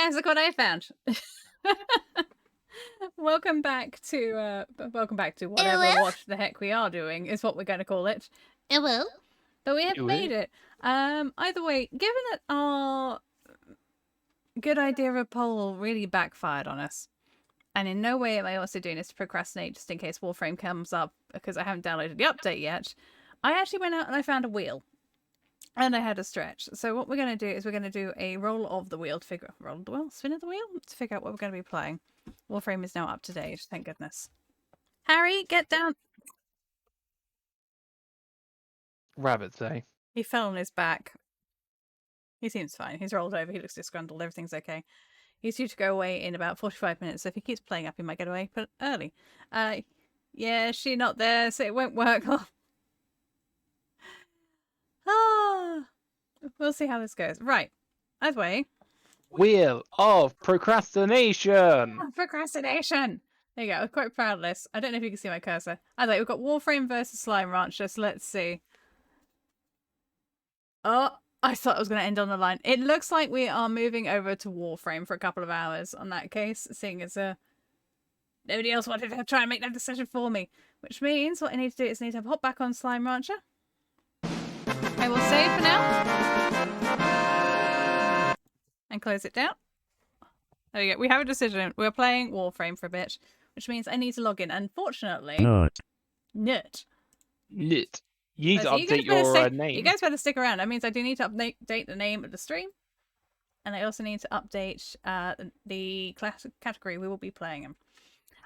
guys, look what I found. Welcome back to whatever what the heck we are doing is what we're going to call it. Hello. But we have made it. Either way, given that our good idea of a poll really backfired on us, and in no way am I also doing this to procrastinate just in case Warframe comes up because I haven't downloaded the update yet, I actually went out and I found a wheel. And I had a stretch. So what we're going to do is we're going to do a roll of the wheel to figure spin of the wheel to figure out what we're going to be playing. Warframe is now up to date, thank goodness. Harry, get down. Rabbit say. He fell on his back. He seems fine. He's rolled over. He looks disgruntled. Everything's okay. He's due to go away in about 45 minutes. So if he keeps playing up, he might get away, but early. Yeah, she's not there, so it won't work. We'll see how this goes. Right. Either way. Wheel of procrastination. Procrastination. There you go. I'm quite proud of this. I don't know if you can see my cursor. Either way, we've got Warframe versus Slime Rancher, so let's see. Oh, I thought I was going to end on the line. It looks like we are moving over to Warframe for a couple of hours on that case, seeing as nobody else wanted to try and make that decision for me. Which means what I need to do is I need to hop back on Slime Rancher. I will save for now. And close it down. There we go. We have a decision. We're playing Warframe for a bit, which means I need to log in. Unfortunately... Nut. You need to update your name. You guys better stick around. That means I do need to update the name of the stream. And I also need to update the category we will be playing in.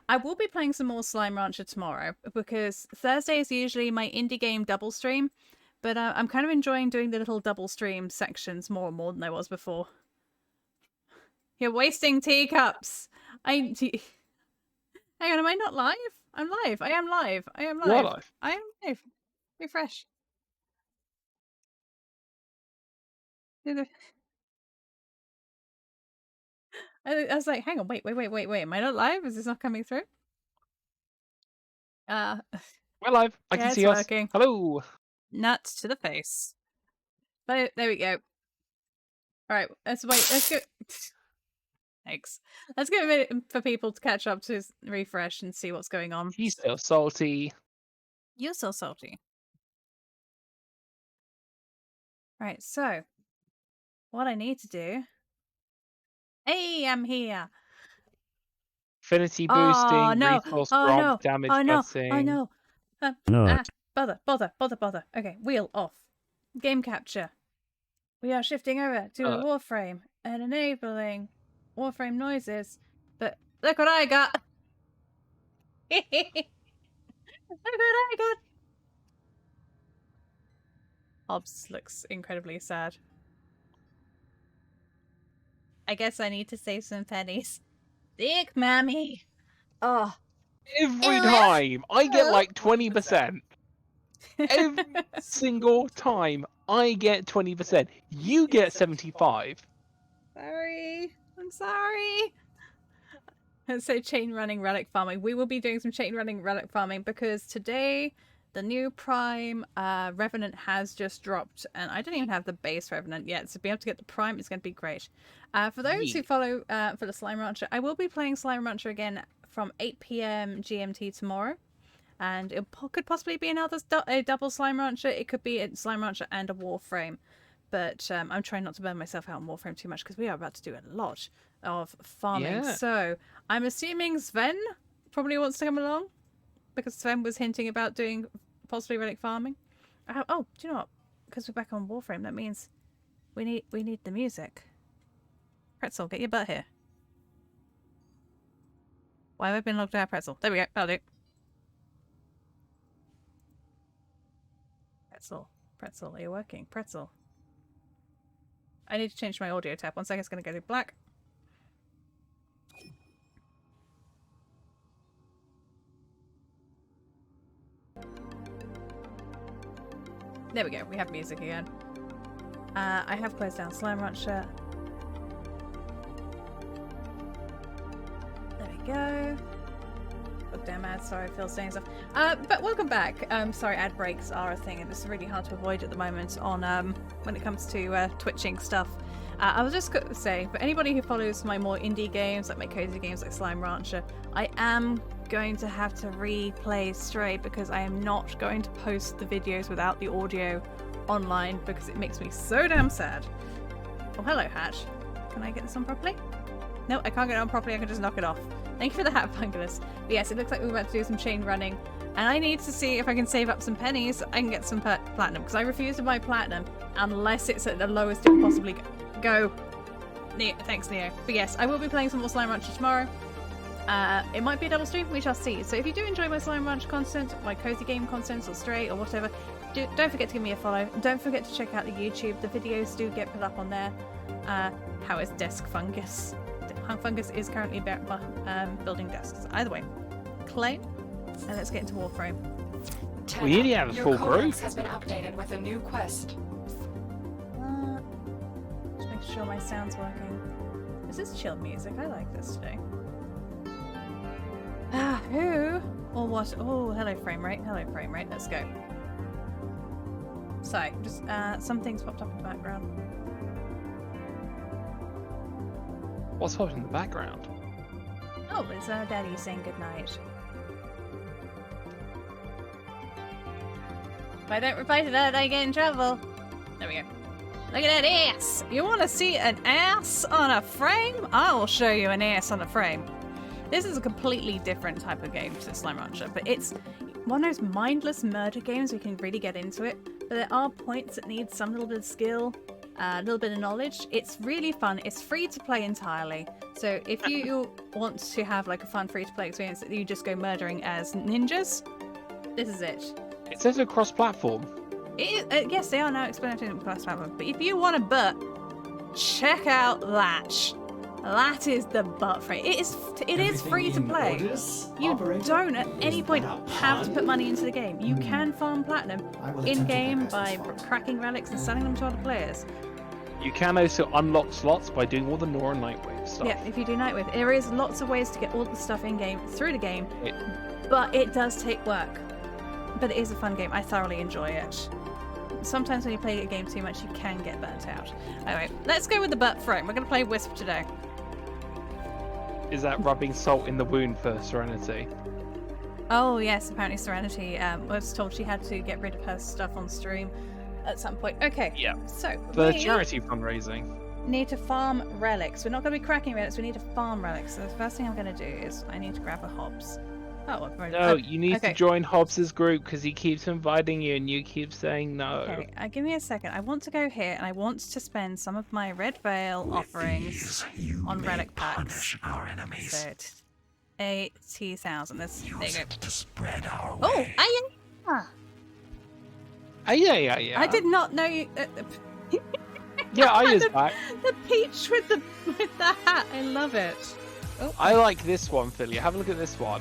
I will be playing some more Slime Rancher tomorrow, because Thursday is usually my indie game double stream. But I'm kind of enjoying doing the little double stream sections more and more than I was before. You're wasting teacups. Hang on, am I not live? I'm live. I am live. I am live. You're live. I am live. Refresh. I was like, hang on, wait. Am I not live? Is this not coming through? We're live. I can see us. Working. Hello. Nuts to the face. But there we go. Alright, let's wait. Let's go. Thanks. Let's give a minute for people to catch up to refresh and see what's going on. He's so salty. You're so salty. Right, so what I need to do. Hey, I'm here. Affinity boosting, resource drop, damage busting. I know. Bother. Okay, wheel off. Game capture. We are shifting over to a Warframe and enabling Warframe noises. But look what I got. Look what I got. Hobbs looks incredibly sad. I guess I need to save some pennies. Dick, mammy. Oh. Every time I get like 20%. Every single time I get 20%. You get 75%. Sorry. I'm sorry. So chain running relic farming. We will be doing some chain running relic farming because today the new Prime Revanant has just dropped, and I don't even have the base Revanant yet, so to be able to get the Prime is going to be great. For those who follow for the Slime Rancher, I will be playing Slime Rancher again from 8 PM GMT tomorrow, and it could possibly be another double Slime Rancher. It could be a Slime Rancher and a Warframe, but I'm trying not to burn myself out on Warframe too much because we are about to do a lot of farming. Yeah. So I'm assuming Sven probably wants to come along, because Sven was hinting about doing possibly relic farming. Oh, do you know what? Because we're back on Warframe, that means we need the music. Pretzel, get your butt here. Why have I been logged out, Pretzel? There we go. That'll do. Pretzel, are you working? Pretzel. I need to change my audio tab. 1 second, it's going to go to black. There we go, we have music again. I have closed down Slime Rancher. There we go. Look down ads, sorry, Phil's saying stuff. But welcome back. Sorry, ad breaks are a thing, and it's really hard to avoid at the moment on when it comes to twitching stuff. I was just going to say, for anybody who follows my more indie games, like my cozy games like Slime Rancher, I am going to have to replay Stray because I am not going to post the videos without the audio online because it makes me so damn sad. Oh, hello, Hatch. Can I get this on properly? No, I can't get it on properly. I can just knock it off. Thank you for the hat, Fungus. But yes, it looks like we're about to do some chain running. And I need to see if I can save up some pennies so I can get some platinum. Because I refuse to buy platinum unless it's at the lowest it can possibly go. Thanks, Neo. But yes, I will be playing some more Slime Rancher tomorrow. It might be a double stream. We shall see. So if you do enjoy my Slime Rancher content, my cozy game content, or Stray, or whatever, don't forget to give me a follow. Don't forget to check out the YouTube. The videos do get put up on there. How is Desk Fungus? Fungus is currently building desks. Either way, claim, and let's get into Warframe. We need to have a full group. Has been updated with a new quest. Just make sure my sound's working. This is chill music. I like this today. Who or what? Oh, hello frame rate. Hello frame rate. Let's go. So, just some things popped up in the background. What's popped in the background? Oh, it's Daddy saying goodnight. If I don't reply to that, I get in trouble. There we go. Look at that ass! You want to see an ass on a frame? I will show you an ass on a frame. This is a completely different type of game to Slime Rancher, but it's one of those mindless murder games where you can really get into it. But there are points that need some little bit of skill. A little bit of knowledge. It's really fun. It's free to play entirely. So if you want to have like a fun free to play experience that you just go murdering as ninjas, this is it. It says a cross-platform. Yes, they are now experimenting with cross-platform. But if you want a butt, check out Latch. That is the butt frame. It is free to play. You don't at any point have to put money into the game. You can farm platinum in-game by cracking relics and selling them to other players. You can also unlock slots by doing all the Nora Nightwave stuff. Yeah, if you do Nightwave. There is lots of ways to get all the stuff in-game through the game, but it does take work. But it is a fun game. I thoroughly enjoy it. Sometimes when you play a game too much, you can get burnt out. Anyway, let's go with the butt frame. We're going to play Wisp today. Is that rubbing salt in the wound for Serenity? Oh yes, apparently Serenity was told she had to get rid of her stuff on stream at some point. Okay. Yeah. So For charity fundraising. Need to farm relics. We're not going to be cracking relics. We need to farm relics. So the first thing I'm going to do is I need to grab a Hobbs. Oh, no, you need to join Hobbs's group because he keeps inviting you and you keep saying no. Okay, give me a second. I want to go here and I want to spend some of my Red Veil offerings on relic packs. Our enemies. So 80,000. There you go. To spread our Oh, way. Yeah. I did not know you. Yeah, Aya's back. The peach with the hat. I love it. Oh. I like this one, Philly. Have a look at this one.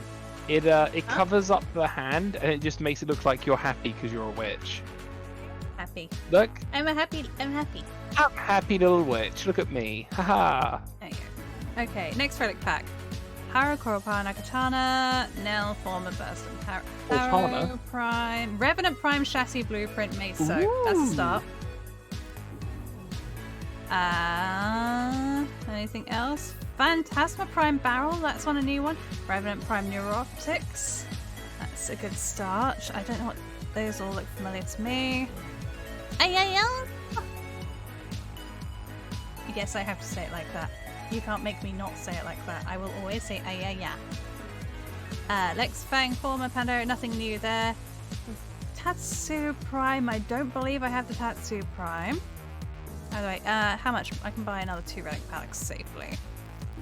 It covers up the hand and it just makes it look like you're happy because you're a witch. Happy. Look. I'm happy. I'm happy little witch. Look at me. Haha. There you go. Okay, next relic pack. Haro, Koropa, Nakatana, Nell, Former Burst, and Haro Prime. Revanant Prime Chassis Blueprint Made So. That's a start. Anything else? Phantasma Prime Barrel, that's a new one. Revenant Prime Neuroptics. That's a good start. I don't know what those all look familiar to me. Yes, I have to say it like that. You can't make me not say it like that. I will always say Lex Fang, Former Pandora, nothing new there. Tatsu Prime, I don't believe I have the Tatsu Prime. By the way, how much? I can buy another 2 relic packs safely.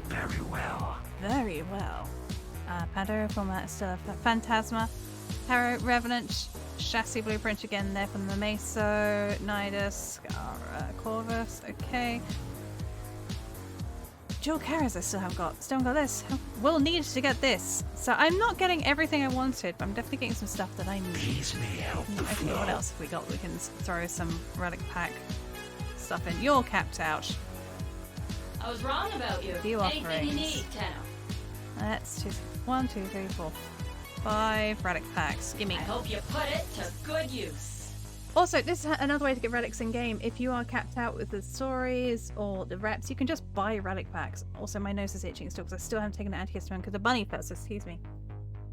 Very well. Very well. Pandora from still a Phantasma. Haro, Revenant, Chassis Blueprint again there from the Meso, Nidus, Corvus, okay. Dual Carriers I still haven't got this. We'll need to get this. So I'm not getting everything I wanted, but I'm definitely getting some stuff that I need. Please me help the Okay, flow. what else have we got? We can throw some relic pack stuff in. You're capped out. I was wrong about you. Few Anything offerings. you need, Tenno. That's 1, 2, 3, 4, 5 relic packs. Gimme. I hope you put it to good use. Also, this is another way to get relics in game. If you are capped out with the stories or the reps, you can just buy relic packs. Also, my nose is itching still because I still haven't taken an antihistamine because the bunny first. Excuse me.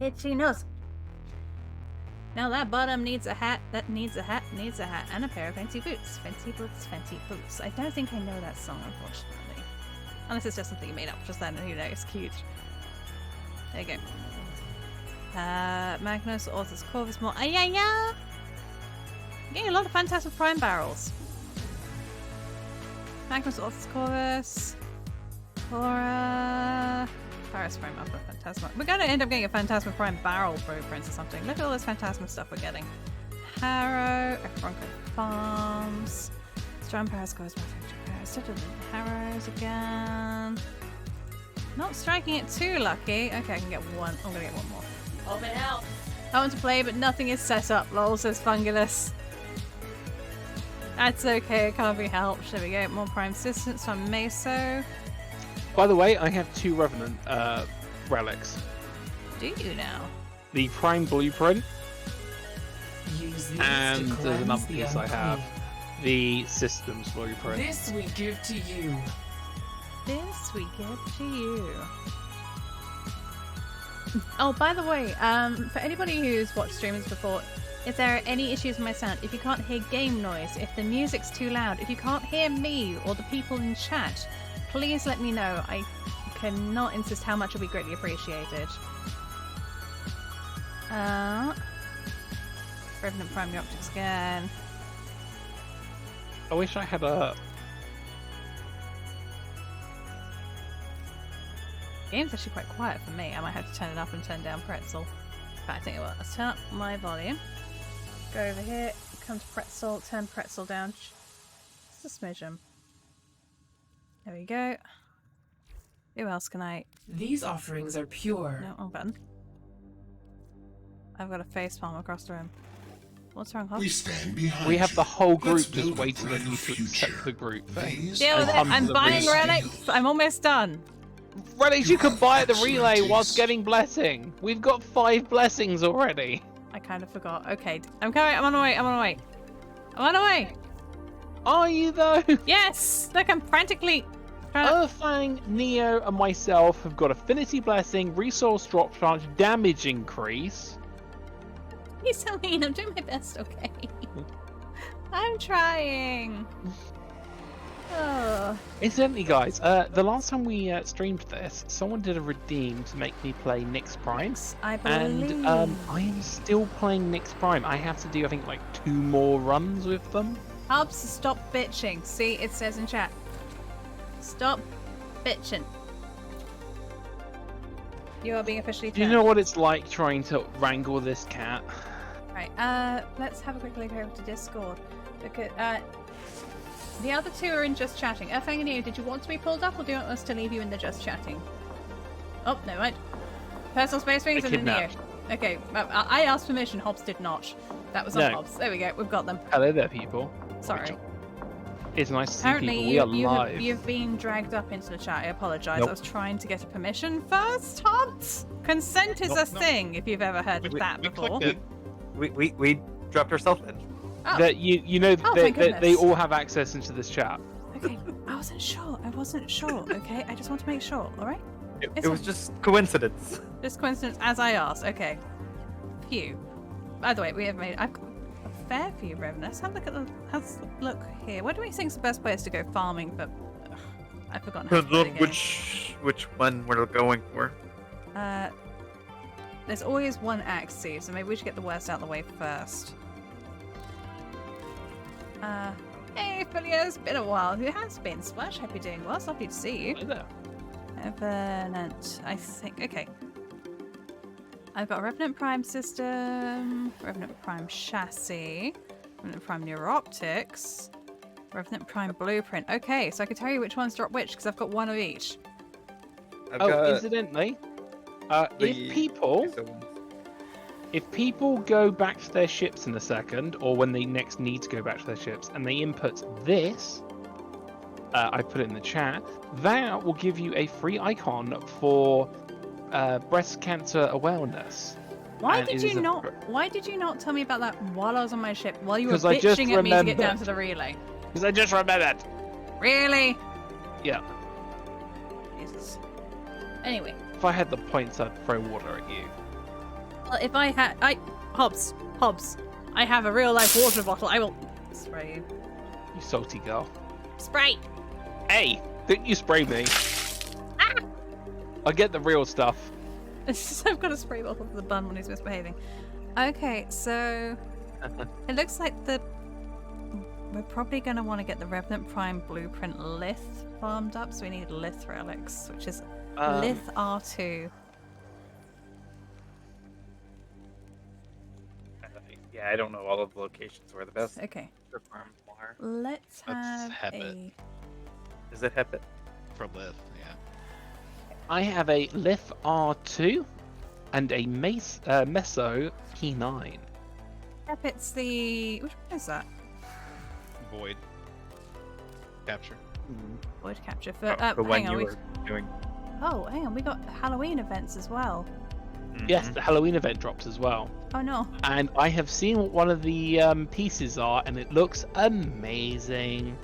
Itchy nose. Now that bottom needs a hat. That needs a hat. Needs a hat and a pair of fancy boots. Fancy boots. Fancy boots. I don't think I know that song, unfortunately. Unless it's just something you made up just then. Who knows? Cute. There you go. Magnus, Author's Corvus, more. Yeah. Getting a lot of Phantasmal Prime barrels. Magnus, Author's Corvus, Cora, Paris Prime up for Phantasmal. We're going to end up getting a Phantasmal Prime barrel blueprints or something. Look at all this Phantasmal stuff we're getting. Harrow, Bronco Farms, Strong Paris Corvus, Harrows again. Not striking it too lucky. Okay, I can get one. I'm going to get one more. Open help. I want to play, but nothing is set up. Lol, says Fungulus. That's okay, it can't be helped. There we go. More prime assistance from Meso. By the way, I have 2 Revenant relics. Do you now? The Prime Blueprint, Use these and to there's another cleanse the piece I have. unclean. The Systems Blueprint. This we give to you. This we give to you. Oh, by the way, for anybody who's watched streamers before, if there are any issues with my sound, if you can't hear game noise, if the music's too loud, if you can't hear me or the people in chat, please let me know. I cannot insist how much will be greatly appreciated. Revenant Prime the Optics again. I wish I had a... Game's actually quite quiet for me. I might have to turn it up and turn down Pretzel. But I think it will. Let's turn up my volume. Go over here, come to Pretzel, turn Pretzel down. Just a smidgen. There we go. Who else can I... These offerings are pure. No, wrong button. I've got a facepalm across the room. What's wrong, Hop? We stand behind We have the whole group Let's just build a waiting on brighter you to accept future. the group thing. These Deal with it. I'm I'm the buying real relics. I'm almost done. Relics, you can buy at the Excellent relay whilst taste. getting blessing. We've got 5 blessings already. I kind of forgot. Okay, I'm coming. I'm on the way. I'm on the way. I'm on the way. Are you though? Yes. Look, I'm frantically trying to... Earthfang, Neo, and myself have got Affinity Blessing, Resource Drop Charge, Damage Increase. You're so mean. I'm doing my best, okay? I'm trying. Oh. Incidentally, guys, the last time we streamed this, someone did a redeem to make me play Nyx Prime. I believe. And I am still playing Nyx Prime. I have to do, I think, like 2 more runs with them. Hubs, stop bitching. See, it says in chat. Stop bitching. You are being officially Do you know what it's like trying to wrangle this cat? Right, let's have a quick look over to Discord. Because, the other 2 are in just chatting. Earthfang and Neo, did you want to be pulled up or do you want us to leave you in the just chatting? Oh, no, right. Personal space rings and then Neo. Kidnapped. Okay, I asked permission, Hobbs did not. That was on No. Hobbs. There we go, we've got them. Hello there, people. Sorry. It's nice to see Apparently, people. We are live. you've been dragged up into the chat. I apologise. Nope. I was trying to get a permission first, Hobbs. Consent is Nope, a nope. thing, if you've ever heard of that before. clicked it. We dropped ourselves in. Oh, That you know Oh, they, thank they goodness. all have access into this chat. okay. I wasn't sure. Okay, I just want to make sure. All right. It, It's it was fine. just coincidence. Just coincidence, as I asked. Okay. Phew. By the way, we have made. I've got a fair few Revenants. Let's have a look at the. Let's look here. What do we think is the best place to go farming? But I've forgotten how to play the game. Which one we're going for? There's always one axis, so maybe we should get the worst out of the way first. Hey, Philia, it's been a while. It has been. Splash, hope you're doing well. It's lovely to see you. Hello there. Revenant, I think. Okay. I've got a Revenant Prime system, Revenant Prime chassis, Revenant Prime Neuroptics, Revenant Prime blueprint. Okay, so I can tell you which ones drop which because I've got one of each. I've Oh, got incidentally, the if people go back to their ships in a second, or when they next need to go back to their ships, and they input this, I put it in the chat, that will give you a free icon for breast cancer awareness. Why And did it you is a not? ver- Why did you not tell me about that while I was on my ship? While you were 'Cause I just bitching at me to get down remembered. to the relay. Because I just remembered. Really? Yeah. Jesus. Anyway, If I had the points, I'd throw water at you. well, if I had, Hobbs, I have a real life water bottle. I will spray you. You salty girl. Spray. Hey, didn't you spray me? Ah! I get the real stuff. I've got a spray bottle for the bun when he's misbehaving. Okay, so it looks like we're probably going to want to get the Revenant Prime Blueprint Lith farmed up, so we need Lith relics, which is Lith R2. Yeah, I don't know all of the locations where the best Okay, farms are. let's Let's have have it. a... Is it Hepit? For Lith, yeah. I have a Lith R2 and a Meso P9. Yep, it's the... Which one is that? Void. Capture. Void Capture. For, The one hang on, you we... were doing. Oh, hang on, we got Halloween events as well. Yes, the Halloween event drops as well. Oh no. And I have seen what one of the pieces are, and it looks amazing.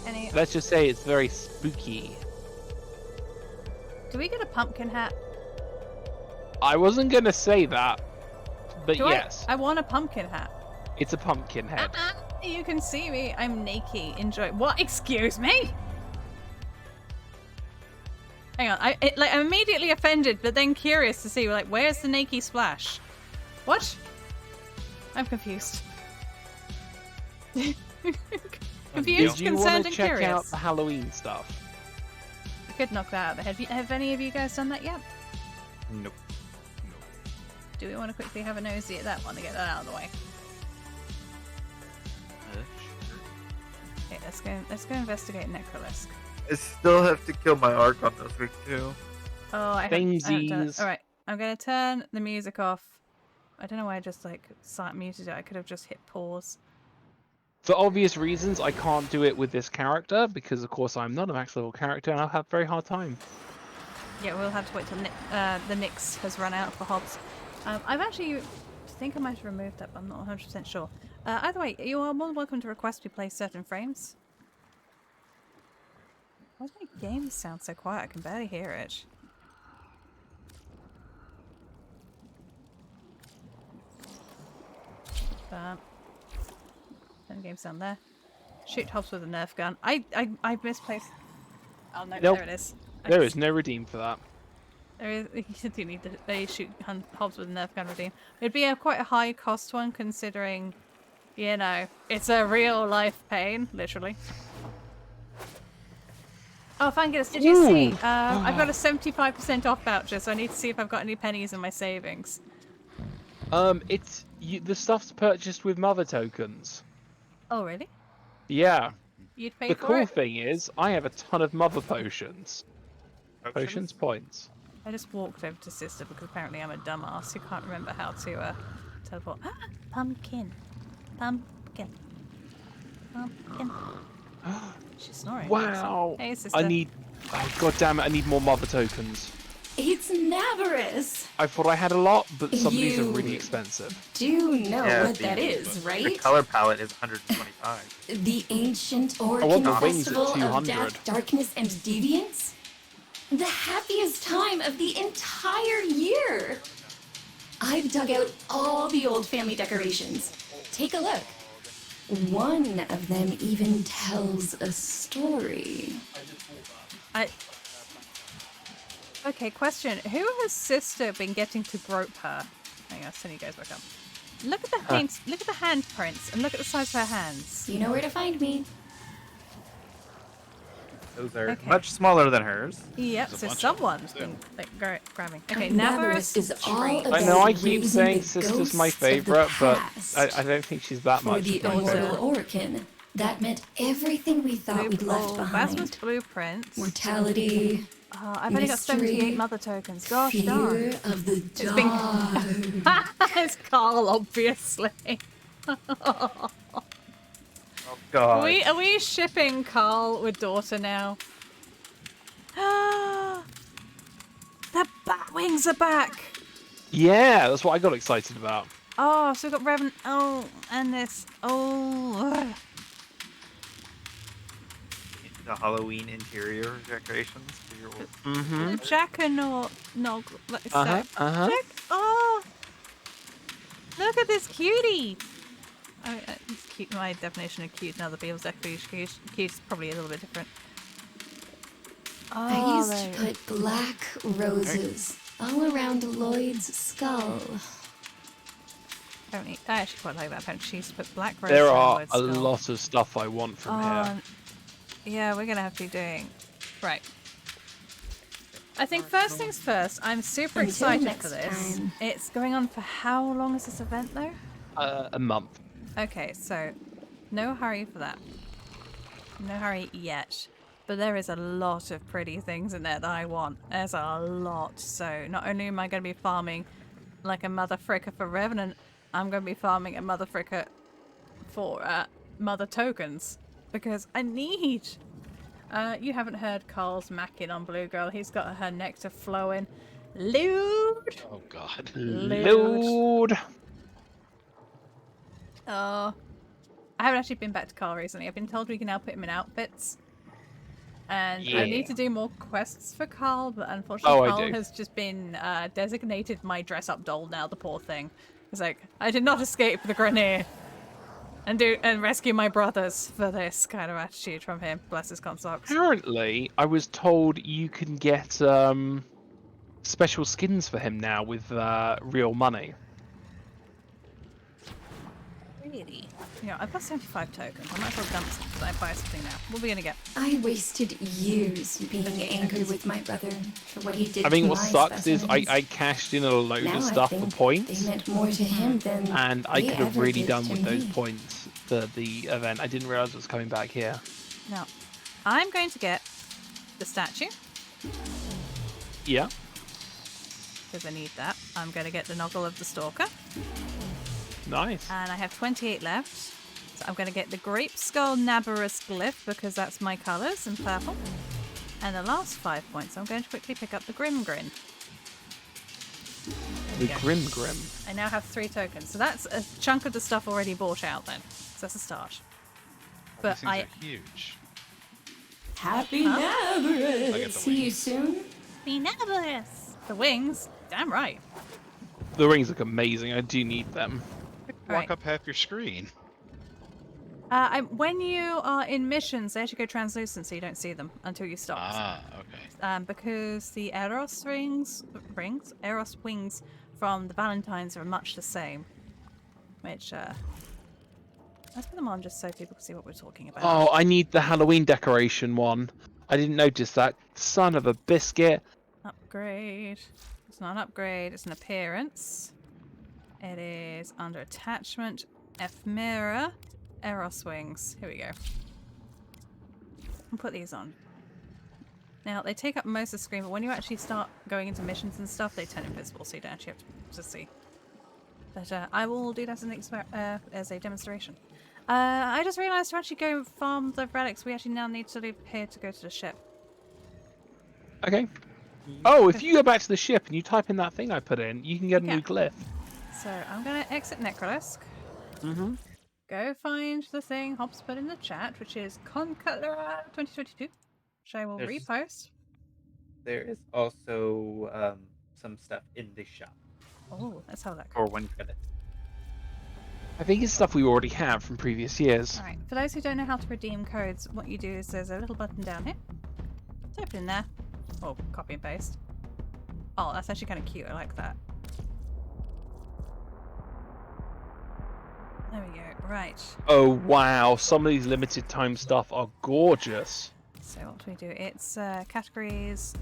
Any... Let's just say it's very spooky. Do we get a pumpkin hat? I wasn't gonna say that, but Do yes, I want a pumpkin hat. it's a pumpkin head. You can see me. I'm naked. Enjoy. What? Excuse me? Hang on. I'm immediately offended, but then curious to see, like, where's the naked splash? What? I'm confused. Confused, Did you concerned, want and to check curious. out the Halloween stuff? I could knock that out of the head. Have any of you guys done that yet? Nope. Do we want to quickly have a nosy at that one to get that out of the way? Okay, let's go investigate Necrolisk. I still have to kill my Archon this week too. Oh, I haven't done it. Thingsies. Alright, I'm gonna turn the music off. I don't know why I just like muted it. I could have just hit pause. For obvious reasons, I can't do it with this character because, of course, I'm not a max level character and I'll have a very hard time. Yeah, we'll have to wait till the Nyx has run out for Hobbs. I've actually think I might have removed that, but I'm not 100% sure. Either way, you are more than welcome to request we play certain frames. Why does my game sound so quiet? I can barely hear it. Turn the game sound there. Shoot Hobbs with a Nerf gun. I misplaced. Oh no, Nope. there it is. There is no redeem for that. There is. You do need to shoot Hobbs with a Nerf gun redeem. It'd be quite a high cost one considering, you know, it's a real life pain, literally. Oh, Fangus, did you see? I've got a 75% off voucher, so I need to see if I've got any pennies in my savings. It's the stuff's purchased with mother tokens. Oh, really? Yeah. You'd pay The for cool it? thing is, I have a ton of mother potions. Potions points. I just walked over to Sister because apparently I'm a dumbass who can't remember how to teleport. Ah, pumpkin. Pumpkin. Pumpkin. She's snoring. Wow. Hey, Sister. I need. Oh, God damn it! I need more mother tokens. It's Navarus. I thought I had a lot, but some of these are You- really expensive. Do know Yeah, what that is, The right? color palette is 125. The ancient want Orcan the wings at festival of 200. death, darkness, and deviance. The happiest time of the entire year. I've dug out all the old family decorations. Take a look. One of them even tells a story. Okay, question. Who has Sister been getting to grope her? Hang on, Cindy goes back up. Look at the hands. Look at the handprints, and look at the size of her hands. You know where to find me. Those are Okay. much smaller than hers. Yep, There's so a bunch of someone's them, been like grabbing. Okay, Navarus Navarus is all Tree. about I know I keep raising saying the Sister's my ghosts of the favorite, but past. I don't think she's that For much. the my also- favorite. immortal Orcan, that meant everything we thought we'd left Basma's behind. blueprints. Mortality, I've only got mystery, 78 mother tokens. Gosh fear darn. of the It's been- dark. It's Carl, obviously. Oh God. Are we shipping Carl with daughter now? The bat wings are back. Yeah, that's what I got excited about. Oh, so we've got Revan. Oh, and this. Oh. The Halloween interior decorations for your old. Mm-hmm. Jack and Nog. Let's Uh-huh, say. uh-huh. Jack. Oh. Look at this cutie. Oh, it's cute. My definition of cute and other people's definition of cute is probably a little bit different. I Oh, used there to you go. put black roses all around Lloyd's skull. I actually quite like that. Apparently, she used to put black roses There on are Lloyd's a skull. lot of stuff I want from here. Yeah, we're gonna have to be doing. Right. I think first things first. I'm super Until excited next for this. time. It's going on for how long is this event though? A month. Okay, so no hurry for that. No hurry yet. But there is a lot of pretty things in there that I want. There's a lot. So not only am I going to be farming like a mother fricker for Revenant, I'm going to be farming a mother fricker for mother tokens. Because I need... you haven't heard Carl's macking on Blue Girl. He's got her nectar flowing. Lewd! Oh god. Lord. Oh. I haven't actually been back to Carl recently. I've been told we can now put him in outfits. And I need to do more quests for Carl, but unfortunately Carl has just been designated my dress-up doll now, the poor thing. It's like, I did not escape the Grenier and rescue my brothers for this kind of attitude from him. Bless his consocks. Apparently, I was told you can get special skins for him now with real money. Really? Yeah, I've got 75 tokens. I might as well dump some, buy something now. What are we gonna get? I wasted years being angry with my brother for what he did I mean, to what my sucks is specimens. I cashed in a load Now of I stuff for think points, They meant more to him than and I they could have ever really did done to with those me. points for the event. I didn't realize it was coming back here. Now, I'm going to get the statue, Yeah. because I need that. I'm going to get the Noggle of the Stalker, Nice. and I have 28 left. So I'm going to get the Grape Skull Nabarus Glyph, because that's my colours in purple. And the last 5 points, I'm going to quickly pick up the Grim Grin. The Grim Grim. I now have 3 tokens, so that's a chunk of the stuff already bought out then. So that's a start. But These things are huge. Happy Look at Navarus! the See you wings. soon. The wings? Damn right. The rings look amazing. I do need them. Walk Right. up half your screen. When you are in missions, they actually go translucent, so you don't see them until you stop. Ah, okay. Because the Eros Eros wings from the Valentines are much the same. Which, let's put them on just so people can see what we're talking about. Oh, I need the Halloween decoration one. I didn't notice that. Son of a biscuit. Upgrade. It's not an upgrade, it's an appearance. It is under attachment, Ephemera, Eros wings. Here we go. I'll put these on. Now, they take up most of the screen, but when you actually start going into missions and stuff, they turn invisible, so you don't actually have to see. But I will do that as a demonstration. I just realised to actually go farm the relics, we actually now need to leave here to go to the ship. Okay. Oh, if you go back to the ship and you type in that thing I put in, you can get a Yeah. new glyph. So I'm going to exit Necrolisk. Mm-hmm. Go find the thing Hobbs put in the chat, which is Concutler 2022, which I will There's- repost. There is also some stuff in the shop Oh, let's have a look. for 1 credit. I think it's stuff we already have from previous years. Alright, for those who don't know how to redeem codes, what you do is there's a little button down here. Type it in there. Or copy and paste. Oh, that's actually kind of cute. I like that. There we go. Right. Oh, wow. Some of these limited time stuff are gorgeous. So what do we do? It's categories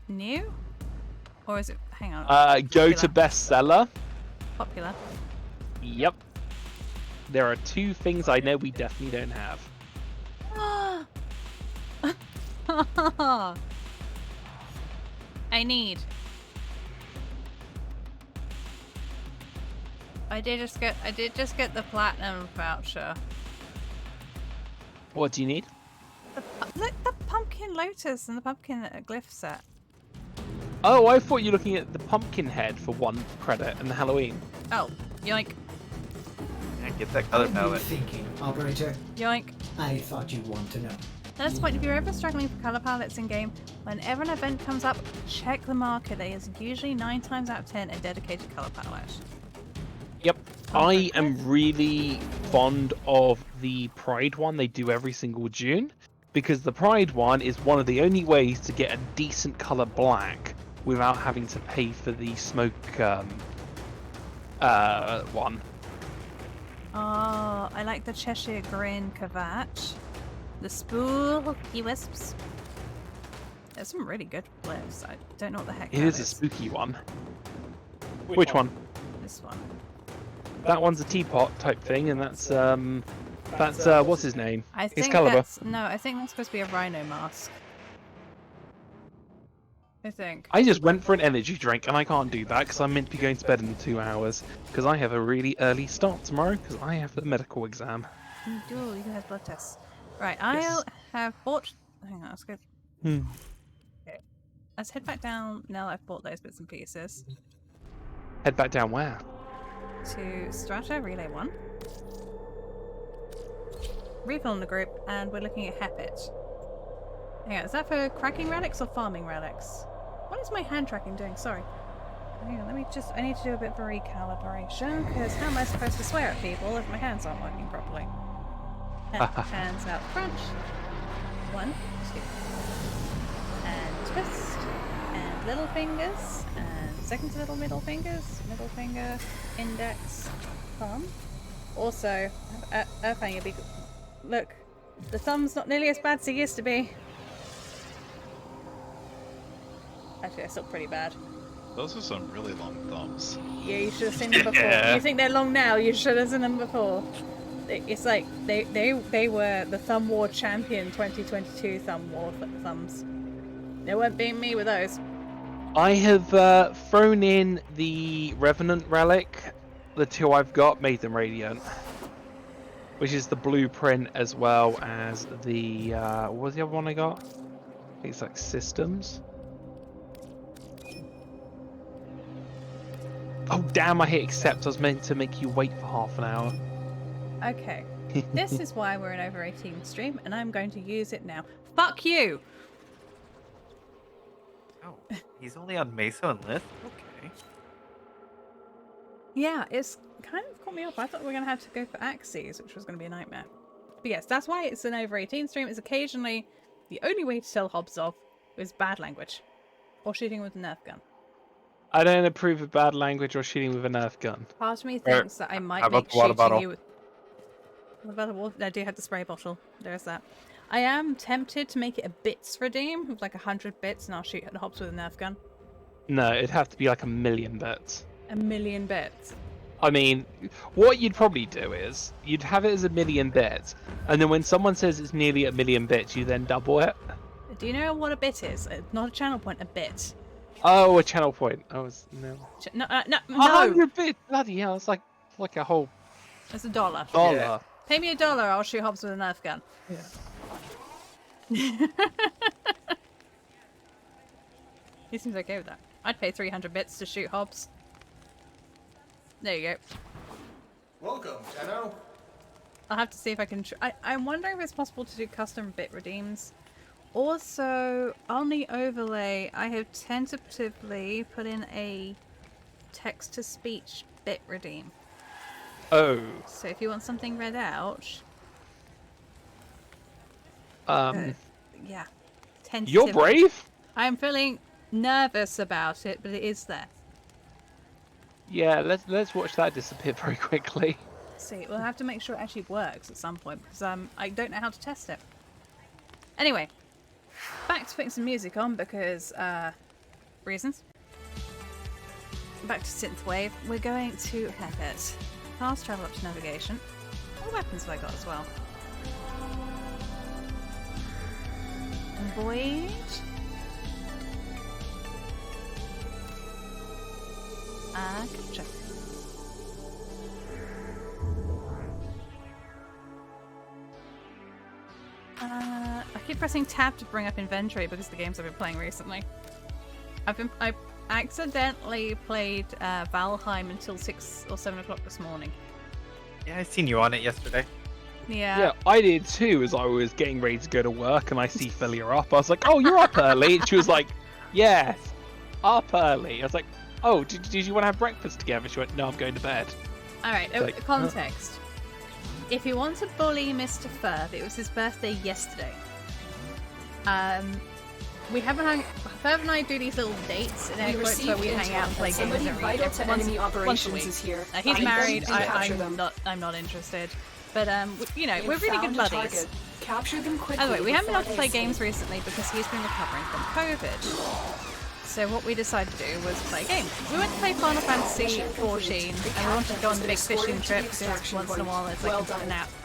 new? Or is it... Hang on. Go to Popular. bestseller. Popular. Yep. There are 2 things I know we definitely don't have. I need. I did just get the platinum voucher. What do you need? The pumpkin lotus and the pumpkin glyph set. Oh, I thought you were looking at the pumpkin head for 1 credit and the Halloween. Oh, yoink, Yeah, get that color What are you palette. thinking, operator? yoink. I thought you'd want to know. At this point, if you're ever struggling for color palettes in game, whenever an event comes up, check the market. There is usually 9 times out of 10 a dedicated color palette. Yep. Oh, I okay. am really fond of the Pride one they do every single June, because the Pride one is one of the only ways to get a decent color black without having to pay for the smoke one. Oh, I like the Cheshire Grin Cavat. The Spooky Wisps. There's some really good lists. I don't know what the heck It that is a spooky one. Which Which one? This one. That one's a teapot type thing, and that's what's his name? I think Excalibur. that's I think that's supposed to be a rhino mask. I think. I just went for an energy drink, and I can't do that because I'm meant to be going to bed in 2 hours. Because I have a really early start tomorrow because I have the medical exam. You do. You can have blood tests. Right. Yes. I'll have bought. Hang on. Let's go. Hmm. Okay. Let's head back down now that I've bought those bits and pieces Head back down where? to Strata Relay 1. Refilm the group, and we're looking at Hepit. Hang on, is that for cracking relics or farming relics? What is my hand tracking doing? Sorry. Hang on, I need to do a bit of a recalibration, because how am I supposed to swear at people if my hands aren't working properly? Hands out front. 1, 2. And twist. And little fingers. And second to little middle fingers. Middle finger. Index. Thumb. Also, Earthhanger, look, the thumb's not nearly as bad as it used to be. Actually, they're still pretty bad. Those are some really long thumbs. Yeah, you should have seen them before. Yeah. You think they're long now? You should have seen them before. It's like they were the Thumb War champion 2022 Thumb War thumbs. They weren't beating me with those. I have thrown in the Revanant relic. The 2 I've got made them radiant, which is the blueprint as well as the what was the other one I got? I think it's like systems. Oh damn! I hit accept. I was meant to make you wait for half an hour. Okay, this is why we're an over 18 stream, and I'm going to use it now. Fuck you! Oh, he's only on Meso and Lith? Okay. Yeah, it's kind of caught me off. I thought we were going to have to go for Axes, which was going to be a nightmare. But yes, that's why it's an over 18 stream. It's occasionally the only way to tell Hobbs off is bad language. Or shooting with a Nerf gun. I don't approve of bad language or shooting with a Nerf gun. Part of me thinks that I might how about make the water shooting bottle? you with... What about the water? I do have the spray bottle. There's that. I am tempted to make it a bits redeem with like 100 bits and I'll shoot at the Hobbs with a Nerf gun. No, it'd have to be like 1,000,000 bits. 1,000,000 bits. I mean, what you'd probably do is you'd have it as 1,000,000 bits, and then when someone says it's nearly 1,000,000 bits, you then double it. Do you know what a bit is? Not a channel point, a bit. Oh, a channel point. I was no. No, no, 100 bits. Bloody hell! It's like a whole it's $1. dollar. Yeah. Pay me $1, I'll shoot Hobbs with a Nerf gun. Yeah. He seems okay with that. I'd pay 300 bits to shoot Hobbs. There you go. Welcome, Tenno. I'll have to see if I can... I'm wondering if it's possible to do custom bit redeems. Also, on the overlay, I have tentatively put in a text-to-speech bit redeem. Oh. So if you want something read out... yeah. Tentatively. You're brave. I'm feeling nervous about it, but it is there. Yeah, let's watch that disappear very quickly. See, we'll have to make sure it actually works at some point, because I don't know how to test it. Anyway, back to putting some music on, because, reasons. Back to Synthwave. We're going to Hepit. Fast travel up to navigation. What weapons have I got as well? Void. Gotcha. I keep pressing tab to bring up inventory because of the games I've been playing recently. I accidentally played Valheim until 6 or 7 o'clock this morning. Yeah, I seen you on it yesterday. Yeah, I did too. As I was getting ready to go to work, and I see Philia up. I was like, "Oh, you're up early." And she was like, "Yes, up early." I was like, "Oh, did you want to have breakfast together?" She went, "No, I'm going to bed." All right, Like, context. If you want to bully MisterFerv, it was his birthday yesterday. We haven't Ferv and I do these little dates in air quotes where we hang out and play games Somebody vital to enemy once a operations week. is here. He's Find married. them and capture them. I'm not interested. But you know, You've we're really good found a buddies. target. Capture them quickly. Anyway, we haven't been able to before play they games escape. recently because he's been recovering from COVID. So what we decided to do was play games. We went to play Final Fantasy 14 and we wanted to go on the big fishing trip because once in a while it's like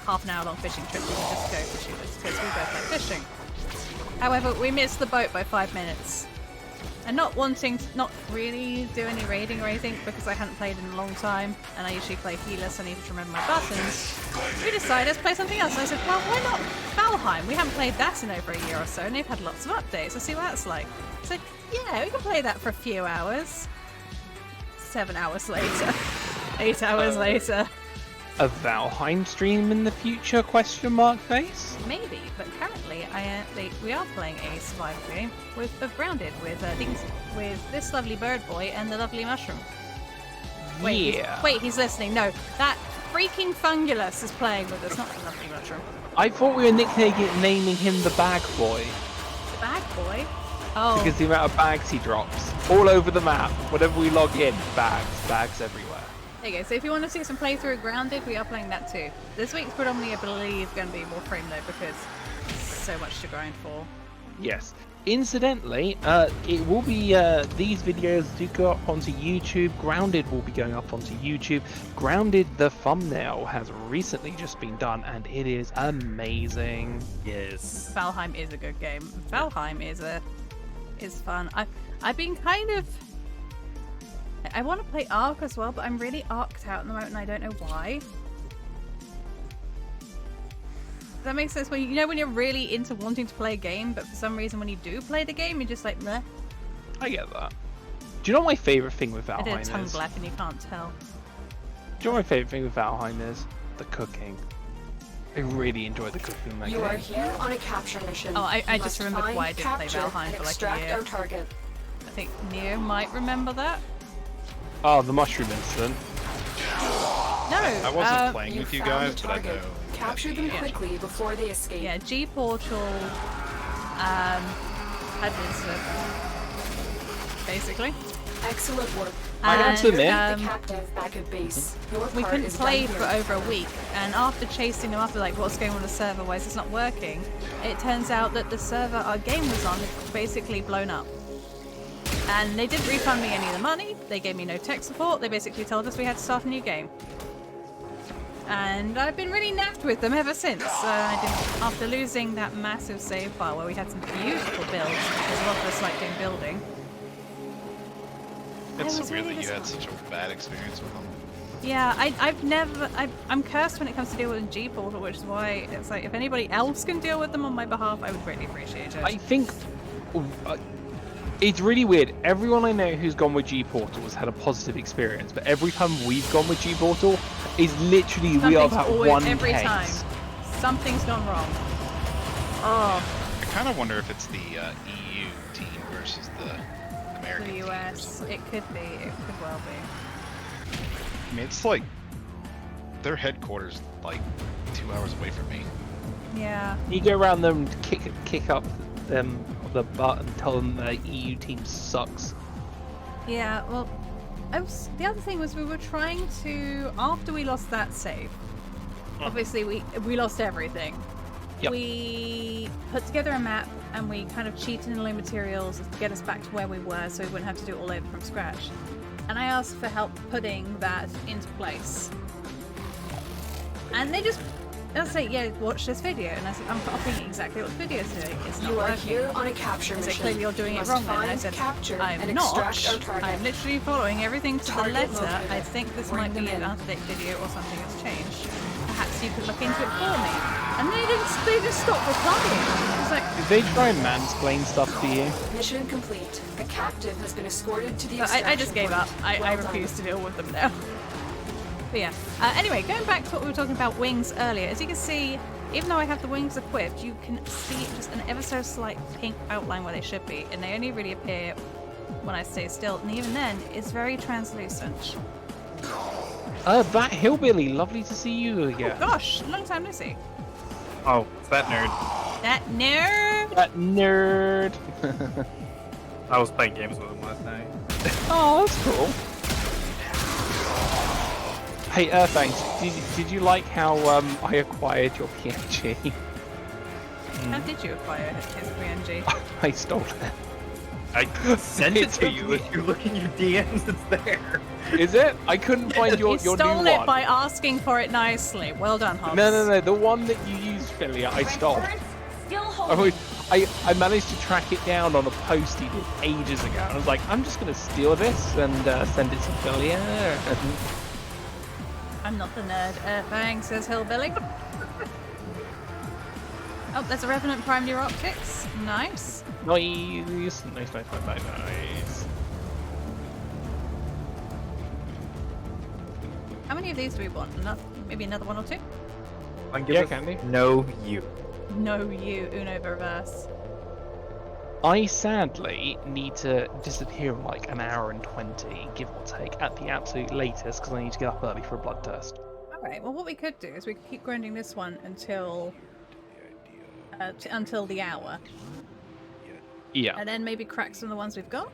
half an hour long fishing trip and we just go fishing because we both like fishing. However, we missed the boat by 5 minutes. And not really do any raiding or anything because I hadn't played in a long time and I usually play healer so I needed to remember my buttons. We decided let's play something else. And I said, well, why not Valheim? We haven't played that in over a year or so and they've had lots of updates. Let's see what that's like. So yeah, we can play that for a few hours. 7 hours later. 8 hours later. A Valheim stream in the future? ? Face. Maybe, but currently we are playing a survival game of Grounded with this lovely bird boy and the lovely mushroom. Wait, he's listening. No, that freaking Fungulus is playing with us, not the lovely mushroom. I thought we were naming him the Bag Boy. The bag boy? Oh. Because the amount of bags he drops all over the map. Whenever we log in, bags everywhere. There you go. So if you want to see some playthrough of Grounded, we are playing that too. This week's predominantly, I believe, going to be more frame though because so much to grind for. Yes. Incidentally, it will be these videos do go up onto YouTube. Grounded will be going up onto YouTube. Grounded, the thumbnail has recently just been done, and it is amazing. Yes. Valheim is a good game. Valheim is fun. I've been kind of. I want to play Ark as well, but I'm really arced out at the moment, and I don't know why. Does that make sense? When when you're really into wanting to play a game, but for some reason when you do play the game, you're just like, meh. I get that. Do you know what my favourite thing with I did a Valheim tongue is? black and you can't tell. Do you know what my favourite thing with Valheim is? The cooking. I really enjoy the cooking in that You are game. here on a capture mission. Oh, I You just must remembered find, why I didn't play capture, Valheim and for like a extract year. our target. I think Neo might remember that. Oh, the mushroom incident. No, I wasn't playing You with you found guys, the but I target. know. Capture them quickly before they escape. yeah, G Portal had an incident, basically. Excellent work. I have to And, admit- The captive back at base. Your we part couldn't is play done for here. over a week, and after chasing them after like what's going on the server, why is this not working, it turns out that the server our game was on had basically blown up. And they didn't refund me any of the money, they gave me no tech support, they basically told us we had to start a new game. And I've been really naffed with them ever since. After losing that massive save file where we had some beautiful builds, because a lot of us like doing building. It's was weird really that you had such a bad experience with them. Yeah, I'm cursed when it comes to deal with G Portal, which is why it's like if anybody else can deal with them on my behalf, I would greatly appreciate it. I think it's really weird. Everyone I know who's gone with G Portal has had a positive experience, but every time we've gone with G Portal, is literally we are Something's that always- one every case. time. Something's gone wrong. Oh, I kind of wonder if it's the EU team versus the American the team or US. something. It could be. It could well be. I mean, it's like their headquarters like 2 hours away from me. Yeah. You go around them, kick up them the butt, and tell them the EU team sucks. Yeah, well, the other thing was we were trying to, after we lost that save, obviously we lost everything. Yep. We put together a map and we kind of cheated in low materials to get us back to where we were so we wouldn't have to do it all over from scratch. And I asked for help putting that into place. And they just, they'll say, yeah, watch this video. And I said, I'm copying exactly what the video is doing. It's not You are working. here on a capture They said, mission. clearly you're doing You it must wrong then. And I find, said, capture, I'm and not. extract our target. I'm literally following everything to the Target letter. located. I think this Bring might be them an in. out-of-date video or something has changed. Perhaps so you could look into it for me. And they just stopped replying. It's like, Did they try and mansplain stuff to you? Mission complete. The captive has been escorted to the I extraction just gave point. up. I Well refuse done. to deal with them now. But yeah. Anyway, going back to what we were talking about wings earlier, as you can see, even though I have the wings equipped, you can see just an ever so slight pink outline where they should be, and they only really appear when I stay still, and even then, it's very translucent. That hillbilly, lovely to see you again. Oh gosh, long time no see. Oh, it's that nerd. That nerd! That nerd. I was playing games with him last night. Oh, that's cool. Hey, thanks. Did you like how I acquired your PNG? How did you acquire his PNG? I stole it. I sent it to you. If you look in your DMs, it's there. Is it? I couldn't find your You new stole it one. by asking for it nicely. Well done, Hobbs. No. The one that you used, Philia, I stole. Still holding. I managed to track it down on a post he did ages ago. I was like, I'm just going to steal this and send it to Philia. I'm not the nerd. Thanks, says Hillbilly. Oh, there's a Revenant Prime Neuroptics. Nice. Nice. How many of these do we want? Maybe another one or two? Yeah, Candy. No, you. No, you, Uno Reverse. I sadly need to disappear in like an hour and 20, give or take, at the absolute latest, because I need to get up early for a blood test. Alright, well what we could do is we could keep grinding this one until the hour. Yeah. And then maybe crack some of the ones we've got.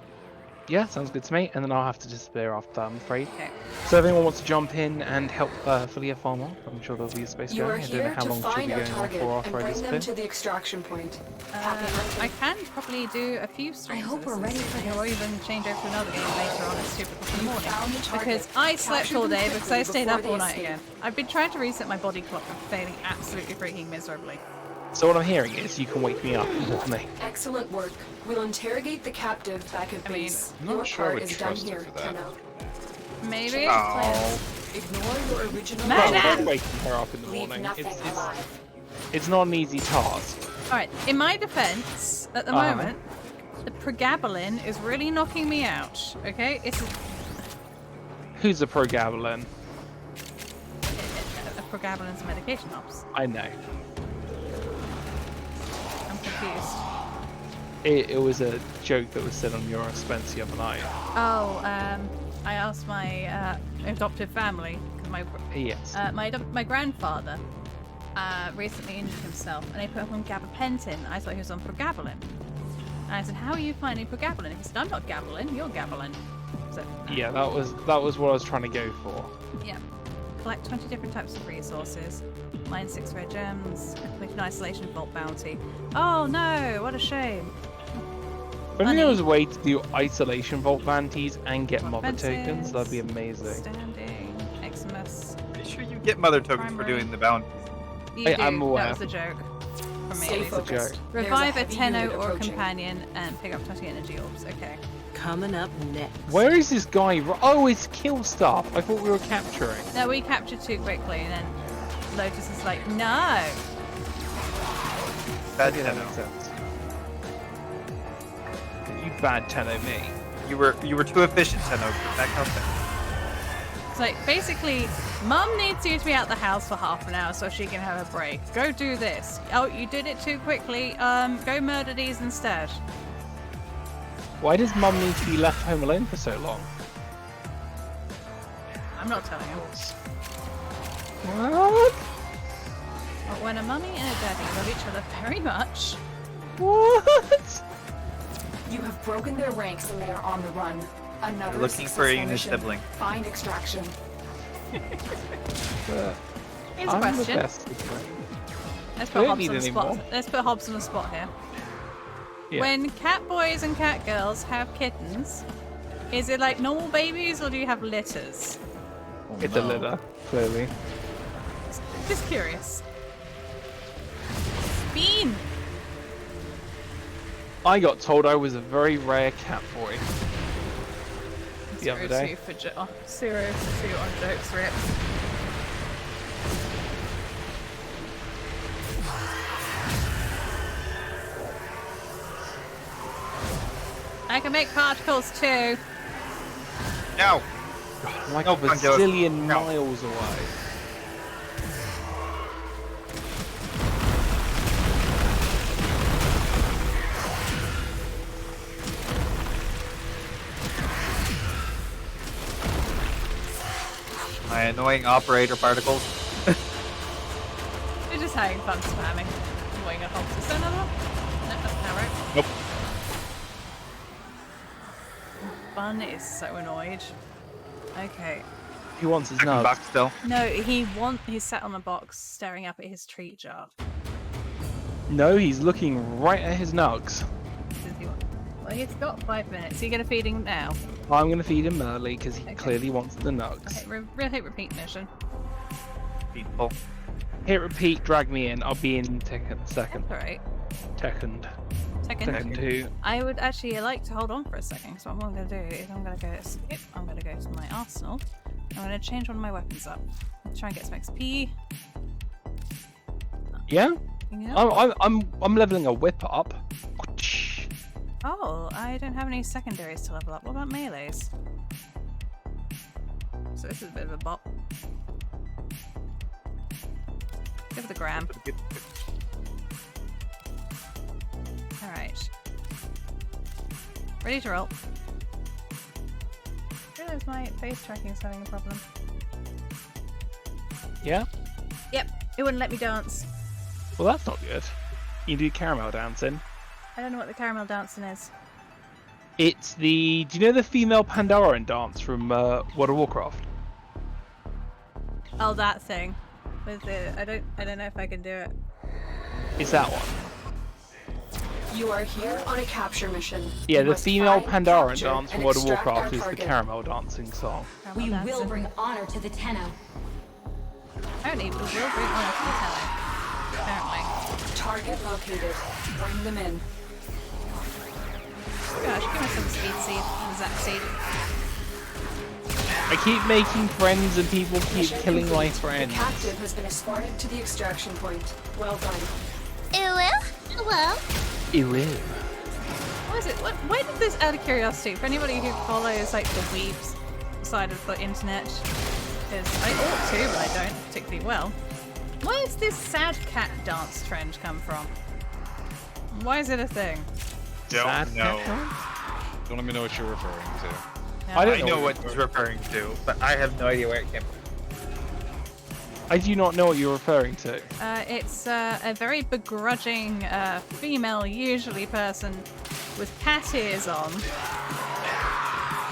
Yeah, sounds good to me. And then I'll have to disappear after that, I'm afraid. Okay. So if anyone wants to jump in and help Philia farm on, I'm sure there'll be a space You are going. I don't know here how to long she'll be find our going on target for and after I bring them disappear. to the extraction point. I Happy hunting. can probably do a few streams. I hope of we're this ready for this. Or even change over to another game later on at super in the morning. Found the target. Because I slept Capture all them day because quickly I stayed before up they all night escape. again. I've been trying to reset my body clock and failing absolutely freaking miserably. So what I'm hearing is you can wake me up in the morning. Excellent work. We'll interrogate the captive back at I mean, base. I'm not Your sure I part would is done trust her here, for that. Tenno. Maybe? Oh. Ignore your original Man, Well, Ah! I'm waking her up in the Leave morning. nothing It's alive. it's not an easy task. Alright, in my defense, at the moment, the pregabalin is really knocking me out, okay? It's Who's a progabalin? a pregabalin's a medication, Hobbs. I know. I'm confused. It was a joke that was said on your Spence the other night. Oh, I asked my adoptive family, because Yes. my grandfather recently injured himself, and they put him on gabapentin. I thought he was on pregabalin. And I said, how are you finding pregabalin? He said, I'm not gabalin, you're gabalin. So, Yeah, that was what I was trying to go for. yeah. Collect 20 different types of resources. Mine 6 rare gems. Complete an isolation vault bounty. Oh no, what a shame. If only Money. there was a way to do isolation vault bounties and get More mother fences, tokens, that'd be amazing. Standing. Xmas. Pretty sure you get mother tokens for Primary. doing the bounties. You Hey, do. I'm aware. That was a joke. From me, at Stay least. focused. There's Revive a heavy Tenno unit or approaching. companion and pick up 20 energy orbs. Okay. Coming up next. Where is this guy? Oh, it's kill stuff. I thought we were capturing. No, we captured too quickly, and then Lotus is like, no. Bad Yeah, that Tenno. makes sense. You bad Tenno me. You were too efficient, Tenno. Get back out there. It's like, basically, Mum needs you to be out the house for half an hour so she can have a break. Go do this. Oh, you did it too quickly. Go murder these instead. Why does Mum need to be left home alone for so long? I'm not telling him. What? But when a mummy and a daddy love each other very much, What? You have broken their ranks and they are on the run. Another You're looking for a successful unit mission. sibling. Find extraction. here's a I'm the question. best at playing. Let's I put don't Hobbs need on the any spot. more. Let's put Hobbs on the spot here. Yeah. When cat boys and cat girls have kittens, is it like normal babies or do you have litters? It's a litter, clearly. Just curious. Bean! I got told I was a very rare cat boy the other day. 0-2 for 0-2 on jokes rips. can make particles too. No! I'm like No, a can't do it. bazillion No. miles away. My annoying operator particles. We're just having fun spamming. Wing a hops. Is there another one? No, that's not right. Nope. Bun is so annoyed. Okay. He wants his I'm nuts. back still. No, he's sat on a box staring up at his treat jar. No, he's looking right at his nugs. Does he want... Well, he's got 5 minutes. Are you gonna feed him now? I'm gonna feed him early because he Okay. clearly wants the nugs. Okay, hit repeat mission. People. Hit repeat, drag me in. I'll be in second. Alright. Second. Second. Second two. I would actually like to hold on for a second, so what I'm going to do is I'm going to go skip, I'm going to go to my arsenal, I'm going to change one of my weapons up, try and get some XP. Yeah. Yep. I'm leveling a whip up. Oh, I don't have any secondaries to level up. What about melees? So this is a bit of a bop. Give it the gram. Alright. Ready to roll. I realize my face tracking is having a problem. Yeah. Yep, it wouldn't let me dance. Well, that's not good. You do caramel dancing. I don't know what the caramel dancing is. It's the. Do you know the female Pandaren dance from World of Warcraft? Oh, that thing. With the I don't know if I can do it. It's that one. You are here on a capture mission. Yeah, You the must female find, Pandaren capture, dance from and World of extract our Warcraft is the target. caramel dancing song. Caramel We will dancing. bring honor to the Tenno. Apparently, we will bring honor to the telling. Apparently. Target located. Bring them in. Gosh, give me some speed seed. The Zap seed. I keep making friends and people keep Mission killing my complete. friends. The captive has been escorted to the extraction point. Well done. Hello? Ew. What is it? Why did this, out of curiosity, for anybody who follows like the weebs side of the internet, because I ought to, but I don't particularly well. Where does this sad cat dance trend come from? Why is it a thing? Sad Don't know. cat dance? Don't let me know what you're referring to. No, I don't I know what he's referring to, but I have no idea where it came from. I do not know what you're referring to. It's a very begrudging female, usually person, with cat ears on,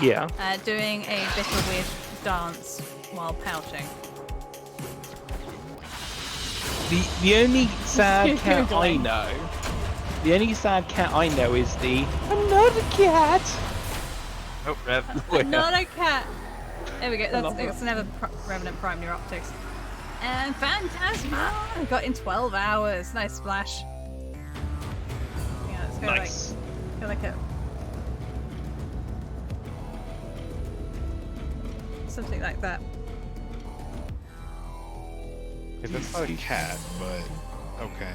Yeah. doing a bit of a weird dance while pouting. The only sad cat I Googling. know. The only sad cat I know is the another cat. Oh, Rev. Not a cat. There we go. love That's another Revenant Prime Neuroptics. And Phantasma! I got in 12 hours. Nice splash. Yeah, let's go Nice. go like a... Something like that. That's not a cat, but okay.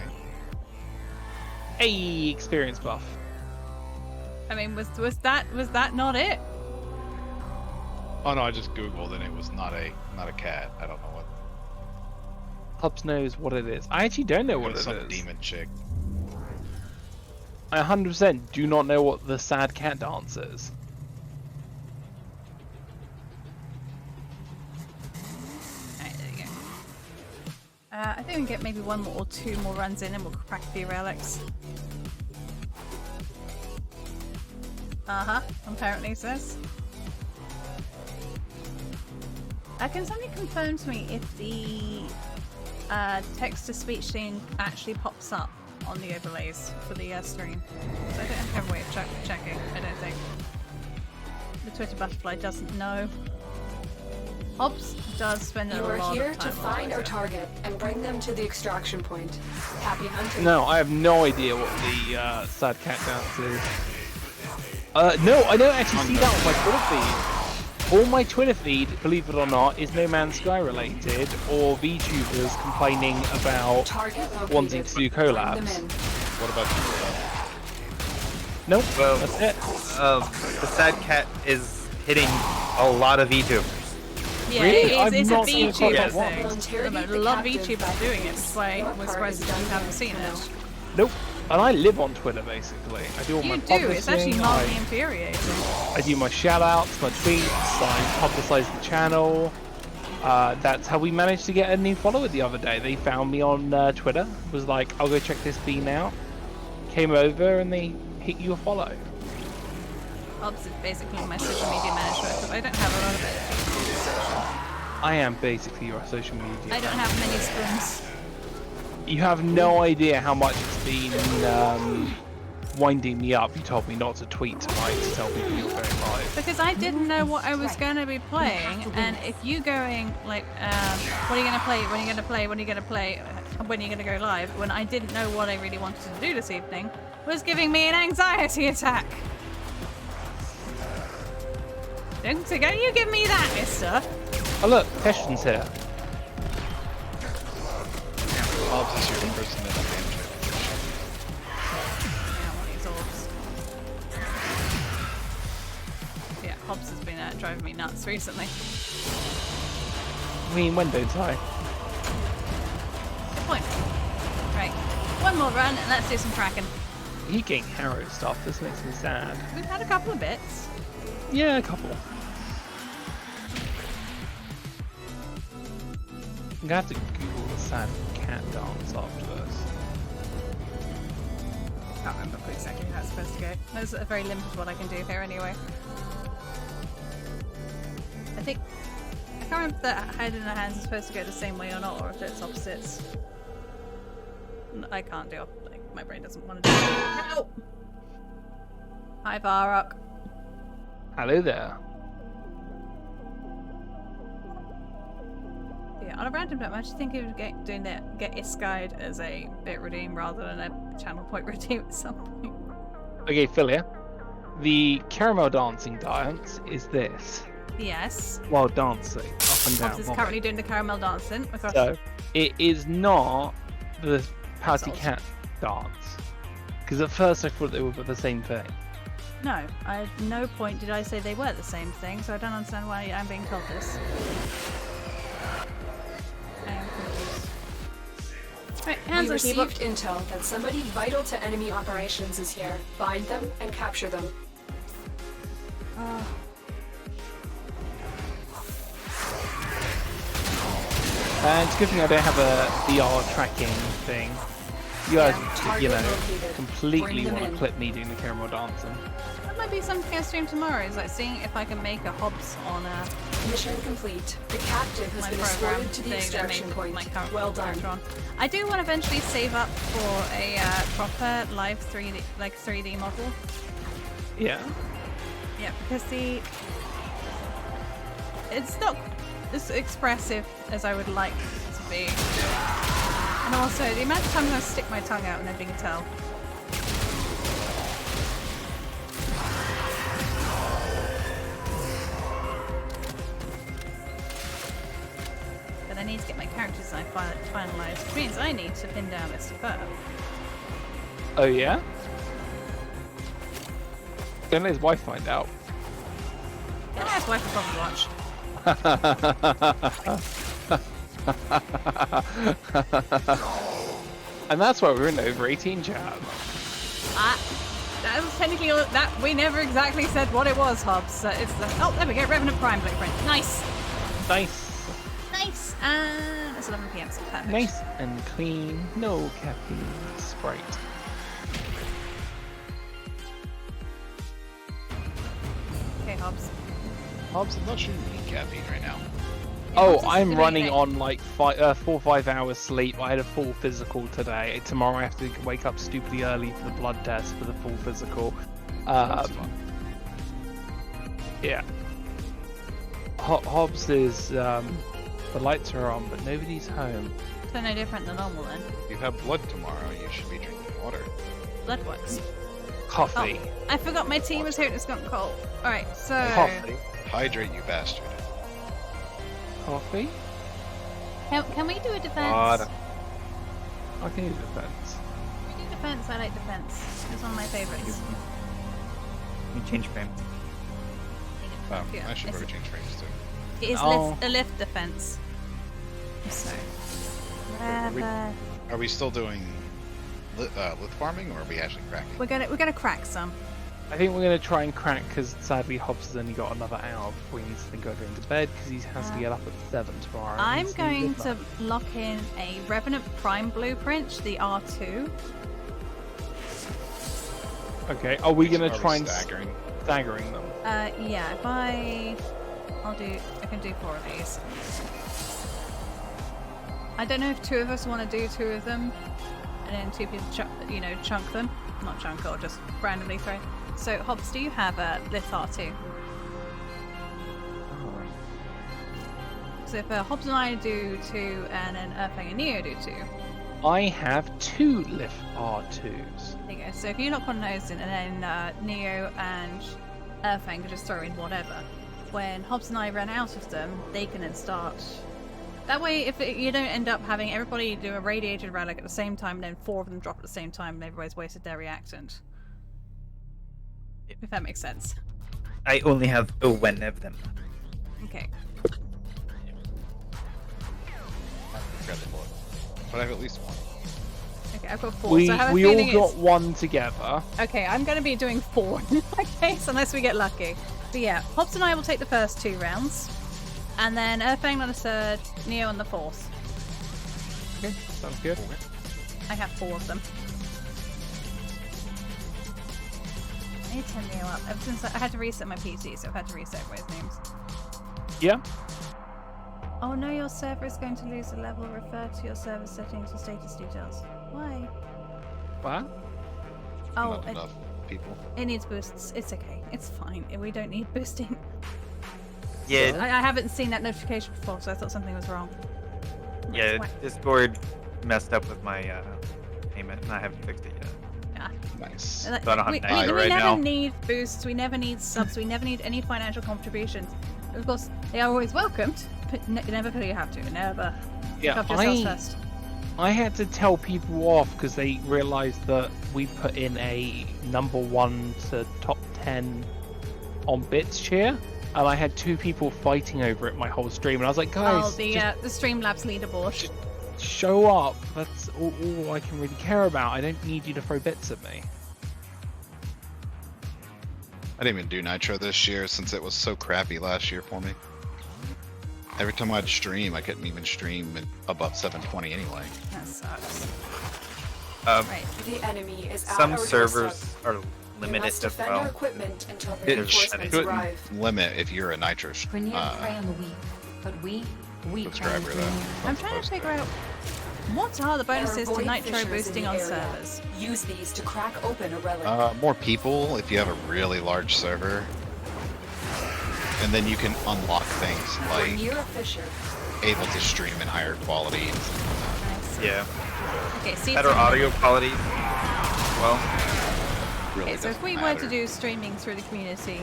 Hey, experience buff. I mean, was that not it? Oh no, I just googled and it was not a cat. I don't know what. Hubs knows what it is. I actually don't know what It was it some is. demon chick. I 100% do not know what the sad cat dance is. Alright, there you go. I think we can get maybe one more or two more runs in and we'll crack a few relics. Uh-huh, apparently it says. Can somebody confirm to me if the text-to-speech thing actually pops up on the overlays for the stream? So I don't have a way of checking, I don't think. The Twitter butterfly doesn't know. Hobbs does spend a You lot are of time here to on find our Twitter. target and bring them to the extraction point. Happy hunting. No, I have no idea what the sad cat dance is. No, I don't actually see that on my Twitter feed. All my Twitter feed, believe it or not, is No Man's Sky related or VTubers complaining about Target located. wanting to do Bring them collabs. in. What about Nope. Well, That's it. the sad cat is hitting a lot of VTubers. Yeah, Really? I've it's a not seen it VTuber yet. thing. Interrogate A lot of the captive VTubers doing it, factors. which is why Your we're part surprised is that you done haven't for seen now. it. Nope. And I live on Twitter basically. I do all my You do, it's actually publishing, mildly infuriating. I do my shout-outs, my tweets, I publicise the channel. That's how we managed to get a new follower the other day. They found me on Twitter, was like, I'll go check this bean out. Came over and they hit you a follow. Ops is basically my social media management, but I don't have a lot of it. I am basically your social media. I don't have many spoons. You have no idea how much it's been winding me up. You told me not to tweet tonight to tell people you're going live. Because I didn't know what I was going to be playing, and if you going like, what are you going to play, when are you going to play, when are you going to play, when are you going to go live, when I didn't know what I really wanted to do this evening, was giving me an anxiety attack. Don't you give me that, mister. Oh look, Teshton's here. Hobbs is your person that I manage Yeah, Hobbs has been driving me nuts recently. I mean, when don't I? Good point. Right, one more run and let's do some cracking. You getting Harrow stuff, this makes me sad. We've had a couple of bits. Yeah, a couple. I'm gonna have to Google the sad cat dance afterwards. I can't remember exactly how it's supposed to go. There's a very limited what I can do here anyway. I can't remember if the hide in the hands is supposed to go the same way or not, or if it's opposites. I can't do it. Like, my brain doesn't want to do it. No! Hi, Varrock. Hello there. Yeah, on a random note, I actually think he was doing that get Iskied as a bit redeem rather than a channel point redeem at some point. Okay, Philia. The caramel dancing dance is this. Yes. While dancing, up and down. Hobbs is currently doing the caramel dancing. Across. So, it is not the Pouty Cat dance. Because at first I thought they were the same thing. No, at no point did I say they were the same thing, so I don't understand why I'm being told this. I am confused. Right, hands We on keyboard. received intel that somebody vital to enemy operations is here. Find them and capture them. And it's a good thing I don't have a VR tracking thing. You guys, you know, completely want to clip me doing the caramel dancing. That might be something I stream tomorrow, is like seeing if I can make a Hobbs on Mission complete. The captive has my been program escorted to the thing that extraction made point. my current Well done. character on. I do want to eventually save up for a proper live 3D, like 3D model. Yeah. Yeah, because it's not as expressive as I would like it to be. And also, the amount of times I stick my tongue out and nobody can tell. But I need to get my character design finalised, which means I need to pin down MisterFerv. Oh yeah? Don't let his wife find out. Yeah, his wife will probably watch. And that's why we're in over 18 chat. That was technically that we never exactly said what it was, Hobbs. So it's the oh, there we go, Revanant Prime blueprint. Nice, Nice. nice. And it's 11 PM, so perfect. Nice and clean. No caffeine. Sprite. Okay, Hobbs. Hobbs, I'm not sure you need caffeine right now. Yeah, Oh, Hobbs is I'm doing running great. on like 4 or 5 hours sleep. I had a full physical today. Tomorrow I have to wake up stupidly early for the blood test for the full physical. That's fun. Yeah. Hobbs is, the lights are on, but nobody's home. So no different than normal then. If you have blood tomorrow, you should be drinking water. Blood works. Coffee. Oh, I forgot my team was here to skunk coal. Alright, so Coffee. Hydrate, you bastard. Coffee? can we do a defense? Water. I can do defense. Can we do defense? I like defense. It's one of my favorites. You change frame. Oh, Yeah, I should it's- probably change frames too. It is Oh. a lift defense. So, whatever. Are we still doing lit farming, or are we actually cracking? We're gonna crack some. I think we're going to try and crack because sadly Hobbs has only got another hour before he needs to go to bed because he has to get up at 7 tomorrow. and I'm he's going midnight. to lock in a Revenant Prime blueprint, the R2. Okay, are we going to Are we try and staggering? staggering them? Yeah, if I can do 4 of these. I don't know if 2 of us want to do 2 of them, and then 2 people chunk them, not chunk or just randomly throw. So Hobbs, do you have a Lith R2? So if Hobbs and I do 2, and then Earthang and Neo do 2. I have 2 Lift R2s. There you go. So if you knock one of those in, and then Neo and Earthang can just throw in whatever. When Hobbs and I run out of them, they can then start. That way, if you don't end up having everybody do a radiated relic at the same time, and then 4 of them drop at the same time, and everybody's wasted their reactant. If that makes sense. I only have one of them. Okay. But I have at least one. Okay, I've got 4. We so I have a all feeling got it's... one together. Okay, I'm going to be doing 4 in that case, unless we get lucky. But yeah, Hobbs and I will take the first 2 rounds. And then Earthang on the 3rd, Neo on the 4th. Okay, sounds good. I have 4 of them. I need to turn Neo up. Ever since I had to reset my PC, so I've had to reset everybody's names. Yeah. Oh no, your server is going to lose a level. Refer to your server settings for status details. Why? What? Oh, Not enough people. it needs boosts. It's okay. It's fine. We don't need boosting. Yeah, I haven't seen that notification before, so I thought something was wrong. yeah. Whack. Discord messed up with my payment, and I haven't fixed it yet. Yeah. Nice. And So I don't have we, any we right never now. need boosts, we never need subs, we never need any financial contributions. Of course, they are always welcomed, but never feel you have to. Never. Yeah, Look after yourselves first. I had to tell people off because they realised that we put in a number 1 to top 10 on bits cheer, and I had 2 people fighting over it my whole stream, and I was like, guys, Oh, the Streamlabs leaderboard. just show up. That's all I can really care about. I don't need you to throw bits at me. I didn't even do Nitro this year since it was so crappy last year for me. Every time I'd stream, I couldn't even stream above 720 anyway. That sucks. Right. The enemy is at Some our servers doorstep. are We limited must as defend our well. equipment until It reinforcements shouldn't arrive. limit if you're a Nitro Rainier prey on the weak, but we prey on subscriber. the Rainier. I'm trying to figure out what are the bonuses to Void Nitro fissures in boosting the on area. servers. Use these to crack open a relic. More people if you have a really large server. And then you can unlock things We're like near a fissure. able to stream in higher quality. Nice. Yeah, Okay, see better audio quality. Well, Really Okay, so if doesn't we were matter. to do streaming through the community,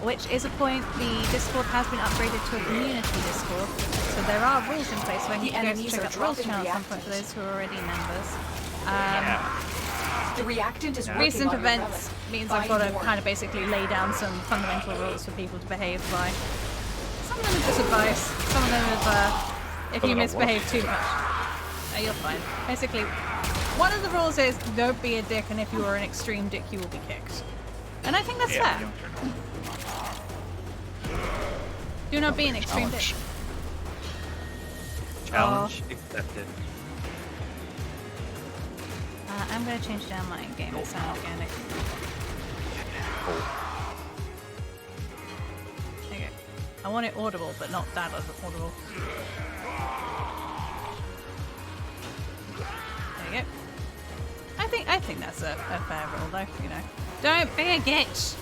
which is a point, the Discord has been upgraded to a community Discord, so there are rules in place. So I need The to go to enemies check are out the rules dropping channel at some point for reactants. those who are already members. The reactant is working Recent on your events relic. means Find I've got to more. kind of basically lay down some fundamental rules for people to behave by. Some of them are just advice, some of them are if you misbehave too much. You're fine. Basically, one of the rules is don't be a dick, and if you are an extreme dick, you will be kicked. And I think that's yeah. fair. Do not be an extreme dick. Challenge accepted. I'm going to change down my game and sound organic. There you go. I want it audible, but not that audible. There you go. I think that's a fair rule, though. You know, don't be a gitch.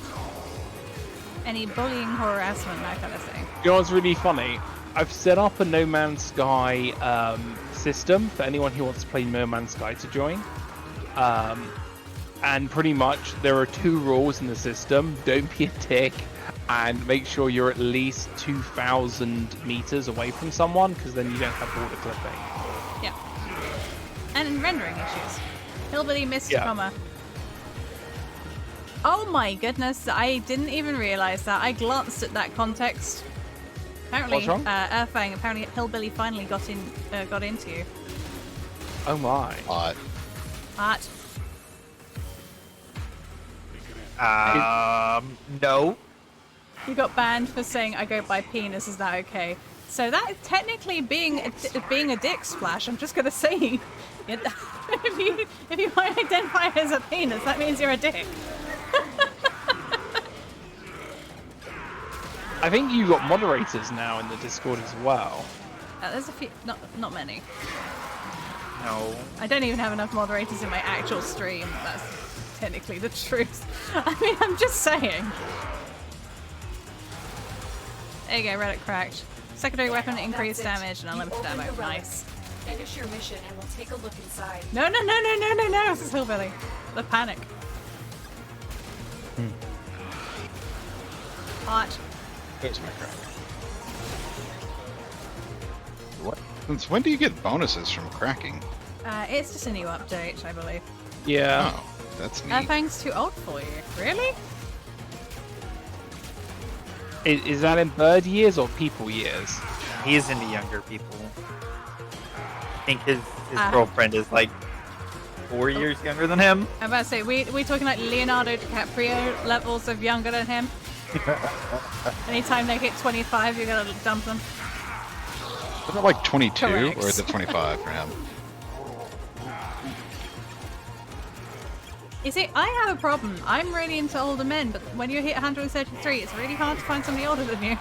Any bullying, harassment, that kind of thing. You know what's really funny? I've set up a No Man's Sky system for anyone who wants to play No Man's Sky to join. And pretty much there are 2 rules in the system. Don't be a dick, and make sure you're at least 2,000 meters away from someone, because then you don't have border clipping. Yeah. And rendering issues. Hillbilly missed Yeah. comma. Oh my goodness, I didn't even realize that. I glanced at that context. Apparently, What's wrong? Earthfang, apparently Hillbilly finally got into you. Oh my. Hot. Art. No. You got banned for saying I go by penis, is that okay? So that technically being a dick splash, I'm just gonna say if you identify as a penis, that means you're a dick. I think you got moderators now in the Discord as well. There's a few, not many. No. I don't even have enough moderators in my actual stream. That's technically the truth. I mean, I'm just saying. There you go, relic cracked. Secondary weapon, increased damage, and unlimited ammo. Nice. Finish your mission and we'll take a look inside. No, this is Hillbilly. The panic. Hot. Here's my crack. What? Since when do you get bonuses from cracking? It's just a new update, I believe. Yeah. Oh, that's neat. Thanks too old for you. Really? Is that in bird years or people years? He's into younger people. I think his girlfriend is like 4 years younger than him. I'm about to say, we talking like Leonardo DiCaprio levels of younger than him? Anytime they hit 25, you're gonna dump them. Is it like 22 Correct. or is it 25 for him? You see, I have a problem. I'm really into older men, but when you hit 133, it's really hard to find somebody older than you.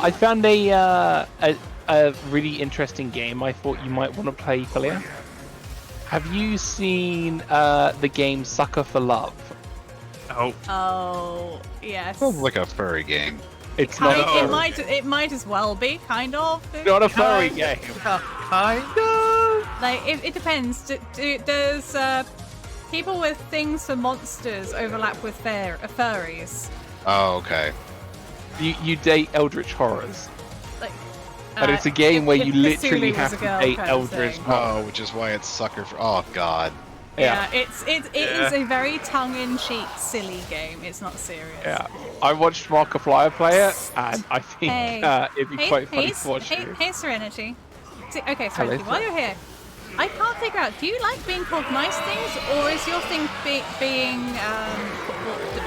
I found a really interesting game I thought you might want to play, Philia. Have you seen the game Sucker for Love? Oh. Oh, yes. Sounds like a furry game. It's not a furry game. It might as well be, kind of. Not a furry game. Kind of. Like, it depends. Does people with things for monsters overlap with furries? Oh, okay. You date eldritch horrors. Like, But it's a game where if you Cthulhu literally was have a to girl date kind of eldritch thing. horrors. Oh, which is why it's sucker for. Oh God. Yeah, it is a very tongue-in-cheek, silly game. It's not serious. Yeah, I watched Markiplier play it, and I think it'd be quite funny to watch you. Hey, Serenity. Okay, Hello, Serenity, while you're here, I can't figure out, do you like being called nice things, or is your thing being,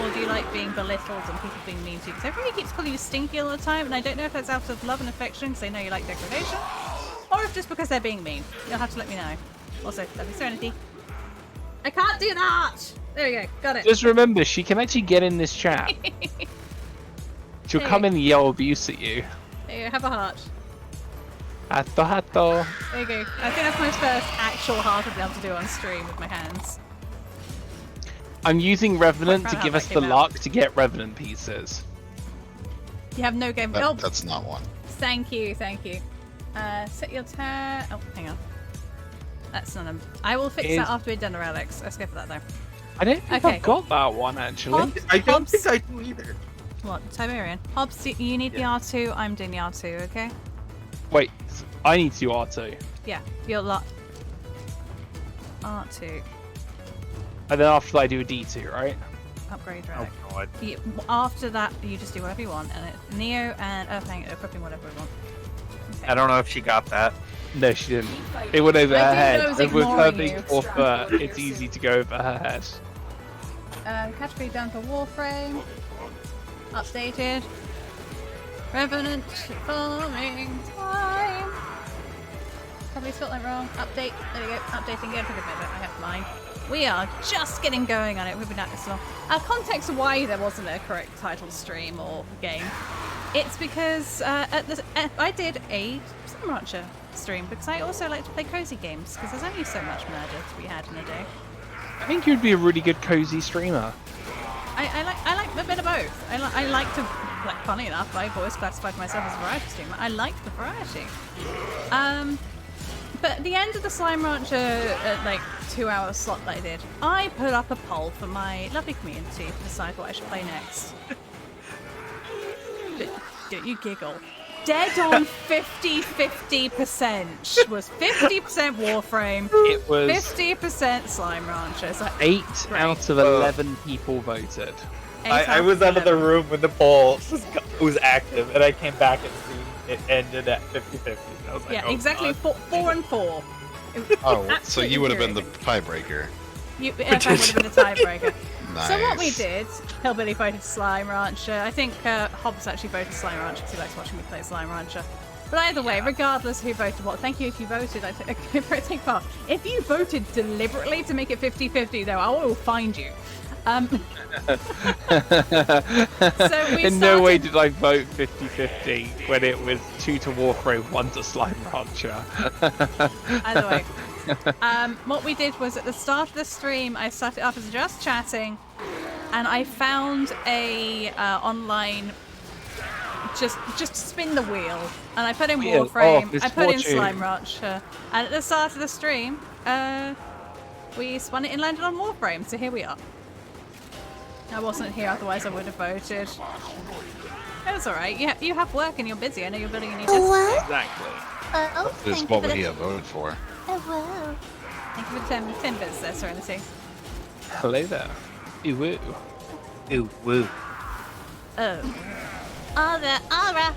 or do you like being belittled and people being mean to you? Because everybody keeps calling you stinky all the time, and I don't know if that's out of love and affection, because they know you like degradation, or if just because they're being mean. You'll have to let me know. Also, love you, Serenity. I can't do that! There we go, got it. Just remember, she can actually get in this chat. She'll come in and yell abuse at you. There you go, have a heart. Hato. There you go. I think that's my first actual heart I've been able to do on stream with my hands. I'm using Revanant Quite to proud give how us that the came out. luck to get Revanant pieces. You have no game. That's not one. Thank you. Set your tab. Oh, hang on. That's not a... I will fix that after we've done the relics. Let's go for that though. I don't think Okay. I've got that one actually. Hobbs, I don't Hobbs- think I do either. What? Tiberian. Hobbs, you need the R2. I'm doing the R2, okay? Wait, I need to do R2. Yeah, your lot. R2. And then after that I do a D2, right? Upgrade Oh relic. God. After that, you just do whatever you want. And it's Neo and Earthang equipping whatever we want. Okay. I don't know if she got that. No, she didn't. It went over I her think head. I was And with her ignoring being you. 4th, it's easy to go over her head. Category down for Warframe. Updated. Revenant farming time. Probably spelled that wrong. Update. There we go. Updating again. Forgive me, I have mine. We are just getting going on it. We've been at this long. Context why there wasn't a correct title stream or game. It's because I did a Sun Rancher stream because I also like to play cozy games because there's only so much murder to be had in a day. I think you'd be a really good cozy streamer. I like a bit of both. I like to, like, funny enough, I've always classified myself as a variety streamer. I like the variety. But at the end of the Slime Rancher, like 2-hour slot that I did, I put up a poll for my lovely community to decide what I should play next. Don't you giggle. dead on 50-50%. Was 50% Warframe, It was 50% Slime Rancher. It's like 8 Great. out of 11 people voted. I was out of the room when the poll was active, and I came back and seen it ended at 50-50. I was like, Yeah, oh, exactly. God. 4 and 4. It was Oh, so absolutely you would have been the infuriating. tiebreaker. If I would have been the tiebreaker. Nice. So what we did, Hillbilly voted Slime Rancher. I think Hobbs actually voted Slime Rancher because he likes watching me play Slime Rancher. But either way, regardless who voted what, thank you if you voted. I take part. If you voted deliberately to make it 50-50, though, I will find you. So we In no way started- did I vote 50-50 when it was 2 to Warframe, 1 to Slime Rancher. Either way. What we did was at the start of the stream, I started off as just chatting, and I found a online just spin the wheel, and I put in Wheel Warframe, of I put in misfortune. Slime Rancher, and at the start of the stream, we spun it and landed on Warframe. So here we are. I wasn't here, otherwise I would have voted. It was alright. You have work and you're busy. I know you're building a new desk. Exactly. This what would he have voted for? Thank you for 10 bits there, Serenity. Hello there. Ooh, woo. Ooh, woo. Oh. Aura.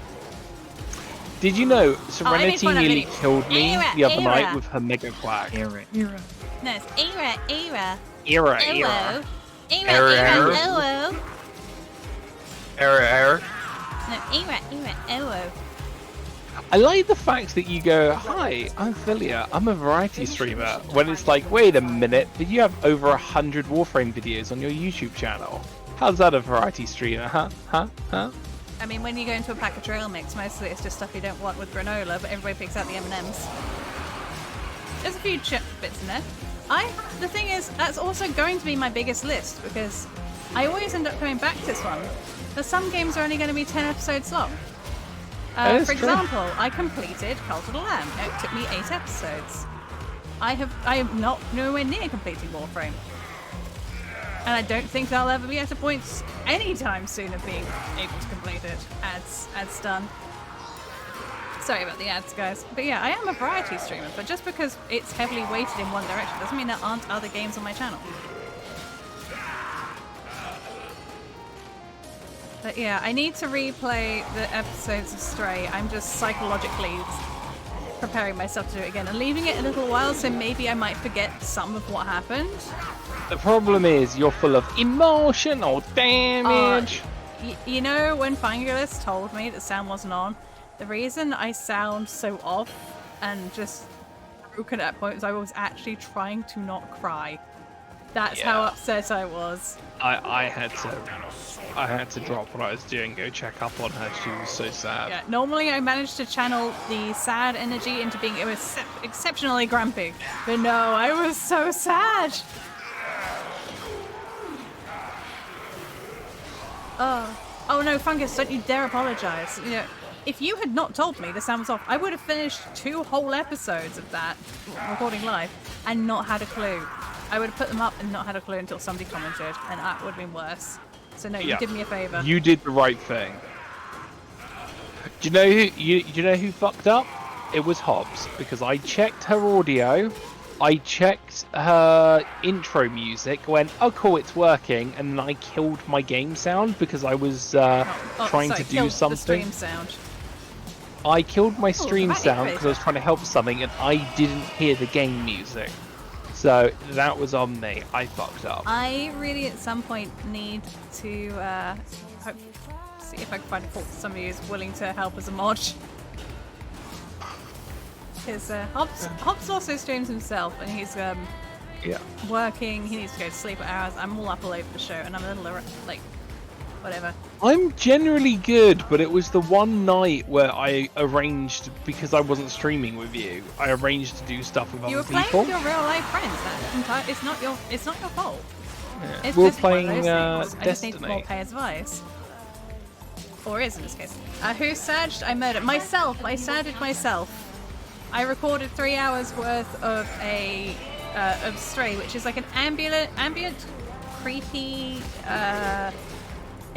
Did you know I made Serenity fun of nearly it. killed me Era, the other era. night with her Mega Quack? No, it's Era. Era. Error. Error. No, Era. I like the fact that you go, hi, I'm Philia, I'm a variety streamer, when it's like, wait a minute, but you have over 100 Warframe videos on your YouTube channel. How's that a variety streamer, huh? I mean, when you go into a pack of trail mix, mostly it's just stuff you don't want with granola, but everybody picks out the M&Ms. There's a few chip bits in there. The thing is, that's also going to be my biggest list, because I always end up coming back to this one, but some games are only going to be 10 episodes long. That is For true. example, I completed Cult of the Lamb. It took me 8 episodes. I am not nowhere near completing Warframe. And I don't think I'll ever be at a point anytime soon of being able to complete it. Ads done. Sorry about the ads, guys. But yeah, I am a variety streamer, but just because it's heavily weighted in one direction doesn't mean there aren't other games on my channel. But yeah, I need to replay the episodes of Stray. I'm just psychologically preparing myself to do it again and leaving it a little while, so maybe I might forget some of what happened. The problem is you're full of emotional damage. You know, when Fingerless told me that sound wasn't on, the reason I sound so off and just broken at that point was I was actually trying to not cry. That's how upset I was. I had to drop what I was doing, go check up on her. She was so sad. Yeah, normally I managed to channel the sad energy into being exceptionally grumpy. But no, I was so sad. Oh no, Fungus, don't you dare apologize. You know, if you had not told me the sound was off, I would have finished 2 whole episodes of that, recording live, and not had a clue. I would have put them up and not had a clue until somebody commented, and that would have been worse. So no, you did me a favor. You did the right thing. Do you know who fucked up? It was Hobbs, because I checked her audio, I checked her intro music, went, oh cool, it's working, and then I killed my game sound because I was trying to do something. The stream sound. I killed my stream dramatic sound because I was trying to help something, and I didn't hear the game music. So that was on me. I fucked up. I really, at some point, need to see if I can find somebody who's willing to help as a mod. Because Hobbs also streams himself, and he's working. He needs to go to sleep at hours. I'm all up all over the show, and I'm a little like whatever. I'm generally good, but it was the one night where I arranged, because I wasn't streaming with you, I arranged to do stuff with You were other playing people. with your real life friends. It's not your fault. Yeah. It's We were just one of playing those things. I just need Destiny. more players' advice. Or is in this case. Who sagged? I murdered myself. I sagged myself. I recorded 3 hours worth of Stray, which is like an ambient, creepy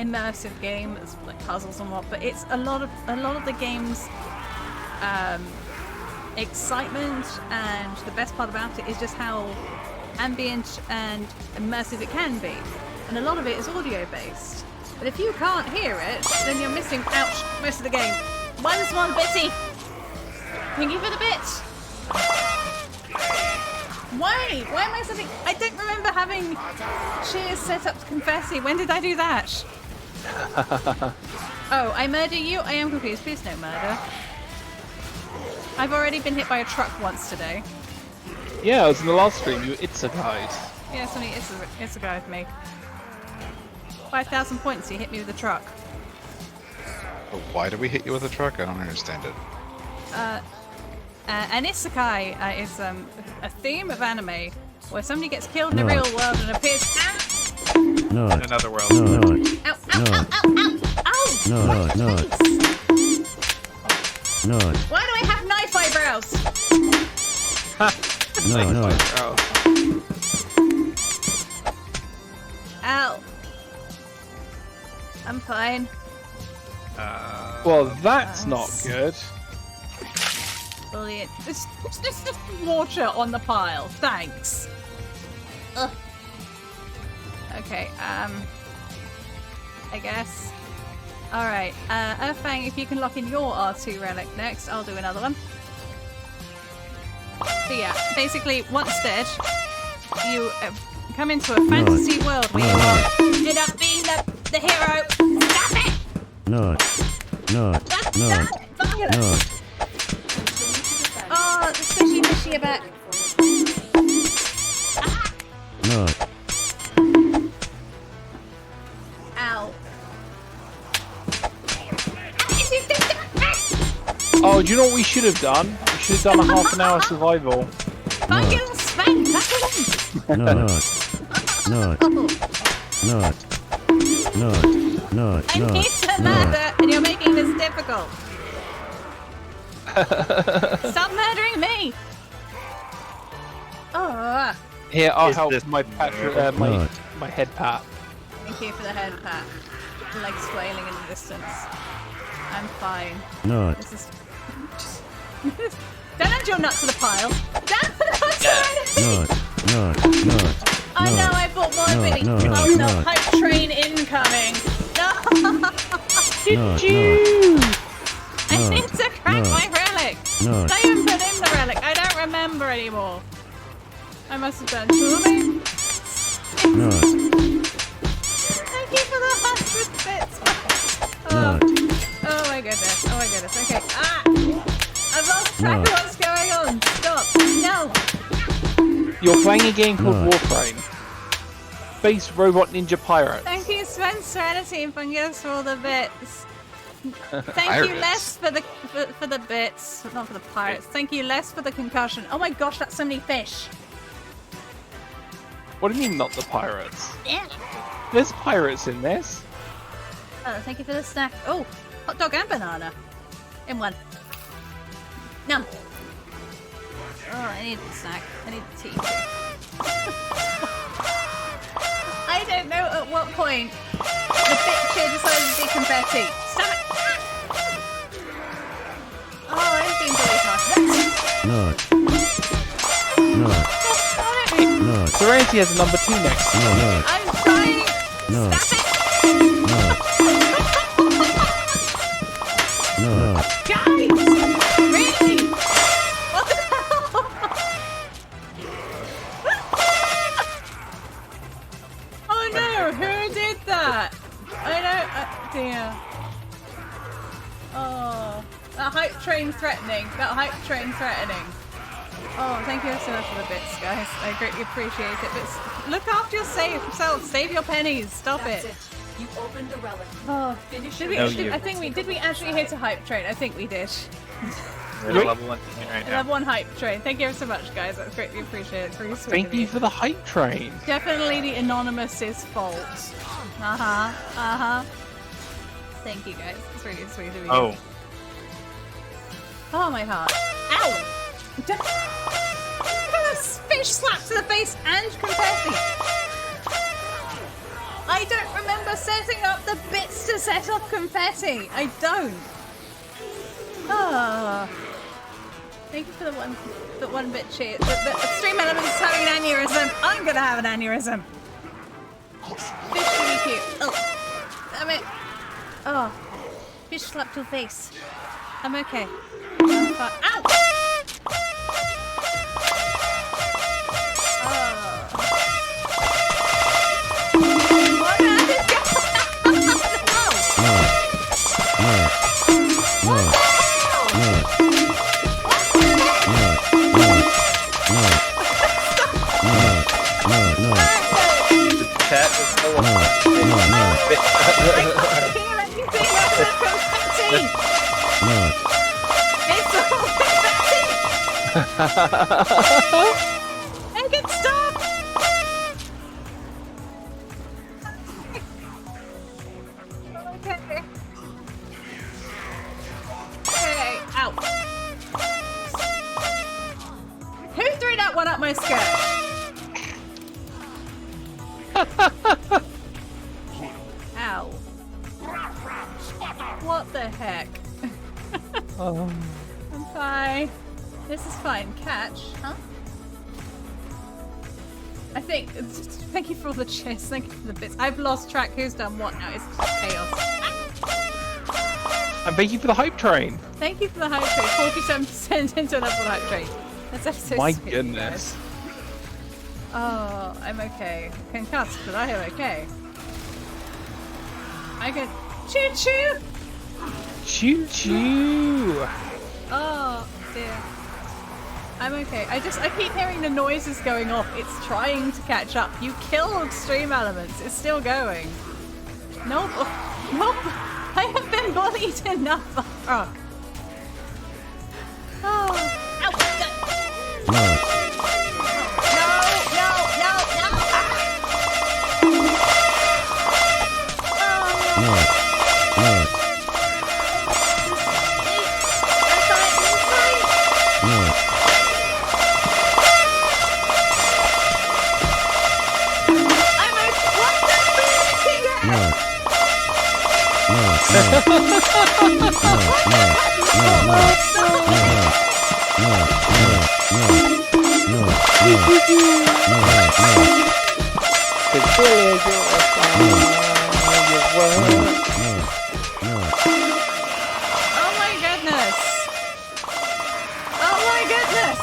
immersive game. It's like puzzles and what, but it's a lot of the game's excitement, and the best part about it is just how ambient and immersive it can be. And a lot of it is audio based. But if you can't hear it, then you're missing most of the game. One small bitty. Thank you for the bit. Why? Why am I setting? I don't remember having cheers set up to Confetti. When did I do that? Oh, I murder you? I am confused. Please no murder. I've already been hit by a truck once today. Yeah, I was in the last stream. You it's a guys. Yeah, something it's a guy with me. 5,000 points. He hit me with a truck. But why do we hit you with a truck? I don't understand it. An isekai is a theme of anime where somebody gets killed in the real world and appears. In another world. Ow! Ow! Ow! Ow! Ow! Why do I have knife eyebrows? Ow! I'm fine. Well, that's not good. Brilliant. Just water on the pile. Thanks. Ugh. Okay, I guess. Alright, Earthfang, if you can lock in your R2 relic next, I'll do another one. So yeah, basically, once dead, you come into a fantasy world where you end up being the hero. Stop it! Fabulous! Oh, the squishy fishy are back. Ow. Oh, do you know what we should have done? We should have done a half an hour survival. Fabulous! Fang! Back I need to murder, and you're making this difficult. Stop murdering me! Oh. Here, I'll Is help this my my head pat. Thank you for the head pat. Legs flailing in the distance. I'm fine. This is. Don't add your nut to the pile. Don't put the nuts Oh no, I bought more Billy. Oh no, hype train incoming. No. Did you? I need to crack my relic. Did I even put in the relic? I don't remember anymore. I must have done. Surely. Thank you for the 100 bits. Oh my goodness. Oh my goodness. Okay. I've lost track of what's going on. Stop. No. You're playing a game called Warframe. Space Robot Ninja Pirates. Thank you, Sven Serenity and Fungus, for all the bits. Thank you, Les, for the bits. Not for the pirates. Thank you, Les, for the concussion. Oh my gosh, that's so many fish. What do you mean, not the pirates? Yeah. There's pirates in this. Oh, thank you for the snack. Oh, hot dog and banana. In one. Num. Oh, I need the snack. I need the tea too. I don't know at what point the bitch here decided to be confetti. Stop it! Oh, I'm being really hot. Serenity has a number 2 next. I'm trying. Stop it! Guys! Really? What the hell? Oh no, who did that? I don't. Dear. Oh, that hype train threatening. That hype train threatening. Oh, thank you so much for the bits, guys. I greatly appreciate it. But look after yourself. Save your pennies. Stop it. You opened the relic. Oh, Finish did your we? No, you. I think we did. We actually hit a hype train. I think we did. We're at level 1 right now. Level 1 hype train. Thank you ever so much, guys. That's greatly appreciated. It's really sweet. Thank you for the hype train. Definitely the anonymous's fault. Thank you, guys. It's really sweet of you. Oh. Oh my heart. Ow! Fish slap to the face and confetti. I don't remember for setting up the bits to set off confetti. I don't. Ah. Thank you for the one bit cheer. The stream element is having an aneurysm. I'm gonna have an aneurysm. Fish should be cute. Oh, damn it. Oh, fish slapped your face. I'm okay. I'm fine. Ow! Chat is so Make it stop! Okay. Okay, ow. Who threw that one up my skirt? Ow. What the heck? I'm fine. This is fine. Catch, huh? I think. Thank you for all the cheers. Thank you for the bits. I've lost track who's done what now. It's just chaos. And thank you for the hype train. Thank you for the hype train. 47% into another hype train. That's episode My sweet, goodness. guys. Oh, I'm okay. Concussed, but I am okay. I can choo choo. Choo choo. Oh dear. I'm okay. I keep hearing the noises going off. It's trying to catch up. You killed stream elements. It's still going. Nope. Nope. I have been bullied enough. Oh. Oh. Ow. No. Oh my goodness! Oh my goodness!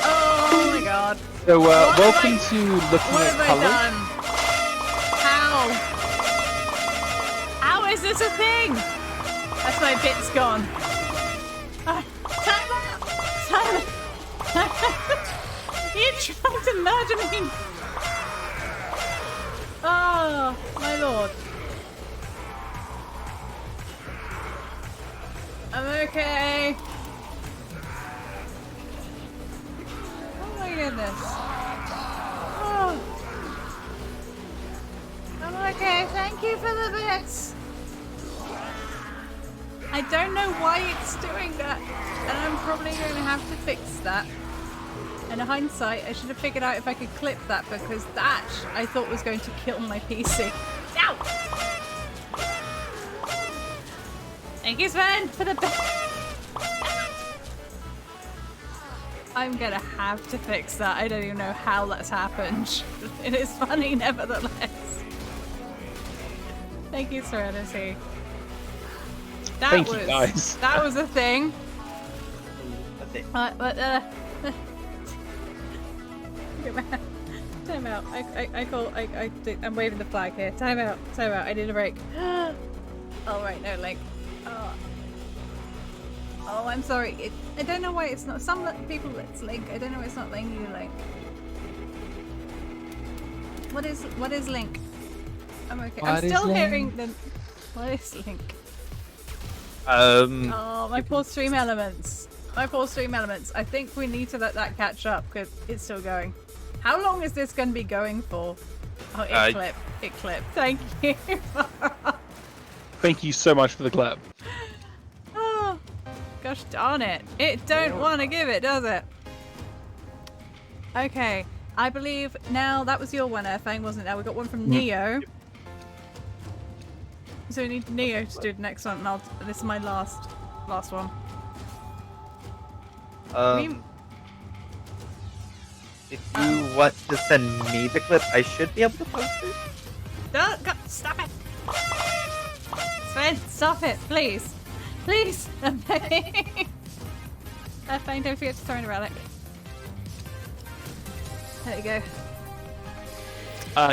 Oh my god. So, welcome to looking What at have I colours. done? How? How is this a thing? That's my bit's gone. Time out! Time out! You tried to murder me! Oh, my lord. I'm okay. Oh my goodness. Oh. I'm okay. Thank you for the bits. I don't know why it's doing that, and I'm probably going to have to fix that. In hindsight, I should have figured out if I could clip that, because that I thought was going to kill my PC. Ow! Thank you, Sven, for the I'm gonna have to fix that. I don't even know how that's happened. It is funny, nevertheless. Thank you, Serenity. Thank you, guys. That was a thing. Time out. I'm waving the flag here. Time out. Time out. I need a break. Oh, right. No, Link. Oh, I'm sorry. I don't know why it's not. Some people it's Link. I don't know why it's not letting you Link. What is Link? I'm okay. I'm still hearing the. What is Link? Oh, my poor stream elements. My poor stream elements. I think we need to let that catch up because it's still going. How long is this going to be going for? Oh, it clipped. It clipped. Thank you. Thank you so much for the clip. Oh, gosh darn it. It don't want to give it, does it? Okay. I believe now that was your one, Airfang, wasn't it? Now we got one from Neo. So we need Neo to do the next one, and this is my last one. If you want to send me the clip, I should be able to post it. Stop it! Sven, stop it, please! Please! Airfang, don't forget to throw in a relic. There you go.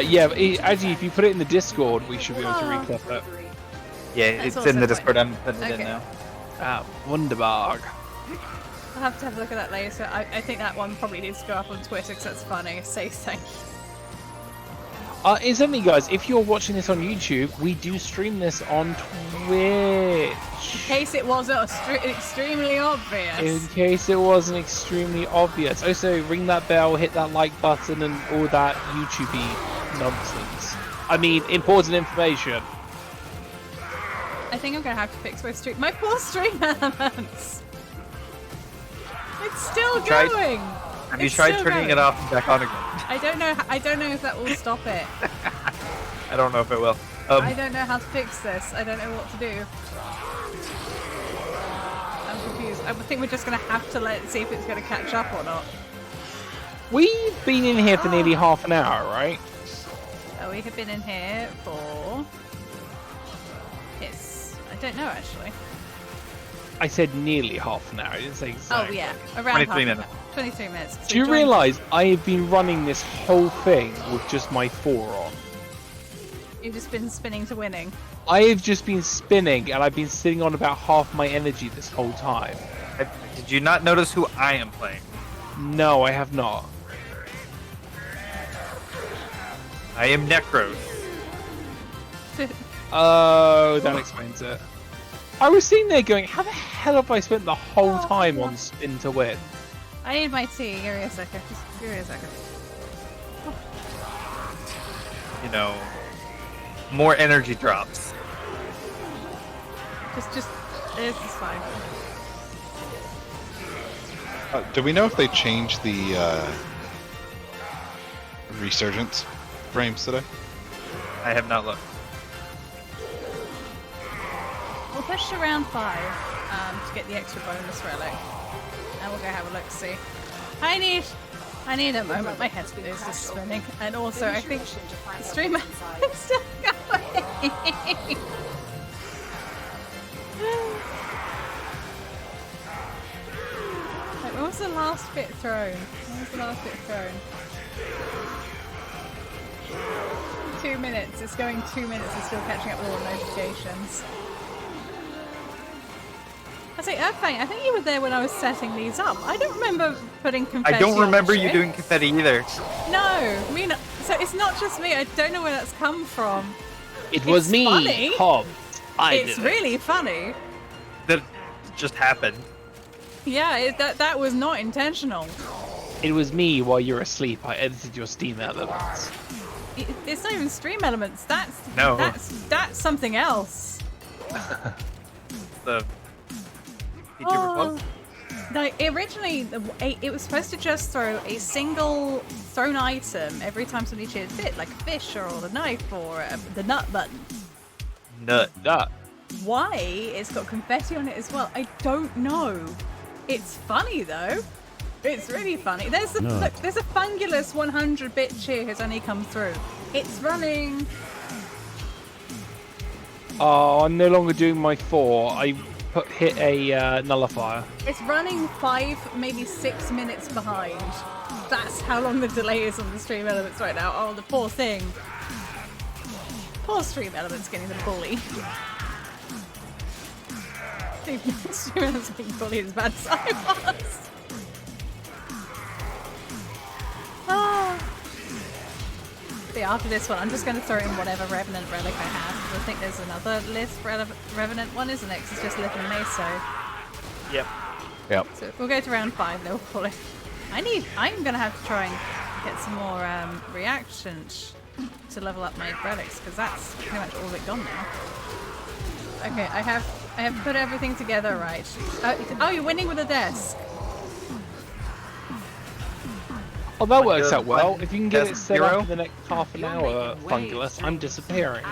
Yeah, actually, if you put it in the Discord, we should be able to reclip it. Yeah, That's it's also in the fine. Discord. I'm putting it in Okay. now. Ah, wunderbar. I'll have to have a look at that later. I think that one probably needs to go up on Twitter because that's funny. Say thank you. Incidentally, guys, if you're watching this on YouTube, we do stream this on Twitch. In case it wasn't extremely obvious. In case it wasn't extremely obvious. Also, ring that bell, hit that like button, and all that YouTube-y nonsense. I mean, important information. I think I'm gonna have to fix my poor stream elements. It's still going. Have you tried turning it off and back on again? I don't know if that will stop it. I don't know if it will. I don't know how to fix this. I don't know what to do. I'm confused. I think we're just gonna have to see if it's gonna catch up or not. We've been in here for nearly half an hour, right? We have been in here for... Yes. I don't know, actually. I said nearly half an hour. I didn't say exactly. Oh, yeah. Around 23 minutes. 23 minutes. Do you realise I have been running this whole thing with just my 4 on? You've just been spinning to winning. I have just been spinning, and I've been sitting on about half my energy this whole time. Did you not notice who I am playing? No, I have not. I am Necros. Oh, that explains it. I was sitting there going, how the hell have I spent the whole time on spin to win? I need my tea. Give me a second. Just give me a second. You know, more energy drops. Just, this is fine. Do we know if they changed the resurgence frames today? I have not looked. We'll push to round 5 to get the extra bonus relic. And we'll go have a look see. I need a moment. My head is just spinning. And also, I think the streamer is still going. Like, when was the last bit thrown? 2 minutes. It's going 2 minutes. It's still catching up with all the notifications. I say, Earthfang, I think you were there when I was setting these up. I don't remember putting confetti I don't on remember the you ship. doing confetti either. No, I mean, so it's not just me. I don't know where that's come from. It was It's me, funny. Hob. It's really funny. That just happened. Yeah, that was not intentional. It was me while you were asleep. I edited your Steam elements. It's not even stream elements. That's something else. The Vtuber Plus. No, originally it was supposed to just throw a single thrown item every time somebody cheered bit, like a fish or the knife or the nut button. Nut. Why it's got confetti on it as well, I don't know. It's funny though. It's really funny. There's a look, there's a Fungulus 100-bit cheer has only come through. It's running. Oh, I'm no longer doing my 4. I hit a nullifier. It's running 5, maybe 6 minutes behind. That's how long the delay is on the stream elements right now. Oh, the poor thing. Poor stream elements getting the bully. Stream elements getting bullied as bad as I was. But yeah, after this one, I'm just going to throw in whatever Revenant relic I have. Because I think there's another list Revenant one, isn't it? Because it's just Little Meso. Yep. So we'll go to round 5, then we'll call it. I'm going to have to try and get some more reactions to level up my relics, because that's pretty much all of it gone now. Okay, I have put everything together right. Oh, you're winning with a desk. Oh, that One works good, out well. one If you can get it best set hero. up in the next half an hour, Fungalus, I'm disappearing.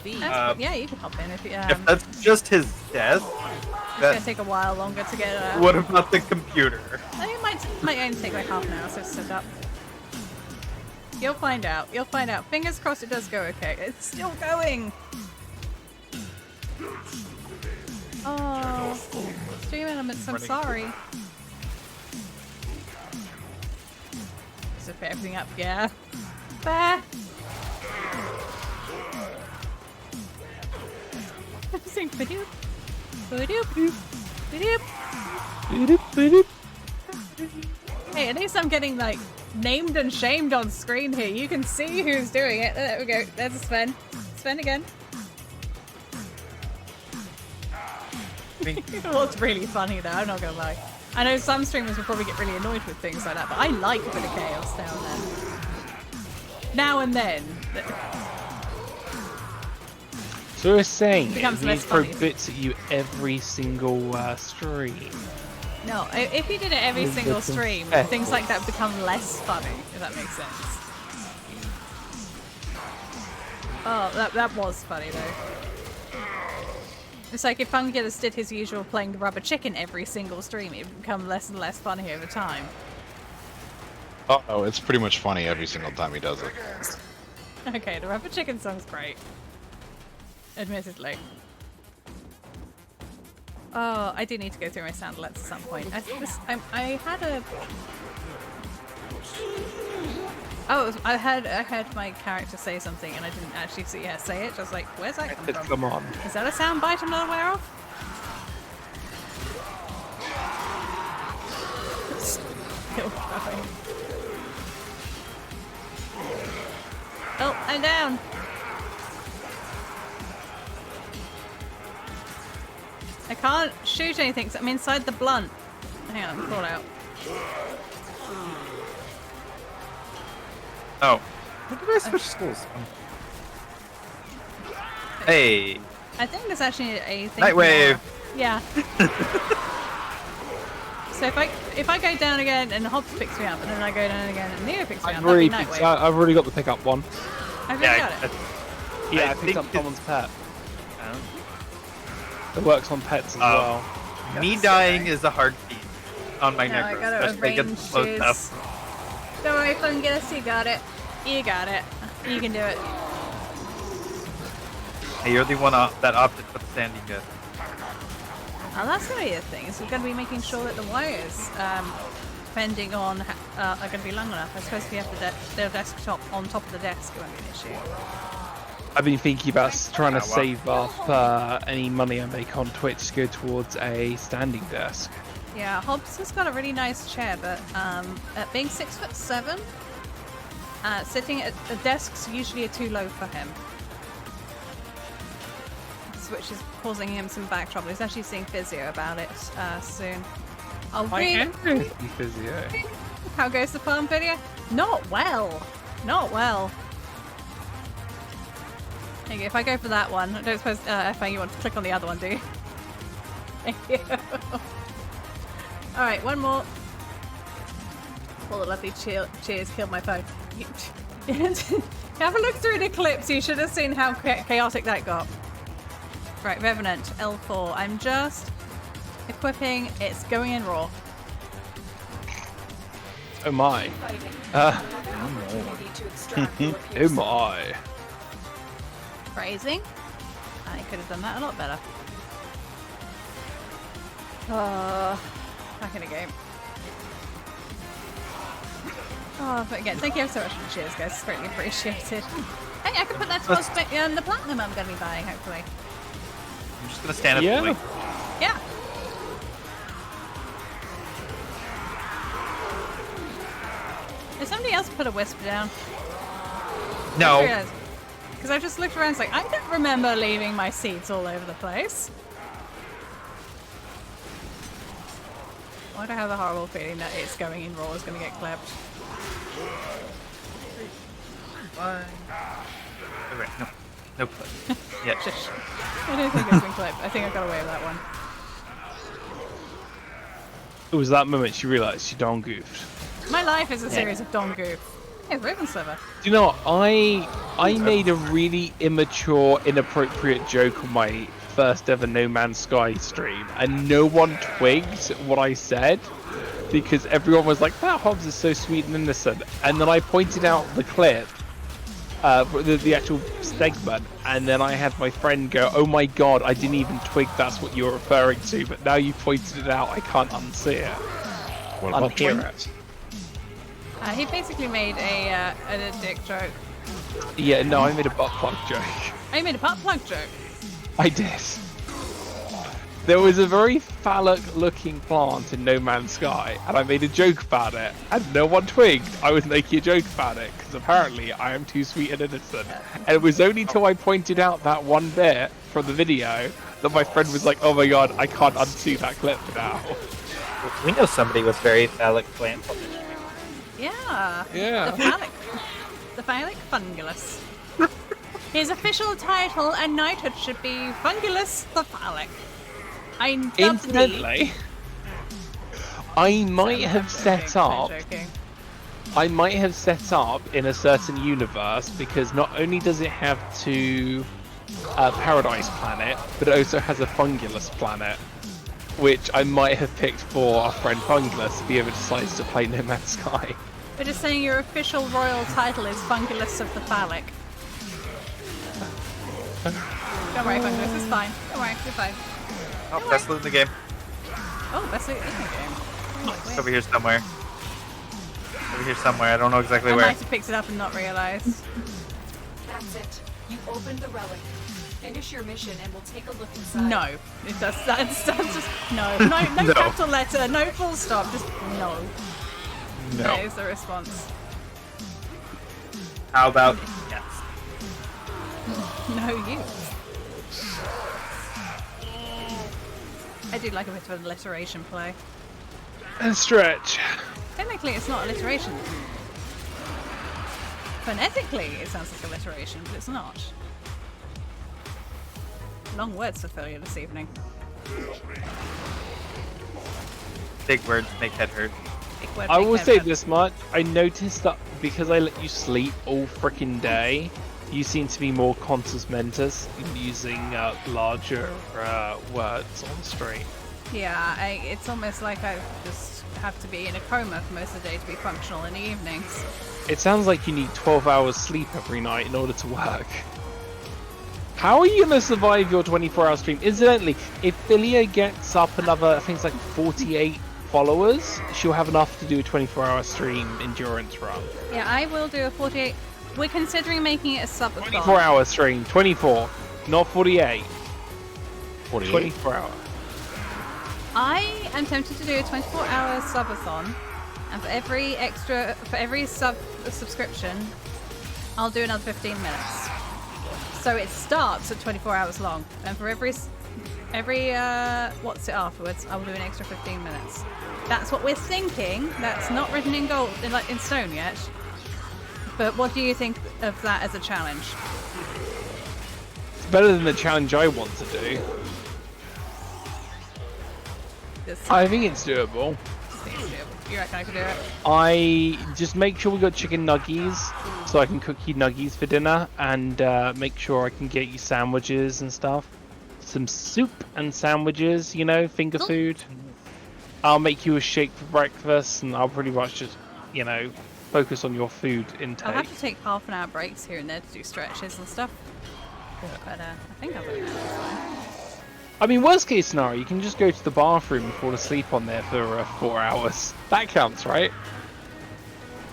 Yeah, you can hop in if you. If that's just his death, It's gonna take a while longer to get. what about the computer? I think it might only take like half an hour to set up. You'll find out. You'll find out. Fingers crossed it does go okay. It's still going. Oh, stream elements. I'm sorry. Zip everything up. Yeah. There. Sing ba-doop. Ba-doop. Ba-doop. Hey, at least I'm getting like named and shamed on screen here. You can see who's doing it. There we go. There's a Sven. Sven again. It was really funny though, I'm not gonna lie. I know some streamers will probably get really annoyed with things like that, but I like a bit of chaos now and then. So we're saying Becomes we less throw funny. bits at you every single stream. No, if you did it every Is single this stream, unfair? things like that become less funny, if that makes sense. Oh, that was funny though. It's like if Fungalus did his usual playing the rubber chicken every single stream, it would become less and less funny over time. Oh, it's pretty much funny every single time he does it. Okay, the rubber chicken song's great. Admittedly. Oh, I do need to go through my soundlets at some point. I had a... Oh, I heard my character say something and I didn't actually see her say it. Just like, where's that come from? Come on. Is that a sound bite I'm not aware of? Still going. Oh, I'm down. I can't shoot anything because I'm inside the blunt. Hang on, fall out. Oh. When did I switch schools? Hey. I think there's actually a thing. Nightwave. Yeah. So if I go down again and Hobbs picks me up, and then I go down again and Neo picks me up, I've that'd be already, Nightwave. I've already got the pickup one. I've really got it. Yeah, I think picked up it's- someone's pet. It works on pets as well. Me dying is a hard feat on my No, I necro, gotta especially against arrange close his- stuff. Don't worry, Fungalus, you got it. You got it. You can do it. Hey, you're the one that opted for the standing death. Oh, that's gonna be a thing. Is we're gonna be making sure that the wires, depending on, are gonna be long enough. I suppose if you have the desktop on top of the desk, it won't be an issue. I've been thinking about trying to well. save up any money I make on Twitch to go towards a standing desk. Yeah, Hobbs has got a really nice chair, but at being 6'7", sitting at the desks usually are too low for him. Which is causing him some back trouble. He's actually seeing physio about it soon. I'll read. Physio. How goes the farm video? Not well. Not well. Okay, if I go for that one, I don't suppose, F, you want to click on the other one, do you? Thank you. Alright, one more. All the lovely cheers killed my phone. Have a look through the clips. You should have seen how chaotic that got. Right, Revanant, L4. I'm just equipping. It's going in raw. Oh my. Oh my. Phrasing. I could have done that a lot better. Back in the game. Oh, but again, thank you so much for the cheers, guys. It's greatly appreciated. Hey, I can put that towards the platinum I'm going to be buying, hopefully. I'm just gonna stand up Yeah. and like, Yeah. Did somebody else put a whisper down? no. Because I just looked around and was like, I don't remember leaving my seeds all over the place. Why do I have a horrible feeling that it's going in raw is going to get clipped? Alright, no. No clip. Yeah. Shush. I don't think it's been clipped. I think I got away with that one. It was that moment she realised she done goofed. My life is a series of Dongu. Hey, Raven Sliver. Do you know what? I made a really immature, inappropriate joke on my first ever No Man's Sky stream, and no one twigged what I said because everyone was like, "That Hobbs is so sweet and innocent," and then I pointed out the clip, the actual segment, and then I had my friend go, "Oh my god, I didn't even twig that's what you're referring to, but now you pointed it out, I can't unsee it." What about Unhear twins? He basically made a dick joke. Yeah, no, I made a butt plug joke. Oh, you made a butt plug joke. I did. There was a very phallic-looking plant in No Man's Sky, and I made a joke about it, and no one twigged I was making a joke about it, because apparently I am too sweet and innocent. And it was only till I pointed out that one bit from the video that my friend was like, "Oh my god, I can't unsee that clip now." We know somebody with very phallic plant on the stream. Yeah. Yeah. The phallic fungulus. His official title and knighthood should be Fungulus the Phallic. Incidentally, I might have set up in a certain universe, because not only does it have two Paradise planet, but it also has a Fungulus planet, which I might have picked for our friend Fungulus if he ever decides to play No Man's Sky. We're just saying your official royal title is Fungulus of the Phallic. Don't worry, Fungulus, it's fine. Don't worry, you're fine. Oh, best loot in the game. Oh, best loot in the game. Oh, It's over here somewhere. Over here somewhere. I don't know exactly I where. might have picked it up and not realised. That's it. You opened the relic. Finish your mission and we'll take a look inside. No. It does, that's just... No. No No. capital letter, no full stop, just no. No. That is the response. How about yes? No use. I do like a bit of alliteration play. And stretch. Technically, it's not alliteration. Phonetically, it sounds like alliteration, but it's not. Long words for failure this evening. Big words make head hurt. Big word, I big will head, say but- this much: I noticed that because I let you sleep all freaking day, you seem to be more conscious mentis in using larger words on the stream. Yeah, it's almost like I just have to be in a coma for most of the day to be functional in the evenings. It sounds like you need 12 hours sleep every night in order to work. How are you going to survive your 24-hour stream? Incidentally, if Philia gets up another, I think it's like 48 followers, she'll have enough to do a 24-hour stream endurance run. Yeah, I will do a 48. We're considering making it a subathon. 24-hour stream, 24, not 48. 48. 24 hour. I am tempted to do a 24-hour subathon, and for every subscription, I'll do another 15 minutes. So it starts at 24 hours long, and for every what's it afterwards, I will do an extra 15 minutes. That's what we're thinking. That's not written in gold, in stone yet. But what do you think of that as a challenge? It's better than the challenge I want to do. I think it's doable. You reckon I could do it? I just make sure we got chicken nuggies, so I can cook you nuggies for dinner, and make sure I can get you sandwiches and stuff. Some soup and sandwiches, you know, finger food. I'll make you a shake for breakfast, and I'll pretty much just, you know, focus on your food intake. I'll have to take half an hour breaks here and there to do stretches and stuff. But I think I'll be fine. I mean, worst case scenario, you can just go to the bathroom and fall asleep on there for 4 hours. That counts, right?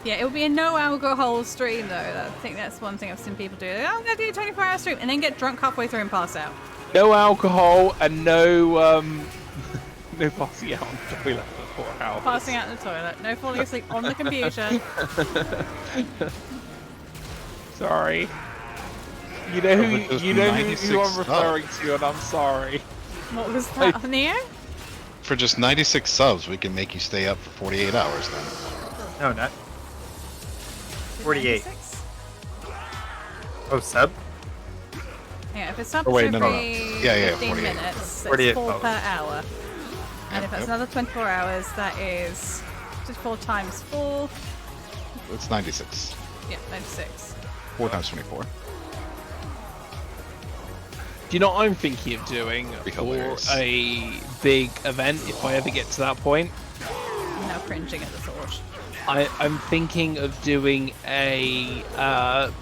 Yeah, it will be a no alcohol stream though. I think that's one thing I've seen people do. Oh, I'm gonna do a 24-hour stream and then get drunk halfway through and pass out. No alcohol and no no passing out on the toilet for 4 hours. Passing out in the toilet. No falling asleep on the computer. Sorry. You know who I'm referring to, and I'm sorry. What was that, Neo? For just 96 subs, we can make you stay up for 48 hours then. No, not 48. 96? Oh, sub? Yeah, if it's up Oh, wait, every no. Yeah, 15 48. minutes, that's 48 4 hours. per hour. And if that's Yep. another 24 hours, that is crafted 4 times 4. It's 96. Yeah, 96. 4 times 24. Do you know what I'm thinking of doing Be for hilarious. a big event if I ever get to that point? I'm now cringing at the thought. I'm thinking of doing a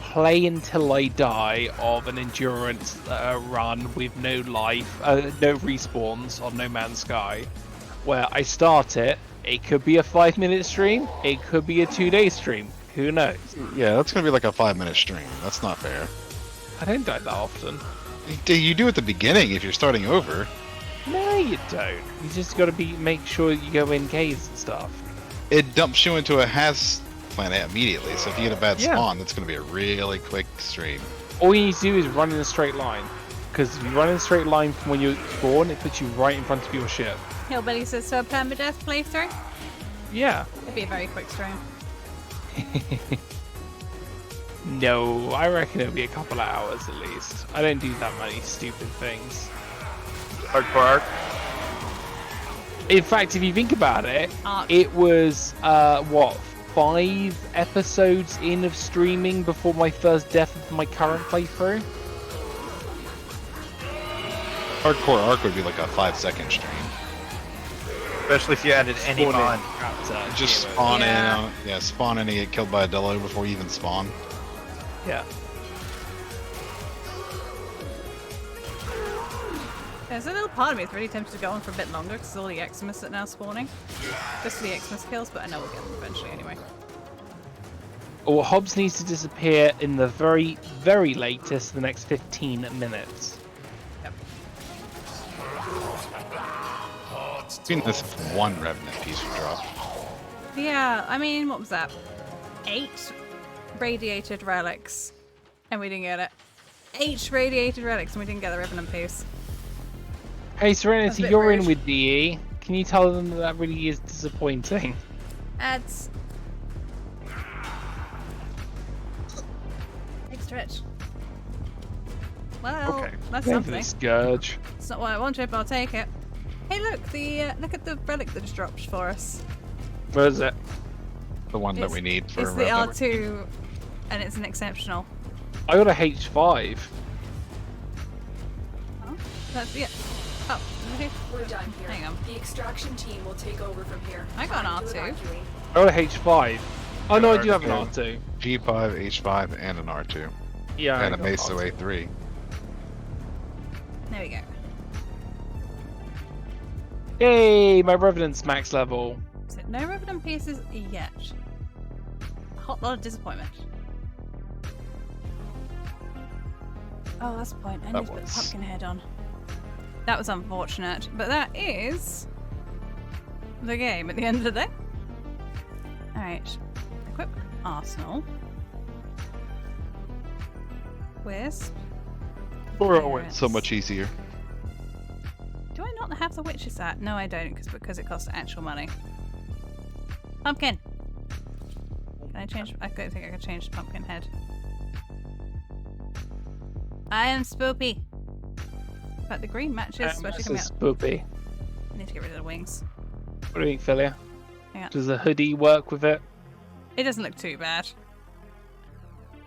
play until I die of an endurance run with no life, no respawns on No Man's Sky, where I start it. It could be a 5-minute stream. It could be a 2-day stream. Who knows? Yeah, that's gonna be like a 5-minute stream. That's not fair. I don't die that often. You do at the beginning if you're starting over. No, you don't. You just got to make sure you go in caves and stuff. It dumps you into a has planet immediately. So if you get a bad Yeah. spawn, that's gonna be a really quick stream. All you need to do is run in a straight line. Because if you run in a straight line from when you spawn, it puts you right in front of your ship. Hillbilly says, so a permadeath playthrough? Yeah. It'd be a very quick stream. No, I reckon it'll be a couple of hours at least. I don't do that many stupid things. Hardcore arc. In fact, if you think about it, Arc. it was, 5 episodes in of streaming before my first death of my current playthrough? Hardcore arc would be like a 5-second stream. Especially if you added any Spawn in mod. chapter, Just zero. spawn Yeah. in, spawn in and get killed by a Delo before you even spawn. Yeah. There's a little part of me that's really tempted to go on for a bit longer because all the Xmas are now spawning. Just for the Xmas kills, but I know we'll get them eventually anyway. Or Hobbs needs to disappear in the very, very latest, the next 15 minutes. Yep. It's been this one Revenant piece would drop. Yeah, I mean, what was that? 8 radiated relics, and we didn't get it. 8 radiated relics, and we didn't get the Revenant piece. Hey That's a Serenity, bit you're rude. in with DE. Can you tell them that really is disappointing? Ads. Big stretch. Well, Okay. that's Go for something. the Scourge. It's not what I wanted, but I'll take it. Hey, look! Look at the relic that just dropped for us. Where is it? The one that It's- we need for It's the Revenant. R2, and it's an exceptional. I got a H5. Oh, that's it. Oh, okay. We're done here. Hang on. The extraction team will take over from here. I got an Time to R2. evacuate. I got a H5. Oh no, I do have an R2. R2. G5, H5, and an R2. Yeah. And I a got Mesa R2. A3. There we go. Yay, my Revenant's max level. So no Revenant pieces yet. A hot lot of disappointment. Oh, that's the point. I That need to put the was. pumpkin head on. That was unfortunate, but that is the game at the end of the day. Alright. Equip Arsenal. Wisp. Or it went Clearance. so much easier. Do I not have the witch's hat? No, I don't, because it costs actual money. Pumpkin! Can I change? I don't think I can change the pumpkin head. I am spoopy. But the green matches, especially coming out. Spoopy. I need to get rid of the wings. What do you think, Philia? Hang on. Does the hoodie work with it? It doesn't look too bad.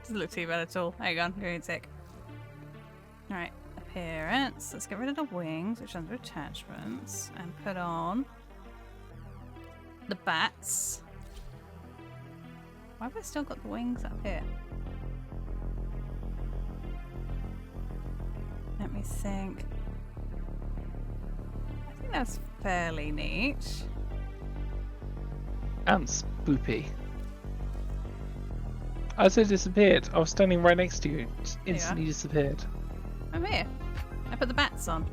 Doesn't look too bad at all. Hang on, I'm going sick. Alright, appearance. Let's get rid of the wings, which are under attachments, and put on the bats. Why have I still got the wings up here? Let me think. I think that's fairly neat. And spoopy. I also disappeared. I was standing right next to you. Just you are. instantly disappeared. I'm here. I put the bats on. Do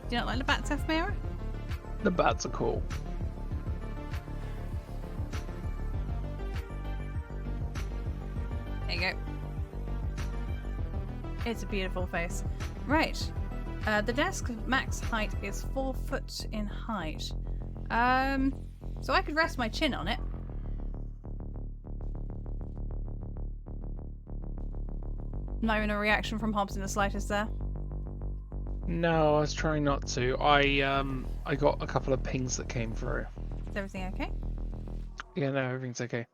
you not like the bats, F-Mara? The bats are cool. There you go. It's a beautiful face. Right. The desk max height is 4 foot in height. So I could rest my chin on it. Not even a reaction from Hobbs in the slightest there. No, I was trying not to. I got a couple of pings that came through. Is everything okay? Yeah, no, everything's okay.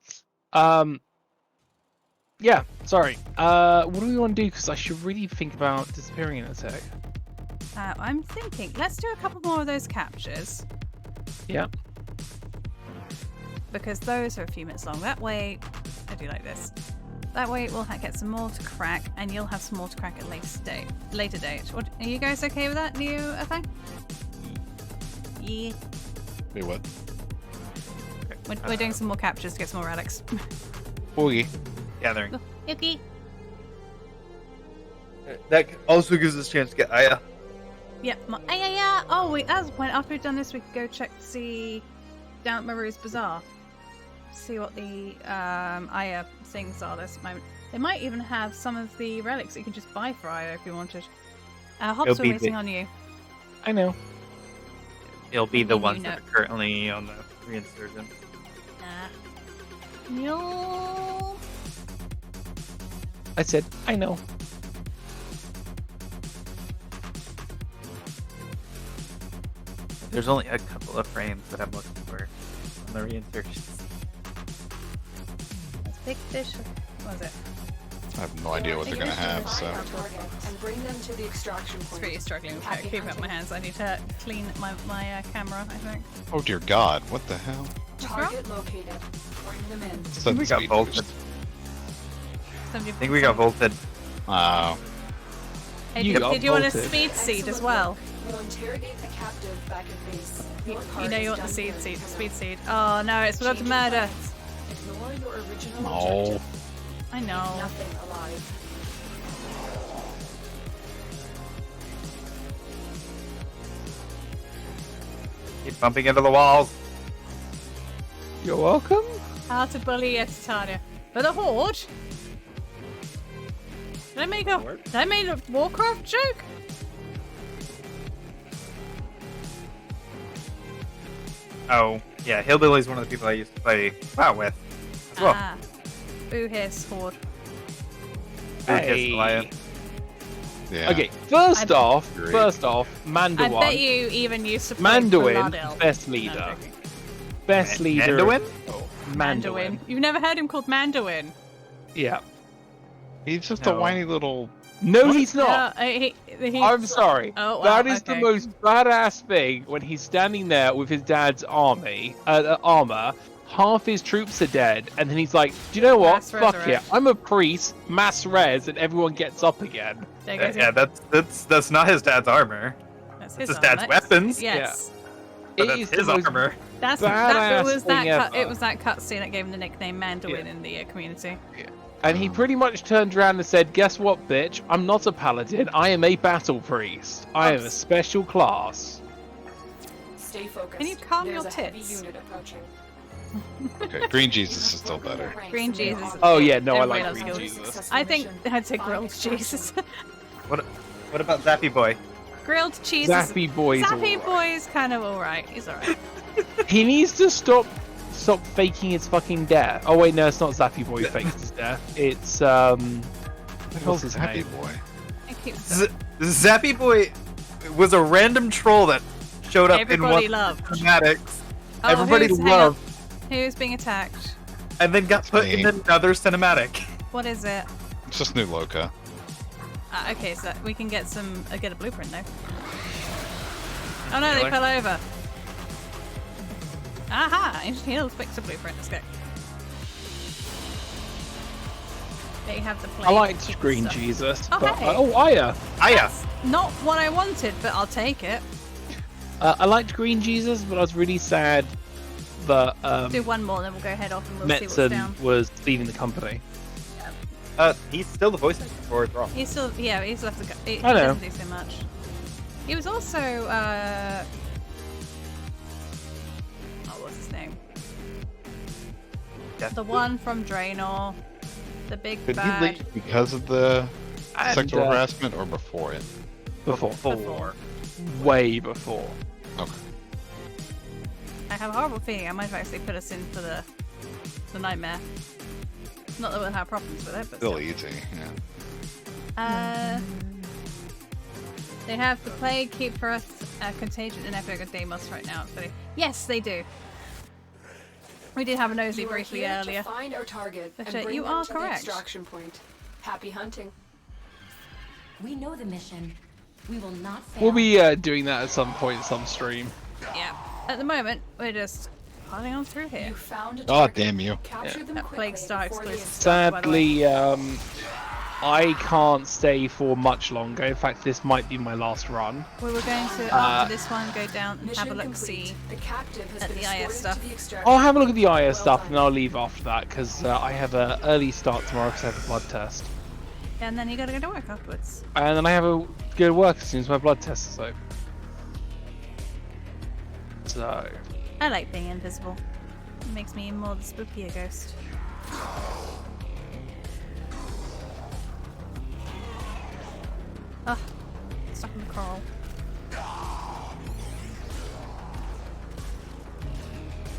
Yeah, sorry. What do we want to do? Because I should really think about disappearing in a sec. I'm thinking, let's do a couple more of those captures. Yeah. Because those are a few minutes long. That way, I do like this. That way we'll get some more to crack, and you'll have some more to crack at later date. What, are you guys okay with that new thing? Yeah. Wait, what? We're doing some more captures to get some more relics. Boogie. Gathering. Okay. That also gives us a chance to get Aya. Yep. Yeah. Oh, wait. That's when after we've done this, we could go check to see down at Maru's Bazaar. See what the Aya things are this moment. They might even have some of the relics that you can just buy for Aya if you wanted. Hops, we're waiting on you. I know. It'll be the ones know. that are currently on the reinsurgent. No. I said, I know. There's only a couple of frames that I'm looking for on the reinsurgents. That's big fish. What was it? I have no idea what they're gonna have, so. And bring them to the extraction It's point. really struggling with Happy keeping up my hunting. hands. I need to clean my camera, I think. Oh dear God, what the hell? Target located. Bring them in. Sudden We got speed bolted. boost. I think we got volted. Oh. Hey, You did, got did you want a bolted. speed seed as well? We'll interrogate the captive back at base. Your You part know is you want the done speed here. seed. Oh no, it's forgot to Change your murder. plans. Ignore your original No. objective. I know. Nothing alive. Keep bumping into the walls. You're welcome. How to bully a Titania. But the Horde? Did I make a Warcraft joke? Oh, yeah, Hillbilly's one of the people I used to play WoW with as well. Ah. Boo hiss, Horde. Hey. Yeah. Okay, first I- off, Great. I Mandawan. bet you even used to play Mandarin, Blood Elf. best No, leader. I'm joking. Best leader. Mandarin? Mandarin. You've never heard him called Mandarin? Yeah. He's just No. a whiny little. No, he's not. He, I'm sorry. Oh, wow, That is okay. the most badass thing when he's standing there with his dad's armor. Half his troops are dead, and then he's like, "Do you know what? Mass Fuck yeah! resurrect. I'm a priest. Mass res, and everyone gets up again." There goes Yeah, that's not his dad's armor. That's his dad's weapons. Yes. But It is that's his the most armor. That's badass that was that thing cut, ever. it was that cutscene that gave him the nickname Mandarin Yeah. in the community. And he pretty much turned around and said, "Guess what, bitch? I'm not a paladin. I am a battle priest. I am a special class." Stay focused. Can you calm There's your a heavy tits? unit approaching. Okay, Green Jesus is still better. Green Jesus. Oh yeah, no, I Everybody like loves Green Green Jesus. I think I'd say grilled Jesus. What about Zappy Boy? Grilled cheese. Zappy Boy's Zappy alright. Boy's kind of alright. He's alright. He needs to stop faking his fucking death. Oh wait, no, it's not Zappy Boy who fakes his death. It's what's his Happy name? boy. Zappy Boy was a random troll that showed up Everybody in one loved. of the cinematics. Oh, Everybody hang on. loved, Who's being attacked? and then got put in Me. another cinematic. What is it? It's just new Loca. Okay, so we can get get a blueprint though. Oh no, they Really? fell over. Aha! Ancient Heals fix a blueprint. Let's go. They have the plate. I liked Green stuff. Jesus. Oh, but, hey. Aya. Aya. Not what I wanted, but I'll take it. I liked Green Jesus, but I was really sad that Do one more, then we'll go head off and we'll see what's down. Metzen was leaving the company. He's still the voice actor for Raw. He's still, yeah, he's left the. He I know. doesn't do so much. He was also, what's his name? The one from Draenor, the big Did he bad. leave because of the And, sexual harassment or before it? Before. Way before. Okay. I have a horrible feeling I might have actually put us in for the nightmare. Not that we'll have problems with it, but Still still. easy, yeah. They have the plague, keep for us, contagion, and epic of Deimos right now. So yes, they do. We did have a nosy You are briefly here earlier. to find our target and But, bring you them are to correct. the extraction point. Happy hunting. We know the mission. We will not fail. We'll be doing that at some point, some stream. Yeah. At the moment, we're just piling on through here. You found a Oh, target. damn you. Capture them That quickly Plague Star before they exclusive escape. stuff, by the way. Sadly, I can't stay for much longer. In fact, this might be my last run. We were going to, after this one, go down and have a Mission look-see. complete. The captive has at been the IS escorted stuff. to the extraction. I'll have a look at the IS Well stuff done. and I'll leave after that because I have an early start tomorrow because I have a blood test. And then you gotta go to work afterwards. And then I have a go to work as soon as my blood test is over. So, I like being invisible. It makes me more the spookier ghost. Ugh. Stuck in the coral.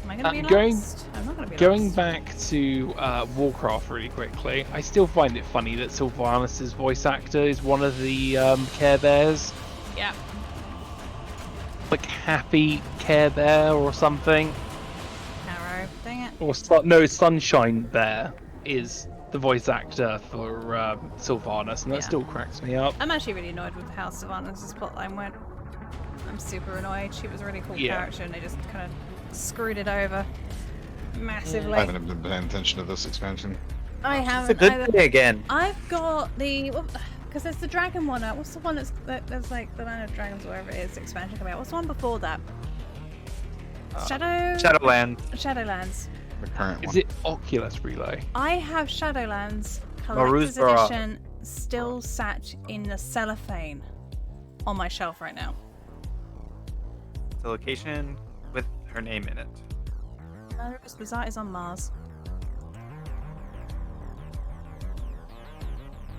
Am I gonna be lost? I'm not gonna be going lost. back to Warcraft really quickly, I still find it funny that Sylvanus' voice actor is one of the Care Bears. Yeah. Like Happy Care Bear or something. Arrow. Dang it. Or no, Sunshine Bear is the voice actor for Sylvanus, and that Yeah. still cracks me up. I'm actually really annoyed with how Sylvanus' plotline went. I'm super annoyed. She was a really cool Yeah. character and they just kind of screwed it over massively. I haven't been paying attention to this expansion. I It's a haven't good either. day again. I've got the because there's the dragon one out. What's the one that's like the Land of Dragons or whatever it is, the expansion coming out? What's the one before that? Shadowlands. Shadowlands. The current Is one. it Oculus Relay? I have Shadowlands Collector's Maruzborough. Edition still sat in the cellophane on my shelf right now. It's a location with her name in it. Murderous Bazaar is on Mars.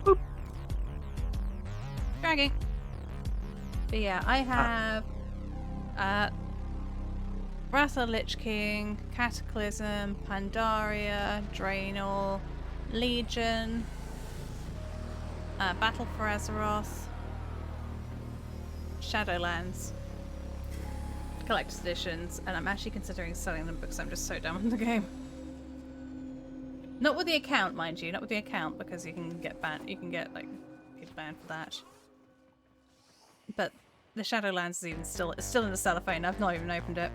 Boop. Dragging. But yeah, I have Wrath of the Lich King, Cataclysm, Pandaria, Draenor, Legion, Battle for Azeroth, Shadowlands, Collector's Editions, and I'm actually considering selling them because I'm just so done with the game. Not with the account, mind you, not with the account because you can get banned. You can get like people banned for that. But the Shadowlands is it's still in the cellophane. I've not even opened it.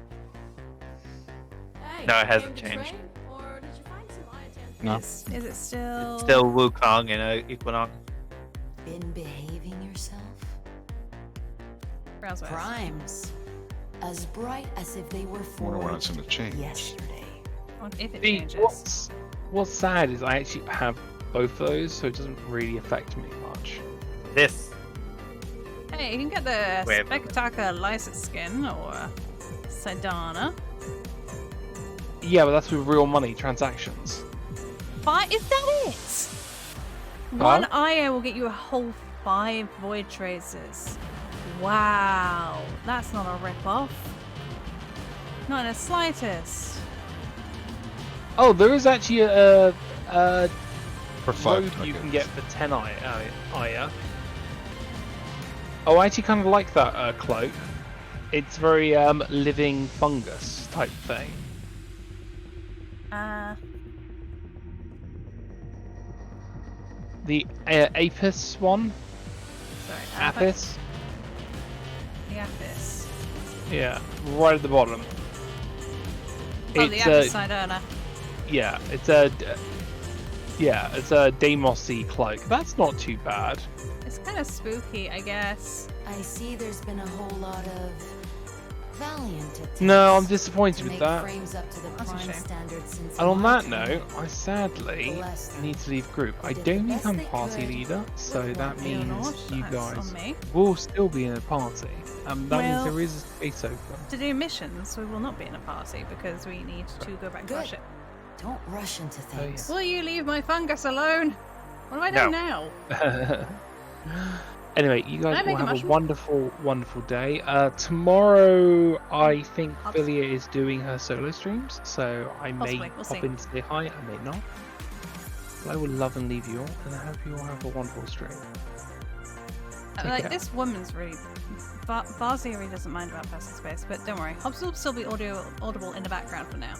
Hey, No, it hasn't came to changed. train, or did you find some items? No. Is it still? It's still Wukong and Equinox. Been behaving yourself? Browse West. Crimes. As bright as if they were I wonder when it's forged gonna change. yesterday. What if it See, changes? what's sad is I actually have both of those, so it doesn't really affect me much. This. Hey, you can get the Wait. Spectacular License skin or Sedana. Yeah, but that's with real money transactions. Is that it? Huh? One IO will get you a whole 5 Void Tracers. Wow, that's not a rip-off. Not in the slightest. Oh, there is actually a For 5 robe you can tokens. get for 10 Aya. Oh, I actually kind of like that cloak. It's very living fungus type thing. The Apis one? Sorry. Apis? The Apis. Yeah, right at the bottom. Oh, the Apis side earner. Yeah, it's a Deimos-y cloak. That's not too bad. It's kind of spooky, I guess. I see there's been a whole lot of valiant attempts No, I'm disappointed to with make that. frames up to the That's a prime shame. standard since And on my that time. note, I sadly Bless them. need to leave group. I Did don't the think best I'm they party could leader, so with that what they You're means not, you that's guys on me. will still be in a party. That Well- means there is a space open. To do missions, we will not be in a party because we need to go back to our Good. ship. Don't rush into things. Will you leave my fungus alone? What do I do now? Anyway, you Can I guys make will a have a mushroom? wonderful, wonderful day. Tomorrow, I think Ups. Philia is doing her solo streams, so I may Possibly, we'll pop see. in to say hi, I may not. But I will love and leave you all, and I hope you all have a wonderful stream. Take Like care. this woman's really. Barzia really doesn't mind about personal space, but don't worry. Hobbs will still be audible in the background for now.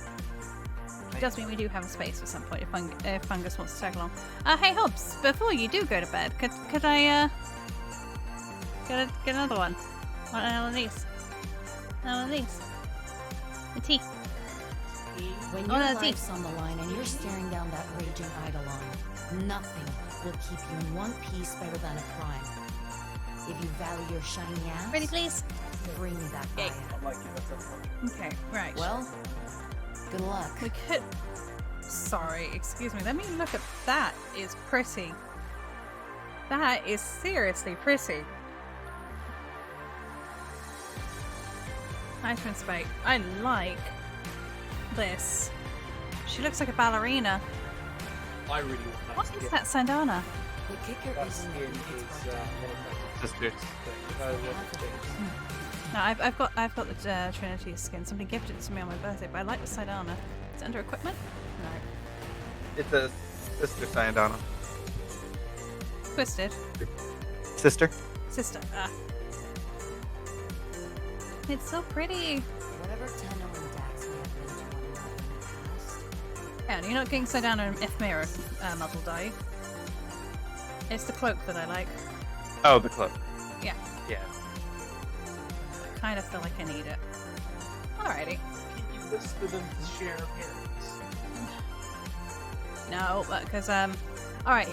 does mean we do have a space at some point if Fungus wants to tag along. Hey Hobbs, before you do go to bed, could I get another one? Want another of these? Another of these? The tea. When your life's on the line and you're staring down that raging Eidolon, nothing will keep you in one piece better than a prime. If you value your shiny ass, Ready, please? bring that Yay. by. Okay, right. Well, good luck. We could. Sorry, excuse me. Let me look at that. Is pretty. That is seriously pretty. Nice and spike. I like this. She looks like a ballerina. I really want that. What is that sandana? The kicker That isn't skin that is it's one of Sisters. No, I've got the Trinity skin. Somebody gifted it to me on my birthday, but I like the sandana. Is it under equipment? No. It's a sister Sayandana. Twisted. Sister? Sister. Ah. It's so pretty. Whatever Tenno and Dax may have been to one another in the past. Yeah, and you're not getting Sandana and Ephemera muddled, are you? It's the cloak that I like. Oh, the cloak. Yeah. Yeah. I kind of feel like I need it. Alrighty. Can you list for them to share appearance? No, because alright.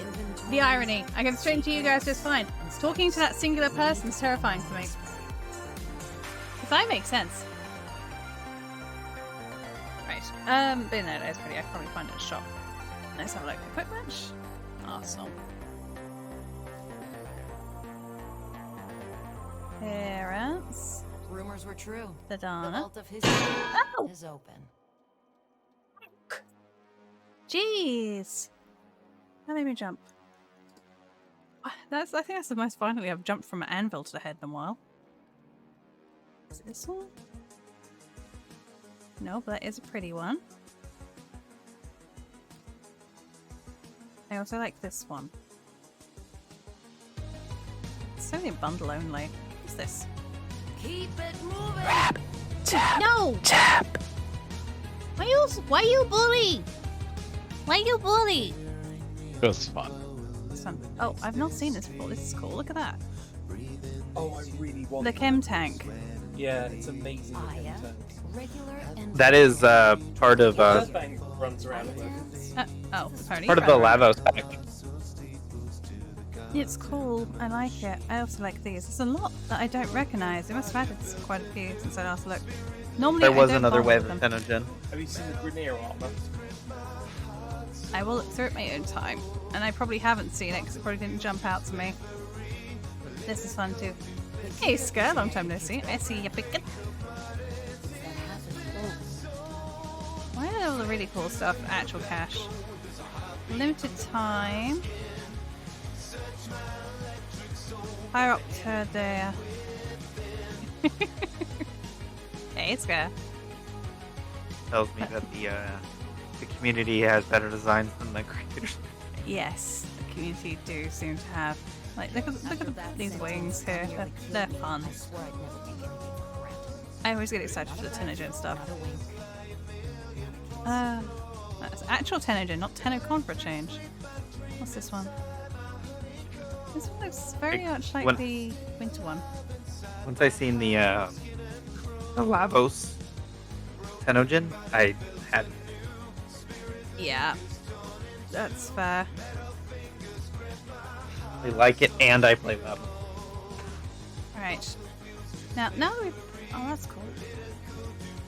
The irony. I can explain to you guys just fine. Talking to that singular person is terrifying for me. If that makes sense. Right. But no, that's pretty. I can probably find it in a shop. Let's have a look. Equipment. Awesome. Parents. Rumors were true. The The Donna. vault of history Oh! is open. Jeez. That made me jump. I think that's the most violently I've jumped from an anvil to the head in a while. Is it this one? No, but that is a pretty one. I also like this one. It's only a bundle only. What's this? Keep it moving. Tap! No! Tap! Why you bully? Why you bully? It was fun. This one. Oh, I've not seen this before. This is cool. Look at that. Oh, I really want The that. chem tank. Yeah, it's amazing. Ah, looking yeah. tank. Regular and That is part of Spellbound runs around with it. Oh, the pony. part of the Lavos pack. It's cool. I like it. I also like these. There's a lot that I don't recognize. They must have added quite a few since I last looked. Normally, There was I don't another bother wave with of them. Tenogen. Have you seen the Grenier armor? I will look through it my own time. And I probably haven't seen it because it probably didn't jump out to me. This is fun too. Hey, Skr, long time no see. I see you picking. Why are all the really cool stuff actual cash? Limited time. Pyropter there. Hey, Skr. Tells me that the community has better designs than the creators. Yes, the community do seem to have. Like, look at these wings here. They're fun. I swear I'd never take anything for granted. I always get excited for the Tenogen stuff. Not a wink. That's actual Tenogen, not Tenocon for a change. What's this one? This one looks very much like When- the winter one. Once I seen the Lavos Tenogen, I had Yeah, that's fair. I like it and I play Lavos. Right. Now that we've... Oh, that's cool.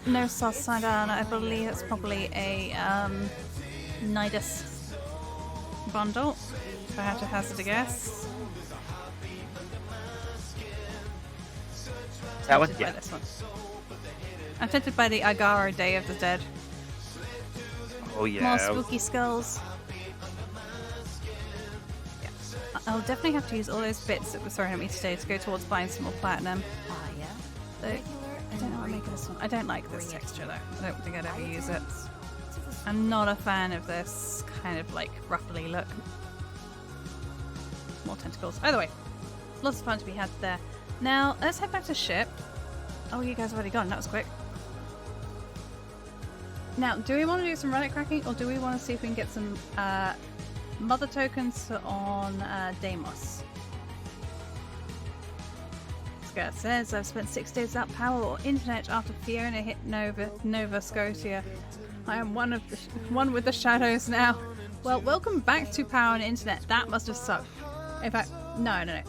No sauce Sandana. I believe that's probably a Nidus bundle. If I have to hazard a guess. That one, Tempted by yeah. this one. I'm tempted by the Agara Day of the Dead. Oh yeah. More spooky skulls. Yeah. I'll definitely have to use all those bits that were thrown at me today to go towards buying some more platinum. Ah, yeah. So, I don't know what I'm making this one. I don't like this texture though. I don't think I'd ever use it. I'm not a fan of this kind of like ruffly look. More tentacles. Either way, lots of fun to be had there. Now, let's head back to ship. Oh, you guys have already gone. That was quick. Now, do we want to do some relic cracking, or do we want to see if we can get some mother tokens on Deimos? Skirt says, I've spent 6 days without power or internet after Fiona hit Nova Scotia. I am one with the shadows now. Well, welcome back to power and internet. That must have sucked. In fact, no.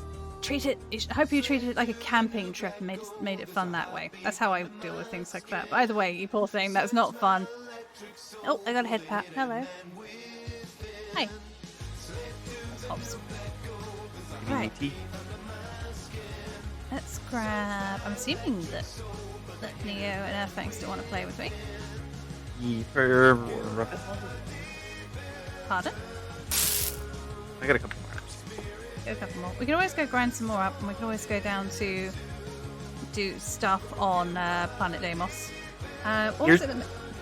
Treat it. I hope you treated it like a camping trip and made it fun that way. That's how I deal with things like that. By the way, you poor thing, that's not fun. Oh, I got a head pat. Hello. Hi. That's hops. Right. Let's grab. I'm assuming that Neo and Earthfang still want to play with me. Pardon? I got a couple more. Go a couple more. We can always go grind some more up, and we can always go down to do stuff on Planet Deimos. Also,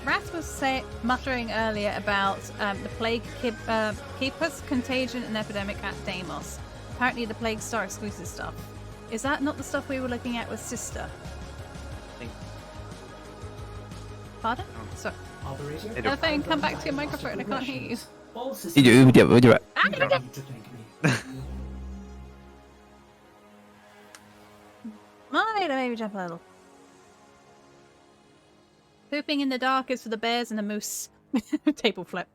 Wrath was muttering earlier about the Plague Keepers, Contagion, and Epidemic at Deimos. Apparently the Plague Star exclusive stuff. Is that not the stuff we were looking at with Sister? Pardon? Sorry. Elfang, come back to your microphone. I can't hear you. My baby jump a little. Pooping in the dark is for the bears and the moose. Table flip.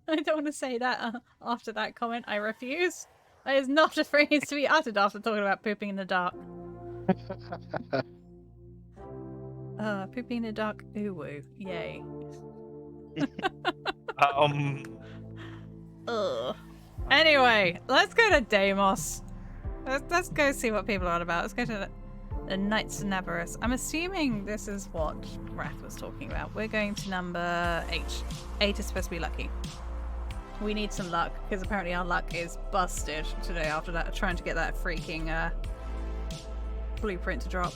I don't want to say that after that comment. I refuse. That is not a phrase to be uttered after talking about pooping in the dark. Pooping in the dark. Ooh woo. Yay. Ugh. Anyway, let's go to Deimos. Let's go see what people are on about. Let's go to the Knights of Navarus. I'm assuming this is what Wrath was talking about. We're going to number 8. 8 is supposed to be lucky. We need some luck, because apparently our luck is busted today after that, trying to get that freaking blueprint to drop.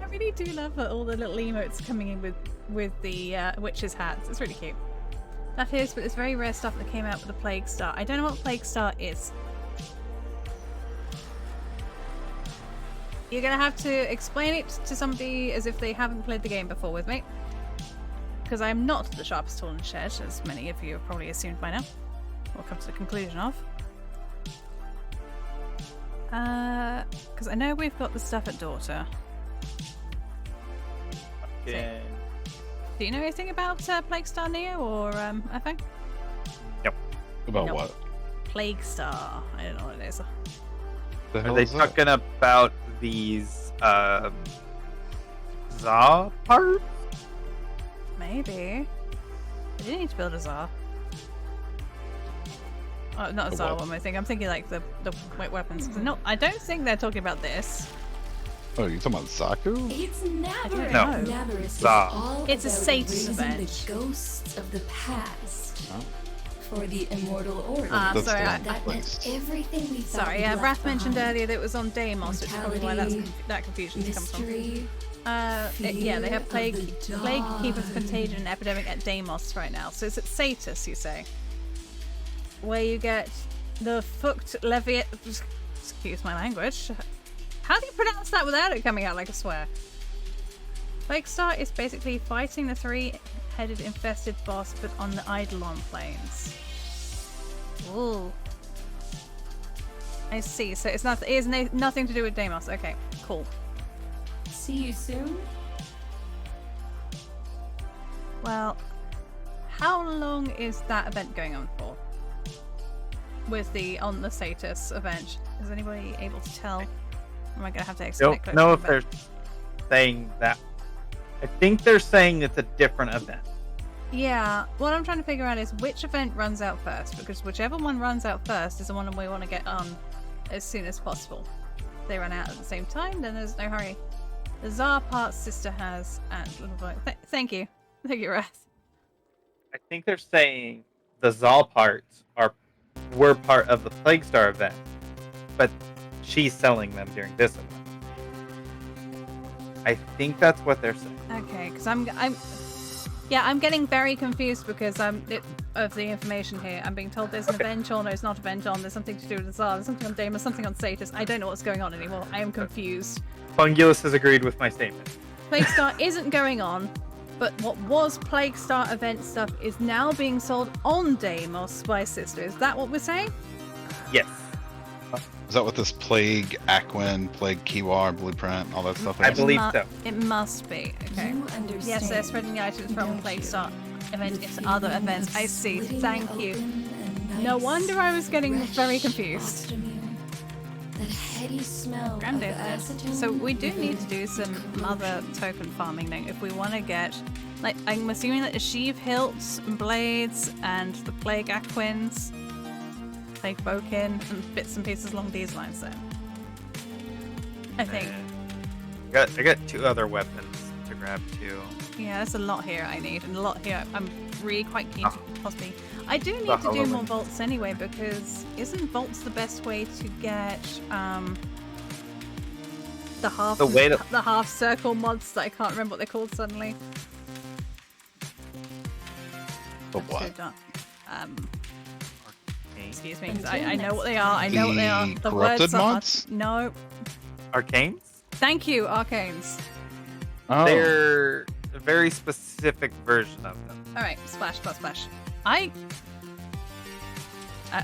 I really do love all the little emotes coming in with the witch's hats. It's really cute. That is, but it's very rare stuff that came out with the Plague Star. I don't know what Plague Star is. You're gonna have to explain it to somebody as if they haven't played the game before with me. Because I'm not the sharpest tool in the shed, as many of you have probably assumed by now. We'll come to the conclusion of. Because I know we've got the stuff at Daughter. Okay. Do you know anything about Plague Star Neo or Earthfang? Yep. About what? Plague Star. I don't know what it is. Are they talking about these Za parts? Maybe. I do need to build a Za. Oh, not a Za, what am I thinking? I'm thinking like the wet weapons. No, I don't think they're talking about this. Oh, you talking about Zaku? It's Navarus. No. Navarus is Za. all It's a about Satan's raising event. the ghosts of the past Oh. for the immortal order. That's sorry, the I- That meant everything we thought Sorry, we left Wrath mentioned behind. earlier that it was on Deimos, which is probably why that confusion's come from. Mystery, Yeah, they have fear Plague of the Keepers, dawn. Contagion, and Epidemic at Deimos right now. So it's at Satus, you say, where you get the fucked Leviat. Excuse my language. How do you pronounce that without it coming out like a swear? Plague Star is basically fighting the 3-headed infested boss, but on the Eidolon plains. Ooh. I see. So it's not. It is nothing to do with Deimos. Okay, cool. See you soon. Well, how long is that event going on for? With the on the Satus event, is anybody able to tell? Am I gonna have to explain? Don't know if they're saying that. I think they're saying it's a different event. Yeah, what I'm trying to figure out is which event runs out first, because whichever one runs out first is the one we want to get on as soon as possible. If they run out at the same time, then there's no hurry. The Tsar part Sister has, and little boy. Thank you, Wrath. I think they're saying the Zal parts were part of the Plague Star event, but she's selling them during this event. I think that's what they're saying. Okay, because I'm Yeah, I'm getting very confused because of the information here. I'm being told there's an event on, there's not an event on, there's something to do with the Tsar, there's something on Daemon, something on status. I don't know what's going on anymore. I am confused. Fungulus has agreed with my statement. Plaguestar isn't going on, but what was Plaguestar event stuff is now being sold on Deimos by Sister. Is that what we're saying? Yes. Is that what this Plague, Aquin, Plague Kiwar, Blueprint, all that stuff is? I believe so. It must be. Okay. Yes, they're spreading the items from Plaguestar event into other events. I see. Thank you. No wonder I was getting very confused. That heady smell. Granted. So we do need to do some mother token farming now if we want to get, like, I'm assuming that the sheave hilts and blades and the plague aquins, plague bokin, and bits and pieces along these lines then. I think. I got 2 other weapons to grab too. Yeah, there's a lot here I need, and a lot here I'm really quite keen to possibly. I do need to do element. more vaults anyway, because isn't vaults the best way to get the half circle mods that I can't remember what they're called suddenly. The what? Excuse me, 'cause I know what they are. I know what they are. The corrupted words are mods? no. Arcanes? Thank you, arcanes. Oh. They're a very specific version of them. All right, splash, splash, splash. I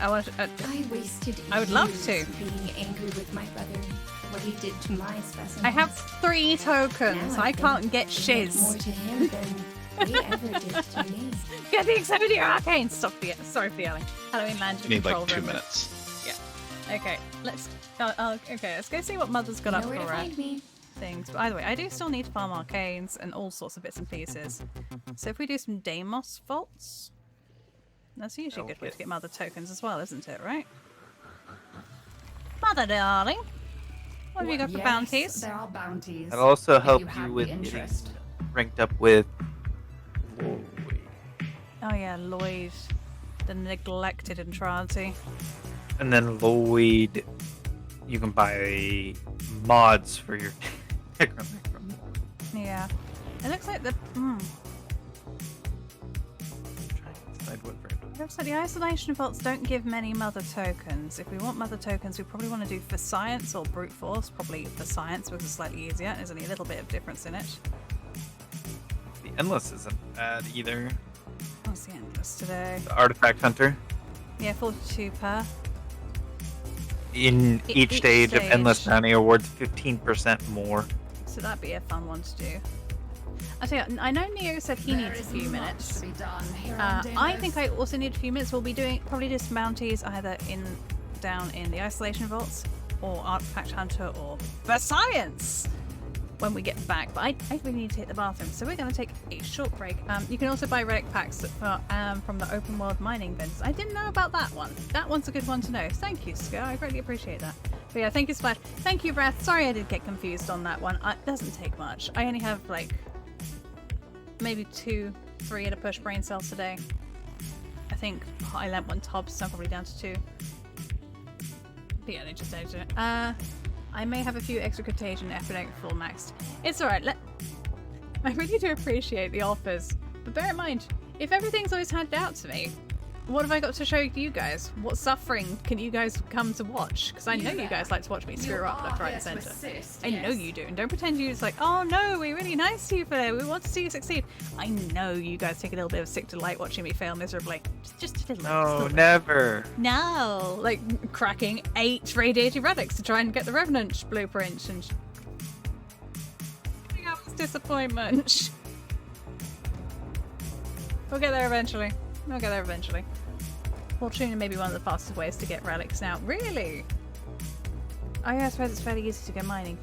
want to. I wasted I would love years to. being angry with my brother for what he did to my specimens. I have 3 tokens. Now I can't get more shiz. to him than he ever did to me. Get the Exodia Arcane! Stop the sorry for yelling. Halloween Land You need control like 2 room. minutes. Yeah. Okay, let's. Okay, let's go see what Mother's got up Know where to for find me. things. But either way, I do still need to farm arcanes and all sorts of bits and pieces. So if we do some Deimos vaults, that's usually a good way to get Mother tokens as well, isn't it? Right? Mother darling, what have you got for bounties? They're all bounties. That'll also if help you you have with the getting interest. ranked up with. Oh yeah, Lloyd, the neglected Entrante. And then Lloyd, you can buy mods for your necromancer. Yeah, it looks like the. It looks like the isolation vaults don't give many mother tokens. If we want mother tokens, we probably want to do for science or brute force. Probably for science because it's slightly easier. There's only a little bit of difference in it. The endless isn't bad either. What's the endless today? The artifact hunter. Yeah, 42 per. In each stage of endless stage. bounty awards 15% more. So that'd be a fun one to do. I tell you, I know Neo said he needs a few minutes. I think I also need a few minutes. We'll be doing probably just bounties either down in the isolation vaults or artifact hunter or for science when we get back. But I really need to hit the bathroom, so we're going to take a short break. You can also buy relic packs from the open world mining vendors. I didn't know about that one. That one's a good one to know. Thank you, Scar. I greatly appreciate that. But yeah, thank you, Splash. Thank you, Breath. Sorry I did get confused on that one. It doesn't take much. I only have like maybe 2, 3 at a push brain cells today. I think I lent 1 top, so I'm probably down to 2. But yeah, they just edited it. I may have a few extra contagion after I get full maxed. It's alright. I really do appreciate the offers. But bear in mind, if everything's always handed out to me, what have I got to show you guys? What suffering can you guys come to watch? Because I know you guys like to watch me screw up left, right, and centre. I know you do. And don't pretend you're just like, oh no, we're really nice to you for that. We want to see you succeed. I know you guys take a little bit of sick delight watching me fail miserably. Just a little. No, never. No. Like cracking 8 radiated relics to try and get the Revanant blueprint and that was disappointment. We'll get there eventually. We'll get there eventually. Fortuna may be one of the fastest ways to get relics now. Really? Oh yeah, I suppose it's fairly easy to go mining.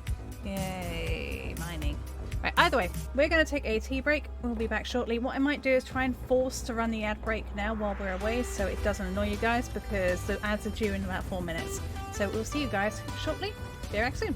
Yay, mining. Right, either way, we're going to take a tea break. We'll be back shortly. What I might do is try and force to run the ad break now while we're away so it doesn't annoy you guys because the ads are due in about 4 minutes. So we'll see you guys shortly. Be back soon.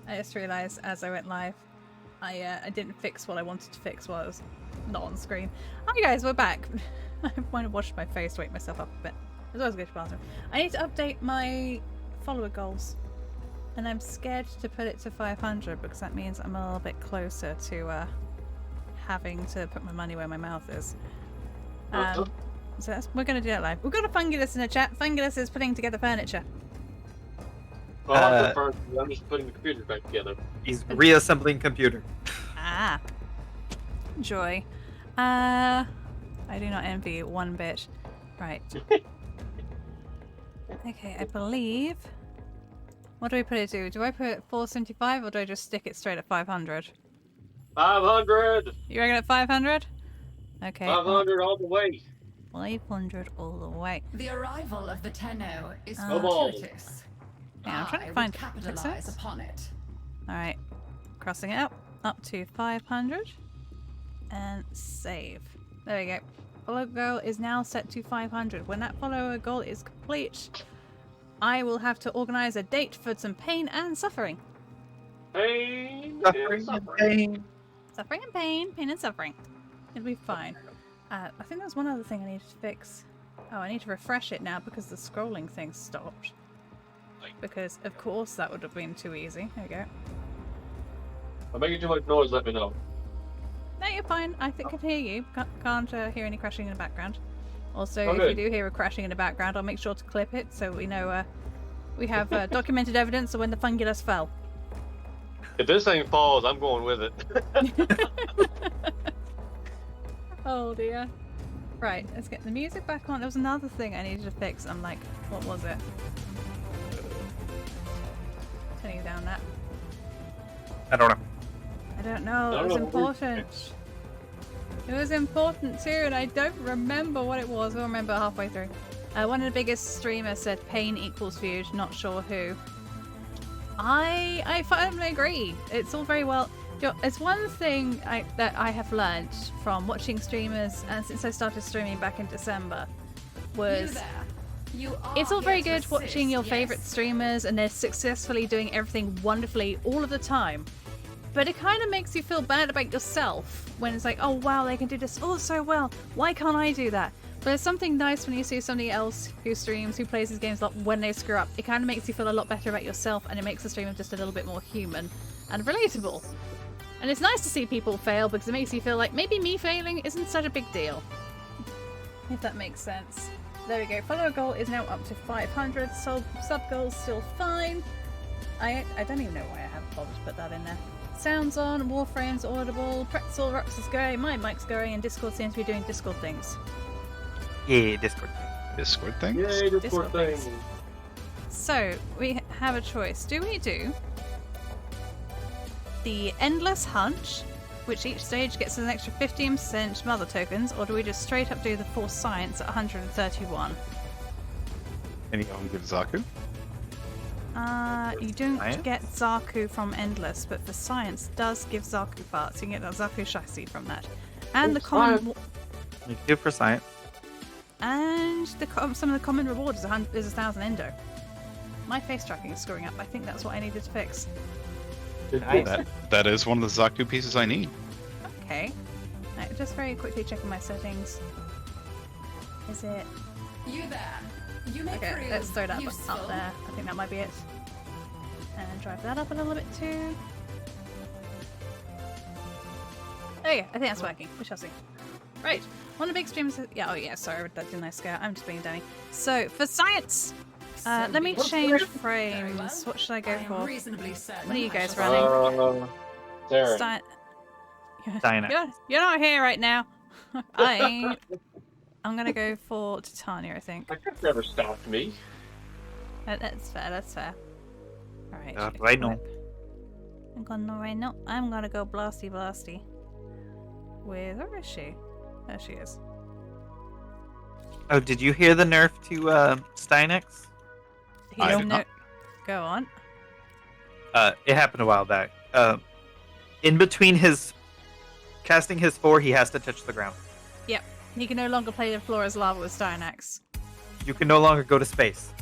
I just realised as I went live, I didn't fix what I wanted to fix while I was not on screen. Hi guys, we're back. I want to wash my face to wake myself up a bit, as well as go to the bathroom. I need to update my follower goals, and I'm scared to put it to 500 because that means I'm a little bit closer to having to put my money where my mouth is. So we're going to do that live. We've got a Fungulus in the chat. Fungulus is putting together furniture. Well, I'm just putting the computer back together. He's reassembling computer. Ah. Joy. I do not envy you one bit. Right. Okay, I believe... What do we put it to? Do I put 475 or do I just stick it straight at 500? 500! You reckon at 500? Okay. 500 all the way. 500 all the way. The arrival of the Tenno is Snowball. fortuitous. Yeah, I'm trying to I find would capitalize upon it. Alright. Crossing it up to 500. And save. There we go. Follow goal is now set to 500. When that follower goal is complete, I will have to organize a date for some pain and suffering. Pain Suffering and suffering. pain. Suffering and pain. Pain and suffering. It'll be fine. I think there's one other thing I needed to fix. Oh, I need to refresh it now because the scrolling thing stopped. Because, of course, that would have been too easy. There we go. If I'm making too much noise, let me know. No, you're fine. I think I can hear you. Can't hear any crashing in the background. Also, Oh, if good. you do hear a crashing in the background, I'll make sure to clip it so we know we have documented evidence of when the Fungulus fell. If this thing falls, I'm going with it. Oh dear. Right, let's get the music back on. There was another thing I needed to fix. I'm like, what was it? Turning down that. I don't know. I don't know. It was important. It was important too, and I don't remember what it was. I'll remember halfway through. One of the biggest streamers said pain equals feud. Not sure who. I firmly agree. It's all very well. It's one thing that I have learned from watching streamers, and since I started streaming back in December, was it's all very good watching your favorite streamers and they're successfully doing everything wonderfully all of the time. But it kind of makes you feel bad about yourself when it's like, oh wow, they can do this all so well. Why can't I do that? But there's something nice when you see somebody else who streams, who plays these games a lot, when they screw up. It kind of makes you feel a lot better about yourself, and it makes the streamer just a little bit more human and relatable. And it's nice to see people fail because it makes you feel like maybe me failing isn't such a big deal. If that makes sense. There we go. Follower goal is now up to 500. Sub goal's still fine. I don't even know why I haven't bothered to put that in there. Sounds on, Warframe's audible, Pretzel Rocks is going, my mic's going, and Discord seems to be doing Discord things. Yeah, Discord. Discord things? Yay, Discord things. thing. So, we have a choice. Do we do the Endless Hunt, which each stage gets an extra 15% mother tokens, or do we just straight up do the Force Science at 131? Anyone give Zaku? You don't Science? get Zaku from Endless, but for Science does give Zaku parts. You can get that Zaku chassis from that. And the common... You can do for science. And some of the common rewards is 1,000 Endo. My face tracking is screwing up. I think that's what I needed to fix. That is one of the Zaku pieces I need. Okay. Right, just very quickly checking my settings. Is it... You there. You may Okay, prove let's throw that useful. up there. I think that might be it. And drive that up a little bit too. Oh yeah, I think that's working. We shall see. Right, one of the big streams... Yeah, oh yeah, sorry, that didn't I scare? I'm just being Danny. So, for science! Let me change frames. What should I go for? What are you guys running? Sarah. Dinah. You're not here right now. I'm gonna go for Titania, I think. That could never stopped me. That's fair, that's fair. Alright. Raineyj. I'm gonna Raineyj. I'm gonna go Blasty Blasty. Where is she? There she is. Oh, did you hear the nerf to Stynex? I did not. Go on. It happened a while back. In between his casting his 4, he has to touch the ground. Yep. He can no longer play the floor as lava with Stynax. You can no longer go to space.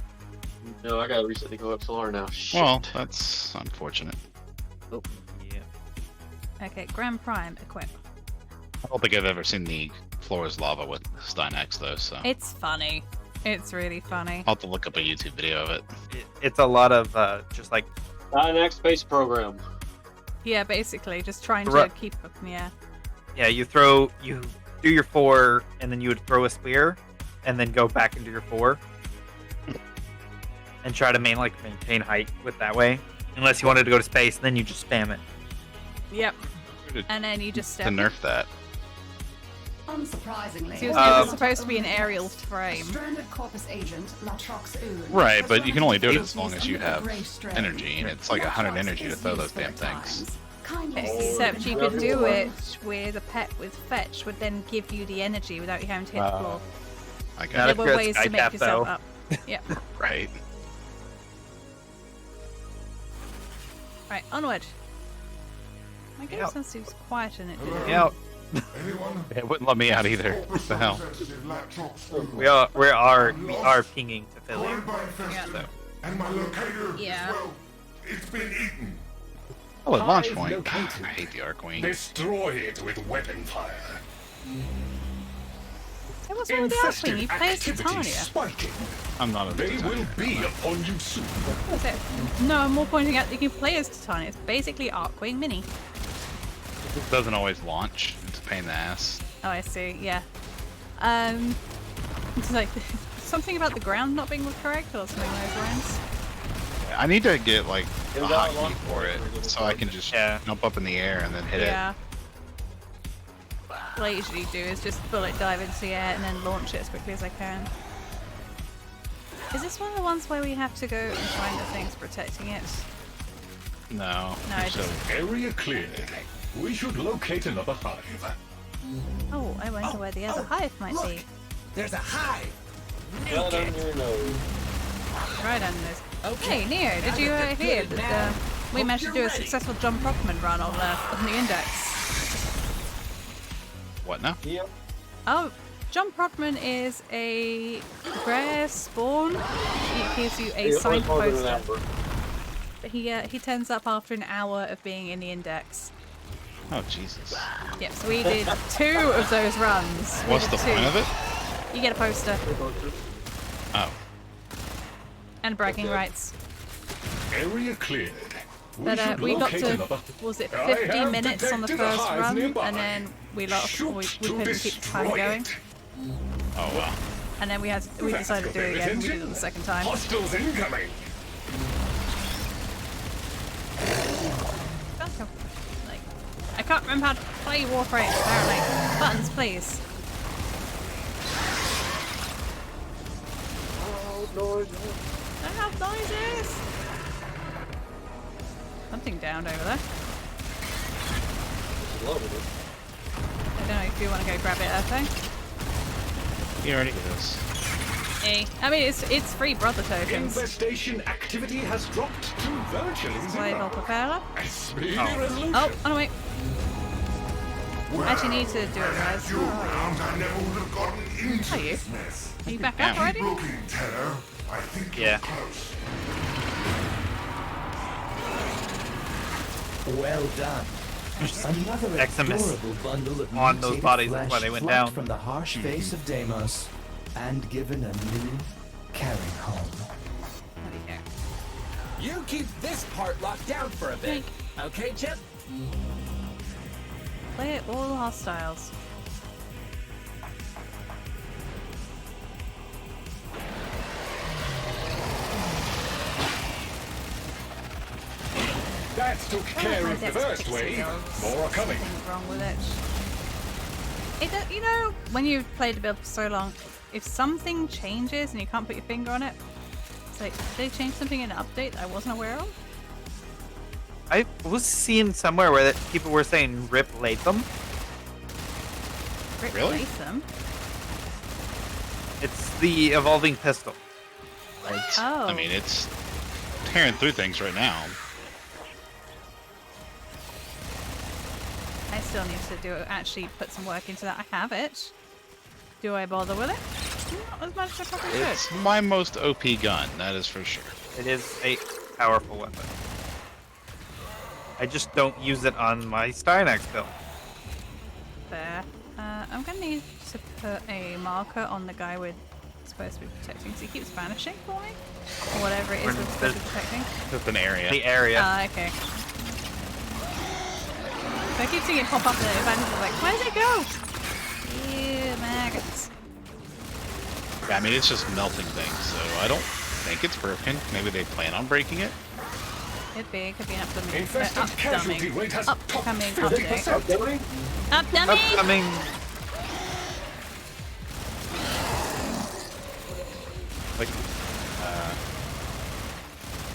No, I gotta recently go up floor now. Shit. Well, that's unfortunate. Oh. Yeah. Okay, Grand Prime, equip. I don't think I've ever seen the floor is lava with Stynex though, so It's funny. It's really funny. I'll have to look up a YouTube video of it. It's a lot of just like Next space program. Yeah, basically, just trying to Right. keep up in the air. you do your 4, and then you would throw a spear, and then go back into your 4. And try to maintain height with that way. Unless you wanted to go to space, then you just spam it. Yep. And then you just step. To nerf that. Unsurprisingly, So it was supposed to be an aerial frame. Stranded Corpus agent Latrox Oon Right, but you can only do it as long as you have energy, and it's like 100 energy to throw those damn things. Except you could do it with a pet with fetch, would then give you the energy without you having to hit the floor. I There got were it. ways to make yourself up. Yep. Right. Right, onward. My game sounds seems quiet in it. Yeah. It wouldn't let me out either. What the hell? We are pinging to Philly. Yeah. So. And my locator Yeah. as well. It's been eaten. Oh, at launch point. I hate the Archwing. Destroy it with weapon fire. Hey, what's wrong with the Archwing? You play as Titania. Spiking. I'm not a They will be upon you soon. What's it? No, I'm more pointing out that you can play as Titania. It's basically Archwing Mini. It doesn't always launch. It's a pain in the ass. Oh, I see. Yeah. It's like something about the ground not being correct or something along those lines. I need to get like a hotkey for it, so I can just jump up in the air and then hit Yeah. What I usually do is just bullet dive into the air and then launch it as quickly as I can. Is this one of the ones where we have to go and find the things protecting it? it. No. No, it just... Area cleared. We should locate another hive. Oh, I wonder where the other hive might be. There's a hive. Right on your nose. Right on this. Okay, Neo, did you hear that we managed to do a successful John Prockman run on the index? What now? Yep. Oh, John Prockman is a rare spawn. He gives you a signed poster. He turns up after an hour of being in the index. Oh, Jesus. Yep, so we did 2 of those runs. What's the point of it? You get a poster. Oh. And bragging rights. Area cleared. But we got to, was it 50 minutes on the first run, and then we lost, we couldn't keep the time going. Oh, wow. And then we decided to do it again, and we did it the second time. Hostiles incoming. Like, I can't remember how to play Warframe, apparently. Buttons, please. I have noises! Something downed over there. I don't know if you want to go grab it, I think. He already is. I mean, it's free brother tokens. Infestation activity has dropped to virtually Survival propeller. zero. Oh, no, wait. I actually need to do it, guys. You around, I never would have gotten into Are you? this mess. Are you back up already? Keep looking, Terror. I think Yeah. you're close. Well done. Another Eximus adorable bundle of on those mutated bodies flesh when they went plucked down. from the harsh face of Deimos and given a new carrying home. You keep this part locked down for a bit, okay, Chip? Play all hostiles. That took care of the first wave. More are coming. Something's wrong with it. You know, when you've played the build for so long, if something changes and you can't put your finger on it, it's like, did they change something in an update that I wasn't aware of? I was seeing somewhere where people were saying rip Latham. Rip Really? Latham? It's the evolving pistol. Oh. I mean, it's tearing through things right now. I still need to actually put some work into that. I have it. Do I bother with it? Not as much as I probably should. It's my most OP gun, that is for sure. It is a powerful weapon. I just don't use it on my Stynex build. There. I'm gonna need to put a marker on the guy we're supposed to be protecting because he keeps vanishing for me. Or whatever it is we're supposed to be protecting. Just an area. The area. Ah, okay. So I keep seeing it pop up and it vanishes. Like, where did it go? Ew, maggots. Yeah, I mean, it's just melting things, so I don't think it's broken. Maybe they plan on breaking it. Could be an upcoming. Infested casualty rate has Upcoming topped update. 50%. Upcoming. Like,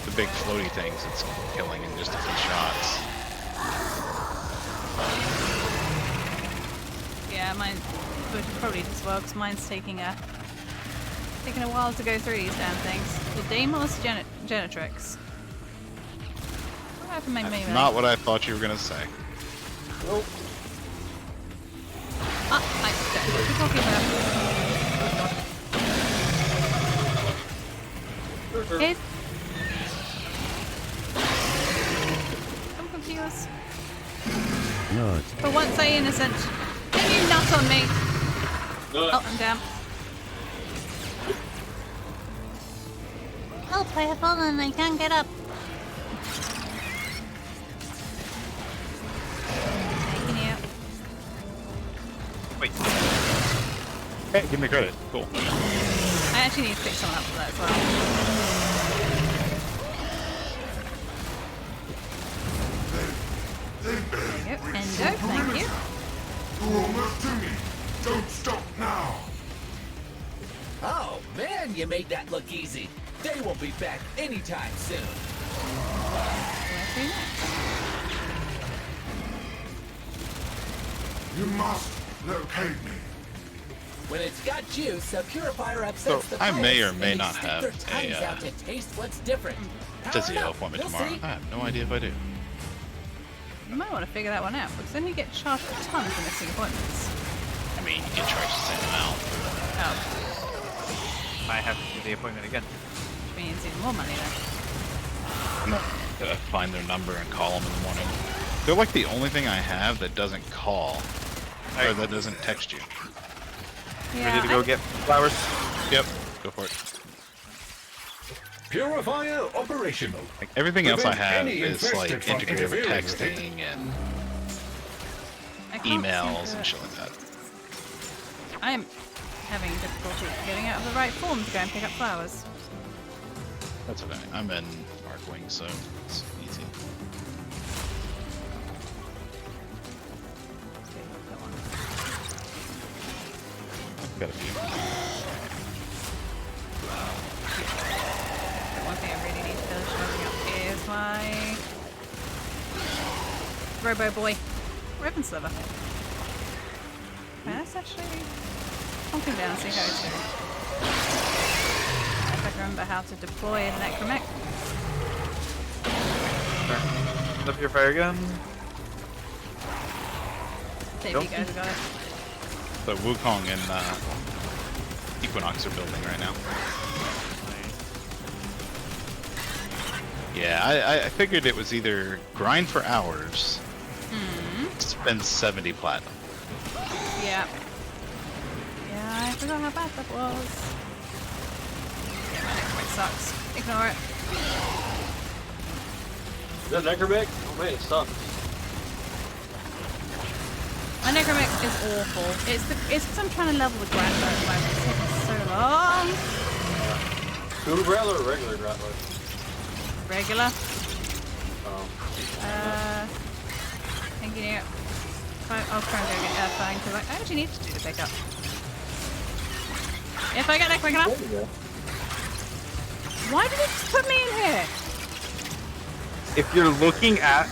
the big floaty things it's killing in just a few shots. Yeah, mine would probably as well, because mine's taking a while to go through these damn things. The Deimos Genitrix. What happened to my melee? Not what I thought you were gonna say. Nope. Ah, I don't know what you're talking about. It's... I'm confused. No, For once I'm innocent. Can you nut on me? No. Oh, I'm down. Help, I have fallen and I can't get up. Taking you. Wait. Hey, give me credit. Cool. I actually need to pick someone up for that as well. There you go. Endo, thank you. You're almost to me. Don't stop now. Oh man, you made that look easy. They won't be back anytime soon. Where's he next? You must locate me. When it's got juice, a purifier upsets So, the I may players, or may and they not stick have their tongues a, out to taste what's different. Power Physio up, appointment we'll tomorrow. see. I have no idea if I do. You might want to figure that one out, because then you get charged a ton for missing appointments. I mean, you get charged the same amount. Oh, I have to do the appointment again. which means even more money then. Gotta find their number and call them in the morning. They're like the only thing I have that doesn't call, or that doesn't text you. Yeah, Ready to go get flowers? Yep, go for it. Purifier operational. Like everything else I Prevent have any is like infested from integrated with interfering with it. texting and I can't emails seem and to- shit like that. I am having difficulty getting out of the right form to go and pick up flowers. That's okay. I'm in Arcwing, so it's easy. Got a few. One thing I really need to finish showing up is my Robo Boy Ribbon Sliver. Okay, let's actually honk him down and see how he's doing. If I can remember how to deploy a Necromech. Up your fire gun. There Nope. you go, we got it. So Wukong and Equinox are building right now. Yeah, I figured it was either grind for hours, spend 70 platinum. Yeah. Yeah, I forgot how bad that was. Yeah, my Necromech sucks. Ignore it. Is that Necromech? Oh man, it sucks. My Necromech is awful. It's because I'm trying to level the Grappler at the moment. It's taking so long. Two Grappler or regular Grappler? Regular. Oh. Thank you. I'll try and go get Earthfang because I actually need to do the pickup. If I get that quick enough. Why did it just put me in here? If you're looking at,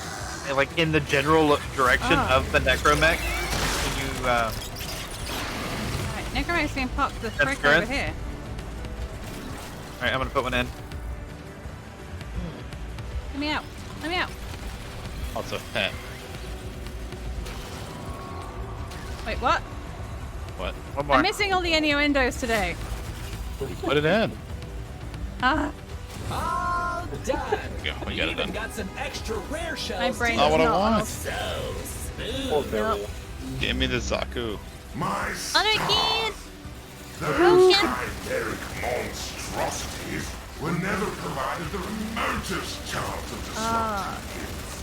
like, in the general direction of the Necromech, you, Alright, Necromech's being parked the frick good. over here. Alright, I'm gonna put one in. Let me out. Let me out. Also, pet. Wait, what? What? One more. I'm missing all the innuendos today. Put it in. Ah. All done. Go, we You got it even done. got some extra rare shells. My brain too. is what I not want. So Oh, smooth. Yep. Give me the Zaku. My Other kid! those chimeric monstrosities were never provided the remotest chance of disrupting kids.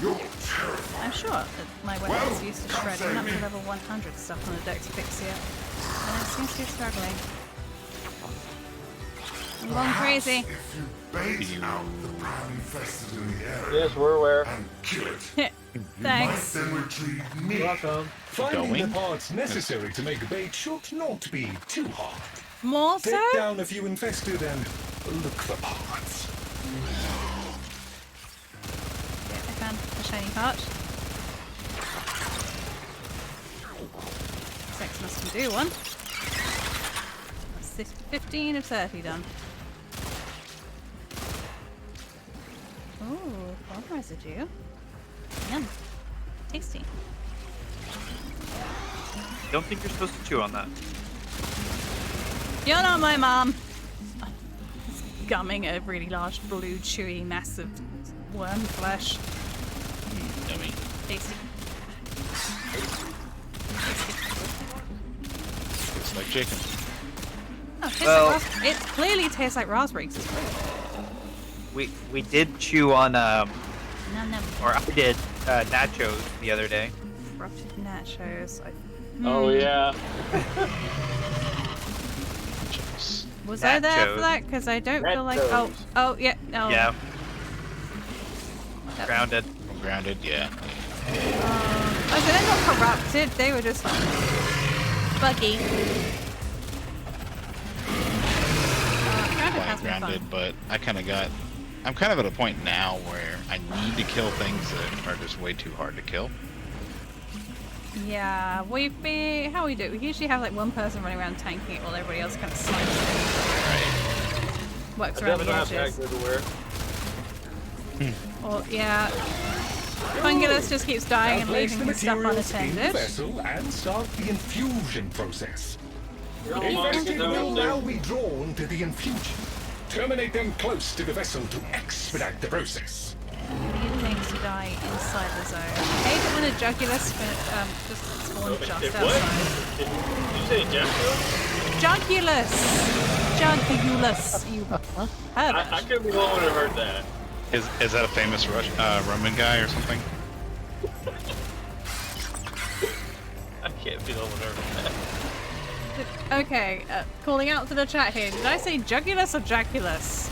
You're terrifying. I'm sure that my weapons used to shred up to level 100 stuff on the deck to fix yet. And it seems to be struggling. I'm going crazy. If you bait out the prime infested in the area Yes, we're aware. and kill it, Thanks. you might then retrieve meat. Welcome. Finding the parts necessary to make bait should not be too hard. More so? Take down a few infested and look for parts. Yeah, I found a shiny part. 6 must do one. That's 15 of 30 done. Ooh, bone residue. Yum. Tasty. Don't think you're supposed to chew on that. You're not my mom. Gumming a really large, blue, chewy, massive worm flesh. Yummy. Tasty. It's like chicken. Oh, tastes Well- like it clearly tastes like raspberries. It's great. We did chew on Nom nom. or I did nachos the other day. Corrupted nachos. Oh yeah. Was I there for Nachos. that? Because I don't feel like. Oh, oh yeah. No. Yeah. Yep. Grounded. Grounded, yeah. I said they're not corrupted. They were just buggy. Grounded has been fun. Grounded, but I'm kind of at a point now where I need to kill things that are just way too hard to kill. Yeah, how we do? We usually have like one person running around tanking it while everybody else kind of slides it. Works around the edges. Or yeah, Fungulus just keeps dying and Place leaving the his stuff materials in the unattended. vessel and start the infusion process. You're almost Infected done will there. now be drawn to the infusion. Terminate them close to the vessel to expedite the process. Leave things to die inside the zone. I hate it when a Jugulus just spawns just What? outside. Did you say Jugulus? Jugulus! Jugulus, you I could be the one who heard that. Is that a famous Roman guy or something? I can't be the one who heard that. Okay, calling out to the chat here. Did I say Jugulus or Jaculus?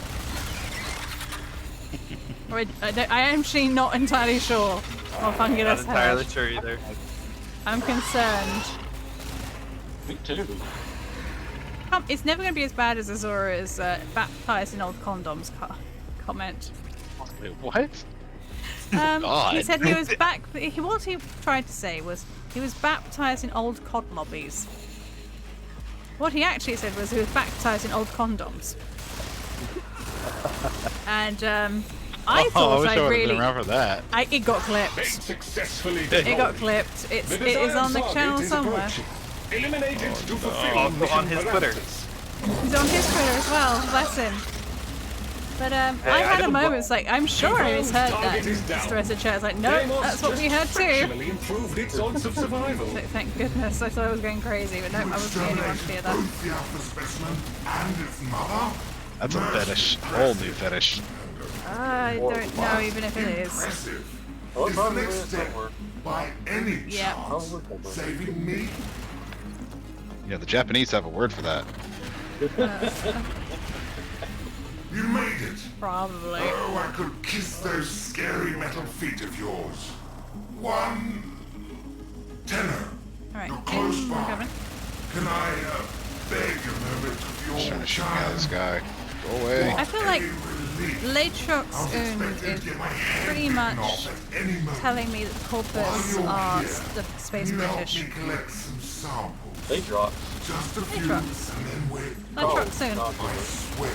Or I am actually not entirely sure what Fungulus Not entirely heard. sure either. I'm concerned. Me too. It's never going to be as bad as Azura's baptized in old condoms comment. Wait, what? He said he was what he tried to say was he was baptized in old cod lobbies. What he actually said was he was baptized in old condoms. And I thought wish I I would've really been around for that. it got clipped. Successfully It got clipped. It is on the channel somewhere. Eliminate it to fulfill Also on his Twitter. He's on his Twitter as well. Bless him. But I had a moment. It's like I'm sure I misheard that. Just the rest of the chat was like, nope, that's what we heard too. Improved its odds of survival. So thank goodness. I thought I was going crazy, but no, I wasn't the only one to fear that. Both the alpha specimen and its mother. That's a fetish. Whole new fetish. I don't know even if it is. Impressive. Oh, Is the probably next is step somewhere. by any Yeah. chance saving me? Yeah, the Japanese have a word for that. You made it. Probably. Oh, I could kiss those scary metal feet of yours. One tenor. Alright. You're close I'm by. coming. Can I beg a moment of your Trying to shoot me out of time? the sky. Go away. I feel like Latrox is pretty much telling me that the Corpus are the space British. Collect some samples. They dropped. Just a few, and Latrox. then wait. Latrox soon. I swear.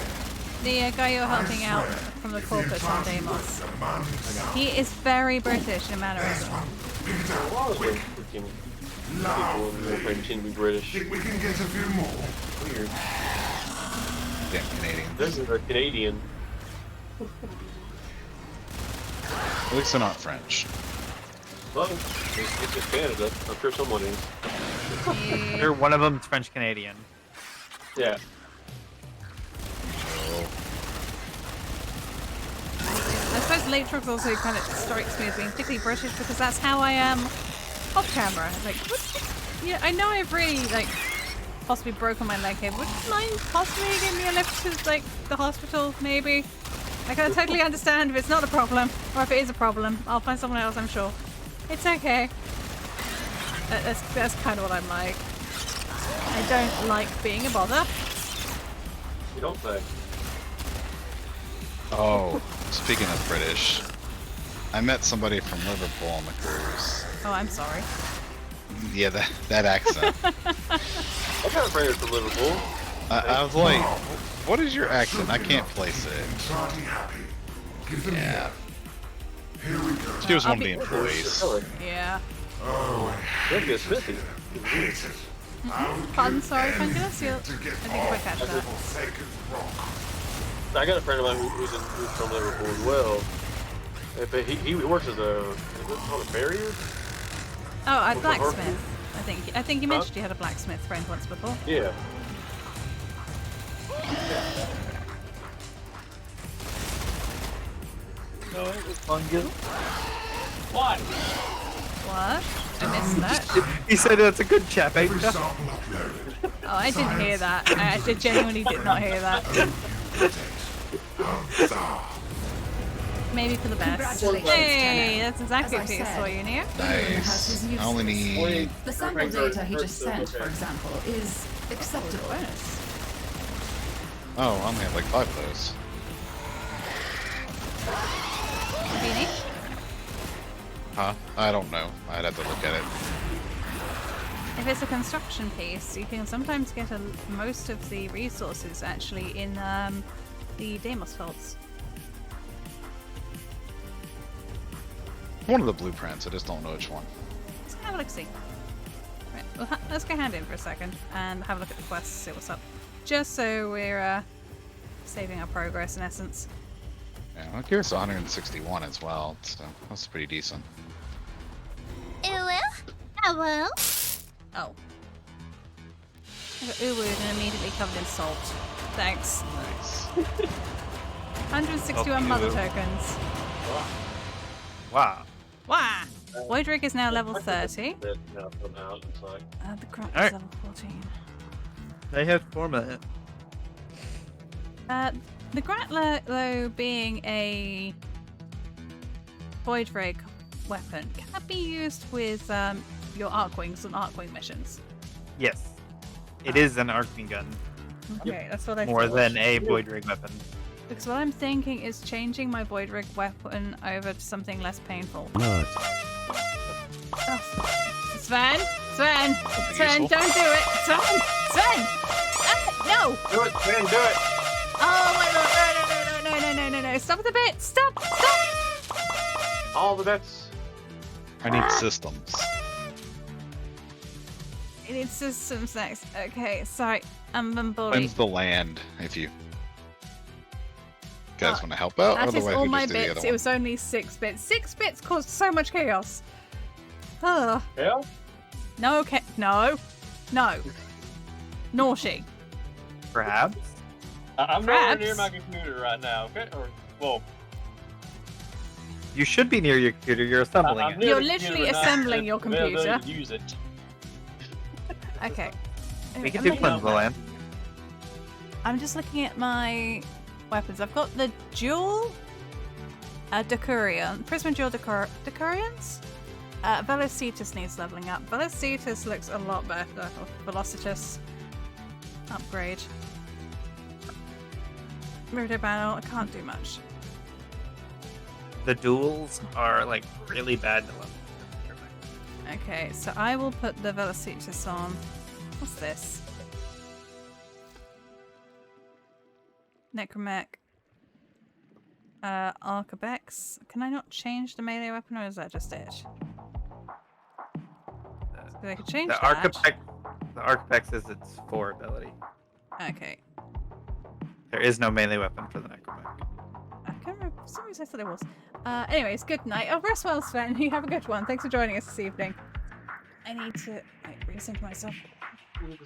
The guy you're helping out from the Corpus on Deimos. He is very British in mannerism. Quick. People pretend to be British. Think we can get a few more? Weird. Damn Canadian. This is a Canadian. At least they're not French. Well, it's just Canada. I'm sure someone is. Sure, one of them's French Canadian. Yeah. I suppose Latrox also kind of strikes me as being particularly British because that's how I am off camera. Like, what? Yeah, I know I've really like possibly broken my leg here. Would you mind possibly giving me a lift to like the hospital, maybe? I can totally understand if it's not a problem, or if it is a problem. I'll find someone else, I'm sure. It's okay. That's kind of what I'm like. I don't like being a bother. You don't say. Oh, speaking of British, I met somebody from Liverpool on the cruise. Oh, I'm sorry. Yeah, that accent. I got a friend from Liverpool. I was like, what is your accent? I can't place it. Yeah. She was one of the employees. Yeah. Oh, That'd be a smithy. Pardon, sorry, Fungus. I didn't quite catch that. I got a friend of mine who's from Liverpool as well. But he works as a farrier. Oh, a blacksmith. I think you mentioned you had a blacksmith friend once before. Yeah. No, it was Fungus. What? What? I missed that. He said that's a good chap, ain't ya? Oh, I didn't hear that. I actually genuinely did not hear that. Maybe for the best. Hey, that's exactly what you saw, you knew. Nice. I only need... The sample data he just sent, for example, is acceptable. Oh, I only have like 5 of those. Beanie? Huh? I don't know. I'd have to look at it. If it's a construction piece, you can sometimes get most of the resources actually in the Deimos faults. One of the blueprints, I just don't know which one. Let's have a look-see. Right, well, let's go hand in for a second and have a look at the quests, see what's up. Just so we're saving our progress in essence. Yeah, I'm curious 161 as well, so that's pretty decent. Hello? Oh. I got Uwu and immediately covered in salt. Thanks. Nice. 161 mother tokens. Wow. Wow! Voidrig is now level 30. The crop is Alright. level 14. They have format. The Grattler, though, being a Voidrig weapon, can that be used with your Arcwings and Arcwing missions? Yes. It is an Arcing gun. Okay, that's what I More thought. than a Voidrig weapon. Because what I'm thinking is changing my Voidrig weapon over to something less painful. Nut. Oh. Sven, don't do it! Sven! No! Do it, man, do it! Oh my lord, no, stop the bit! Stop! All the bets. I need systems. It needs systems next. Okay, sorry, I'm bullied. Cleanse the land, if you guys want to help out. That is Otherwise, all we my just do the bits. other It one. was only 6 bits. 6 bits caused so much chaos. Ugh. Yeah? No, okay. No. Naughty. Perhaps? I'm nowhere Perhaps. near my computer right now, okay? Well, You should be near your computer. You're assembling I'm it. near You're the literally computer, not assembling the your availability computer. to use it. Okay. We can I'm do looking- cleanse the land. I'm just looking at my weapons. I've got the dual Decurion. Prisma dual Decurions? Velocitus needs leveling up. Velocitus looks a lot better. Velocitus. Upgrade. Murder battle. I can't do much. The duels are like really bad to level. Okay, so I will put the Velocitus on. What's this? Necromech. Arcabex. Can I not change the melee weapon, or is that just it? I could change The that. Arcapex is its 4 ability. Okay. There is no melee weapon for the Necromech. I can't remember. For some reason I thought there was. Anyways, good night. Oh, rest well, Sven. You have a good one. Thanks for joining us this evening. I need to resync myself.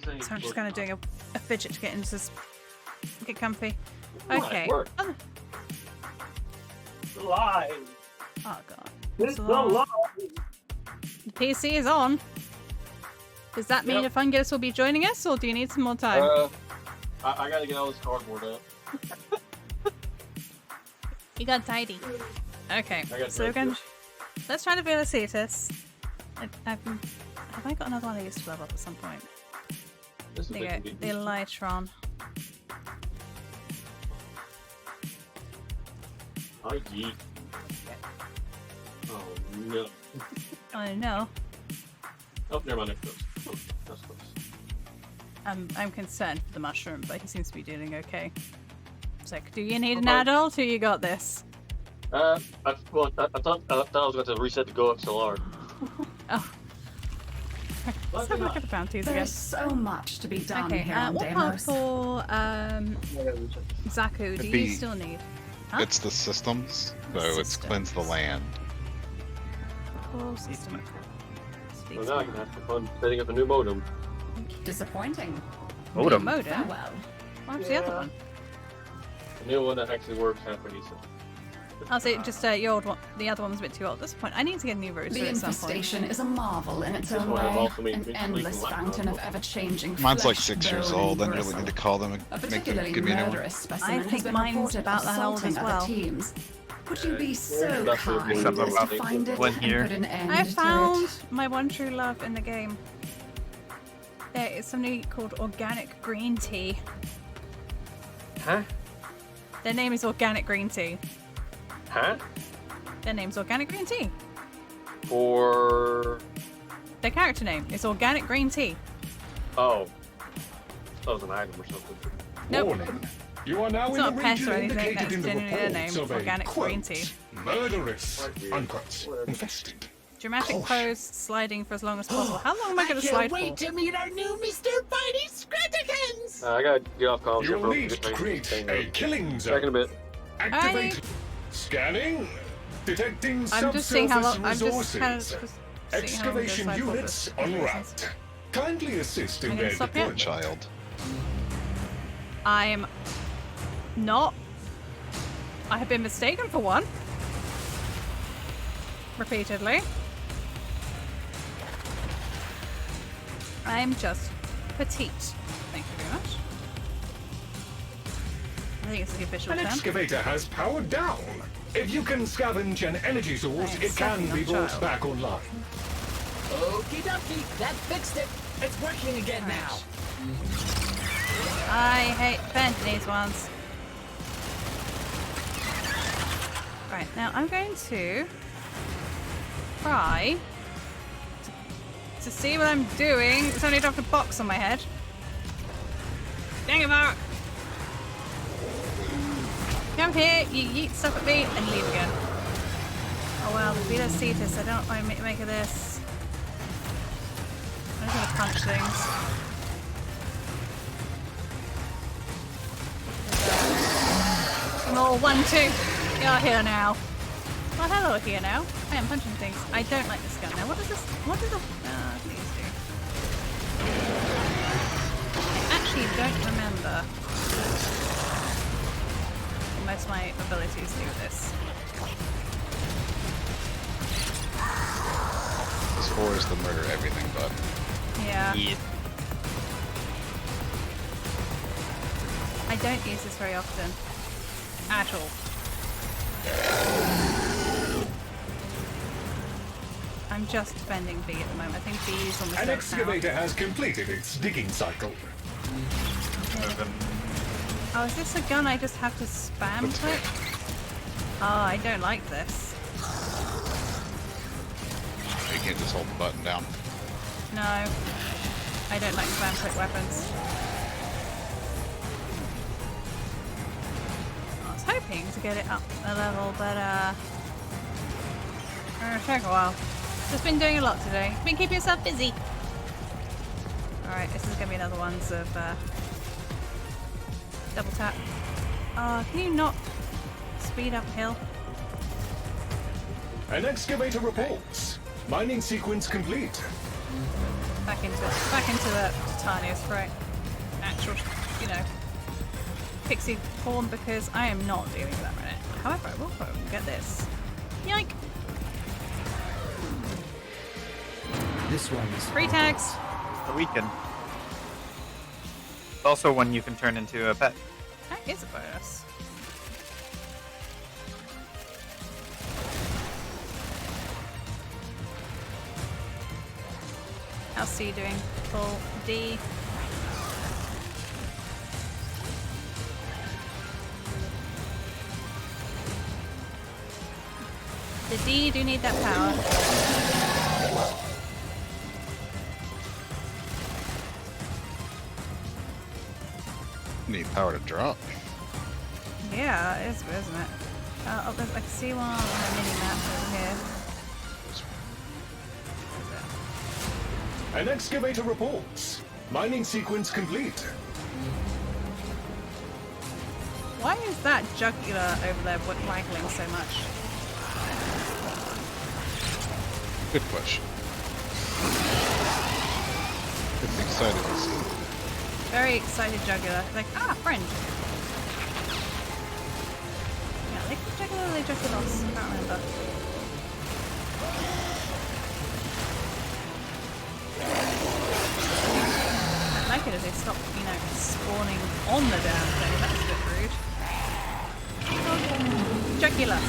So I'm just kind of doing a fidget to get into this. Get comfy. Okay. Work. Oh, Live. oh god. It's So- live. The PC is on. Does that mean if Fungus will be joining us, or do you need some more time? I gotta get all this cardboard up. You got tidy. Okay, got so we're tidy. going. Let's try to Vtuber. Have I got another one of these to level up at some point? This is There you go. The Elytron. Oh, yeet. Oh, no. Oh no. Oh, never mind. Oh, that's close. I'm concerned for the mushroom, but he seems to be doing okay. It's like, do you need an adult, or you got this? I thought I was going to reset the Go XLR. Oh. Let's have a look at the bounties again. There's so much to be done Okay, here on what part Deimos. for Zaku do you still need? Huh? It's the systems, so it's cleanse the land. Core system. So now I can have fun setting up a new modem. Disappointing. Modem. Modem? Well, What's the other one? A new one that actually works halfway decent. I'll say just your old one. The other one was a bit too old at this point. I need to get a new router the at some point. infestation is a marvel in its own one I've way. also made An recently endless from fountain of ever-changing Mine's like flesh, 6 years bone, old. I and really gristle. need to call them A and make them particularly give me a new one. murderous specimen has think been mine's reported about that old assaulting as well. other teams. Would you be so That's kind really as something to about find it one and here. put an end I to found it? my one true love in the game. There is something called organic green tea. Huh? Their name is Organic Green Tea. Huh? Their name's Organic Green Tea. For... Their character name is Organic Green Tea. Oh. That was an item or something. Nope. Warning. You are now It's in not the pest region or anything, indicated that's in the genuinely their reports name, of a, organic green tea. murderous, unquote, infested. Dramatic pose, sliding for as long as possible. How long am I going to slide for? to meet our new Mr. Fighty Scraticans! I gotta get off calls You here, will bro. need to create a killing Back in a zone. bit. Activate. Scanning. Detecting I'm just seeing how long. I'm subsurface just kind of resources. just seeing how long I'm Excavation gonna slide for units this. en route. Kindly assist in I'm their gonna stop here. deployment. Child. I'm not. I have been mistaken for one. Repeatedly. I'm just petite. Thank you very much. I think it's the official An term. excavator has powered down. If you can scavenge an energy source, it can be brought back online. Okie dokie, that fixed it. It's working again now. I hate Japanese ones. Right, now I'm going to try to see what I'm doing. It's only dropped a box on my head. Dang it, Mark! Come here, you yeet stuff at me, and leave again. Oh well, the Vita Cetus, I don't know what I make of this. I'm just gonna punch things. Oh, 1, 2. You're here now. Well, hello here now. I am punching things. I don't like this gun now. What does this? What does the? Please do. I actually don't remember what most of my abilities do with this. This 4 is the murder everything button. Yeah. I don't use this very often. At all. I'm just defending B at the moment. I think B is almost An out excavator has completed its digging cycle. Oh, is this a gun I just have to spam click? Oh, I don't like this. You can't just hold the button down. No. I don't like spam click weapons. I was hoping to get it up a level, but it'll take a while. Just been doing a lot today. Been keeping yourself busy. Alright, this is gonna be another ones of double tap. Oh, can you not speed up hill? An excavator reports. Mining sequence complete. Back into the tiniest, right? Actual, you know, pixie form, because I am not dealing with that right now. However, I will probably get this. Yoink! This one's Free tags! a weaken. It's also one you can turn into a pet. That is a bonus. How's C doing? Full D. The D do need that power. Need power to drop. Yeah, it is, isn't it? Oh, I can see one on the mini map over here. An excavator reports. Mining sequence complete. Why is that jugular over there waggling so much? Good question. Getting excited to see. Very excited jugular. Like, friend. Yeah, they call jugular, they jugulos. I can't remember. I like it as they stop, spawning on the damn thing. That's a bit rude. Jugular.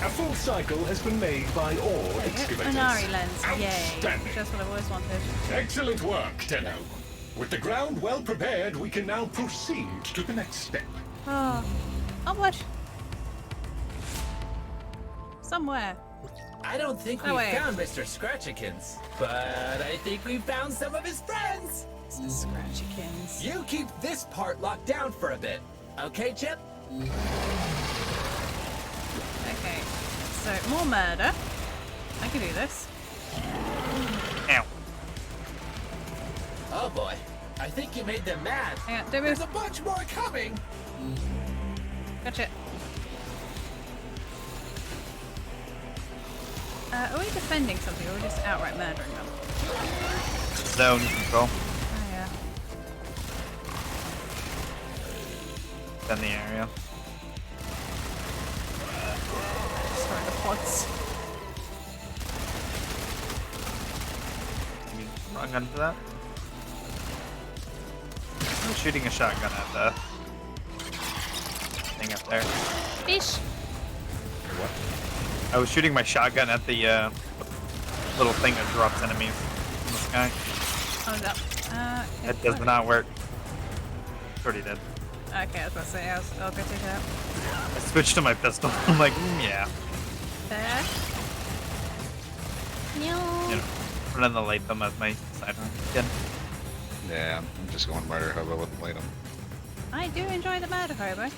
A full cycle has been made by all excavators. Minari lens, yay. Outstanding. Just what I've always wanted. Excellent work, Tenno. With the ground well prepared, we can now proceed to the next step. Oh. Onward. Somewhere. I don't think we found Mr. Scratchikins, but I think we found some of his friends. Mr. Scratchikins. You keep this part locked down for a bit, okay, Chip? Okay, so more murder. I can do this. Ow. Oh boy, I think you made them mad. Yeah, There's a bunch more coming. Gotcha. Are we defending something or are we just outright murdering them? Zone control. Oh yeah. Defend the area. Destroy the pods. Maybe wrong gun for that. I'm shooting a shotgun at the thing up there. Fish. What? I was shooting my shotgun at the little thing that drops enemies in the sky. Oh, that. Okay, That does not work. It's already dead. Okay, I was about to say, I'll go take it out. I switched to my pistol. I'm like, yeah. There. No. Put in the Latham as my sidearm again. Yeah, I'm just going murder hobo with Latham. I do enjoy the murder hobo.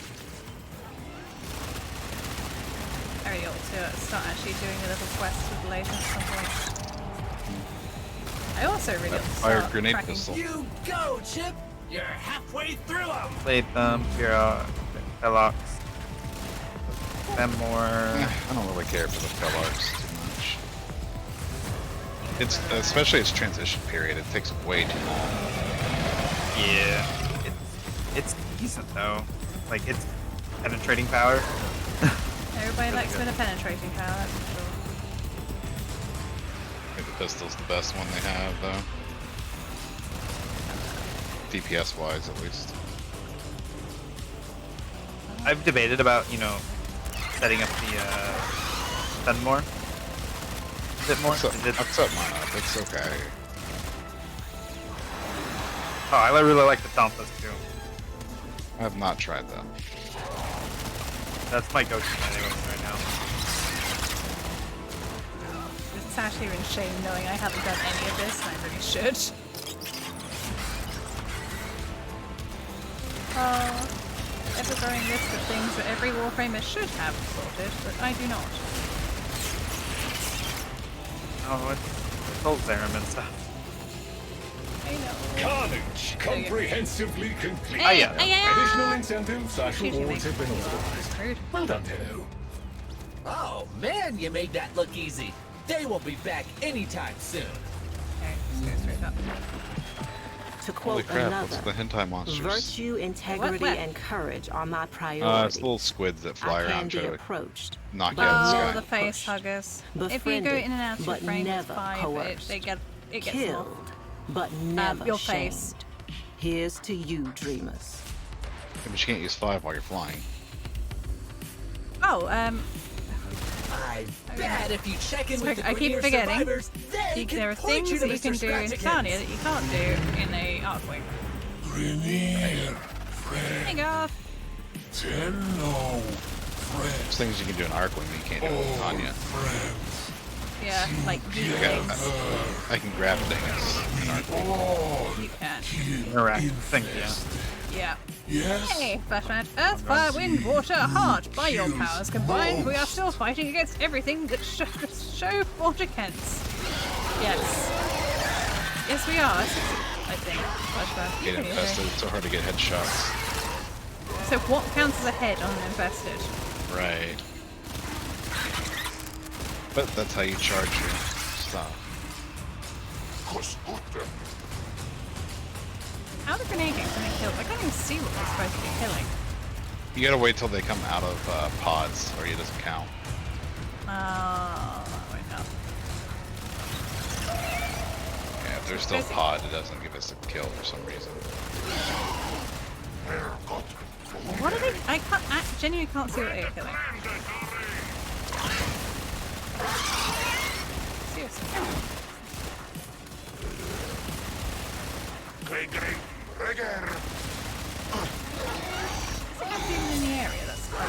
I really ought to start actually doing a little quest with Latham at some point. I also really ought to Fire start grenade tracking. pistol. You go, Chip. You're halfway through them. Latham, Pura, Pelox. And more. I don't really care for the Pelarks too much. It's especially its transition period. It takes way too long. Yeah, it's decent though. Like it's penetrating power. Everybody likes a bit of penetrating power, that's for sure. I think the pistol's the best one they have, though. DPS wise, at least. I've debated about, setting up the stun more. A bit more. I've set mine up. It's okay. Oh, I really like the Tompas too. I have not tried that. That's my go-to right now. It's actually even shame knowing I haven't done any of this, and I really should. Ever-growing list of things that every Warframer should have sorted, but I do not. Oh, it's all Zerum and stuff. I know. Carnage comprehensively complete. Hiya. Additional incentives / rewards have been authorized. Well done, Tenno. Oh man, you made that look easy. They won't be back anytime soon. Okay, let's go straight up. To Holy quote crap, another, what's the hentai monsters? virtue, integrity, What? and courage are my priorities. It's little squids that fly I can around be trying to approached, knock you but out of the Oh, sky. the face huggers. If you go befriended, in and out of but frame, it's never 5, coerced. they get it gets Killed, more. but never your shamed. face. Here's to you, dreamers. Yeah, but you can't use 5 while you're flying. Oh, I bet if you check in with the I keep Grenier forgetting. survivors, they can There are point things you to that you can Mr. do in Scratchikins. Titania that you can't do in a Archwing. Raineyj, Hey, Garth. Tenno, There's things you can do in Arcwing that you can't do in Tanya. Yeah, like yeet things. I can grab things in Arcwing. You can. Interact. Thank you. Yeah. Yes. Hey, Flashman. Earth, fire, wind, water, heart. By your powers combined, we are still fighting against everything that show Vortigance. Yes. Yes, we are. I think. Flashman. Get infested, it's so hard to get headshots. So what counts as a head on an infested? Right. But that's how you charge your stuff. How the grenade get something killed? I can't even see what they're supposed to be killing. You gotta wait till they come out of pods, or it doesn't count. That won't help. Yeah, if they're still pod, it doesn't give us a kill for some reason. What are they? I genuinely can't see what they're killing. Seriously. Is it not even in the area that's close? Or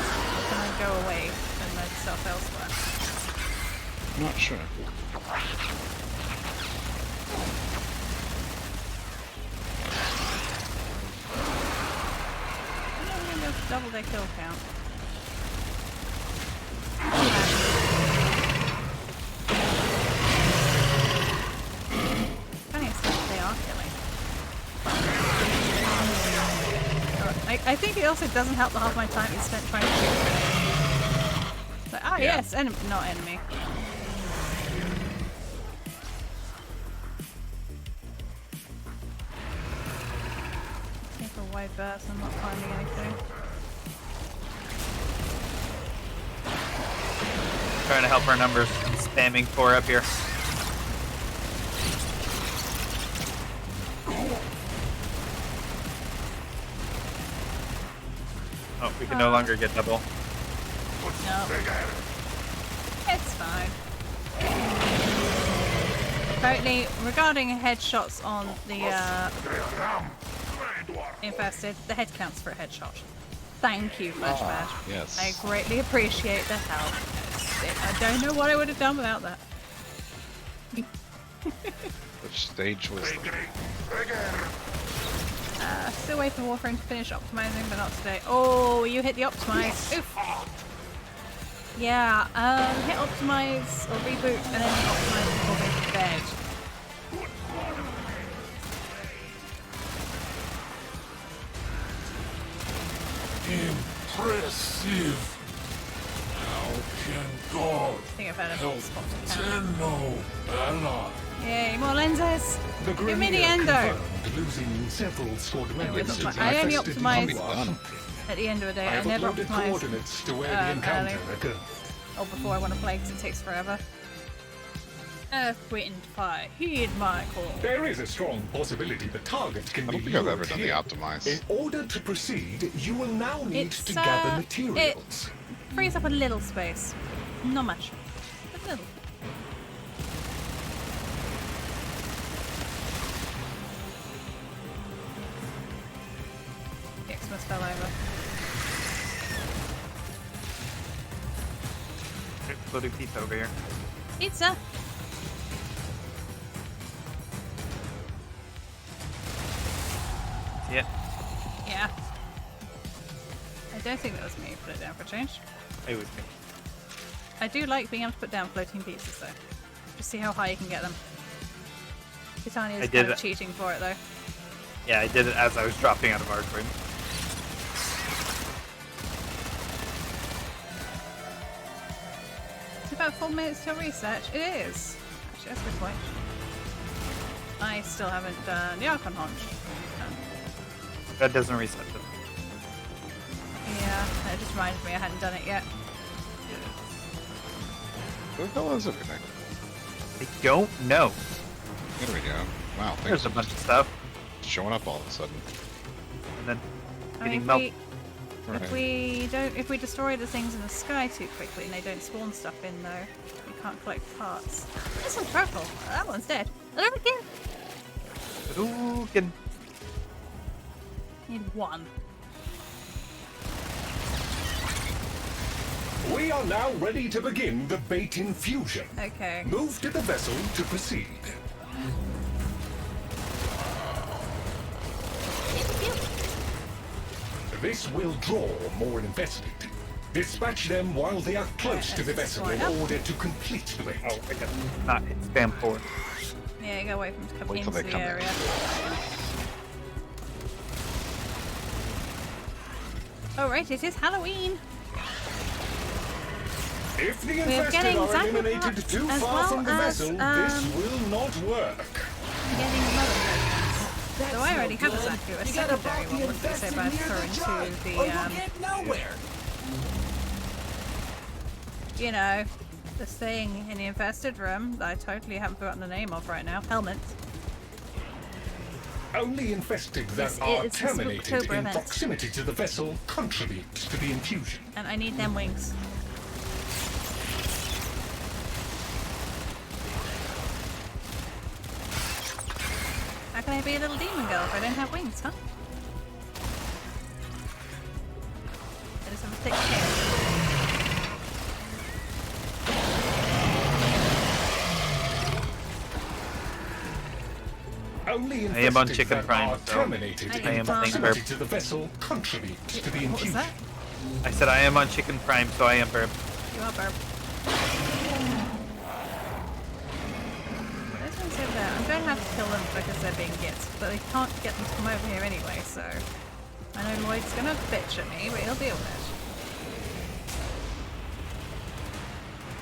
can I go away and move myself elsewhere? I'm not sure. I'm not going to double their kill count. Funny as if they are killing. I think it also doesn't help that half my time is spent trying to shoot grenades. So, yes, not enemy. Take a wide burst, I'm not finding anything. Trying to help our numbers. I'm spamming 4 up here. Oh, we can no longer get double. No. It's fine. Apparently, regarding headshots on the infested, the head counts for a headshot. Thank you, Flashbash. Yes. I greatly appreciate the help. I don't know what I would have done without that. Which stage was Still waiting for Warframe to finish optimizing, but not today. Oh, you hit the optimize. Oof. Yeah, hit optimize or reboot and then hit optimize before going to bed. Impressive. How can God I think I've had a help spot to count. Tenno ally? Yay, more lenses! The Give me the Grenier endo! confirmed losing several squad members to I only infested optimize war. at the end of the day. I I have never uploaded optimize coordinates to where the encounter early. occurred. Or before I want to play because it takes forever. Earth, wind, fire, heed my call. There is a strong possibility the target can I be don't think I've lured ever done here. the optimize. In order to proceed, you will now need It's, to gather it materials. frees up a little space. Not much. But a little. The Xmas fell over. Exploding pizza over here. Pizza! Yeah. Yeah. I don't think that was me who put it down for a change. It was me. I do like being able to put down floating pizzas though. Just see how high you can get them. Titania I is did kind of it. cheating for it though. Yeah, I did it as I was dropping out of our room. It's about 4 minutes till research. It is. Actually, that's a good point. I still haven't done the Archon Haunch. That doesn't reset it. Yeah, it just reminded me I hadn't done it yet. Who the hell is it, Nick? I don't know. There we go. Wow, There's a bunch of stuff. Showing up all of a sudden. And then I getting mean, melted. if we destroy the things in the sky too quickly and they don't spawn stuff in though, we can't collect parts. This one's purple. That one's dead. I don't care. Ooh, can... Need one. We are now ready to begin the bait infusion. Okay. Move to the vessel to proceed. This will draw more invested. Dispatch them while they are close to the vessel in order to complete the bait. Oh, I got not hit spam 4. Yeah, you gotta wait for them to come Wait till into they the come in. area. Oh right, it is Halloween. If the We're infested getting are Zaku eliminated parts too as far well from the as, vessel, this will not work. Getting another tokens. So I already have a Zaku, a secondary one would be so bad for into the nowhere. you know, the thing in the infested room that I totally haven't forgotten the name of right now. Helmets. Only infested that This are is the terminated Spooktober in event. proximity to the vessel contribute to the infusion. And I need them wings. How can I be a little demon girl if I don't have wings, huh? I just have a thick tail. Only I am on infested Chicken that Prime, are so terminated I in am on proximity Burp. to the vessel contribute to the What was infusion. that? I said I am on Chicken Prime, so I am Burp. You are burp. Those ones over there, I'm going to have to kill them because they're being gits, but I can't get them to come over here anyway, so... I know Lloyd's going to bitch at me, but he'll deal with it.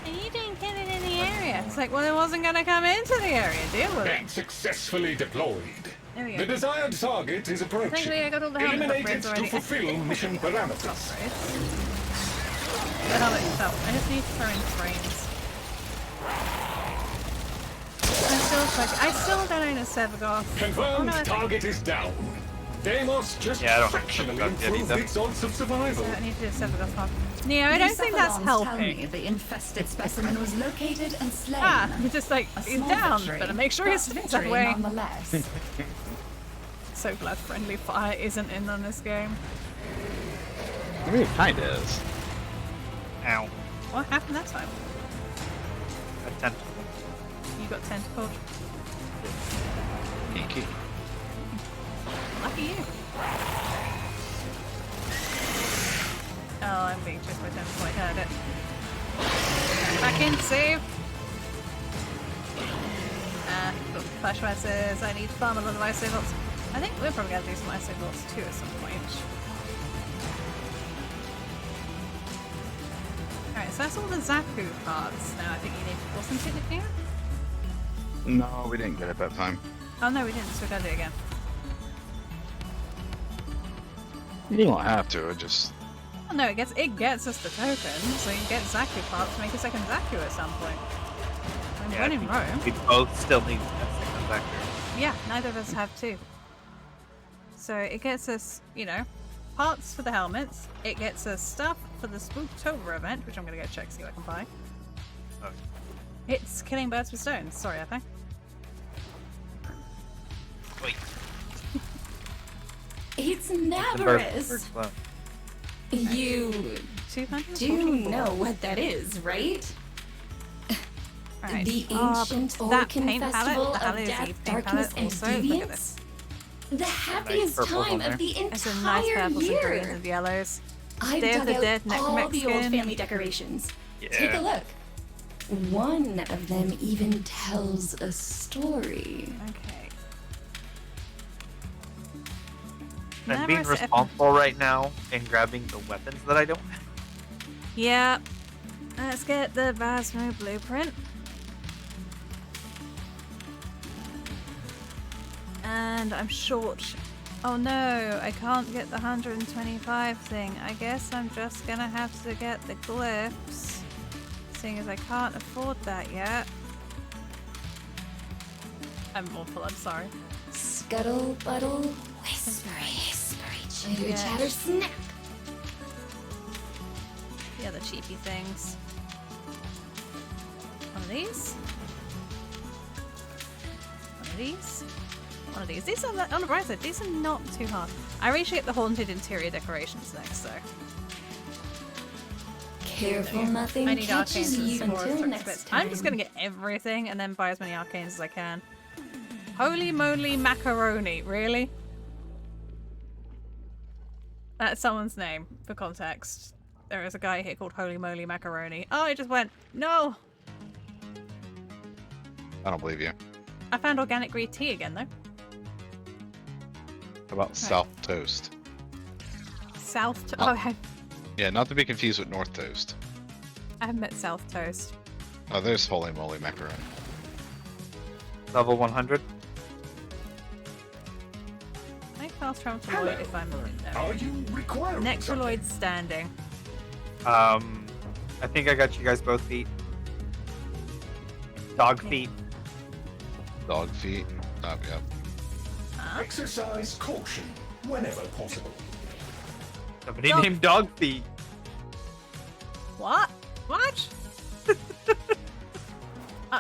And you didn't get it in the area. It's like, well, it wasn't going to come into the area. Deal with it. Bait successfully deployed. There we go. The desired target is approaching. Thankfully, I got all the helmet Eliminate upgrades it to already. fulfill mission parameters. Upgrades. The helmet itself. I just need to throw in frames. I still don't own a Sevagoth. Confirmed I target is down. Deimos just Yeah, I don't fractionally have to improved its odds of survival. So I need to do a Sevagoth one. Yeah, I don't think that's These tell helping. me the infested specimen was located and slain. Ah, you're just like, A he's small down, victory, better make sure he but stays that victory way. nonetheless. So glad friendly fire isn't in on this game. I mean, it kind of is. Ow. What happened that time? A tentacle. You got tentacled. Kinky. Lucky you. Oh, I'm being chased by tentacle. I heard it. Back in, save. Got flash masses. I need to farm a lot of iso bolts. I think we're probably gonna do some iso bolts too at some point. Alright, so that's all the Zaku parts now. I think you need, wasn't it, Nick? No, we didn't get it that time. Oh no, we didn't, so we gotta do it again. You don't have to, it just... Oh no, it gets us the token, so you can get Zaku parts to make a second Zaku at some point. I'm Yeah, running Rome. we both still need a second vector. Yeah, neither of us have two. So it gets us, you know, parts for the helmets. It gets us stuff for the Spooktober event, which I'm gonna go check, see what I can buy. Okay. It's killing birds with stones. Sorry, Epe. Wait. It's The bird- Navarus. bird's slow. You 200? do know what that is, right? Right. The Oh, ancient that Orcan paint palette, festival the of Hallows death, Eve paint darkness, palette and also, look at deviance. this. The happiest purples time on of the It's a nice entire purples and greens year. and yellows. I've Day of dug the out Dead, neck all the Mexican. old family decorations. Take Yeah. a look. One of them even tells a story. Okay. I'm being Navarus responsible right now and grabbing the weapons that I don't have. Yeah. Let's get the Vasmo blueprint. And I'm short. Oh no, I can't get the 125 thing. I guess I'm just gonna have to get the glyphs. Seeing as I can't afford that yet. I'm awful, I'm sorry. Scuttle, buddle, whispery, chitter, chatter, snap. The other cheapy things. One of these. One of these. One of these. These are, on the bright side, these are not too hard. I really should get the haunted interior decorations next, though. Careful, nothing I need catches arcanes you and until swords. next time. I'm just gonna get everything and then buy as many arcanes as I can. Holy moly macaroni, really? That's someone's name, for context. There is a guy here called Holy Moly Macaroni. Oh, I just went, no! I don't believe you. I found organic green tea again, though. How about South Toast? South to Oh. Oh, Yeah, not to be confused with North Toast. I haven't met South Toast. Oh, there's Holy Moly Macaroni. Level 100. I fast travel to Lloyd if I'm Are you requiring next to something? Lloyd standing. I think I got you guys both feet. Dog feet. Dog feet. Oh, yeah. Exercise caution whenever possible. Somebody named Dog Feet. What? What?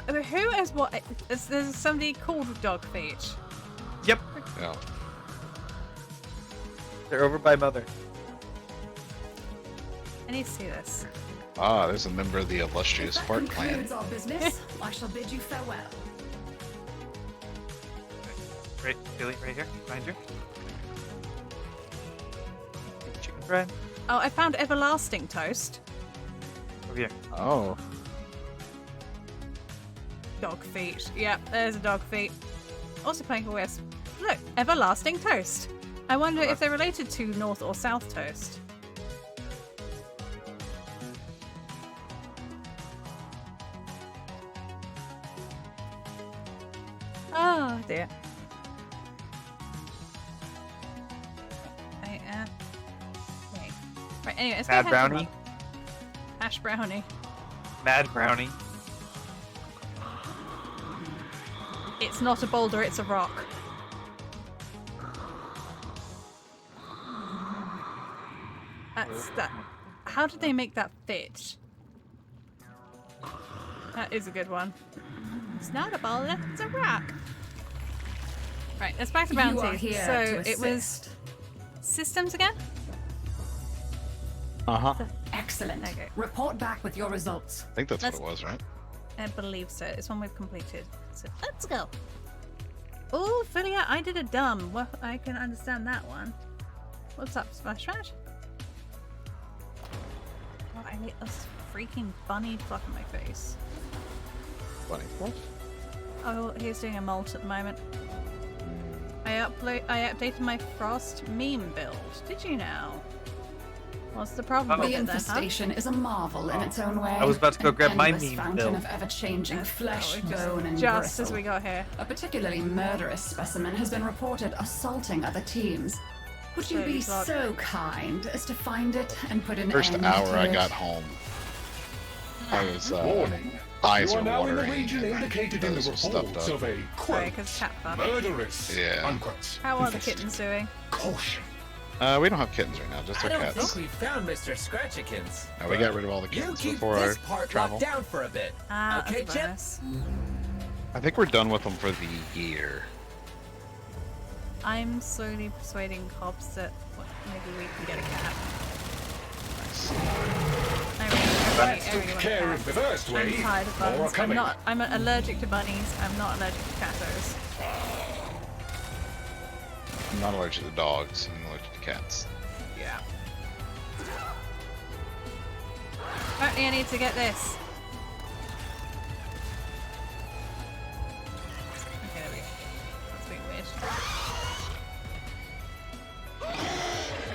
Who is what? There's somebody called Dog Feet. Yep. Yeah. They're over by Mother. I need to see this. Ah, there's a member of the illustrious Fart Clan. Concludes our business. I shall bid you farewell. Right, Billy, right here, behind you. Chicken bread. Oh, I found everlasting toast. Over here. Oh. Dog feet. Yep, there's a dog feet. Also playing for West. Look, everlasting toast. I wonder if they're related to North or South Toast. Oh dear. Wait. Right, anyway, let's go Mad hash brownie. Hash brownie. Mad brownie. It's not a boulder, it's a rock. That's that. How did they make that fit? That is a good one. It's not a boulder, it's a rock. Right, let's back to You are bounties. here So to it was systems again? Uh-huh. Excellent. Okay. Report back with your results. I think that's what it was, right? I believe so. It's one we've completed. So let's go. Oh, Philia, I did a dumb. Well, I can understand that one. What's up, Smash Smash? Oh, I hate this freaking bunny fuck in my face. Bunny what? Oh, he's doing a molt at the moment. I updated my Frost meme build. Did you know? What's the problem with The it then, huh? infestation is a marvel in its own way. I was about to go An grab my endless meme fountain build. of ever-changing flesh, bone, and Just gristle. as we got here. A particularly murderous specimen has been reported assaulting other teams. Would you be so kind as to find it and put an First end hour to I it? got home, I was, Warning. eyes You were are now in the watering. region indicated in the Nose was stuffed reports up. of a Sorry, quote, because cat fuck. murderous, Yeah. unquote. How are the kittens doing? Caution. We don't have kittens right now, just I our don't cats. think we found Mr. Scratchykins. No, we got rid of all the You kittens keep before this I part travel. locked down for a bit. Ah, Okay, that's a Chip? bonus. I think we're done with them for the year. I'm slowly persuading Hobbs that maybe we can get a cat. I really Took care of the first way. I'm tired of More buns. coming. I'm allergic to bunnies. I'm not allergic to catos. I'm not allergic to dogs, I'm allergic to cats. Yeah. Apparently I need to get this. Okay, there we go. That's being weird.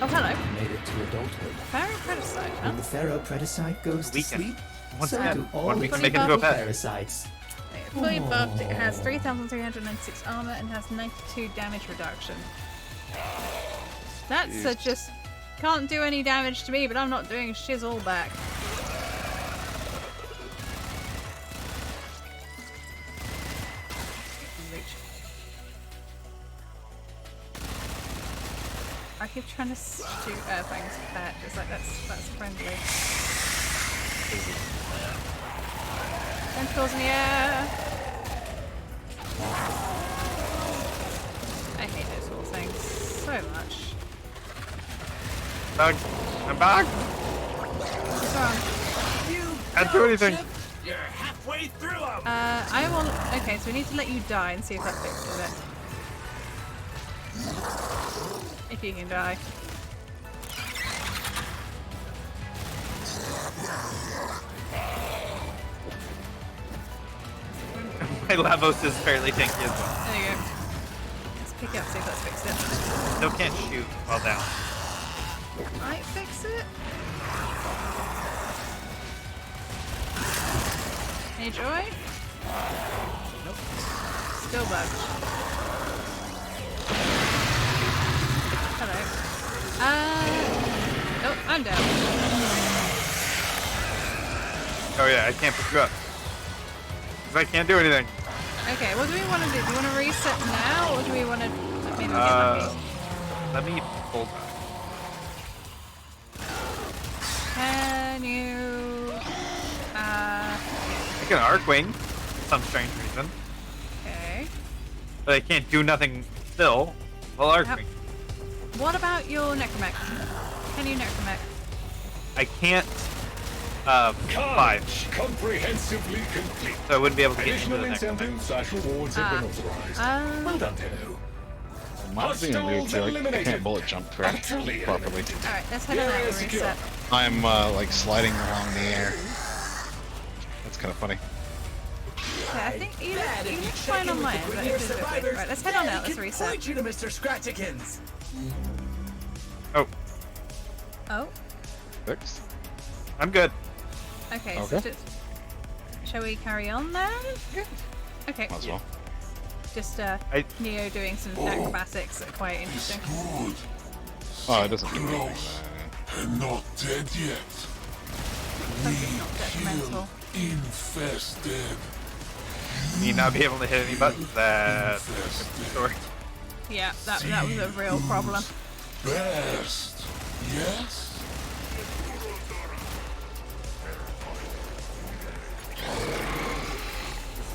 Oh, hello. Made it to adulthood. Pharaoh Predicite, huh? When the pharaoh predicite goes to Weekend. sleep, Once so again, do all one the we can make it into a other pet. parasites. Fully buffed, it has 3,396 armor and has 92 damage reduction. That's just can't do any damage to me, but I'm not doing shizzle back. keep trying to shoot things pet. It's like that's friendly. Tentacles in the air. I hate those little things so much. Back. I'm back. What's wrong? Can't do anything. You're halfway through them. I will. Okay, so we need to let you die and see if that fixes it. If you can die. My Lavos is fairly tanky as well. There you go. Let's pick it up, see if that's fixed it. Still can't shoot while down. Might fix it. Any joy? Nope. Still bugged. Hello. Oh, I'm down. Oh yeah, I can't pick you up. Because I can't do anything. Okay, what do we want to do? Do you want to reset now, or do we want to maybe get lucky? Let me pull back. Can you... I can Arcwing for some strange reason. Okay. But I can't do nothing still. Well, Arcwing. What about your Necromech? Can you Necromech? I can't. 5. Comprehensively complete. So I wouldn't be able to get into Additional the next incentives/rewards have been authorized. Well done, Tenno. Mine's being weird too. I can't bullet jump correct properly. Alright, let's head on out and reset. I'm like sliding along the air. That's kind of funny. Okay, I think you look fine on my end, but it feels a bit weird. Right, let's head on out, let's reset. Point you to Mr. Scratchikins. Oh. Oh? Fixed. I'm good. Okay, so just... Shall we carry on then? Okay. Might as well. Just Neo doing some acrobatics that are quite interesting. Oh, it doesn't do anything. And not dead yet. Detrimental. Infested. You not be able to hit any buttons. That's a different story. Yeah, that was a real problem. Best. Yes?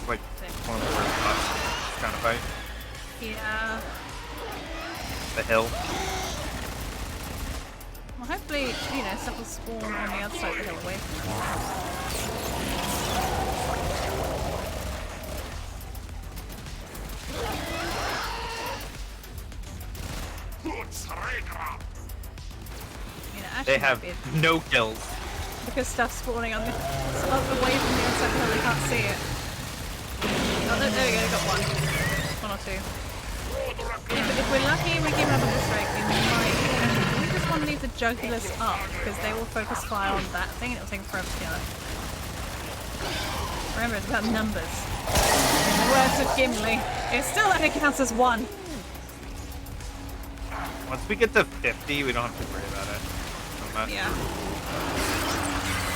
Like one of the worst spots kind of fight. Yeah. The hill. Well, hopefully, you know, stuff will spawn on the other side of the hill away from them. They have no kills. Because stuff's spawning on the away from the other side of the hill, they can't see it. Oh, there we go, got one. One or two. If we're lucky, we give another strike, we might... We just want to leave the jugulars up, because they will focus fire on that thing and it'll take forever to kill it. Remember, it's about numbers. In the words of Gimli, it still only counts as one. Once we get to 50, we don't have to worry about it so much. Yeah.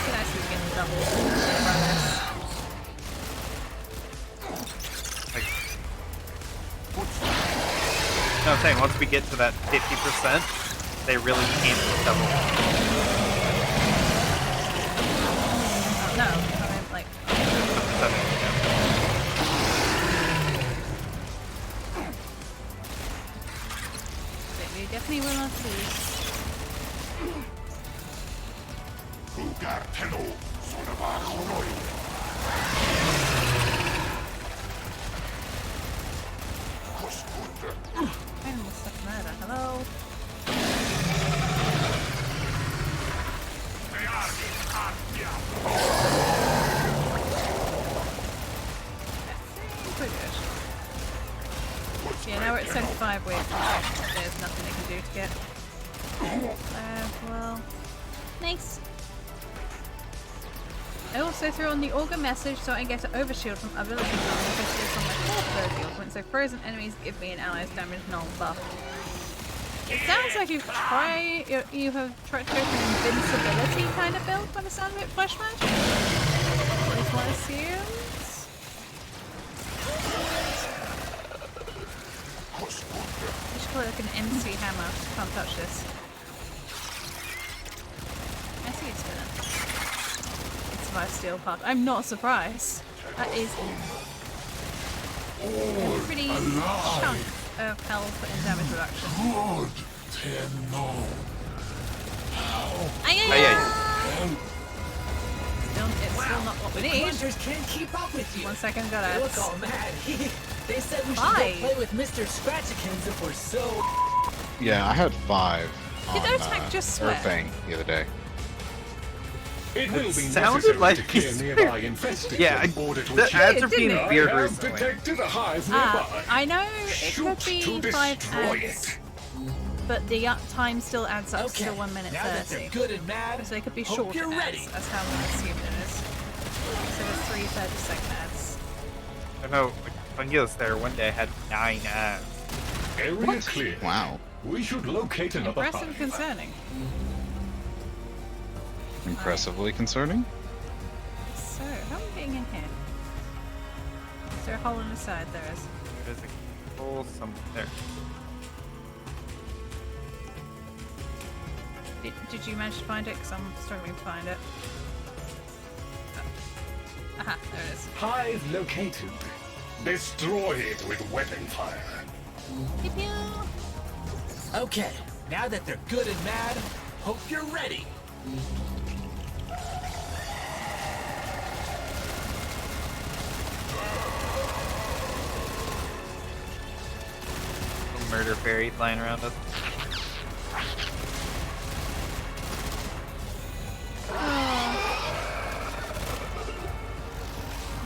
Could actually get the double. No, I'm saying once we get to that 50%, they really can't double. No, I mean, like... We definitely will not lose. Animal stuff murder, hello? Pretty good. Yeah, now we're at 75 with there's nothing they can do to get. Well, nice. I also threw on the Augur message so I get an overshield from ability buffs, especially from my fourth ability ultimate, so frozen enemies give me an ally's damage null buff. It sounds like you have tried to go for an invincibility kind of build by the sound of it, Flesh Match? That is what I assumed. You should call it like an See hammer. Can't touch this. I see it's spinning. It survived steel part. I'm not surprised. That is a pretty chunk of health and damage reduction. Good to know. It's still not what we need. Hunters can't keep up with you. 1 second, got They it. look all mad. They said we should Why? go play with Mr. Scratchikins if we're so. Yeah, I had 5 Did on Otak just swear? Thing the other day. It will be sounded necessary like to clear he's- nearby infested Yeah, in order to the achieve. ads are being didn't it? weird I have recently. detected a hive nearby. I know it Shoot could to be 5 destroy ads, but the time still adds up Okay, to 1 minute now that 30. they're good and mad, So they could be hope shorter you're ads. ready. That's how I'm going to assume it is. So it's 3 30-second ads. I know, Fungus there one day had 9 ads. Area clear. Wow. We should locate another Impressive hive. concerning. Impressively concerning. So, how are we getting in here? Is there a hole in the side? There is. There's a hole somewhere there. Did you manage to find it? Because I'm struggling to find it. Aha, there it is. Hive located. Destroy it with weapon fire. Pew pew! Okay, now that they're good and mad, hope you're ready. Little murder fairy flying around us.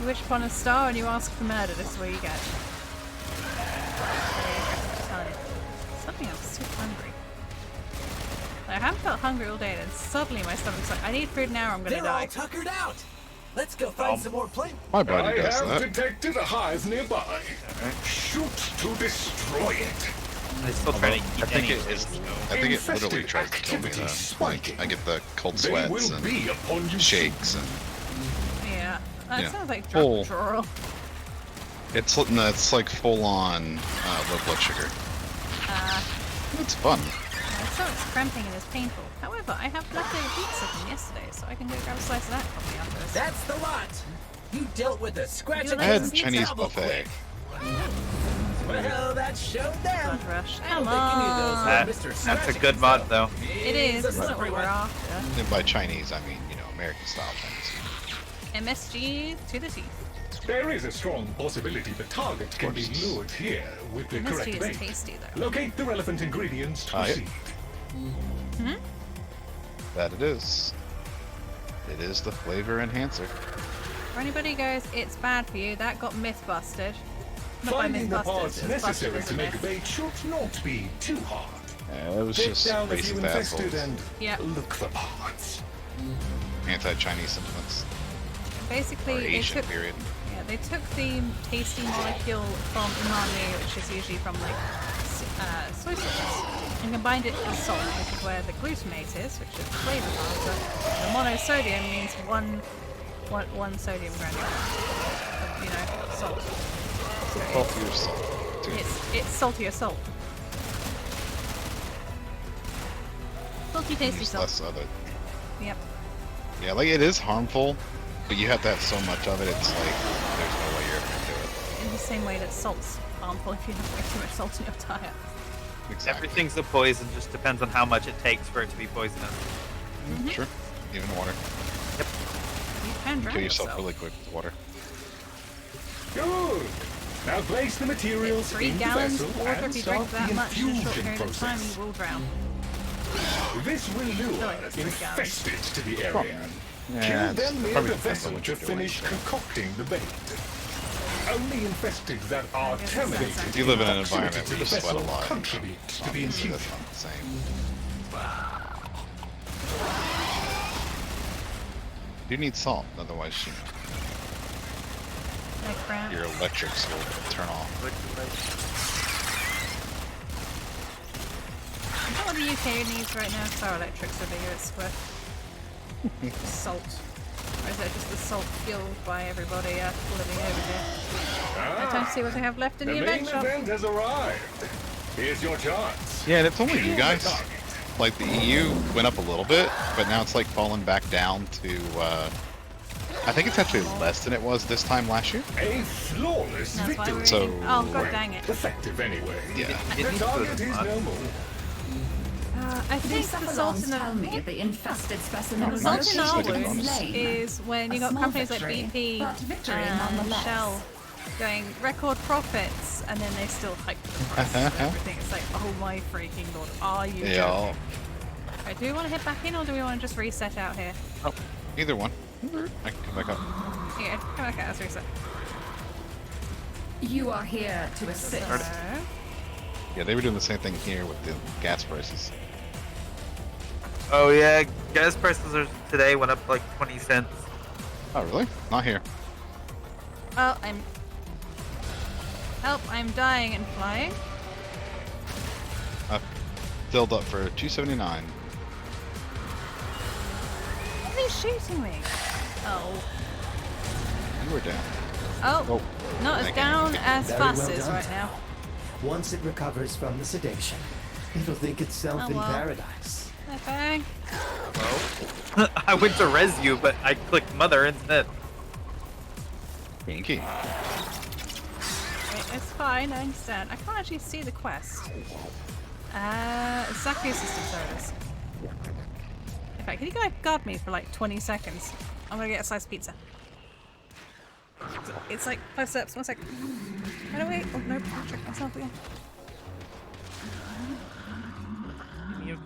You wish upon a star and you ask for murder, this is what you get. Suddenly I'm so hungry. I haven't felt hungry all day and suddenly my stomach's like, I need food now or I'm gonna They're die. all tuckered out. Let's go find some more play. My body I does have that. detected a hive nearby. Shoot to destroy it. They still trying to keep I think any it is. I think it literally tries to kill me. I get the cold They sweats will and be upon you shakes and Yeah, that Yeah. sounds like Full. draw. it's like full on low blood sugar. It's fun. My stomach's cramping and it's painful. However, I have leftover pizza from yesterday, so I can go grab a slice of that probably after this. That's the lot. You dealt with the scratch. You I had Pizza Chinese double buffet. quick. Well, that showed them. Blood rush. I don't Come think you need on. those, Mr. That's a good mod though. It is, a it's not what slippery we're one. after. And by Chinese, I mean American style Chinese. MSG to the teeth. There is a strong possibility the target can be lured here with the correct MSG is bait. tasty though. Locate the relevant ingredients to Yep. proceed. Hmm? That it is. It is the flavor enhancer. For anybody who goes, it's bad for you, that got myth busted. Not by Finding the myth parts busted, it was busted necessary as to a make myth. bait should not be too hard. It was Take just down a few racist infested assholes. and Yep. look for parts. Anti-Chinese sentiments. Basically, Or they Asian, took, period. yeah, they took the tasty molecule from umami, which is usually from like soy sauce, and combined it with salt, which is where the glutamate is, which is the flavor enhancer. The monosodium means one sodium granule of, salt. So Saltier salt. Dude. it's saltier salt. Salty, tasty Use salt. less of it. Yep. Yeah, like it is harmful, but you have to have so much of it. It's like there's no way you're ever gonna do it. In the same way that salt's harmful if you have way too much salt in your diet. Exactly. Everything's a poison, just depends on how much it takes for it to be poisonous. Sure. Even water. You can drown Kill yourself yourself. really quick with water. Good. Now place the materials 3 in the gallons vessel of water, and if you start drink that the much in a short infusion period of time, process. you will drown. This will lure like it's 3 gallons. infested to the Probably. area. Yeah, Kill it's them near probably the depends on vessel what to you're doing. finish concocting the bait. Only infested that are guess it's terminated that If you live in an proximity environment to where you the sweat a vessel lot, contribute to the obviously infusion. that's not the same. You need salt, otherwise Like cramp. your electrics will turn off. Is that what the UK needs right now? Because our electrics are bigger, it's worth salt. Or is that just the salt fueled by everybody living over here? No time to see what I have left in the The main event shop. event has arrived. Here's your chance. Yeah, and it's only you Kill the guys. target. Like the EU went up a little bit, but now it's like falling back down to. I think it's actually less than it was this time last year. A flawless That's why victory. we're So- eating. Oh, god dang it. Effective anyway. Yeah. The target is no more. I think the salt in tell me the infested specimen the was salt in our located and wounds slain. is when you A got small companies like victory, BP but victory and nonetheless. Shell going record profits, and then they still hike the price of everything. It's like, oh my freaking lord, are you Yeah. joking? Right, do we want to head back in, or do we want to just reset out here? Oh, either one. I can come back up. Yeah, come back out, let's reset. You are here to assist. Yeah, they were doing the same thing here with the gas prices. Oh yeah, gas prices today went up like 20 cents. Oh really? Not here. Oh, help, I'm dying and flying. Filled up for 279. Why are they shooting me? Oh. You were down. Oh, not as thank down you. as Very fast well as done. right now. Once it recovers from the sedation, it'll think itself Oh, in well. paradise. Okay. Well, I went to res you, but I clicked mother instead. Pinky. It's fine, I understand. I can't actually see the quest. Zachary Assistant Service. In fact, can you guys guard me for like 20 seconds? I'm gonna get a slice of pizza. It's like 5 steps, 1 second. Wait, wait. Oh, no, I'll check myself again.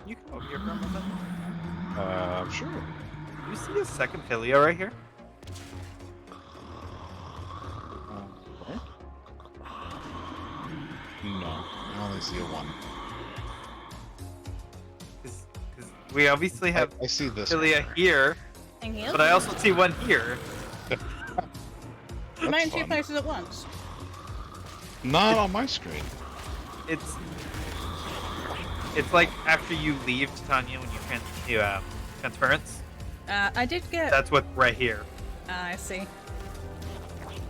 You come over here for a moment. Sure. Do you see a second Philia right here? No, I only see a one. Because we obviously have I see this Philia here, Thank you. but I also see one here. Am I in two fun. places at once? Not on my screen. It's like after you leave Titania when you transference. I did get... That's what's right here. I see.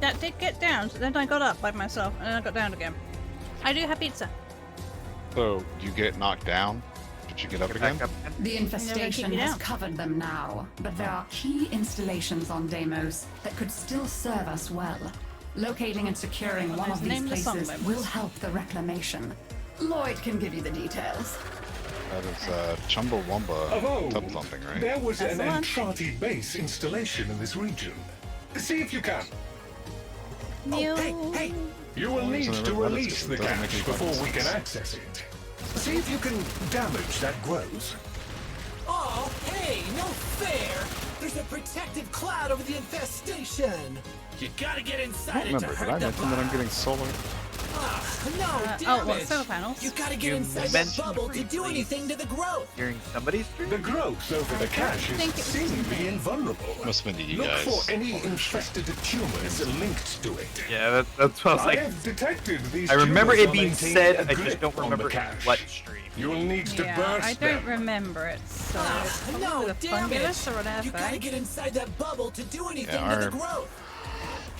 That did get down, so then I got up by myself, and then I got down again. I do have pizza. So you get knocked down? Did you get up again? The infestation me has down. covered them now, but there are key installations on Deimos that could still serve us well. Locating and securing one of these Name the song places members. will help the reclamation. Lloyd can give you the details. That is Chumbawamba Oh, tub thumping, right? there was That's an the one. Entrati base installation in this region. See if you can. Hey! You will need Isn't it to Revanant? release the It doesn't cache make any before fucking we can sense. access it. See if you can damage that grows. Oh, hey, no fair! There's a protective cloud over the infestation! You gotta get I inside don't it to remember. Did hurt I the mention that I'm getting solar? No, damn what, it! solar panels? You gotta You get inside that mentioned bubble to do briefly. anything to the growth! During somebody's stream? The growth over the cache think is it was seemingly invulnerable. Must have been to you Look guys. for any infested tumors linked to it. Yeah, that's what I was I like. have detected these I remember tumors it are being maintaining said, a I just grip don't on the remember in cache. what stream. You'll need to Yeah, burst I don't them. remember it, so it's probably No, the damn it! fungulus or whatever. You gotta get inside that bubble to do anything Yeah, to the our- growth!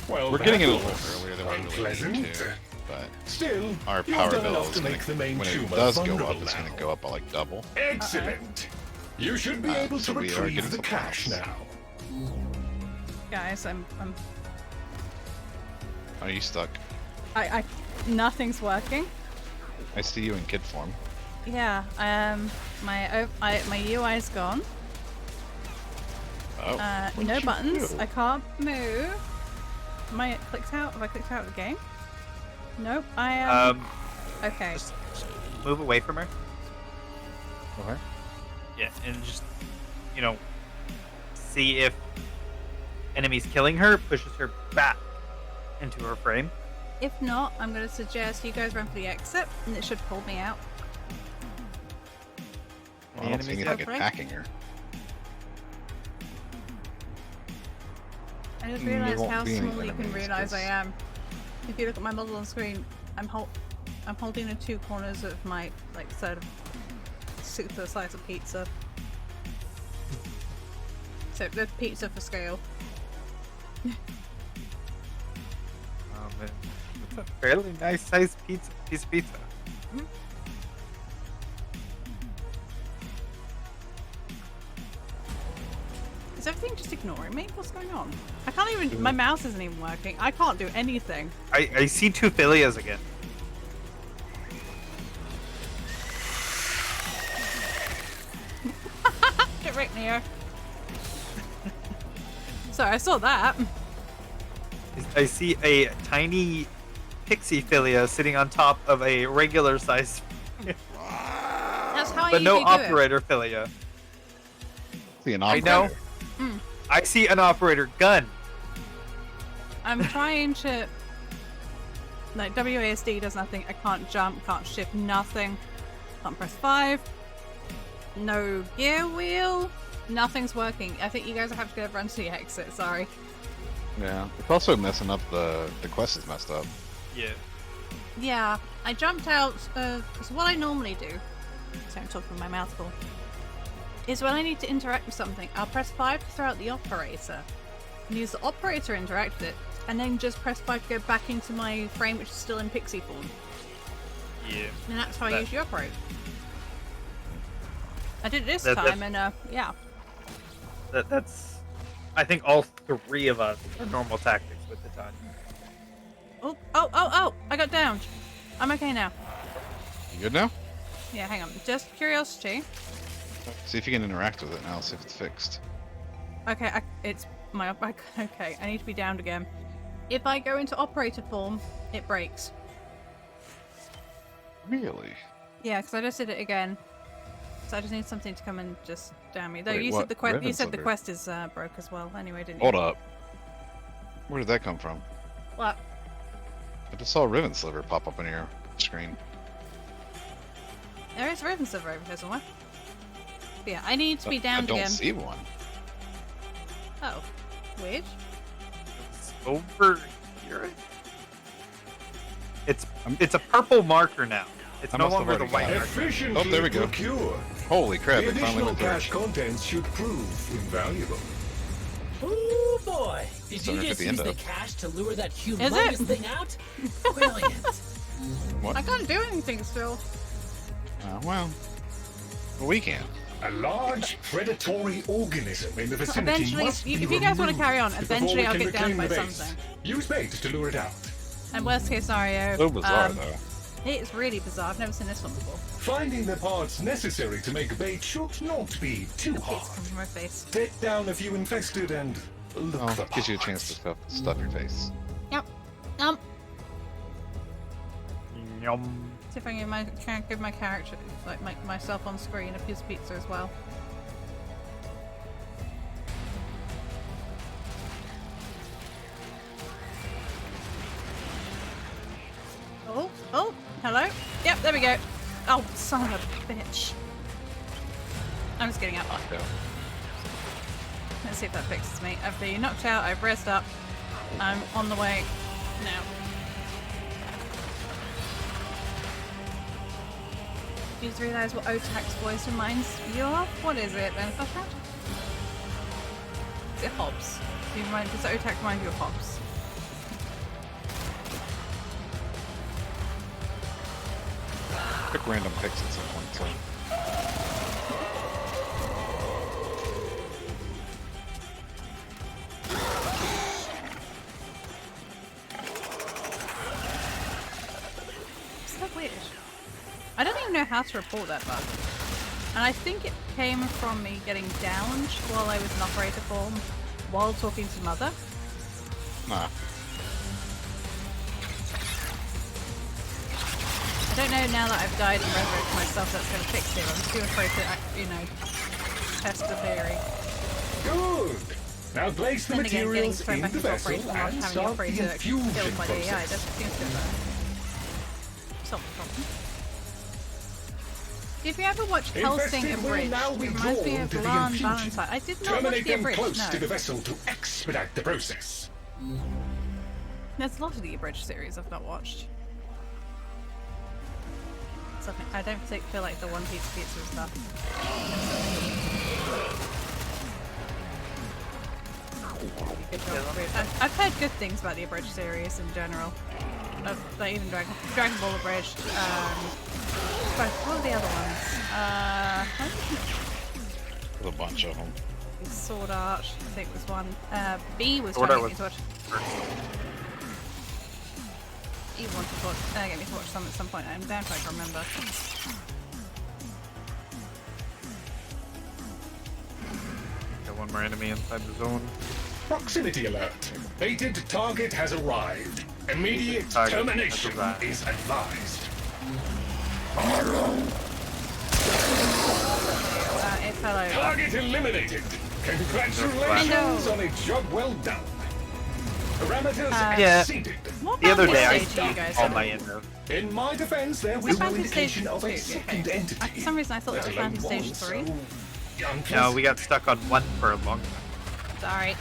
Well, We're getting it a that little was earlier than we really unpleasant. need to, but Still, our you've power done bill enough is to gonna, make the main when it tumor does go vulnerable up, it's gonna now. go up by like double. Excellent. You should be able so to we are retrieve getting the some cache points. now. Guys, I'm Are you stuck? nothing's working. I see you in kid form. Yeah, my UI's gone. Oh. what No did you buttons. do? I can't move. Am I clicked out? Have I clicked out of the game? Nope. I am. Okay. Just move away from her. Okay. Yeah, and just, see if enemies killing her pushes her back into her frame. If not, I'm going to suggest you guys run for the exit, and it should pull me out. Well, I don't see anything Okay. attacking her. I just There realized won't how be any small you can enemies, realize I 'cause- am. If you look at my model on screen, I'm holding the two corners of my sort of super slice of pizza. So there's pizza for scale. It's a fairly nice sized piece of pizza. everything just ignoring me? What's going on? I can't even. My mouse isn't even working. I can't do anything. I see 2 Philias again. Get right near. Sorry, I saw that. I see a tiny pixie Philia sitting on top of a regular size. That's how but I no usually do operator Philia. See an I operator. know. I see an operator gun. I'm trying to. Like, WASD does nothing. I can't jump, can't shift, nothing. Can't press 5. No gear wheel. Nothing's working. I think you guys have to go run to the exit. Sorry. Yeah. It's also messing up the quest is messed up. Yeah. Yeah, I jumped out. So what I normally do, so I'm talking with my mouth full, is when I need to interact with something, I'll press 5 to throw out the operator, and use the operator to interact with it, and then just press 5 to go back into my frame, which is still in pixie form. Yeah. And that's how I usually operate. I did it this time, and yeah. That's. I think all 3 of us are normal tactics with the time. Oh! I got downed. I'm okay now. You good now? Yeah, hang on. Just curiosity. See if you can interact with it now. See if it's fixed. Okay, it's my okay. I need to be downed again. If I go into operator form, it breaks. Really? Yeah, because I just did it again. So I just need something to come and just down me. Though Wait, you what? said the quest. You Ribbon said the sliver? quest is broke as well. Anyway, didn't you? Hold up. Where did that come from? What? I just saw a ribbon sliver pop up on your screen. There is ribbon silver over here somewhere. But yeah, I need to be downed I don't again. see one. Oh, weird. It's over here. It's a purple marker now. It's no longer the white marker. Oh, there we go. Procure. Holy crap! The It finally additional went through. cache contents should prove invaluable. Oh boy! Did Starting you at just the use end the of. cache to lure that Is humongous it? thing out? Brilliant! What? I can't do anything still. Well, we can. A large predatory organism in the vicinity Eventually, must be if you guys want to removed carry on, before eventually we I'll can get downed reclaim by the base. something. Use bait to lure it out. And worst case scenario, So bizarre though. it's really bizarre. I've never seen this one before. Finding the parts necessary to make bait should not be too It's hard. from my face. Take down a few infested and look Oh, the gives you a chance to stuff your face. Yep. Yum. See if I can give my character, like myself on screen, a piece of pizza as well. Oh, hello? Yep, there we go. Oh, son of a bitch. I'm just getting up. Let's see if that fixes me. I've been knocked out, I've rezzed up. I'm on the way now. You just realise what Otak's voice reminds you of? What is it then? Is it Hobbs? Does Otak remind you of Hobbs? Pick random picks at some point, so. So weird. I don't even know how to report that bug. And I think it came from me getting downed while I was in operator form while talking to Mother. Nah. I don't know now that I've died and resurrected myself that's going to fix it. I'm too afraid to, test the theory. Good. Now place the Then again, getting materials thrown in back the into vessel operation while and having the start the operator infusion killed by the AI process. doesn't seem to solve the problem. If you ever watch Helsing Infested will Abridged, now it be reminds me drawn of to the Lan infusion. Valentine. I did not watch Terminate the them Abridged, close no. to the vessel to expedite the process. There's a lot of the Abridged series I've not watched. Something I don't feel like the One Piece pizza stuff. Good job. I've heard good things about the Abridged series in general. Like even Dragon Ball Abridged. What are the other ones? There's a bunch of them. Sword Art, I think was one. B was Sword trying Art to get me to watch. E wanted to watch, get me to watch some at some point. I'm down trying to remember. Got one more enemy inside the zone. Proximity alert. Fated target has arrived. Immediate termination is advised. It fell over. Target eliminated. Congratulations on a job well done. Parameters exceeded. The other day I fantasy stage do you guys all have? my info. In my defense, there was no indication of a second entity. For some reason I thought that was Phantom Stage 3. No, we got stuck on one for a long time. Sorry.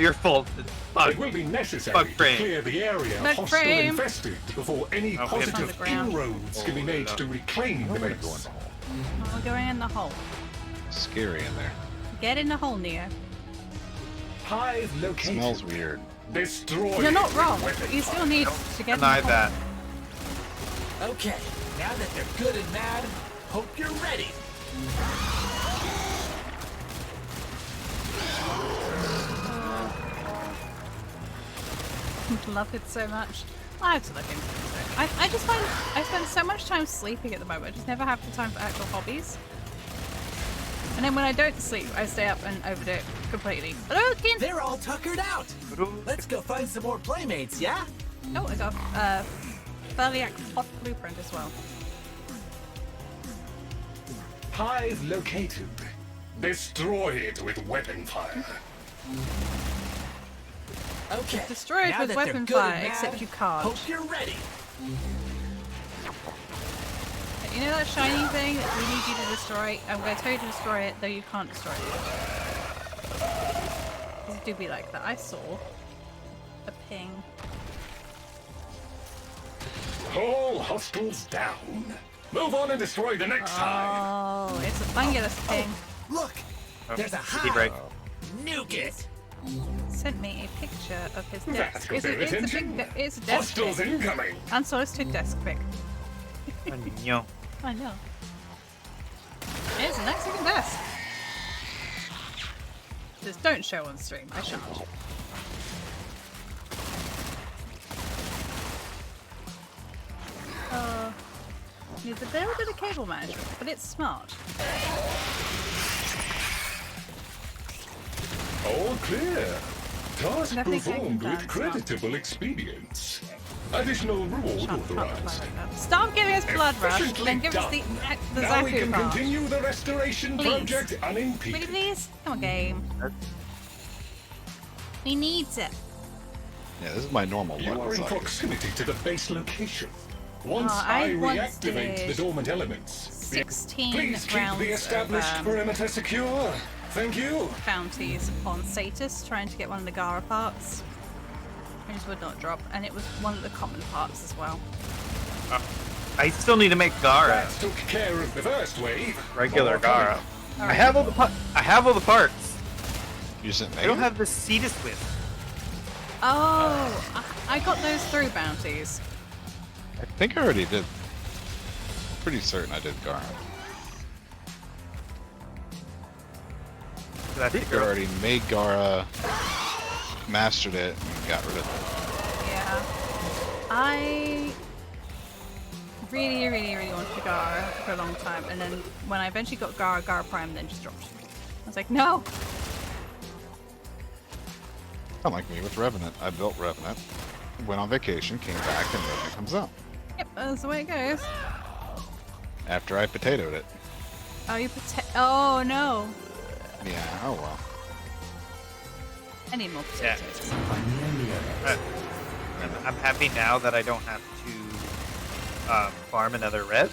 Your fault. It will be necessary to clear the area hostile infested before any positive inroads can be made to reclaim the base. We're going in the hole. Scary in there. Get in the hole, Neo. Hive located. Smells weird. Destroy. You're not wrong, but you still need to get in the Deny hole. that. Okay, now that they're good and mad, hope you're ready. Love it so much. I have to look into it. I just find I spend so much time sleeping at the moment. I just never have the time for actual hobbies. And then when I don't sleep, I stay up and overdo it completely. Hello, Kin! They're all tuckered out. Let's go find some more playmates, yeah? Oh, I got Thaliac hot blueprint as well. Hive located. Destroy it with weapon fire. Okay. Destroy it now with that weapon they're good fire, and mad, except you can't. Hope you're ready. You know that shiny thing that we need you to destroy? I'm going to tell you to destroy it, though you can't destroy it. It do be like that. I saw a ping. All hostiles down. Move on and destroy the next hive. Oh, it's a fungulus ping. Look, there's a Deep right. Nuke it. Sent me a picture of his That desk. got their attention. It's a desk Hostiles pic. incoming. Unsolicited desk pic. No. I know. It's a nice looking desk. Just don't show on stream. I shan't. Needs a little bit of cable management, but it's smart. All clear. Task Nothing I can performed dance, with creditable expedience. Additional reward authorized. Stop giving us blood rush, and then give us the Now we Zaku can part. continue the restoration Please. project unimpeded. Pretty please? Come on, game. We need it. Yeah, this is my normal You one. are in It's like- proximity to the base location. Once I I once reactivate did the dormant elements, 16 please keep rounds the established of, perimeter secure. Thank you. bounties on Satis, trying to get one of the Gara parts. Which would not drop, and it was one of the common parts as well. I still need to make Gara. That took care of the first wave. Regular More Gara. coming. I have all the I have all the parts. You didn't I don't have the Cetus with. Oh, I got those through bounties. I think I already did. Pretty certain I did Gara. I think I already made Gara, mastered it, and got rid of it. Yeah. I really wanted Gara for a long time, and then when I eventually got Gara Prime then just dropped. I was like, no! Unlike me with Revenant, I built Revenant, went on vacation, came back, and Revenant comes out. Yep, that's the way it goes. After I potatoed it. Oh, you oh no! Yeah, oh well. I need more Yeah. potatoes. I'm happy now that I don't have to farm another red.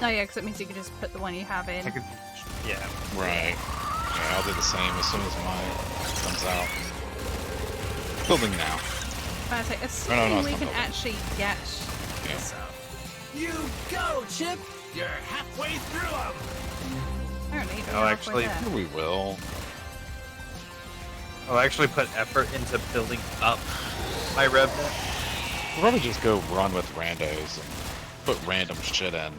Oh yeah, because it means you can just put the one you have in. Yeah. Right. Yeah, I'll do the same as soon as mine comes out. Building now. But I was like, no, assuming it's we not can building. actually get Yeah. this up. You go, Chip. You're halfway through them. Apparently, you're Oh, halfway actually, there. We will. I'll actually put effort into building up my Revenant. We'll probably just go run with randos and put random shit in.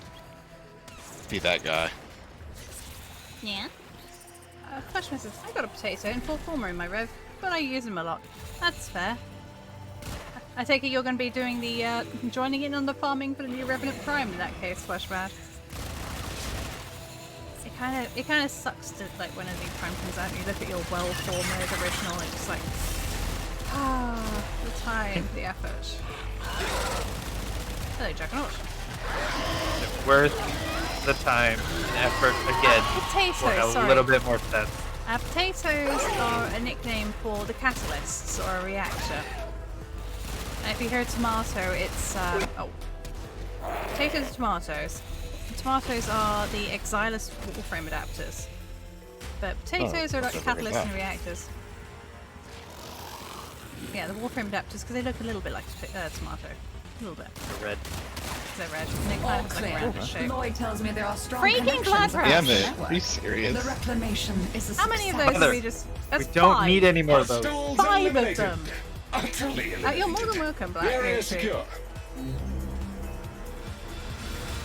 Be that guy. Yeah. Flesh misses. I got a potato in full former in my rev, but I use them a lot. That's fair. I take it you're going to be doing the joining in on the farming for the new Revenant Prime in that case, Fleshbad. It kind of sucks to like when a new Prime comes out and you look at your well-formed original and it's like, the time, the effort. Hello, Juggernaut. Worth the time and effort again. Potatoes, for a little bit more sense. Potatoes are a nickname for the catalysts or a reactor. And if you hear tomato, it's potatoes and tomatoes. Tomatoes are the Exilus Warframe adapters, but potatoes are like catalysts and reactors. Yeah, the Warframe adapters because they look a little bit like tomato, a little bit. They're red. They're red. And they kind of have like a rounded shape. Lloyd tells me there are strong Freaking blood rush! Yeah, man. Are you serious? The reclamation is a How many of those do we just? We don't need any more of those. 5 of them. Utterly You're more than welcome, Black. Area secure.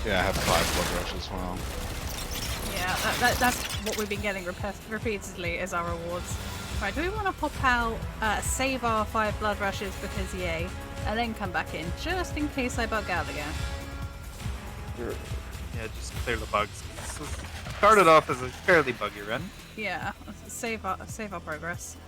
Yeah, I have 5 blood rushes as well. Yeah, that's what we've been getting repeatedly as our rewards. Right, do we want to pop out, save our 5 blood rushes because yay, and then come back in just in case I bug out again? Yeah, just clear the bugs. So started off as a fairly buggy run. Yeah, save our progress.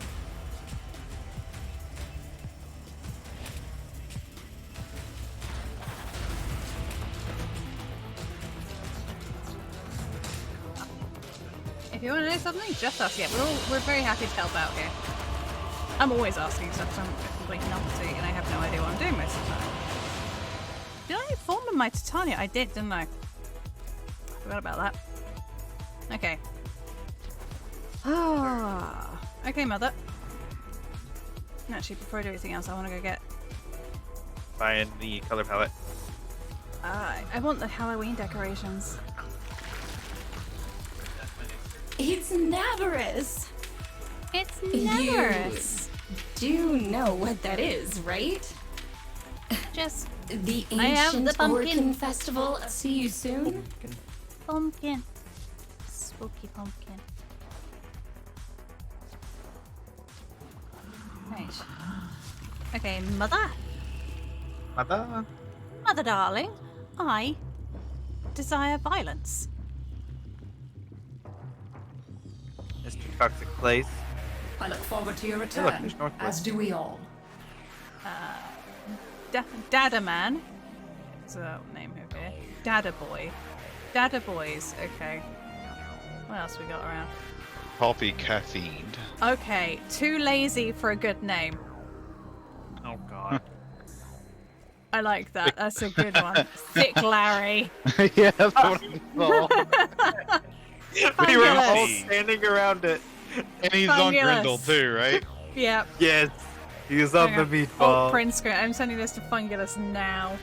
If you want to know something, just ask. Yeah, we're very happy to help out here. I'm always asking stuff because I'm a complete numpty and I have no idea what I'm doing most of the time. Did I form in my Titania? I did, didn't I? Forgot about that. Okay. Okay, Mother. Actually, before I do anything else, I want to go get... Buying the color palette. I want the Halloween decorations. It's Navarus. It's Navarus. You do know what that is, right? Just the I have ancient the pumpkin Orkin festival. See you soon. Pumpkin. Spooky pumpkin. Right. Okay, Mother. Mother darling, I desire violence. Mr. Toxic Place. I look forward to your return, as do we all. Dada Man. What's the name over here? Dada Boy. Dada Boys, okay. What else we got around? Coffee caffeine. Okay, too lazy for a good name. Oh god. I like that. That's a good one. Thick Larry. Yeah, that's what I thought. We were all standing around it. And he's on Grindel too, right? Yep. Yes. He was on the meatball. Oh, Prince Grin. I'm sending this to Fungulus now.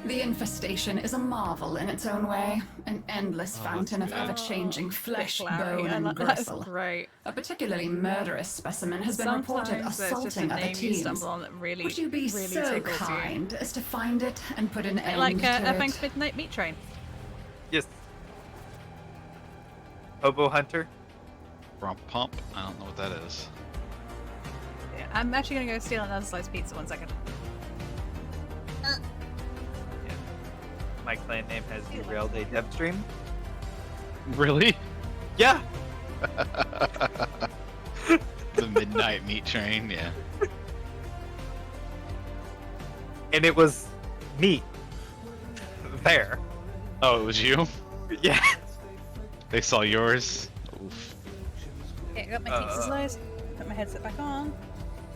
The infestation is a marvel in its own way, an endless fountain of ever-changing flesh, bone, and gristle. That's great. A particularly murderous specimen has been reported assaulting other teams. Would you be so kind as to find it and put an end to it? Thanks Midnight Meat Train. Yes. Hobo Hunter. Rump Pump? I don't know what that is. Yeah, I'm actually gonna go steal another slice of pizza. 1 second. My clan name has derailed a dev stream. Really? Yeah. The Midnight Meat Train, yeah. And it was me. There. Oh, it was you? Yeah. They saw yours? Oof. Okay, I got my pizza slice. Put my headset back on.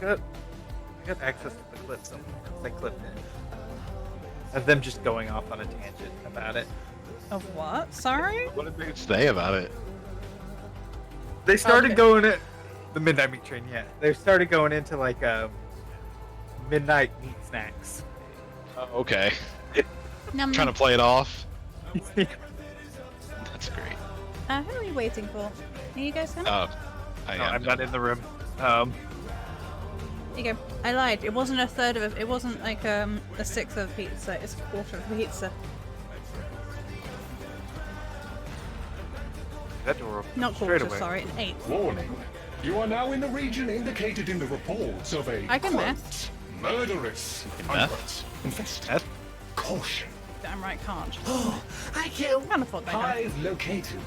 Good. I got access to the clip somewhere. I clipped it. Of them just going off on a tangent about it. Of what? Sorry? What did they say about it? They started going at the Midnight Meat Train, yeah. They started going into like midnight meat snacks. Oh, okay. Trying to play it off. That's great. Who are we waiting for? Are you guys coming? Oh, I'm not in the room. Here you go. I lied. It wasn't a third of it. It wasn't like a sixth of pizza. It's a quarter of pizza. that door open Not straight quarter, away. sorry, an eighth. Warning. You are now in the region indicated in the reports of a I can quote, meth. murderous Meth? infested. Caution. Damn right can't. Oh, I can't. Can't afford my health. Hive located.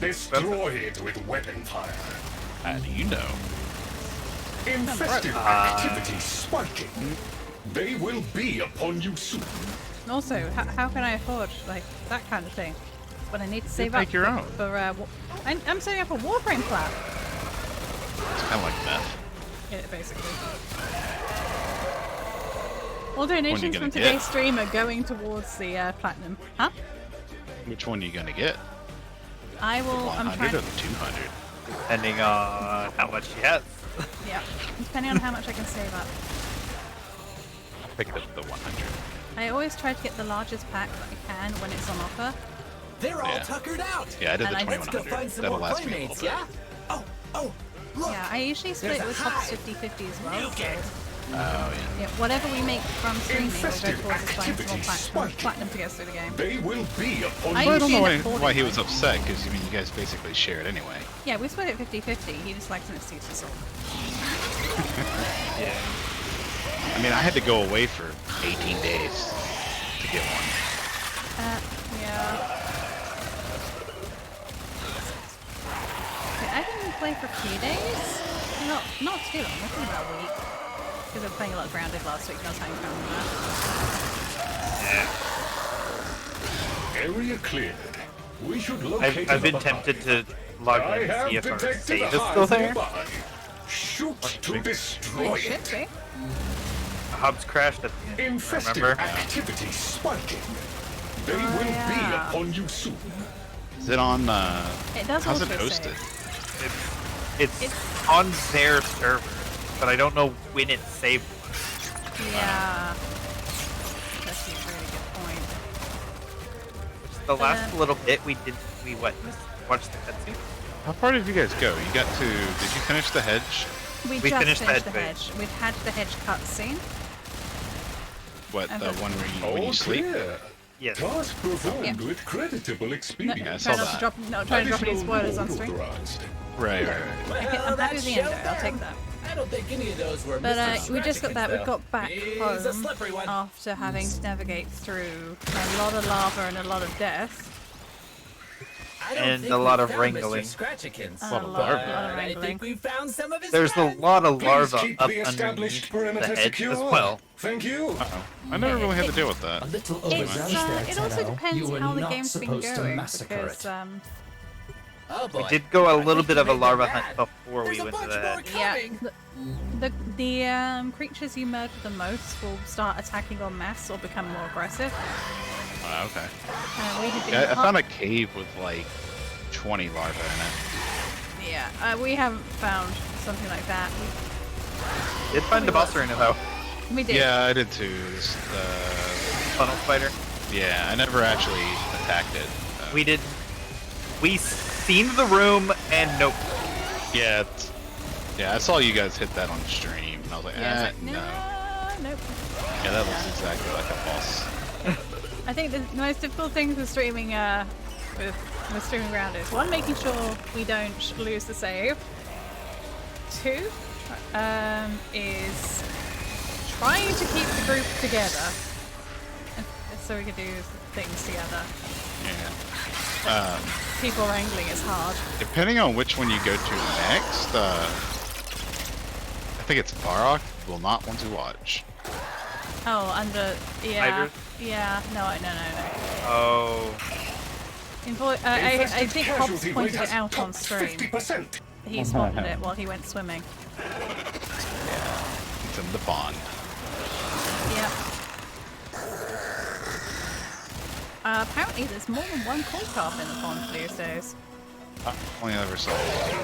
Destroy it with weapon fire. How do you know? Infested activity spiking. They will be upon you soon. And also, how can I afford like that kind of thing when I need to save make up your for, own. I'm saving up a Warframe plan. It's kind of like meth. Yeah, basically. All donations gonna from today's get? stream are going towards the platinum. Huh? Which one are you gonna get? I will. I'm 100 trying. or the 200? Depending on how much she has. Yeah, depending on how much I can save up. I'll pick the 100. I always try to get the largest pack that I can when it's on offer. They're all Yeah. tuckered out. Yeah, I did the And I- 2100. Let's go find some That'll more last me a playmates, little bit. yeah? Oh, look. Yeah, I usually split There's a with Hobbs hive. 50-50 as well. Nuke So, it. Oh, yeah. yeah, whatever we make from streaming will go Infested towards us buying some more activity platinum to get us through the game. They will be upon I you I don't usually know end up why he hoarding was mine. upset, because, I mean, you guys basically share it anyway. Yeah, we split it 50-50. He just likes an excuse for salt. Yeah. I mean, I had to go away for 18 days to get one. Yeah. Okay, I didn't play for a few days. Not too long. I think about a week. Because I was playing a lot of Grounded last week and I was having fun with that. area cleared. We should locate I've been another tempted hive. to log I in and have see if our detected save a is still hive there. nearby. Shoot to destroy It should it. be. Hubs crashed at the end, Infested remember? activity spiking. They will yeah. be upon you soon. Is it on, It does how's it also hosted? save. It's on their server, but I don't know when it's saved. Yeah. That's a really good point. The last little bit we watched the cutscene? How far did you guys go? You got to, did you finish the hedge? We We just finished finished the the hedge hedge. We've had the hedge cutscene. What, the Okay. one where you, All when you sleep? clear. Yes. Task performed Yeah. with creditable expedience. Yeah, I Try saw not that. to drop, not try to drop any Additional spoilers on load stream. authorized. Right. Okay, I'm happy with the ender. I'll take that. I don't think any of those were But Mr. we just got that. We Scratchikins, got back though. He's a home slippery one. after having to navigate through a lot of lava and a lot of death. I don't And think a lot we of found wrangling. Mr. Scratchikins. A lot of lot of I wrangling. think we found some of his There's a friends. lot of Please larva keep up the established underneath the perimeter hedge secure. as well. Thank you. Uh-oh. I never really had to deal with that. A little It's, overzealous there, it also Tenno. depends You were how the not game's been supposed to going massacre because it. Oh boy. We did go a little think bit you of a made larva them hunt mad. before There's we a went to bunch the more hedge. yeah, the creatures you murder the most will start attacking en masse or become more aggressive. Oh, okay. We had been Yeah, I found a cave with like 20 larvae in Yeah, we haven't found something like that. Did find a boss arena though. We it. did. Yeah, I did too. This, Funnel spider. yeah, I never actually attacked it. We did. We seen the room and nope. Yeah, yeah, I saw you guys hit that on stream, and I was like, Yeah, it's like, no. nope. Yeah, that looks exactly like a boss. I think the most difficult things with streaming with streaming around is one, making sure we don't lose the save. Two, is trying to keep the group together, and so we can do things together. Yeah. People wrangling is hard. Depending on which one you go to next, I think it's Varrock will not want to watch. Oh, under yeah, Hydras? yeah. No. Oh. I think Hobbs Casualty pointed rate it out on has stream. 50%. He spotted it while he went swimming. Yeah. It's in the pond. Yep. Apparently there's more than one coin carp in the pond these days. Only ever saw it.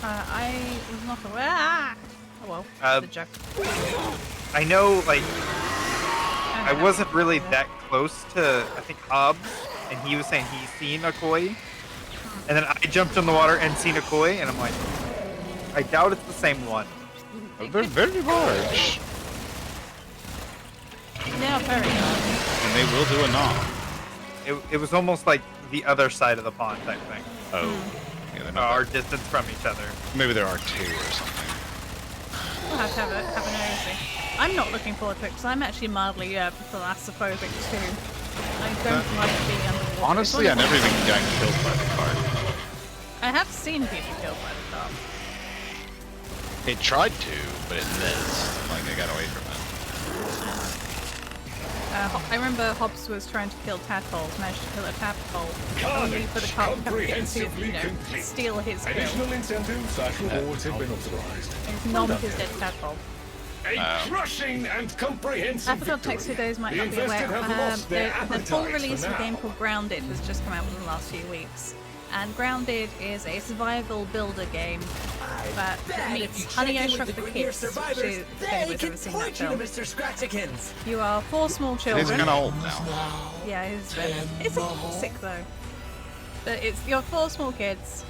I was not aware. Ah! Oh well, the joke. I know, like, I wasn't really that close to, I think, Hobbs, and he was saying he's seen a koi. And then I jumped in the water and seen a koi, and I'm like, I doubt it's the same one. Oh, they're very large. They are very large. And they will do a nom. It was almost like the other side of the pond type thing. Oh. Yeah, they're not our distance from each other. Maybe there are two or something. We'll have to have a nosy. I'm not looking forward to it because I'm actually mildly thalassophobic too. I don't like being underwater. Honestly, I never even got killed by the cart. I have seen people killed by the cart. It tried to, but it missed. Like, they got away from it. I remember Hobbs was trying to kill tadpoles, managed to kill a tadpole, only for the cart to steal his kill. Additional incentives/rewards have been authorized. It's not his dead tadpole. A crushing and comprehensive Apricot Text for those might not be aware. The full release of a game called Grounded has just come out within the last few weeks. And Grounded is a survival builder game that meets Honey, I Shrunk the Kids, which is if ever seen that film. You are 4 small children. It's kind of old now. Yeah, it's a classic though. But you're 4 small kids,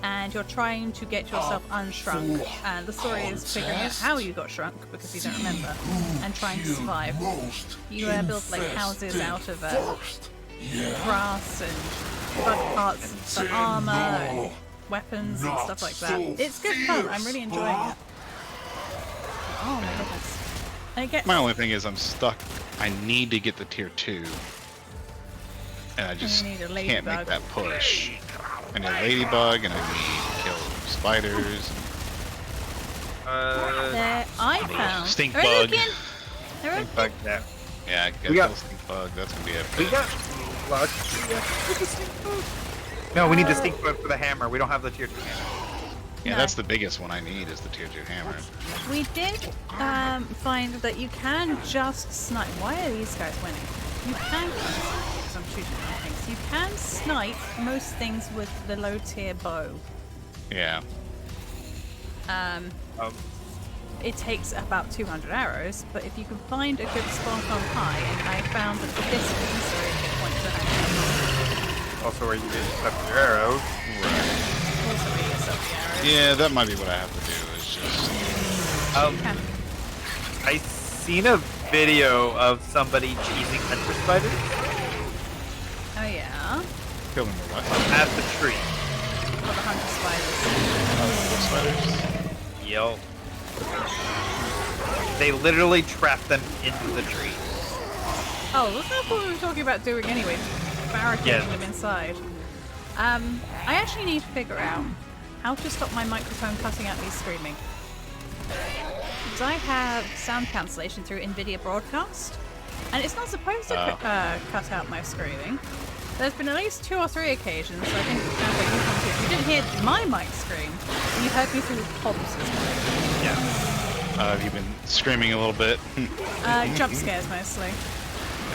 and you're trying to get yourself unshrunk. And the story is figuring out how you got shrunk because you don't remember, and trying to survive. You build like houses out of grass and bug parts for armor and weapons and stuff like that. It's good fun. I'm really enjoying it. Oh my goodness. And My only thing is I'm stuck. I need to get the tier 2. And I just can't make that push. I need a ladybug and I need to kill spiders. I found stink bug. Stink bug, yeah. Yeah, I got the stink bug. That's gonna be it. We got luck. No, we need the stink bug for the hammer. We don't have the tier 2 hammer. Yeah, that's the biggest one I need is the tier 2 hammer. We did find that you can just snipe. Why are these guys winning? You can. I'm shooting at things. You can snipe most things with the low tier bow. Yeah. It takes about 200 arrows, but if you can find a good spot on high, and I found that the distance or hit points that also where you get stuff your arrows. Right. Also where you get stuff your arrows. Yeah, that might be what I have to do. Is just. I seen a video of somebody cheesing hunter spiders. Oh yeah. Killing the what? At the tree. For the hunter spiders. Oh, the spiders. Yo. They literally trap them into the tree. Oh, that's what we were talking about doing anyway. Barricading them inside. I actually need to figure out how to stop my microphone cutting out me screaming. Because I have sound cancellation through NVIDIA Broadcast, and it's not supposed to cut out my screaming. There's been at least 2 or 3 occasions, so I think it sounds like you didn't hear my mic scream, you heard me through Hobbs' Yeah. Have you been screaming a little bit? Jump scares mostly.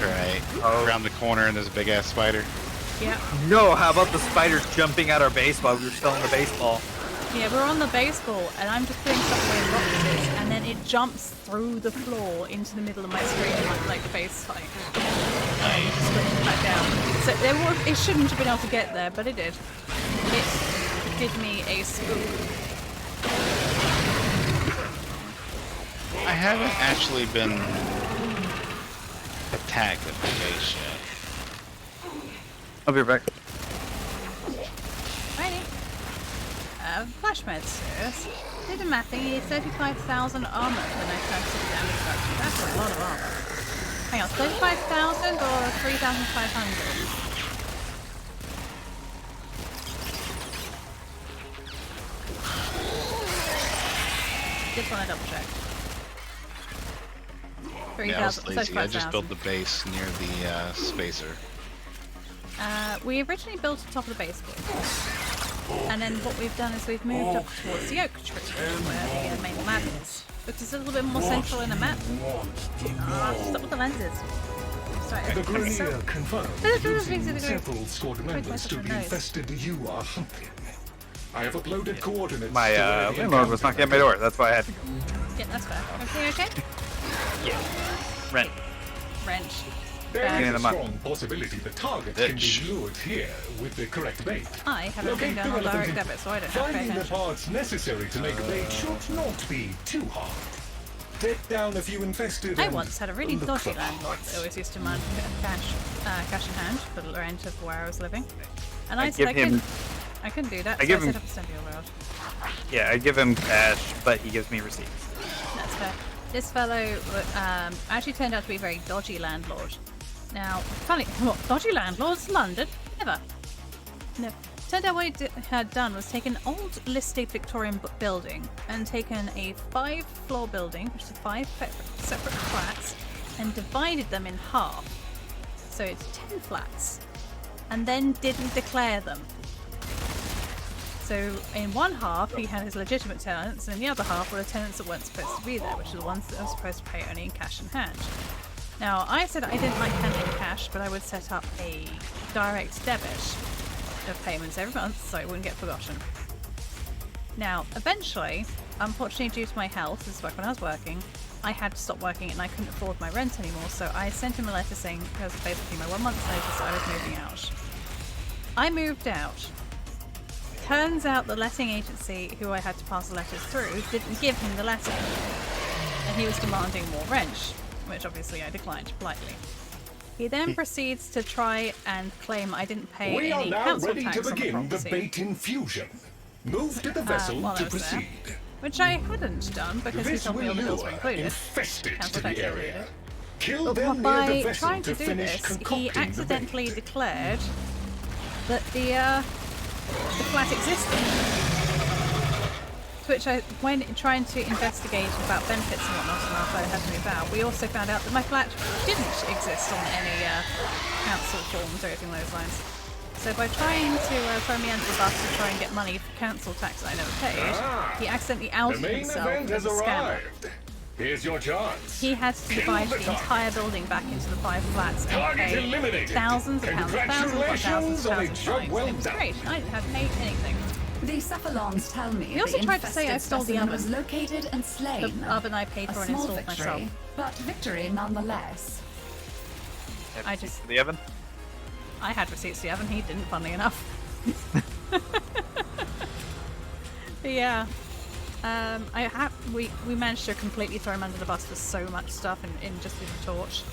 Right. Around the corner and there's a big ass spider. Yeah. No, how about the spider jumping at our base while we were still in the baseball? Yeah, we're on the baseball, and I'm just putting stuff away in boxes, and then it jumps through the floor into the middle of my screen like face fight. Just putting it back down. So it shouldn't have been able to get there, but it did. It did me a spook. I haven't actually been attacked at the base yet. I'll be right back. Righty. Flash meds, serious. Did the mathing, he had 35,000 armor for 9.6 damage reduction. That's a lot of armor. Hang on, 35,000 or 3,500? Just want to double check. Yeah, I was lazy. I just built the base near the spacer. We originally built the top of the base build. And then what we've done is we've moved up towards the oak tree, where the main map is. Which is a little bit more central in the map. Stop with the lenses. Sorry, The Grenier confirmed using several squad members to be infested you are hunting. I have uploaded coordinates. My landlord was knocking at my door, that's why I had to go. Yeah, that's fair. Everything okay? Yeah. Wrench. There is a strong possibility the target can be lured here with the correct bait. I haven't been down on direct debit, so I don't have to pay Finding the attention. parts necessary to make a bait should not be too hard. Take down a few infested. I once had a really dodgy landlord that always used to demand cash in hand for the rent of where I was living. And I said I couldn't do that, so I set up a Studio World. Yeah, I give him cash, but he gives me receipts. That's fair. This fellow actually turned out to be a very dodgy landlord. Now, funny, what, dodgy landlords? London? Never. No. Turned out what he had done was taken an old listed Victorian building and taken a 5-floor building, which is 5 separate flats, and divided them in half. So it's 10 flats. And then didn't declare them. So in one half he had his legitimate tenants, and in the other half were the tenants that weren't supposed to be there, which are the ones that were supposed to pay only in cash in hand. Now, I said I didn't like handling cash, but I would set up a direct debit of payments every month so it wouldn't get forgotten. Now, eventually, unfortunately due to my health, this is back when I was working, I had to stop working and I couldn't afford my rent anymore, so I sent him a letter saying, it was basically my 1 month's notice that I was moving out. I moved out. Turns out the letting agency who I had to pass the letters through didn't give him the letter, and he was demanding more rent, which obviously I declined politely. He then proceeds to try and claim I didn't pay any council tax on the property. We are now ready to begin the bait infusion. Move to the vessel to proceed. There, which I hadn't done because he told me all the bills were included. Council tax included. But by trying to do this, he accidentally declared that the flat existed. To which I, when trying to investigate about benefits and whatnot, and after I had to move out, we also found out that my flat didn't exist on any council forms or anything along those lines. So by trying to throw me under the bus to try and get money for council tax that I never paid, he accidentally outed himself as a scammer. Here's your chance. He had to divide the entire building back into the 5 flats and pay thousands of pounds, thousands of fines. It was great. I didn't have to pay anything. The Cephalons tell me he also tried to say I stole the oven. Was located and slain. The oven I paid for and installed myself. But victory nonetheless. I just the oven. I had receipts for the oven. He didn't, funnily enough. But yeah, we managed to completely throw him under the bus for so much stuff in just a torch.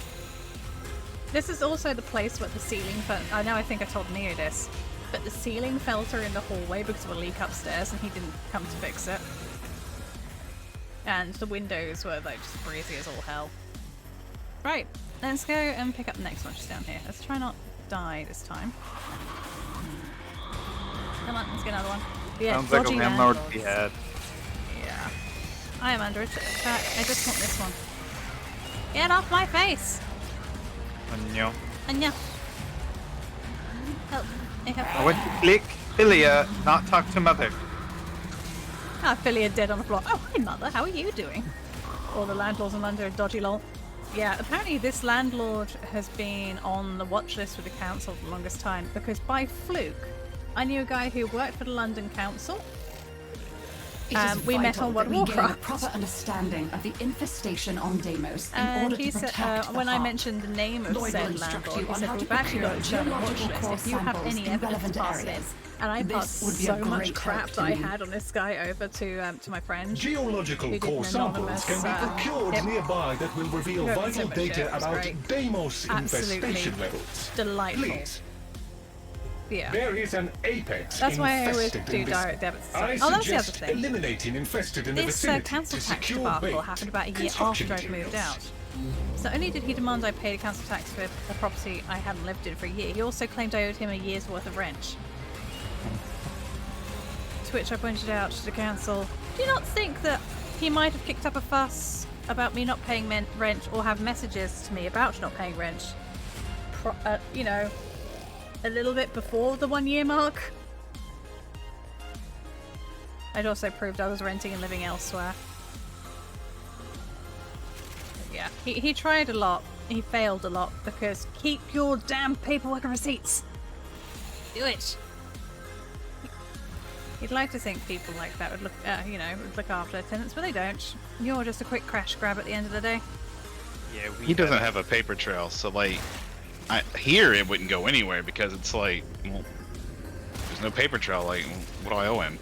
This is also the place where the ceiling. I know I think I told Neo this. But the ceiling fell through in the hallway because of a leak upstairs and he didn't come to fix it. And the windows were like just breezy as all hell. Right, let's go and pick up the next one just down here. Let's try not to die this time. Come on, let's get another one. Yeah, sounds like a landlord we had. Yeah. I am under attack. I just want this one. Get off my face! No. No. Help. I went to click Philia, not talk to mother. Philia dead on the floor. Oh, hi mother, how are you doing? All the landlords in London are dodgy lol. Yeah, apparently this landlord has been on the watch list with the council for the longest time because by fluke, I knew a guy who worked for the London Council. We met on World of Warcraft. A proper understanding of the infestation on Deimos in and order he to said, protect when I mentioned the name of said landlord, he said, we've actually got a German watch list. If you have any evidence, pass it in. And I passed so much crap that I had on this guy over to my friend. Geological core samples can be procured nearby that will reveal vital data about Deimos infestation levels. Delightful. Please. Yeah. There is an apex. That's why I always do direct debits. Oh, that's the other thing. Eliminating infested in the this vicinity council tax debacle happened about a year after I'd moved out. So not only did he demand I paid a council tax for a property I hadn't lived in for a year, he also claimed I owed him a year's worth of rent. To which I pointed out to the council, do you not think that he might have kicked up a fuss about me not paying rent or have messages to me about not paying rent? You know, a little bit before the 1 year mark. I'd also proved I was renting and living elsewhere. But yeah, he tried a lot. He failed a lot because keep your damn paperwork and receipts. Do it. You'd like to think people like that would look, you know, would look after their tenants, but they don't. You're just a quick crash grab at the end of the day. Yeah, he doesn't have a paper trail, so like. Here it wouldn't go anywhere because it's like, well, there's no paper trail. Like, what do I owe him?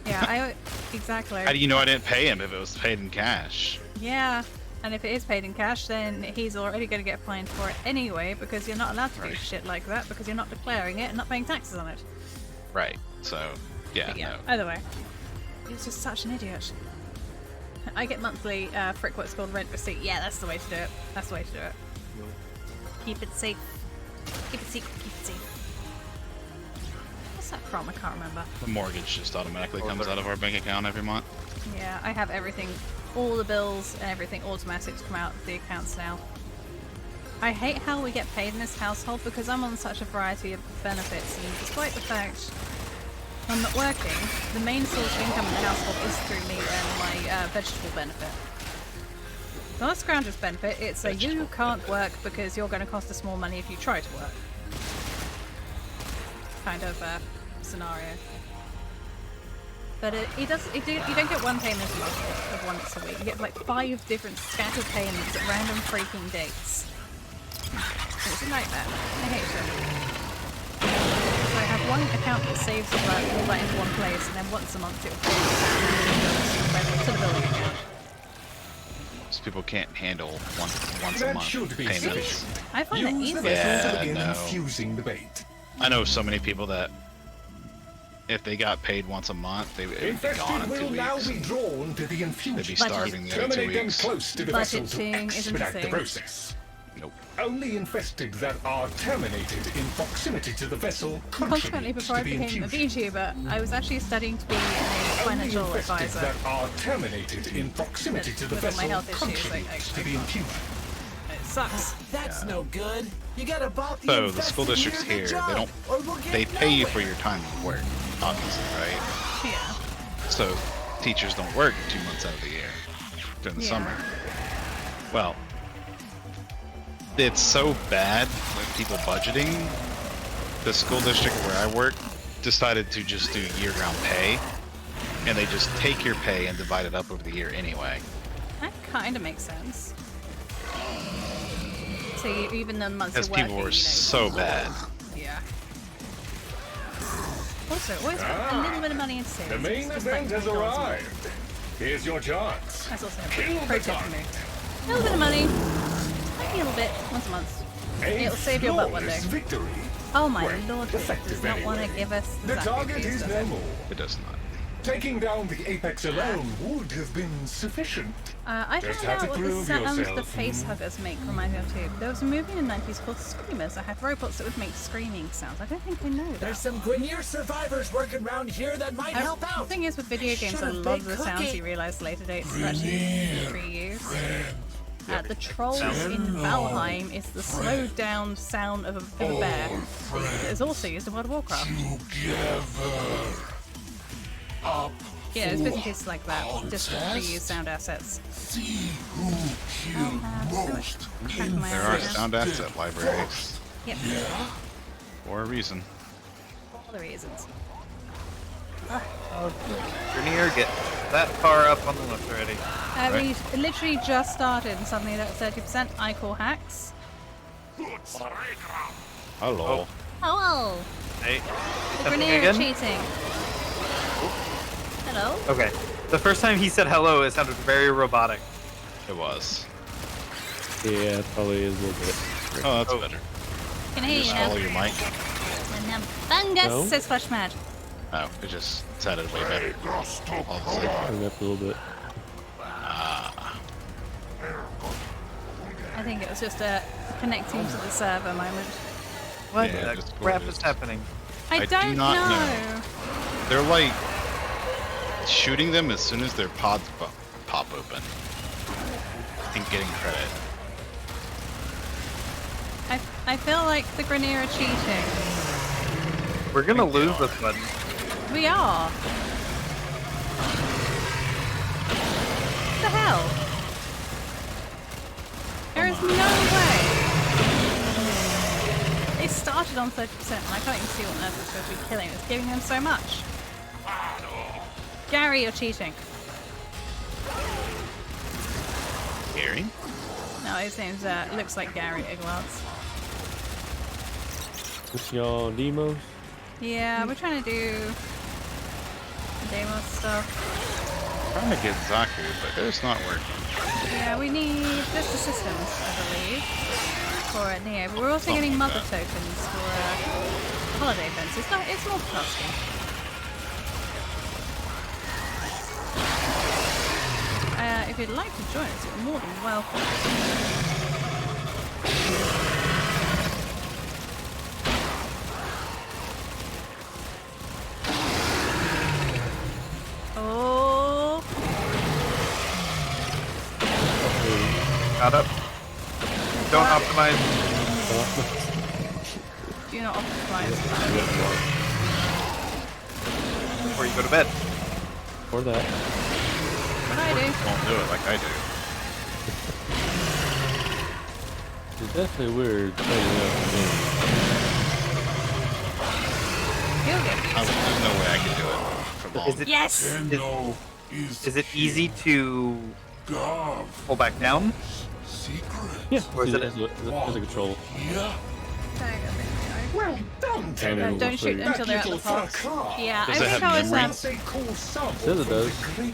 Yeah, exactly. How do you know I didn't pay him if it was paid in cash? Yeah, and if it is paid in cash, then he's already going to get fined for it anyway, because you're not allowed to do shit like that, because you're not declaring it and not paying taxes on it. Right. So, yeah, Yeah, no. either way. He's just such an idiot. I get monthly, frick what's called rent receipt. Yeah, that's the way to do it. That's the way to do it. Keep it safe. Keep it secret, keep it safe. What's that from? I can't remember. The mortgage just automatically comes out of our bank account every month. Yeah, I have everything, all the bills and everything automatic to come out of the accounts now. I hate how we get paid in this household because I'm on such a variety of benefits, and despite the fact I'm not working, the main source of income in the household is through me and my vegetable benefit. Not a scrounger's benefit, it's a you can't work because you're going to cost us more money if you try to work kind of scenario. But you don't get one payment of once a week. You get like 5 different scattered payments at random freaking dates. It's a nightmare. I hate it. So I have one account that saves all that into one place, and then once a month it will pay to the building account. Most people can't handle once a month payments. I find that easy. Yeah, no. Infusing the bait. I know so many people that if they got paid once a month, they would be gone in 2 will now weeks. be drawn to the infusion. They'd be starving there in 2 Terminate them weeks. close to the vessel to Budgeting isn't the expedite the same. process. Nope. Only infested that are terminated in proximity to the vessel Consequently, before I became a VTuber, I was actually studying to be a financial Only infested advisor. that are terminated in proximity to the With all my vessel health issues, contribute to the infusion. It sucks. That's no good. You gotta bop the So the school districts here, they pay you for your time you work, obviously, right? Yeah. So teachers don't work 2 months out of the year during the summer. Well, it's so bad with people budgeting. The school district where I work decided to just do year-round pay, and they just take your pay and divide it up over the year anyway. That kind of makes sense. So even the months Because you're working, people were so bad. Yeah. Also, always put a little bit of money into savings. The main It's just event like has arrived. Here's your chance. That's also Kill a pro the tip for me. target. A little bit of money. Like a little bit, once a month. It'll save your butt one day. Victory. Oh my Well, lord, it does effective not want to anyway. give us The Zaku target piece, is does no it? more. It does not. Taking down the apex alone would have been sufficient. I Just found have to out what the prove sounds the yourself. face huggers make reminds me of too. There was a movie in the 90s called Screamers that had robots that would make screaming sounds. I don't think I know that. There's some Grenier survivors working around here that might help The out. thing is with video games, a Should've lot of baked the sounds cookie. you realise later dates are actually reused. The trolls in Valheim is the slowed down sound of a bear. It is also used in World of Warcraft. Yeah, there's bits and pieces like that, just reused sound assets. There are sound asset libraries. Yep. For a reason. All the reasons. Grenier, get that far up on the left already. We literally just started and suddenly that 30%. I call hacks. Hello. Hello! Hey, The Grenier cheating. Hello? Okay. The first time he said hello, it sounded very robotic. It was. Yeah, it probably is a little bit. Oh, that's better. Can I hear Just you now? follow your mic. Fungus No? says Flesh Mad. Oh, it just sounded way better. All of a sudden. Turn it up a little bit. I think it was just a connecting to the server moment. What Yeah, the just crap gorgeous. is happening? I do don't not know. They're like shooting them as soon as their pods pop open and getting credit. I feel like the Grenier are cheating. We're gonna lose this one. We are. What the hell? There is no way. They started on 30% and I can't even see what on earth it's supposed to be killing. It's giving them so much. Gary, you're cheating. Gary? No, his name's looks like Gary at a glance. What's y'all demos? Yeah, we're trying to do demo stuff. trying to get Zaku, but it's not working. Yeah, we need just the systems, I believe, for Neo. But we're also getting mother tokens for holiday events. It's multitasking. If you'd like to join us, you're more than welcome. Oh. Got up. Don't optimize. Do not optimize. Before you go to bed. Or that. What I do? Won't do it like I do. It's definitely weird setting up the game. There's no way I can do it for long. Yes! Is it easy to pull back down? Yeah, Or is it as a control. Well done, Tenno. Don't shoot until they're at the pods. Yeah, Does I it think have I was. memory? Says it does. I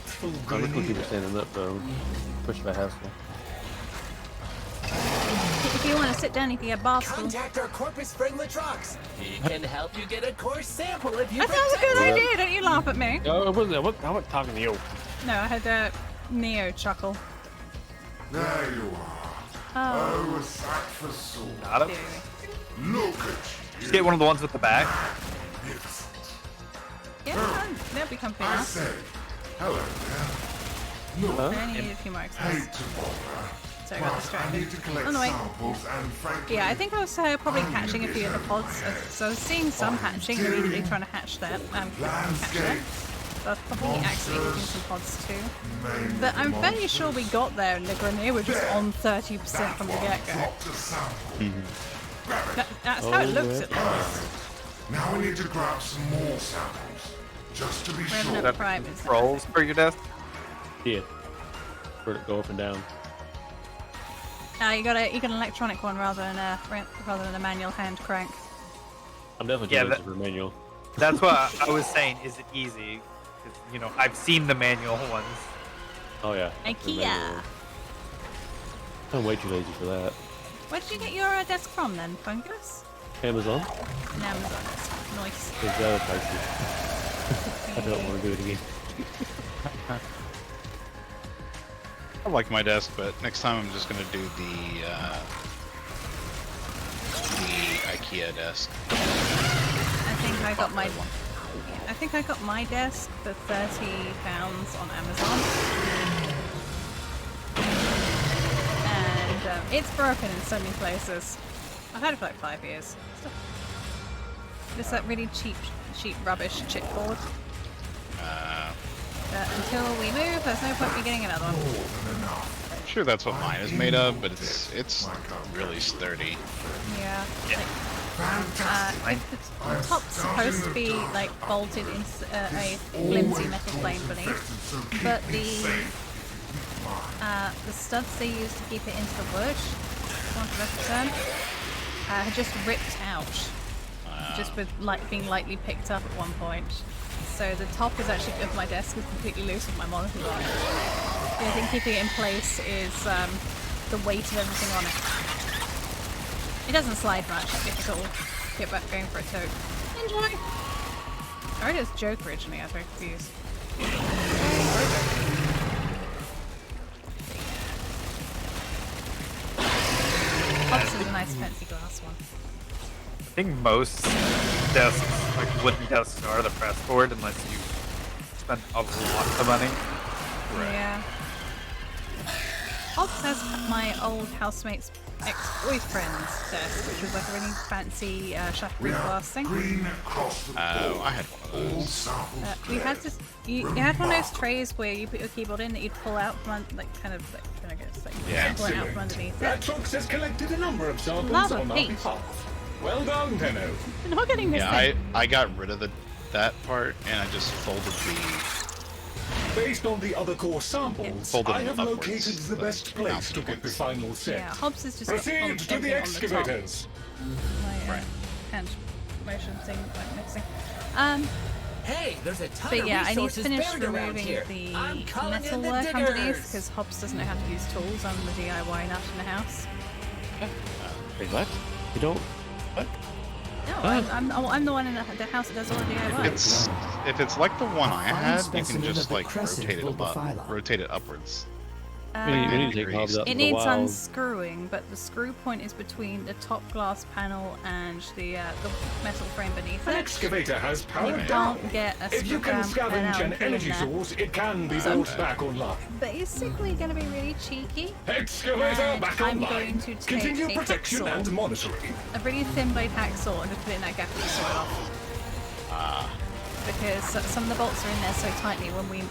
look like keep standing up though. Push by hassle. If you want to sit down, you can get Barstool. Contact our Corpus Spring Latrox. He can help you get a course sample if you. That sounds a good idea. Don't you laugh at me? No, it wasn't. I wasn't talking to you. No, I had a Neo chuckle. There you are. Oh. A sight for sore. Got it. Look at you. Just get one of the ones with the back. Yeah, they'll be comfy I now. say, hello there. Look, I need a few more extras. hate to bother, So I got but I distracted. need to collect On the way. samples and frankly, Yeah, I think I was probably hatching a few of the pods. So I was seeing some hatching, immediately trying to hatch them. Catch them. So I was probably accidentally using some pods too. But I'm fairly sure we got there and the Grenadier were just on 30% from the get-go. That's how it looks at least. Now we need to grab some more samples, just to be sure. Revenant Prime is Rolls for your desk. Yeah. For it to go up and down. You got an electronic one rather than a manual hand crank. I'm definitely doing it for manual. That's what I was saying. Is it easy? 'Cause, you know, I've seen the manual ones. Oh yeah. IKEA. I'm way too lazy for that. Where did you get your desk from then, Fungus? Amazon? An Amazon desk. Nice. It's that pricey. I don't want to do it again. I like my desk, but next time I'm just gonna do the IKEA desk. I think I got my desk for £30 on Amazon. And it's broken in so many places. I've had it for like 5 years. It's that really cheap rubbish chipboard. Until we move, there's no point in me getting another one. I'm sure that's what mine is made of, but it's really sturdy. Yeah. The top's supposed to be like bolted into a flimsy metal plane beneath, but the studs they use to keep it into the wood, want to return, had just ripped out, just with being lightly picked up at one point. So the top is actually of my desk is completely loose with my monitor on it. The only thing keeping it in place is the weight of everything on it. It doesn't slide much if at all. Get back going for a tote. Enjoy! I heard it was a joke originally, I was very confused. Obviously a nice fancy glass one. I think most desks, like wooden desks, are the press board unless you spend a lot of money. Yeah. Hobbs has my old housemate's ex-boyfriend's desk, which was like a really fancy shutter-proof glass thing. Oh, I had one of those. We had this. You had one of those trays where you put your keyboard in that you'd pull out from pull it out from underneath it. Ratrox has collected a number of samples Love on our Pete. behalf. Well done, Tenno. You're not getting this thing. I got rid of that part and I just folded the. Based on the other core samples, I have located the best place to get the final set. Yeah, Hobbs is just Proceed to the excavators. My hand motion thing like mixing. Hey, there's a ton But of yeah, I need to resources finish buried around removing here. the I'm calling in metal the work underneath diggers. because Hobbs doesn't know how to use tools. I'm the DIY nut in the house. Wait, what? You don't? What? No, Huh? I'm the one in the house that does all the DIY. If it's like the one I fine had, you specimen can of just the like crescent rotate it vulpophyla. rotate it upwards. We need to take Hobbs out It in the needs wild. unscrewing, but the screw point is between the top glass panel and the metal frame beneath An it. excavator has You powered down. can't get a If you can scavenge an energy in there. source, it can be So- brought back online. Basically going to be really cheeky. Excavator and back I'm online. going to take Continue a protection hacksaw, and monitoring. a really thin blade hacksaw, and just put it in that gap and saw it off. Because some of the bolts are in there so tightly when we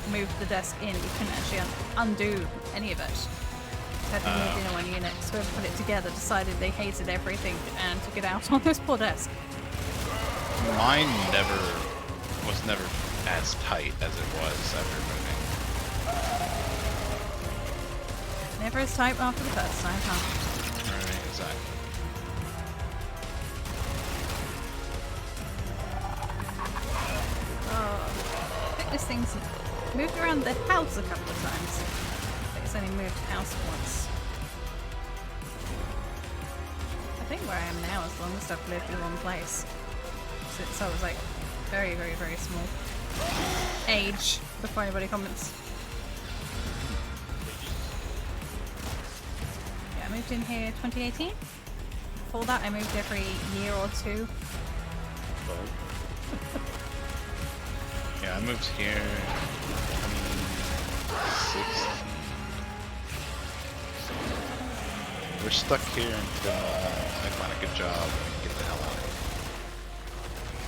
moved the desk in, we couldn't actually undo any of it. It had to be moved in one unit, so we put it together, decided they hated everything and took it out on this poor desk. Mine was never as tight as it was after moving. Never as tight after the first time, huh? Right, exactly. Oh, I think this thing's moved around the house a couple of times. I think it's only moved house once. I think where I am now is the longest I've lived in one place. Since I was like very, very, very small. Age, before anybody comments. Yeah, I moved in here 2018. Before that I moved every year or two. Yeah, I moved here. 2016. We're stuck here until I find a good job and get the hell out of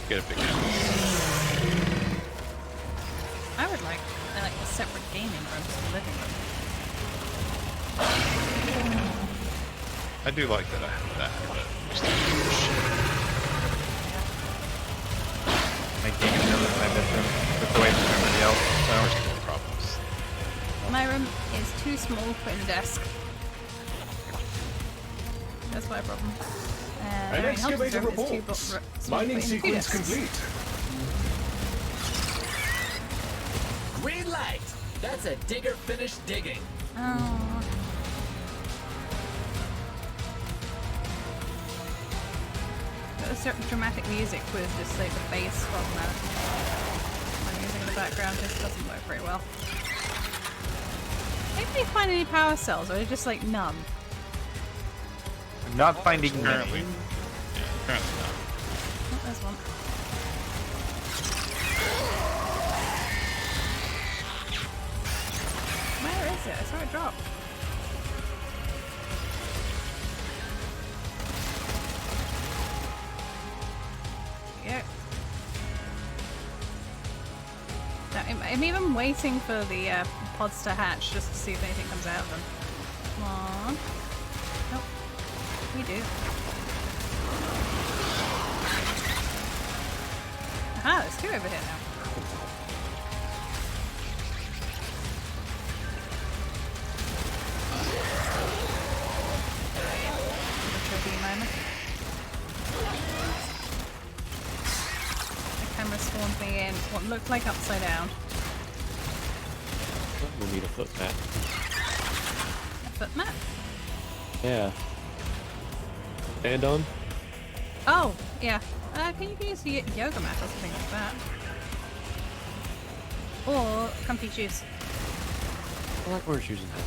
here. Get a big house. I would like a separate gaming room to the living room. I do like that I have that, but just shit. My gaming room is my bedroom. It's away from everybody else. So there's no problems. My room is too small to put in a desk. That's my problem. An Larry Hunter's excavator room is too reports. small to Mining put in two sequence desks. complete. Green light. That's a digger finished digging. Oh. Got a certain dramatic music with just like the bass from my music in the background just doesn't work very well. Maybe find any power cells, or are they just like none? I'm not finding Currently. Yeah, currently not. Oh, there's one. Where is it? I saw it drop. Yeah. Now, I'm even waiting for the pods to hatch just to see if anything comes out of them. Come on. Nope. We do. Aha, there's two over here now. Moment. The camera spawned me in what looked like upside down. We'll need a foot mat. A foot mat? Yeah. Stand on? Oh, yeah. Can you use a yoga mat or something like that? Or comfy shoes. I like wearing shoes in that.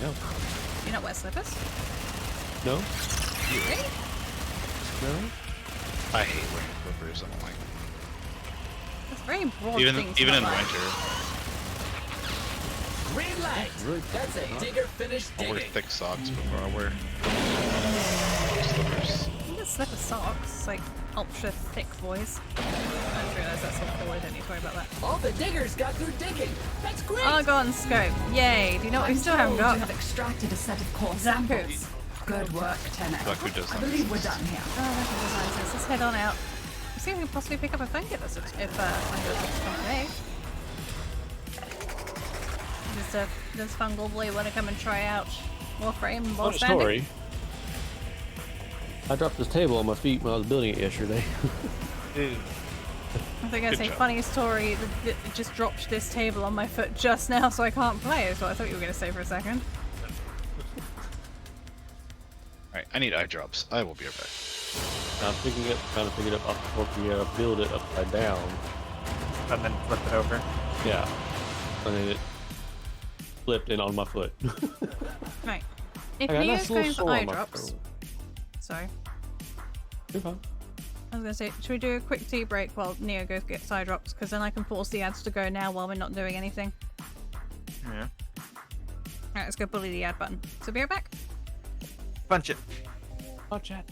There you go. Do you not wear slippers? No? Really? No? I hate wearing slippers. I don't like them. That's very broad Even thing to even not in like. winter. Green light. Really? That's a digger finished I'll wear digging. thick socks before I wear slippers. You can get slipper socks, like ultra thick boys. I just realised that's all cool. I don't need to worry about that. All the diggers got through digging. That's great. Argon scope. Yay. Do you know what we still haven't got? You have extracted a set of core samples. Good work, Tenno. Look who does I that. believe we're done here. Oh, that's what design says. Let's head on out. See if we can possibly pick up a fungus if I does Fungal Boy want to come and try out Warframe while Funny standing? story. I dropped this table on my feet when I was building it yesterday. Dude. I think I say funny story. It just dropped this table on my foot just now, so I can't play. Is what I thought you were going to say for a second. Alright, I need eye drops. I will be right back. I'm trying to pick it up off the build it upside down. And then flip it over. Yeah. And then it flipped in on my foot. Right. If I got a Neo's nice little going for sore eye on my drops. foot. Sorry. You're fine. I was going to say, should we do a quick tea break while Neo goes get eye drops? Because then I can force the ads to go now while we're not doing anything. Yeah. Alright, let's go bully the ad button. So be right back. Punch it. Punch it.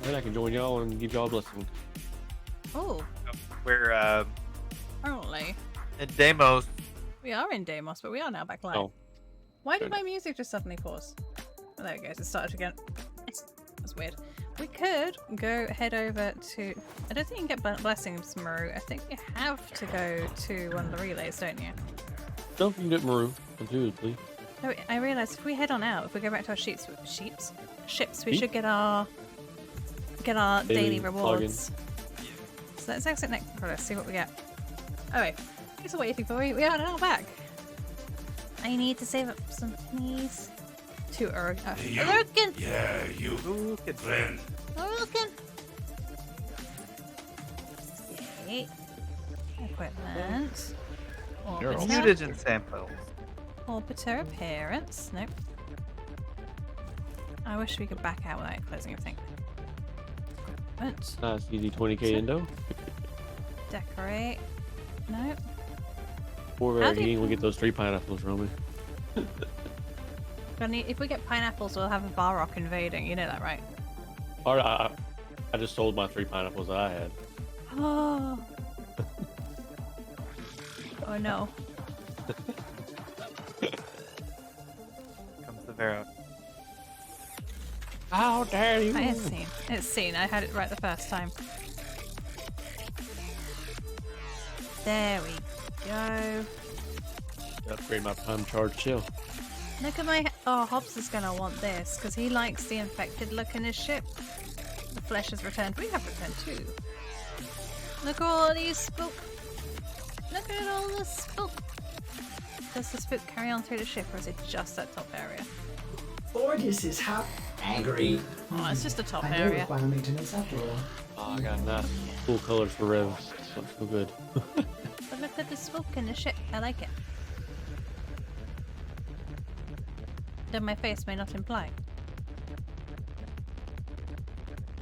Then I can join y'all and give y'all a blessing. Oh. We're Apparently. in Deimos. We are in Deimos, but we are now back live. Oh. Why did my music just suddenly pause? Oh, there it goes. It started again. That's weird. We could head over to... I don't think you can get blessings, Maru. I think you have to go to one of the relays, don't you? No, you can get Maru. Intuitively. No, I realised if we head on out, if we go back to our ships, we should get our daily rewards. So let's exit next for us, see what we get. Oh wait, it's waiting for me. We are now back. I need to save up some please. To Urkin. Yeah, you. Friend. Urkin. Okay. Equipment. Mutagen samples. Orbiter appearance. Nope. I wish we could back out without closing everything. Equipment. Nice, easy 20k Indo. Decorate. Nope. Or very eating, we'll get those 3 pineapples, Roman. If we get pineapples, we'll have a Varrock invading. You know that, right? Alright, I just sold my 3 pineapples that I had. Oh. Oh no. Comes the Varrock. How dare you! It's seen. I had it right the first time. There we go. Upgrade my prime charge chill. Look at my... Oh, Hobbs is going to want this, because he likes the infected look in his ship. The flesh has returned. We have returned too. Look at all these spook. Look at all the spook. Does the spook carry on through the ship, or is it just that top area? Borges is angry. Oh, it's just the top I area. Bio maintenance after all. Oh, I got nice cool colors for Rev. Looks so good. But look at the smoke in the ship. I like it. Though my face may not imply.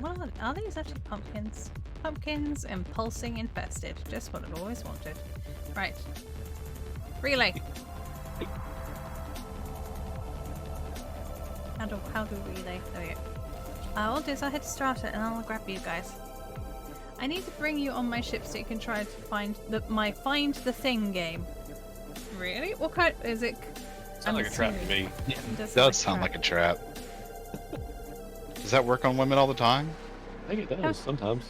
What are these actually pumpkins? Pumpkins and pulsing infested. Just what I've always wanted. Right. Relay. How do relay? There we go. What I'll do is I'll head to Strata and I'll grab you guys. I need to bring you on my ship so you can try to find my Find the Thing game. Really? What kind is it? Sounds like a trap to me. It does sound like a trap. Does that work on women all the time? I think it does sometimes.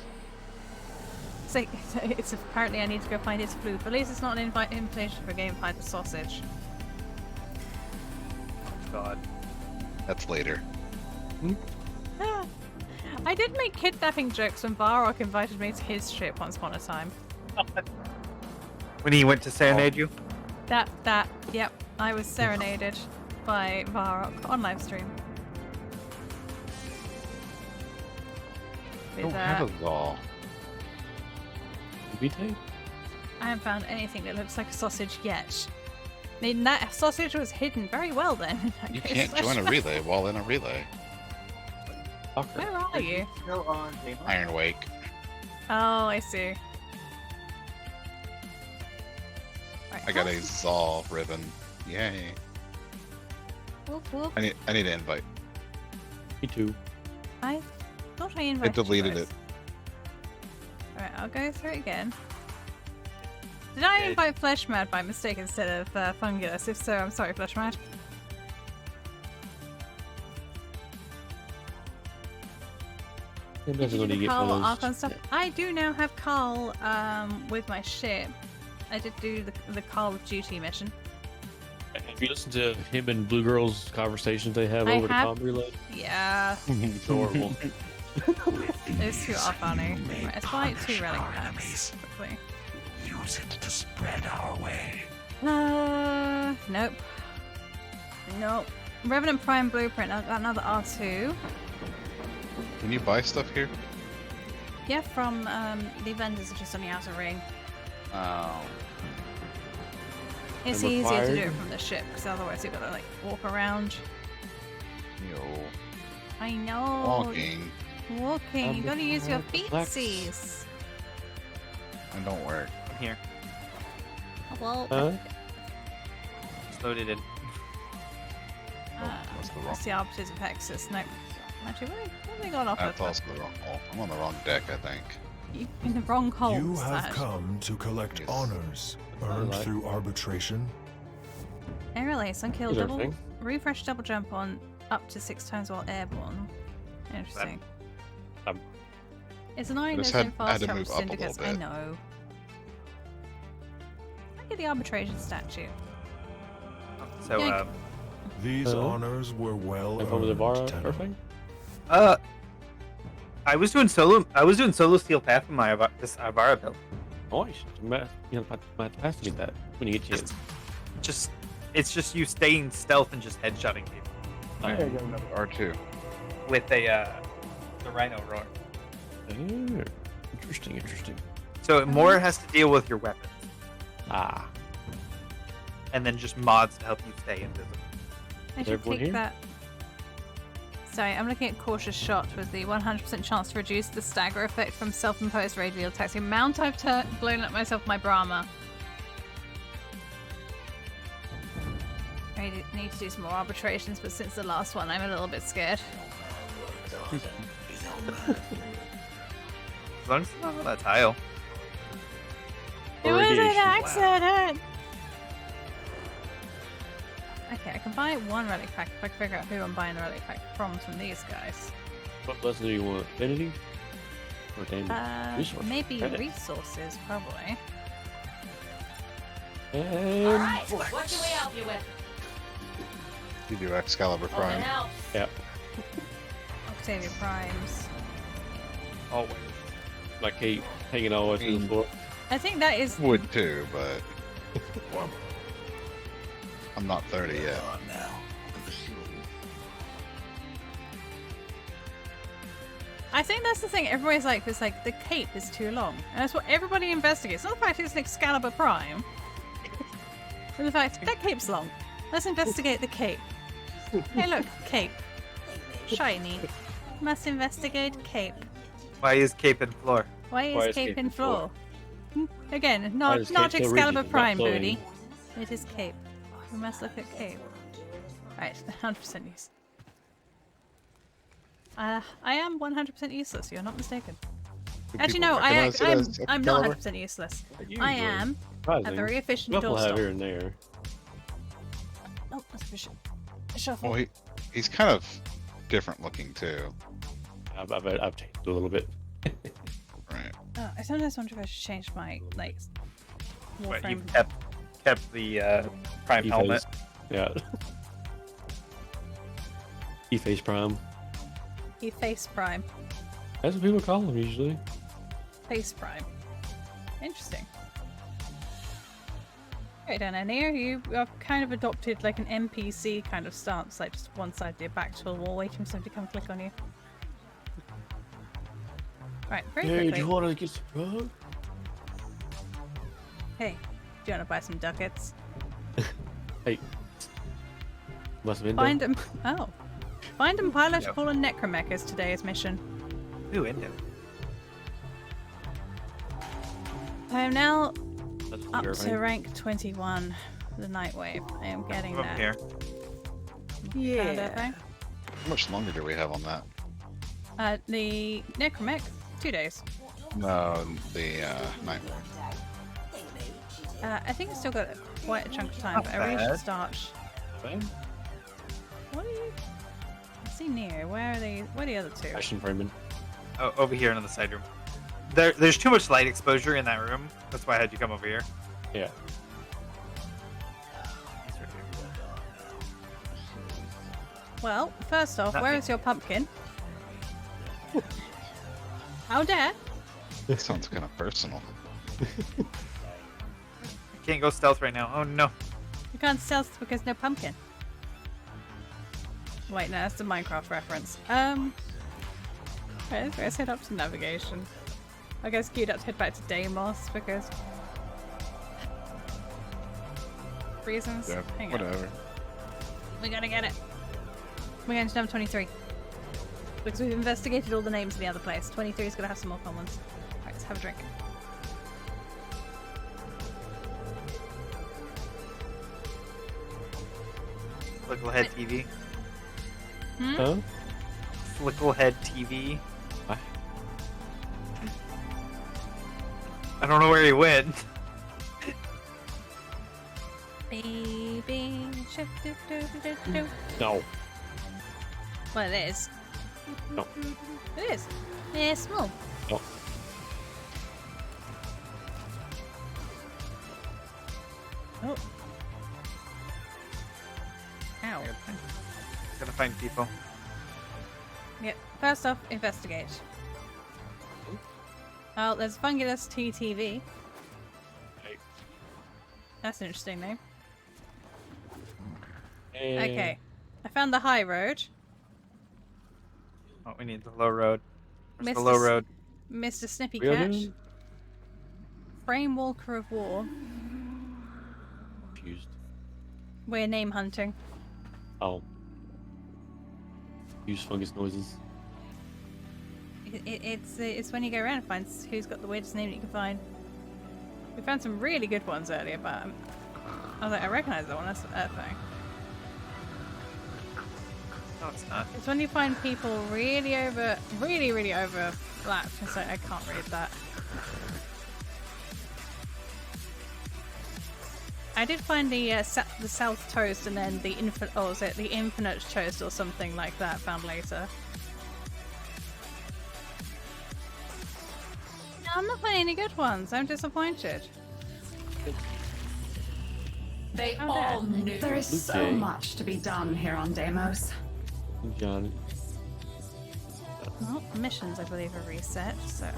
So it's apparently I need to go find its flute. At least it's not an invitation for a game. Find the sausage. Oh God. That's later. I did make kidnapping jokes when Varrock invited me to his ship once upon a time. When he went to serenade you? Yep. I was serenaded by Varrock on live stream. I don't have a Zal. I haven't found anything that looks like a sausage yet. I mean, that sausage was hidden very well then. You can't join a relay while in a relay. Where are you? Still on Iron Wake. Oh, I see. Right, I got a Zal ribbon. Yay. Whoop, whoop. I need to invite. Me too. I thought I invited I deleted you it. Alright, I'll go through it again. Did I invite Fleshmad by mistake instead of Fungulus? If so, I'm sorry, Fleshmad. Did you do Carl Archon stuff? I do now have Carl with my ship. I did do the Call of Duty mission. Have you listened to him and Blue Girl's conversations they have over the comm relay? Yeah. It's horrible. Those two are funny. Right, let's buy 2 relic packs quickly. Use it to spread our way. Nope. Nope. Revenant Prime Blueprint. I've got another R2. Can you buy stuff here? Yeah, from the vendors just on the outer ring. Oh. It's easier to do it from the ship because otherwise you've got to like walk around. Yo. I know. Walking. Walking. You gotta use your feetsies. It don't work. I'm here. Well. Just loaded in. That's the Arbiters of Hexus. No. Actually, what have they gone off That's of? also the wrong hole. I'm on the wrong deck, I think. in the wrong hole. You have come to collect honors earned through arbitration. Air release, unkill, double refresh, double jump on up to 6 times while airborne. Interesting. It's annoying there's no fast travel syndicates. I know. Look at the arbitration statue. So these honors were well earned. I was doing solo steel path with my this Avara build. Nice. You have to get that when you get chance. It's just you staying stealth and just headshotting people. I got another R2 with the Rhino roar. Oh, interesting. So more has to deal with your weapons. And then just mods to help you stay invisible. I should pick that. Sorry, I'm looking at Cautious Shot with the 100% chance to reduce the stagger effect from self-imposed radial attacks. The amount I've blown up myself with my Brahma. I need to do some more arbitrations, but since the last one, I'm a little bit scared. As long as it's not on that tile. It was an accident! Okay, I can buy one relic pack if I can figure out who I'm buying a relic pack from these guys. What lesson do you want? Affinity? Or damage? Maybe resources, probably. Alright, what can we help you with? You do Excalibur Prime. Yep. Octavia Primes. Always. My cape hanging all the way through the floor. I think that is... Would too, but... I'm not 30 yet. I think that's the thing. Everybody's like, it's like the cape is too long, and that's what everybody investigates. Not the fact it's an Excalibur Prime, but the fact that cape's long. Let's investigate the cape. Hey, look, cape, shiny. Must investigate cape. Why is cape in floor? Why is cape in floor? Again, not Excalibur Prime booty. It is cape. We must look at cape. Right, 100% use. I am 100% useless. You're not mistaken. Actually, no, I'm not 100% useless. I am a very efficient doorstop. Here and there. Oh, that's efficient. Shuffle. Well, he's kind of different looking too. I've changed a little bit. Right. I sometimes wonder if I should change my What, Warframe. you've kept the Prime helmet. Yeah. E-Face Prime. E-Face Prime. That's what people call them usually. Face Prime. Interesting. Okay, down here, you have kind of adopted like an NPC kind of stance, like just one side of your back to the wall, waiting for somebody to come click on you. Right, very quickly. Do you want to get some drug? Hey, do you want to buy some ducats? Hey. Must have been Find them. Oh. Find and pilot fallen necromech is today's mission. Ooh, Indo. I am now up to rank 21 for the Nightwave. I am getting Up that. here. Yeah. How much longer do we have on that? The necromech, 2 days. No, the night one. I think it's still got quite a chunk of time, but I really should start. What are you? I see near. Where are they? Where are the other two? Question Freeman. Oh, over here in the side room. There's too much light exposure in that room. That's why I had you come over here. Yeah. Well, first off, where is your pumpkin? How dare? This sounds kind of personal. I can't go stealth right now. Oh no. You can't stealth because no pumpkin. Wait, no, that's a Minecraft reference. Okay, let's head up to navigation. I guess queued up to head back to Deimos because reasons. Yeah, Hang on. whatever. We gotta get it. We're going to number 23 because we've investigated all the names of the other place. 23 is gonna have some more fun ones. Alright, let's have a drink. Flicklehead TV. Hmm? Huh? Flicklehead TV. What? I don't know where he went. Baby shark, do, do, do, do, do. No. Well, it is. No. It is. Yeah, small. No. Oh. Ow. Gotta find people. Yep. First off, investigate. Oh, there's Fungulus TTV. That's an interesting name. Okay. I found the high road. Oh, we need the low road. Where's the Mr. low road? Mr. Snippy Really? Catch. Frame Walker of War. Confused. We're name hunting. Oh. Use fungus noises. It's when you go around and find who's got the weirdest name that you can find. We found some really good ones earlier, but I was like, I recognize that one. That's that thing. No, it's not. It's when you find people really overlapped. It's like, I can't read that. I did find the South Toast and then the Infinite. Oh, was it the Infinite Toast or something like that? Found later. No, I'm not finding any good ones. I'm disappointed. They all knew. There is so much to be done here on Deimos. John. Well, missions, I believe, are reset, so...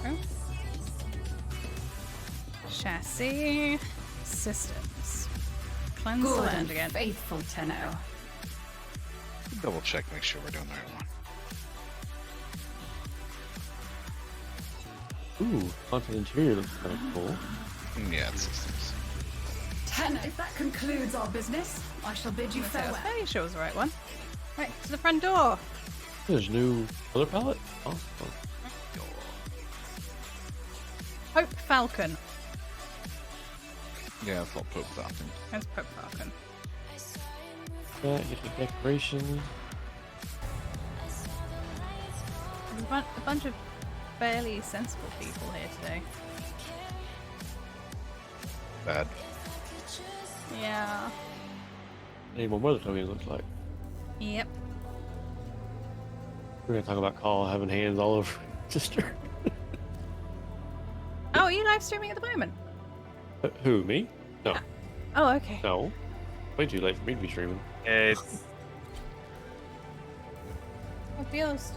Chassis... Systems. Cleanse the land again. Faithful Tenno. Double check, make sure we're doing the right one. Ooh, haunted interior looks kind of cool. Yeah, it's systems. Tenno, if that concludes our business, I shall bid you farewell. I was fairly sure it was the right one. Right, to the front door. There's a new color palette? Oh. Pope Falcon. Yeah, it's all Pope Falcon. That's Pope Falcon. Yeah, get the decoration. A bunch of fairly sensible people here today. Bad. Yeah. Need more weather token, it looks like. Yep. We're gonna talk about Call having hands all over sister. Oh, are you live streaming at the moment? Who, me? No. Oh, okay. No. Way too late for me to be streaming. It's... What's yours?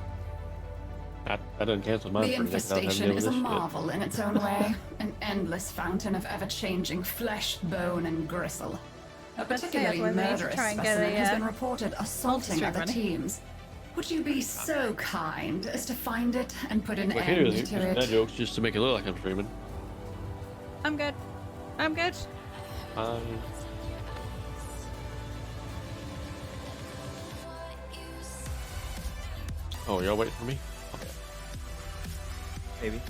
I done canceled mine The for the infestation is a marvel in its own way. An endless fountain of ever-changing flesh, bone, and gristle. A particularly murderous specimen has been reported assaulting other teams. Would you be so kind as to find it and put an end to it? That joke's just to make it look like I'm streaming. I'm good. I'm good. Oh, y'all waiting for me? Okay. Maybe.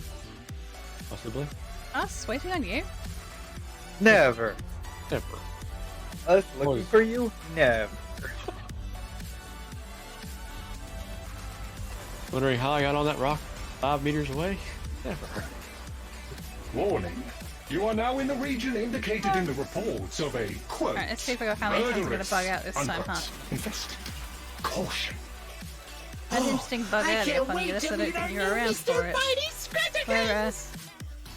Possibly. Us waiting on you? Never. Never. Us looking for you? Never. Wondering how I got on that rock 5 meters away? Never. Warning. You are now in the region indicated in the reports of a, quote, Alright, let's see if I got how many times we're gonna bug out this time, huh? Infested. Caution. I had an interesting bug earlier, Fungulus, I don't think you were around for it. Whereas,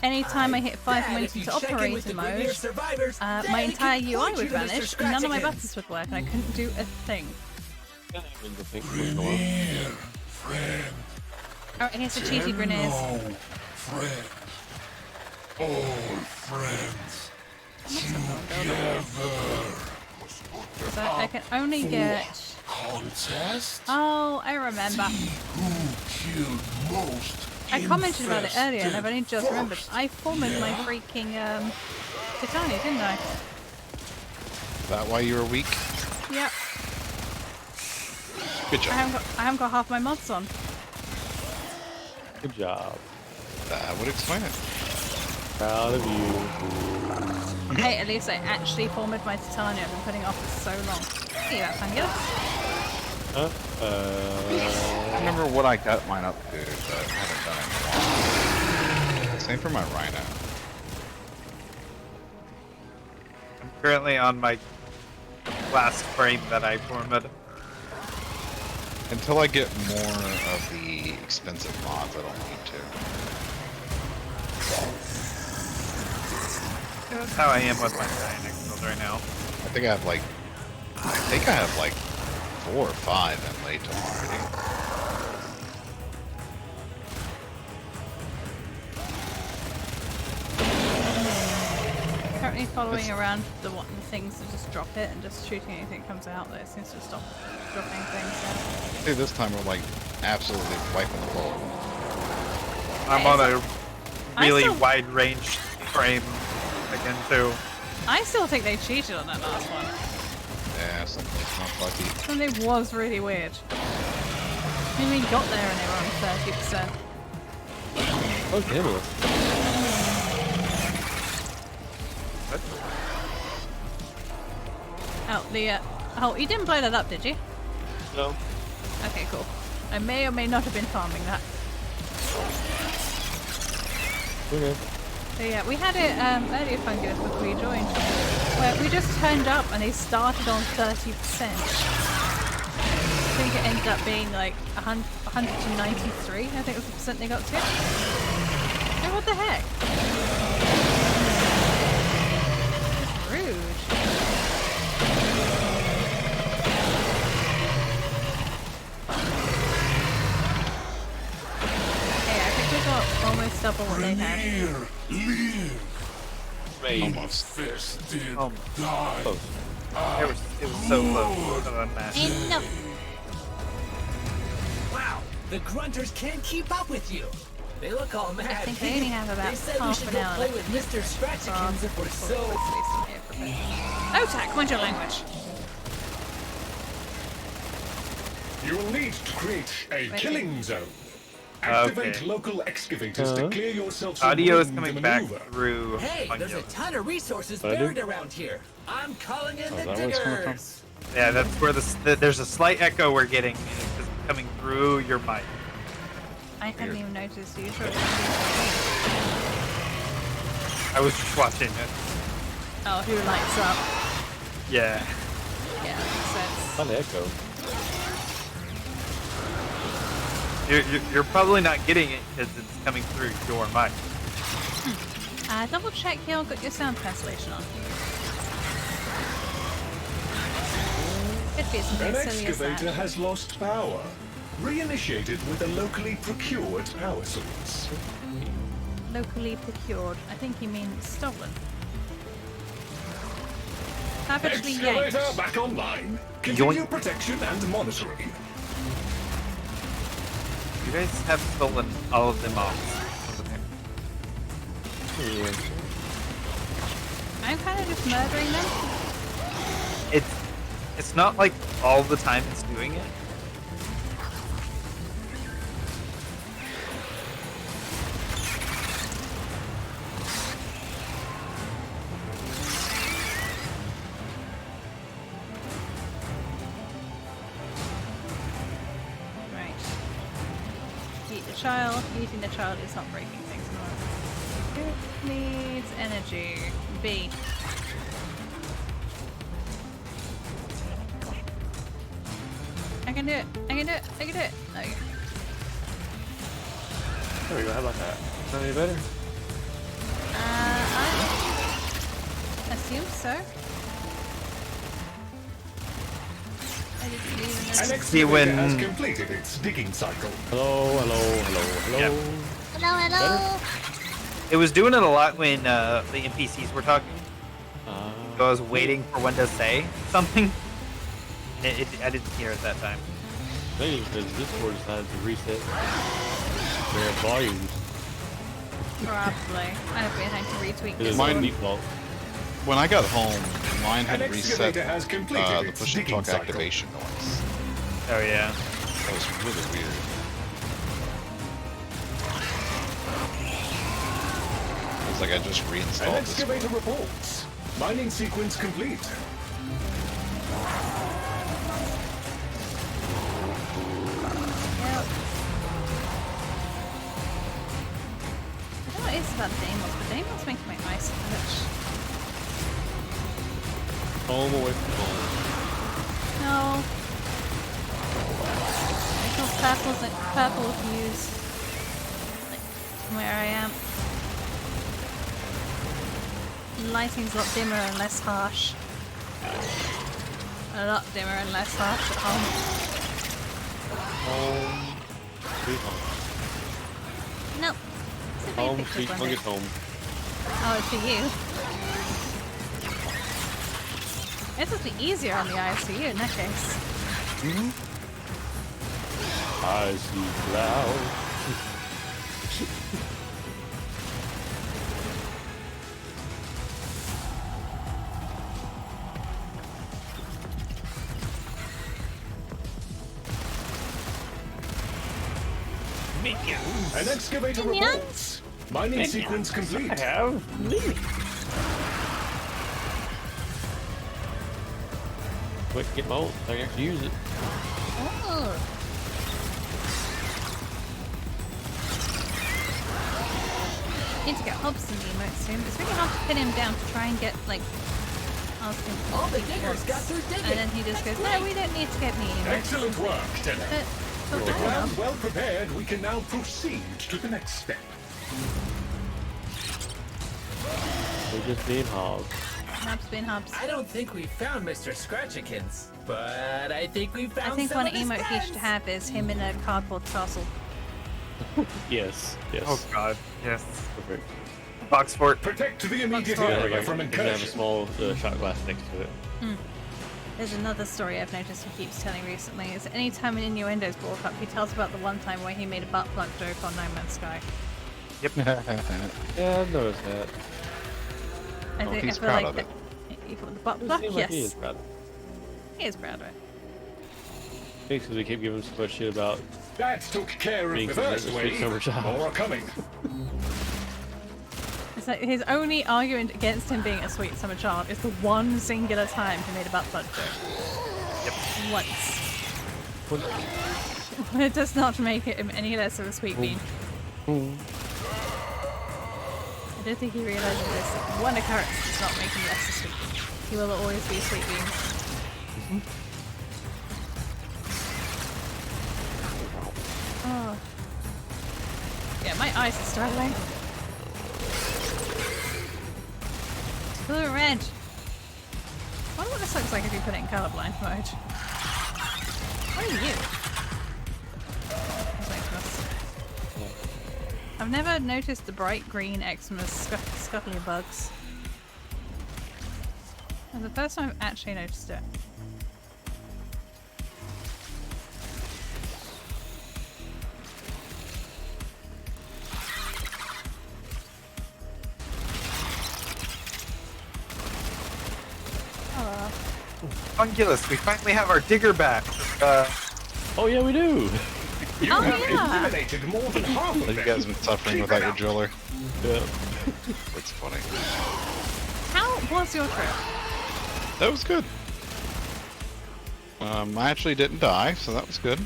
anytime I hit 5 minutes into operator mode, my entire UI would vanish, and none of my buttons would work, and I couldn't do a thing. Alright, here's the cheesy Grenades. Friend. All friends. Together. So I can only get... Contest? Oh, I remember. Who killed most? I commented about it earlier and I've only just remembered. I formed my freaking Titania, didn't I? Is that why you were weak? Yep. Good job. I haven't got half my mods on. Good job. That would explain it. Proud of you. Hey, at least I actually formed my Titania. I've been putting it off for so long. See that, Fungulus? I don't remember what I got mine up to, but I haven't done it in a while. Same for my Rhino. currently on my last frame that I formed. Until I get more of the expensive mods, I don't need to. That's how I am with my Dynamic build right now. I think I have like 4 or 5 in late already. Currently following around the things to just drop it and just shooting anything that comes out. That it seems to stop dropping things. See, this time we're like absolutely wiping the ball. I'm on a really wide range frame again too. I still think they cheated on that last one. Yeah, something's not lucky. Something was really weird. I mean, we got there and they were on 30%. Oh, damn it. Oh, oh, you didn't blow that up, did you? No. Okay, cool. I may or may not have been farming that. Okay. So yeah, we had it earlier, Fungus, before you joined, where we just turned up and they started on 30%. I think it ended up being like 193, I think was the percent they got to. Hey, what the heck? That's rude. Almost double what they had. Almost. Oh it was so close on that. Enough. Wow, the grunters can't keep up with you. They look all mad. I think they only have about they said we half should an go hour play left. with Mr. Scratchykins if we're so. Otak, what's your language? You will need to create a killing zone. Activate local excavators to clear yourself some audio is room coming to back maneuver. through. Hey, there's a ton of resources buried around here. I'm calling in the diggers. Yeah, that's where there's a slight echo we're getting, and it's just coming through your mic. I haven't even noticed. You sure? I was just watching it. Oh, who lights up? Yeah. Yeah, makes sense. Fun echo. You're probably not getting it because it's coming through your mic. Double check you got your sound cancellation on. Could be something An silly as excavator that. has lost power. Reinitiate it with a locally procured power source. Locally procured. I think you mean stolen. Savagely yanked. Excavator back online. Continue protection and monitoring. You guys have stolen all of them off. I'm kind of just murdering them. It's not like all the time it's doing it. Child, eating the child is not breaking things. It needs energy. B. I can do it. I can do it. I can do it. Okay. There we go. How about that? Is that any better? I assume so. I didn't even know. An excavator has completed its digging cycle. Hello. Yep. Hello. It was doing it a lot when the NPCs were talking. So I was waiting for one to say something. I didn't hear it that time. Maybe because Discord decided to reset their volumes. Probably. I hope we had to retweet It this is my one. default. When I got home, mine had An reset excavator has completed the its push and digging talk cycle. activation noise. Oh yeah. That was really weird. It was like I just An reinstalled this. excavator reports. Mining sequence complete. I don't know what it is about Deimos, but Deimos making my eyes hurt. Home away from home. No. Purple hues. Like where I am. Lighting's a lot dimmer and less harsh. A lot dimmer and less harsh at home. Home. Sweet home. Nope. Home, sweet fungus home. Oh, it's for you. This would be easier on the ICU in that case. Mm-hmm. I see clouds. An excavator reports. Mining sequence complete. I have. Quick, get my ult. I can actually use it. Oh. Need to get Hobbs in the emote soon. It's really hard to pin him down to try and get, like, ask him. All the diggers got their digging. And then he just goes, no, we don't need to get me emotes. Excellent work, Tenno. But With the ground well prepared, we can now proceed to the next step. We're just being hogs. Hobbs being Hobbs. I don't think we found Mr. Scratchikins, but I think we found. I think some one of his emote he friends. should have is him in a cardboard castle. Yes, yes. Oh god, yes. Perfect. Box fort. Protect the immediate Yeah, area like, from you can have a incursion. small shot glass next to it. There's another story I've noticed he keeps telling recently. Is anytime an innuendo is brought up, he tells about the one time where he made a butt plug joke on No Man's Sky. Yep. Yeah, I've noticed that. I Well, think he's I feel proud like of it. The butt It plug, seems yes. like he is proud of it. He is proud of it. Thanks, because they keep giving him so much shit about That took care of being the considered first a sweet wave. summer child. More are coming. It's like his only argument against him being a sweet summer child is the one singular time he made a butt plug joke. Yep. Once. It does not make him any less of a sweet bean. I don't think he realizes this. One occurrence does not make him less a sweet bean. He will always be a sweet bean. Oh. Yeah, my eyes are struggling. Blue and red. I wonder what this looks like if you put it in colorblind mode. What are you? I've never noticed the bright green Xmas scuttly bugs. That's the first time I've actually noticed it. Fungulus, we finally have our digger back. Oh yeah, we do. You have eliminated more than half of You them. guys have been suffering without your driller. Yeah. That's funny. How was your trip? That was good. I actually didn't die, so that was good.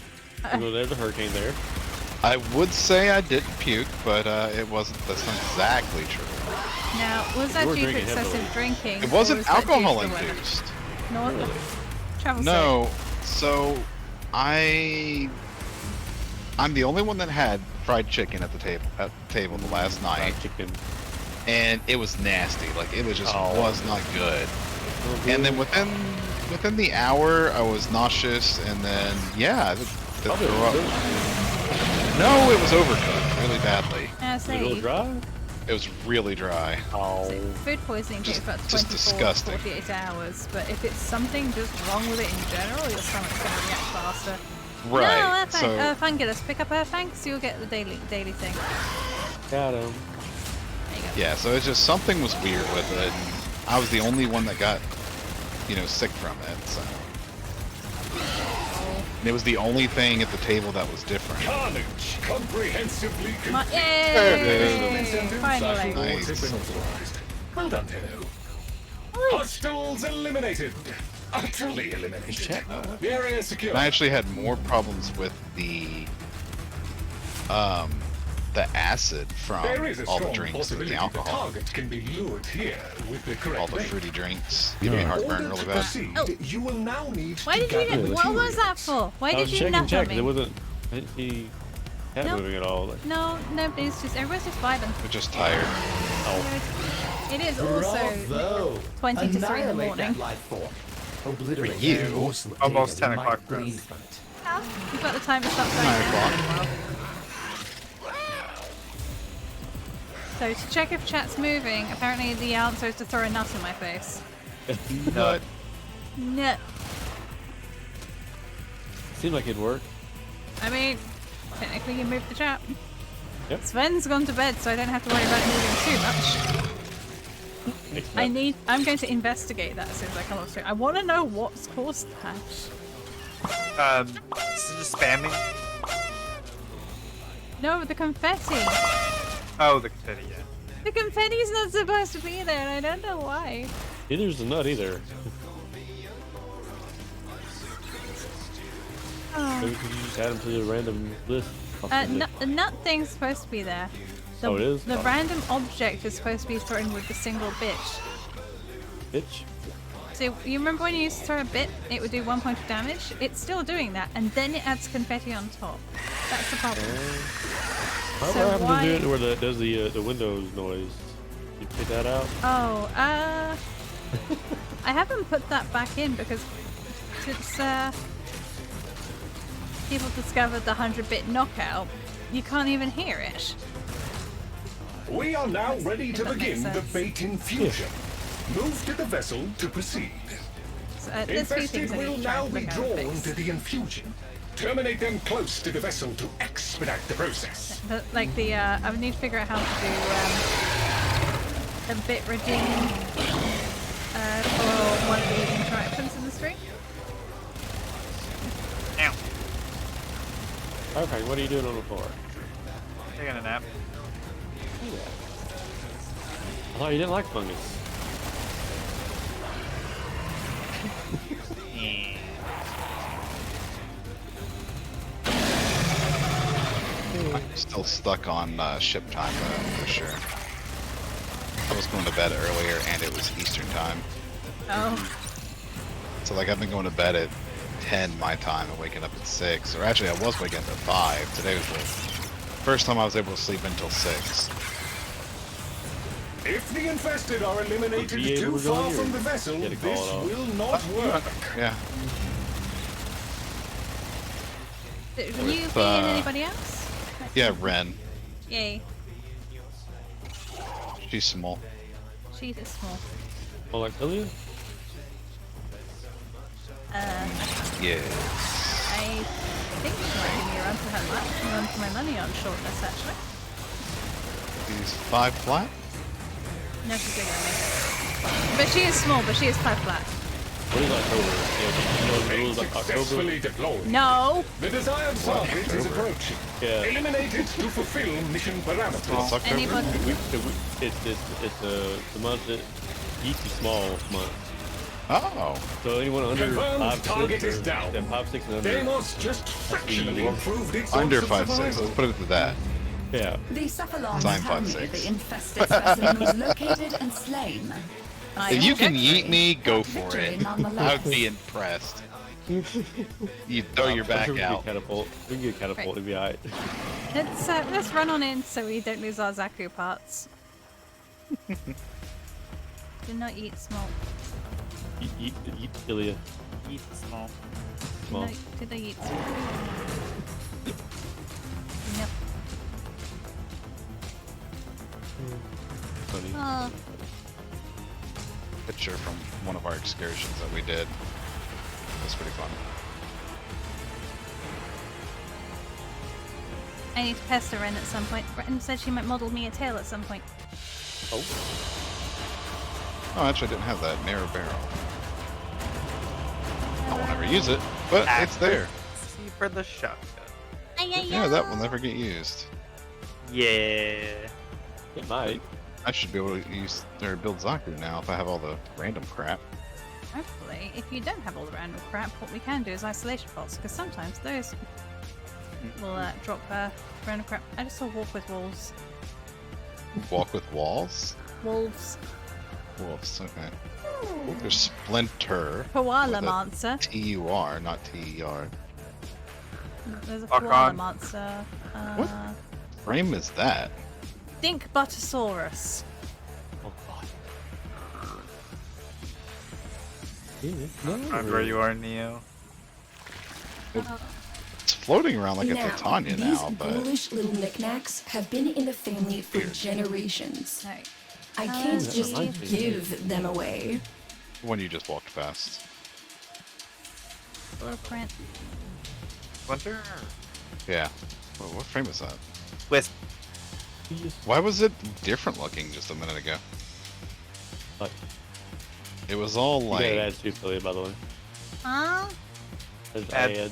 Well, there's a hurricane there. I would say I didn't puke, but it wasn't. That's not exactly true. Now, was that were due to drinking excessive heavily. drinking? It or wasn't was that due to the alcohol weather? induced. No, what the- travel No, so I'm the only one that had fried chicken at the table the last night, Chicken. and it was nasty. Like it was just Oh. was not good. And then within the hour, I was nauseous, and then yeah, the throw up. No, it was overcooked really badly. Yeah, Was it a little see, dry? It was really dry. Oh. so food poisoning takes about just 24 to disgusting. 48 hours, but if it's something just wrong with it in general, your stomach's going to react faster. Right. No, So Fungulus, pick up thanks, you'll get the daily thing. Got him. There you go. yeah, so it's just something was weird with it. And I was the only one that got, sick from it. So. And it was the only thing at the table that was different. Carnage comprehensively complete. Yay! Finally. Nice. Have been authorized. Well done, Tenno. Hostiles eliminated. Utterly eliminated. The area is secure. And I actually had more problems with the the acid from There is a all the strong drinks and possibility the the alcohol. target can be lured here with the correct All the bait. fruity drinks. Give me In heartburn order really to bad. proceed, you will now need Why to did you gather get? What was that for? Why I did was you checking nut on check. me? It wasn't. He had No. moving at all. Like, No, nobody's just. Everyone's just vibing. We're just tired. oh, It is also Bravo! 20 to 3 in the Annihilate morning. that life form. Obliterate For you, their morsel of almost data 10 that o'clock might for us. breathe from it. Yeah, you've got the time to stop going 9 down. o'clock. So to check if chat's moving, apparently the answer is to throw a nut in my face. Nut. Nut. seemed like it'd work. I mean, technically you moved the chat. Yep. Sven's gone to bed, so I don't have to worry about moving too much. I'm going to investigate that as soon as I come off stream. I want to know what's caused that. Just spamming. No, the confetti. Oh, the confetti, yeah. The confetti's not supposed to be there, and I don't know why. Neither's the nut either. Oh. Maybe you just add them to the random list. The nut thing's supposed to be there. Oh, it is? The Oh. random object is supposed to be thrown with the single bitch. Bitch? So you remember when you used to throw a bit, it would do 1 point of damage? It's still doing that, and then it adds confetti on top. That's the problem. What happened to it where that does the Windows noise? You take that out? Oh, I haven't put that back in because since people discovered the 100-bit knockout, you can't even hear it. We are now ready to begin the bait infusion. Move to the vessel to proceed. So, there's a few things Infested I need will to try now and be figure out how to drawn fix. to the infusion. Terminate them close to the vessel to expedite the process. Like I would need to figure out how to do a bit redeem for one of the interactions in the stream. Ow. Okay, what are you doing on the floor? Taking a nap. Yeah. I thought you didn't like fungus. I'm still stuck on ship time though, for sure. I was going to bed earlier and it was Eastern time. Oh. So like I've been going to bed at 10 my time and waking up at 6. Or actually I was waking up at 5. Today was the first time I was able to sleep until 6. If the infested are eliminated Be able too to go far here. from the vessel, Get a call this off. will not work. Yeah. You being anybody else? Yeah, Ren. Yay. She's small. She's a small. Oh, like Ilya? Yeah. I think she might give me a run for her money. Run for my money on shortness, actually. She's 5 flat? No, she's bigger than me. But she is small, but she is 5 flat. What is October? Yeah, you know the rules of Successfully October? deployed. No! The desired target is approaching. Yeah. Eliminate it to fulfill mission parameters. What's October? Anybody? It's the month that Yeeky small month. Oh. So anyone under Confirmed 5'6" target is or- down. Yeah, 5'6" and under. Deimos just fractionally improved its Under odds of 5'6". survival. Let's put it to that. Yeah. The cephalons Sign tell me 5'6". the infested specimen was located and slain. If you can yeet me, go But for victory it. nonetheless. I would be impressed. You throw your I'm back sure we can out. get catapult. We can get catapult. It'll be alright. Let's run on in so we don't lose our Zaku parts. Do not eat small. Eat Ilya. Eat small. Small. Did I eat small? Yep. Funny. Oh. Picture from one of our excursions that we did. It was pretty fun. I need to pester Ren at some point. Ren said she might model me a tail at some point. Oh. Oh, actually, I didn't have that narrow barrel. I won't ever use it, but it's there. See for the shotgun. Yeah, that will never get used. Yeah. It might. I should be able to use or build Zaku now if I have all the random crap. Hopefully, if you don't have all the random crap, what we can do is isolation pods, because sometimes those We'll drop Random crap. I just saw walk with wolves. Walk with walls? Wolves. Wolves, okay. There's Splinter. Koala monster. T-U-R, not T-E-R. There's a koala monster. What frame is that? Dink Buttosaurus. Oh god. Find where you are, Neo. It's floating around like a Titania these now, but... ghoulish little knickknacks have been in the family for generations. I can't just give them away. The one you just walked past. Print. Splinter? Yeah. What frame is that? Wisp. Why was it different looking just a minute ago? Like, it was all like... You gotta add to Philly, by the way. Huh? Add.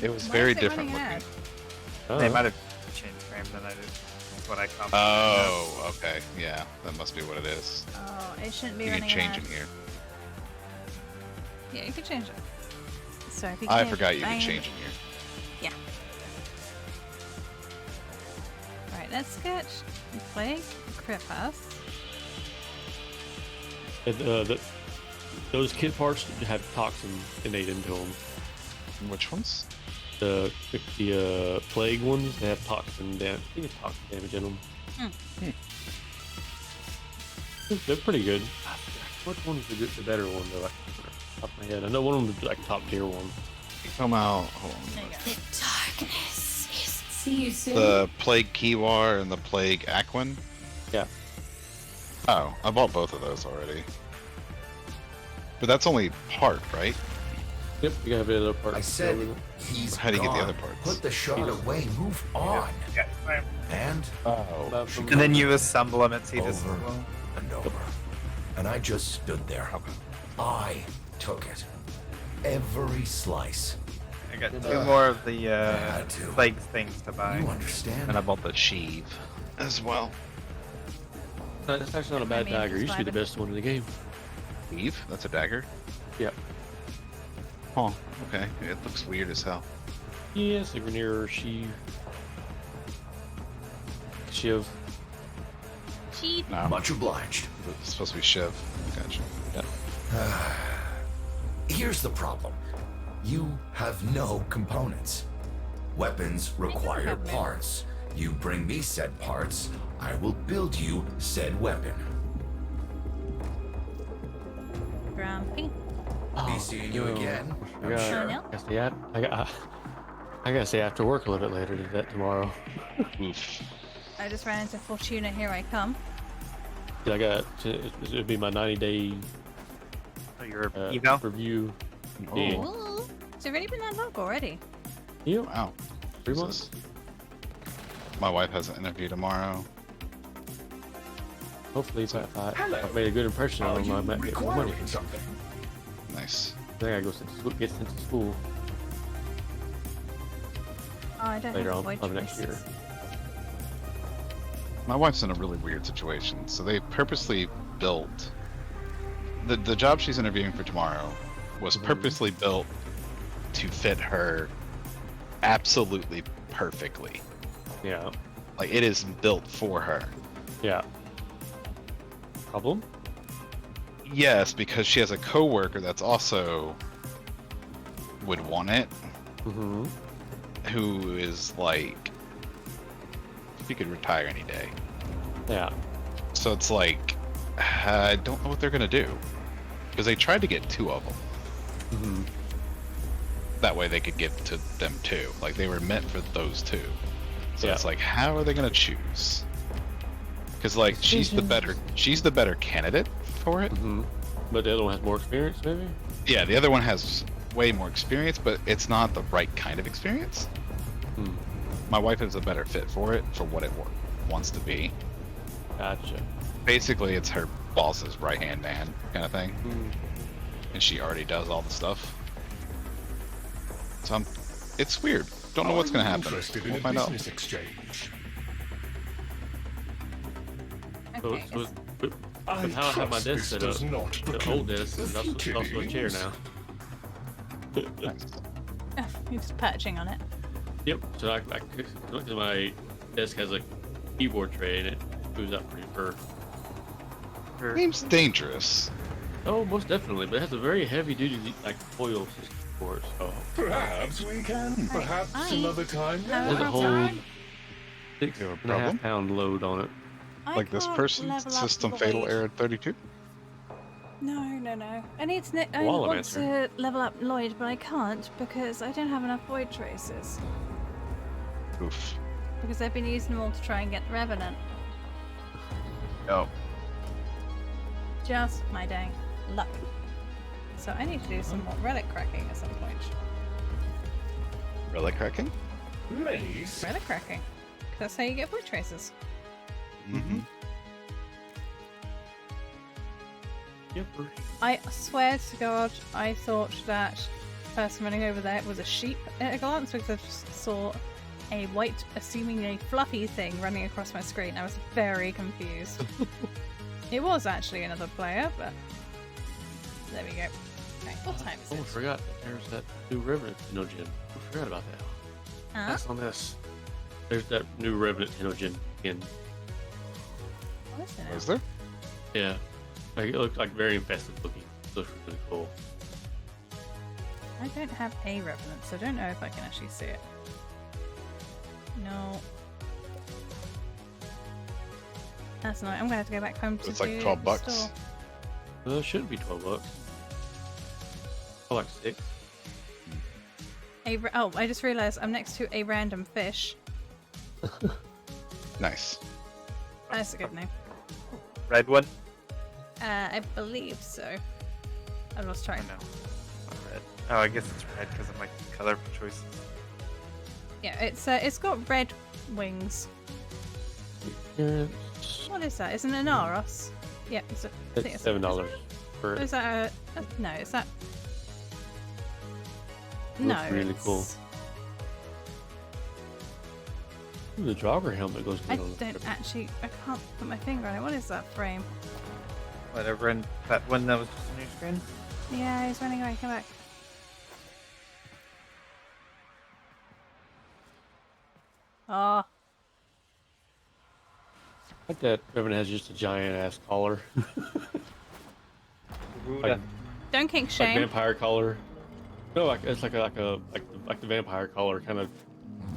It was very different looking. They might have changed frames than I did. That's what I commented. Oh, okay. Yeah, that must be what it is. Oh, it shouldn't be You running can change ahead. in here. Yeah, you can change it. So if you I can forgot you could change in here. Yeah. Alright, let's get Plague Crevasse. Those kit parts have toxin innate into them. Which ones? The plague ones, they have toxin damage. I think it's toxin damage in them. They're pretty good. Which one's the better one though? Like, top of my head. I know one of them is like top tier one. You come out. Hold on. The darkness is. See you soon. The Plague Kiwar and the Plague Aquan? Yeah. Oh, I bought both of those already. But that's only part, right? Yep, you gotta have the other part. I said he's How do you get the gone. other parts? Put the shard away. Move on. Yeah. And And then you assemble them at Cetus. over and over. And I just stood there. I took it. Every slice. I got two more of the plague things to buy. You understand? And I bought the Sheave as well. That's actually not a bad dagger. It used to be the best one in the game. Sheave? That's a dagger? Yep. Huh. Okay. It looks weird as hell. Yeah, it's like Raineyj Shiv. Shiv. No. Much obliged. It's supposed to be Shiv. Gotcha. Yeah. Here's the problem. You have no components. Weapons require parts. You bring me said parts, I will build you said weapon. Grumpy. Be seeing you again, I'm sure. I gotta stay after work a little bit later to do that tomorrow. I just ran into Fortuna. Here I come. It'd be my 90-day your review. Oh, it's already been that long already. Yeah. Wow. 3 months. My wife has an interview tomorrow. Hopefully, if I made a good impression on them, I might get more money. Nice. I think I gotta get sent to school Oh, I don't later have on next year. My wife's in a really weird situation. So they purposely built the job she's interviewing for tomorrow was purposely built to fit her absolutely perfectly. Yeah. Like it is built for her. Yeah. Problem? Yes, because she has a coworker that's also would want it. Who is like, he could retire any day. Yeah. So it's like, I don't know what they're gonna do, because they tried to get 2 of them. That way they could get to them too. Like they were meant for those 2. So it's like, how are they gonna choose? Because like she's the better candidate for it. But the other one has more experience, maybe. Yeah, the other one has way more experience, but it's not the right kind of experience. My wife is a better fit for it, for what it wants to be. Gotcha. Basically, it's her boss's right-hand man kind of thing. And she already does all the stuff. So it's weird. Don't know what's going to happen. We'll find out. Exchange. Okay. But how I have my desk set up, the old desk is also a chair now. Nice. You're just perching on it. Yep. So because my desk has a keyboard tray and it moves out pretty far. Seems dangerous. Oh, most definitely, but it has a very heavy-duty like foil system for it. So perhaps we can. Perhaps another time. There's a whole 6.5 pound load on it. Like this person, system fatal error 32. No. I want to level up Lloyd, but I can't because I don't have enough Void traces. Oof. Because I've been using them all to try and get Revanant. Oh. Just my dang luck. So I need to do some more relic cracking at some point. Relic cracking? Relic cracking. That's how you get Void traces. Mm-hmm. Yep. I swear to God, I thought that person running over there was a sheep at a glance because I just saw a white, seemingly fluffy thing running across my screen. I was very confused. It was actually another player, but there we go. Right, what time is it? I forgot. There's that new Revenant Tenogen. I forgot about that. That's on this. There's that new Revenant Tenogen again. What is it? Is there? Yeah. Like, it looks like very infested looking. It looks really cool. I don't have a Revenant, so I don't know if I can actually see it. No. That's annoying. I'm gonna have to go back home to it's like 12 bucks. Store. Well, it shouldn't be 12 bucks. Oh, like 6. Oh, I just realised I'm next to a random fish. Nice. That's a good name. Red one? I believe so. I lost track. No. Red. Oh, I guess it's red because of my color choices. Yeah, it's got red wings. What is that? Isn't it an Aros? Yeah, it's $7 for it. Is that a... No, is that... No, really cool. Ooh, the jogger helmet goes I good on don't actually... I can't put my finger on it. What is that frame? Whatever, and that one that was just a new screen? Yeah, he's running away. Come back. Oh. Like that Revenant has just a giant ass collar. like, Don't kink shame. Like vampire collar. No, like it's like the vampire collar, kind of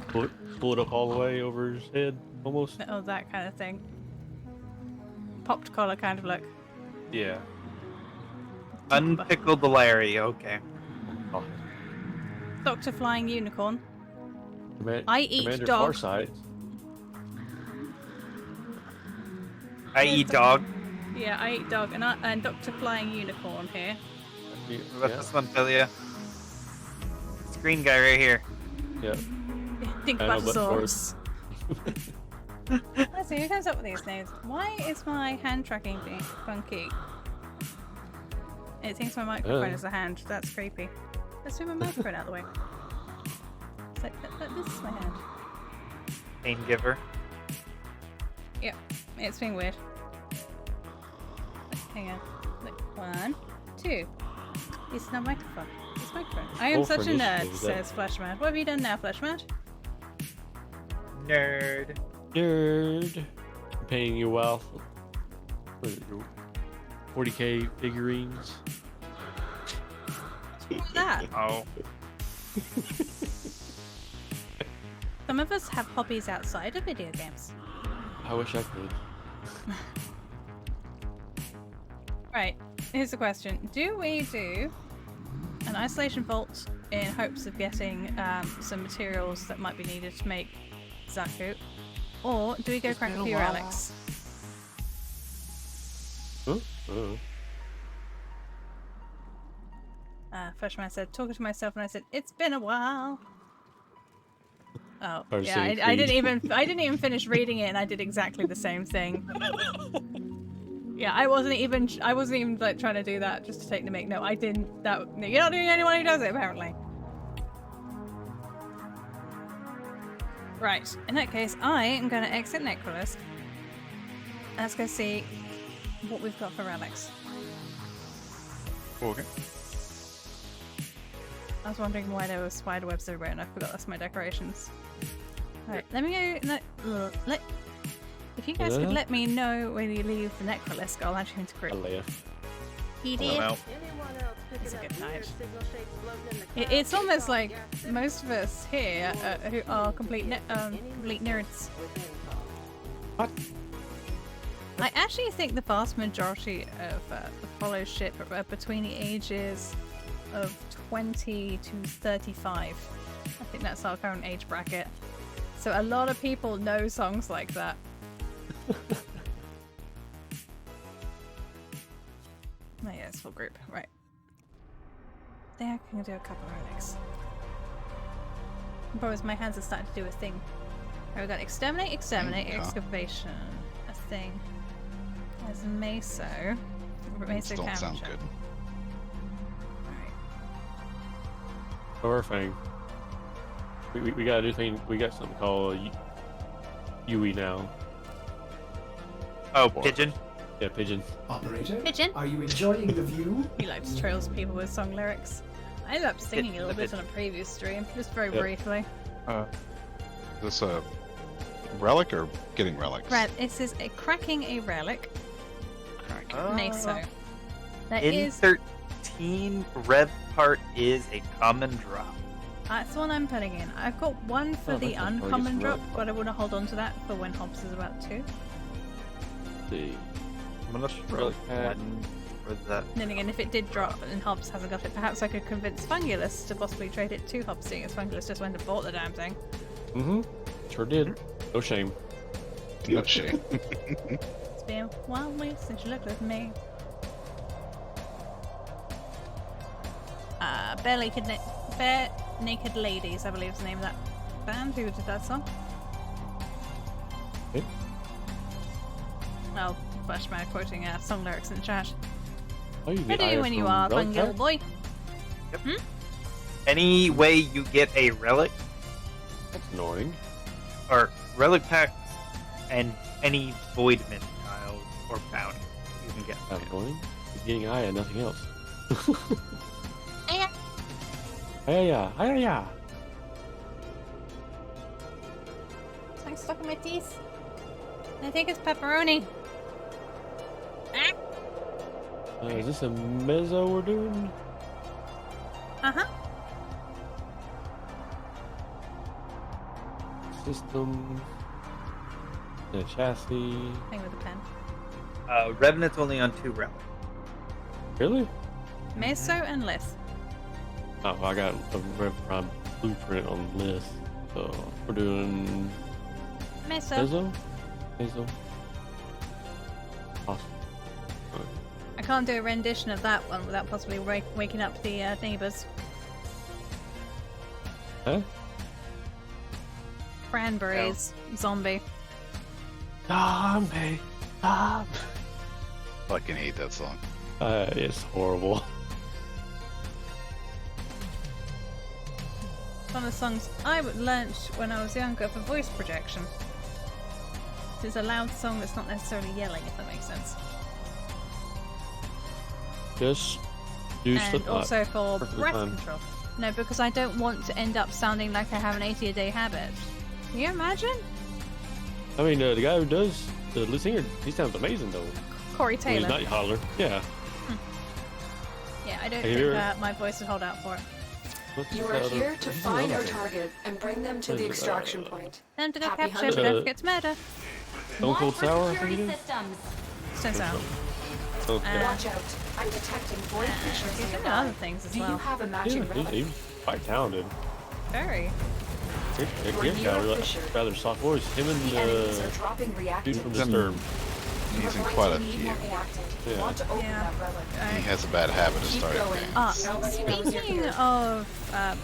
pull it up all the way over his head, almost. Oh, that kind of thing. Popped collar kind of look. Yeah. Unpickled Larry, okay. Oh. Dr. Flying Unicorn. I eat Commander dog. Farsight. I eat dog. Yeah, I eat dog, and Dr. Flying Unicorn here. What about this one, Philia? This green guy right here. Yeah. Think about the source. Let's see, who comes up with these names? Why is my hand tracking being funky? It thinks my microphone is a hand. That's creepy. Let's move my microphone out of the way. It's like, this is my hand. Pain giver. Yep, it's being weird. Hang on. Look, 1, 2. It's not microphone. It's microphone. I am such a nerd, says Fleshmad. What have you done now, Fleshmad? Nerd. Nerd. I'm paying you well. What is it, your 40k figurines? What's that? Oh. Some of us have hobbies outside of video games. I wish I could. Right, here's the question. Do we do an isolation vault in hopes of getting some materials that might be needed to make Zaku? Or do we go crack a few relics? Freshman said, talking to myself, and I said, it's been a while. Oh, yeah, I didn't even finish reading it, and I did exactly the same thing. Yeah, I wasn't even like trying to do that just to take the mic. No, I didn't. You're not doing anyone who does it, apparently. Right, in that case, I am going to exit Necrolist. And let's go see what we've got for relics. Okay. I was wondering why there were spider webs everywhere, and I forgot that's my decorations. Alright, let me go. If you guys could let me know when you leave the necrolisk, I'll add you into group. He did. It's a good night. It's almost like most of us here who are complete nerds. What? I actually think the vast majority of the followership are between the ages of 20 to 35. I think that's our current age bracket. So a lot of people know songs like that. Oh yeah, it's full group. Right. There I can do a couple of relics. The problem is my hands are starting to do a thing. Right, we got exterminate, excavation, a thing. There's meso. Meso don't sound good. Horrifying. We got a new thing. We got something called Yui now. Oh, pigeon. Yeah, pigeon. Operator, Pigeon. are you enjoying the view? He likes trails people with song lyrics. I ended up singing a little bit on a previous stream, just very briefly. Is this a relic or getting relics? Right, this is cracking a relic. Meso. That In is 13, rev part is a common drop. That's the one I'm putting in. I've got one for the uncommon drop, but I want to hold on to that for when Hobbs is about 2. See. I'm gonna throw one for that. Then again, if it did drop and Hobbs hasn't got it, perhaps I could convince Fungulus to possibly trade it to Hobbs, seeing as Fungulus just went and bought the damn thing. Mm-hmm. Sure did. No shame. No shame. It's been a while since you looked with me. Bare Naked Ladies, I believe is the name of that band. Who did that song? Okay. Oh, Flashman quoting song lyrics in the chat. Oh, you What do you when you are, fun little boy? Yep. Any way you get a relic, that's annoying. Or relic packs and any void mint tiles or bounty you can get. That's annoying. He's getting eye and nothing else. Hiya. I'm stuck in my teeth. I think it's pepperoni. Is this a mezzo we're doing? Uh-huh. System. The chassis. Thing with a pen. Revenant's only on 2 relics. Really? Meso and Lith. Oh, I got a Rev Prime blueprint on list. So we're doing Meso. Meso. Awesome. I can't do a rendition of that one without possibly waking up the neighbours. Huh? Cranberries. Zombie. Zombie. Fucking hate that song. It's horrible. One of the songs I learnt when I was younger for voice projection. It's a loud song that's not necessarily yelling, if that makes sense. Yes. Do and also for breath time. control. No, because I don't want to end up sounding like I have an 80-a-day habit. Can you imagine? I mean, the guy who does the lead singer, he sounds amazing though. Corey Taylor. Well, he's not holler. Yeah. Yeah, I don't think my voice would hold out for it. You are here to find our target and bring them to the extraction point. Time to go capture, but don't forget to murder. Stone Cold Sour, I think it is? Stone Sour. Okay. Watch out. I'm detecting void creatures He's doing nearby. other things as Do well. you have a matching relic? He's quite talented. Very. Rather soft voice. Him and The enemies are dropping dude from reactors. Disturbed. He's in quite a few. Yeah. He has a bad habit of starting things. Speaking of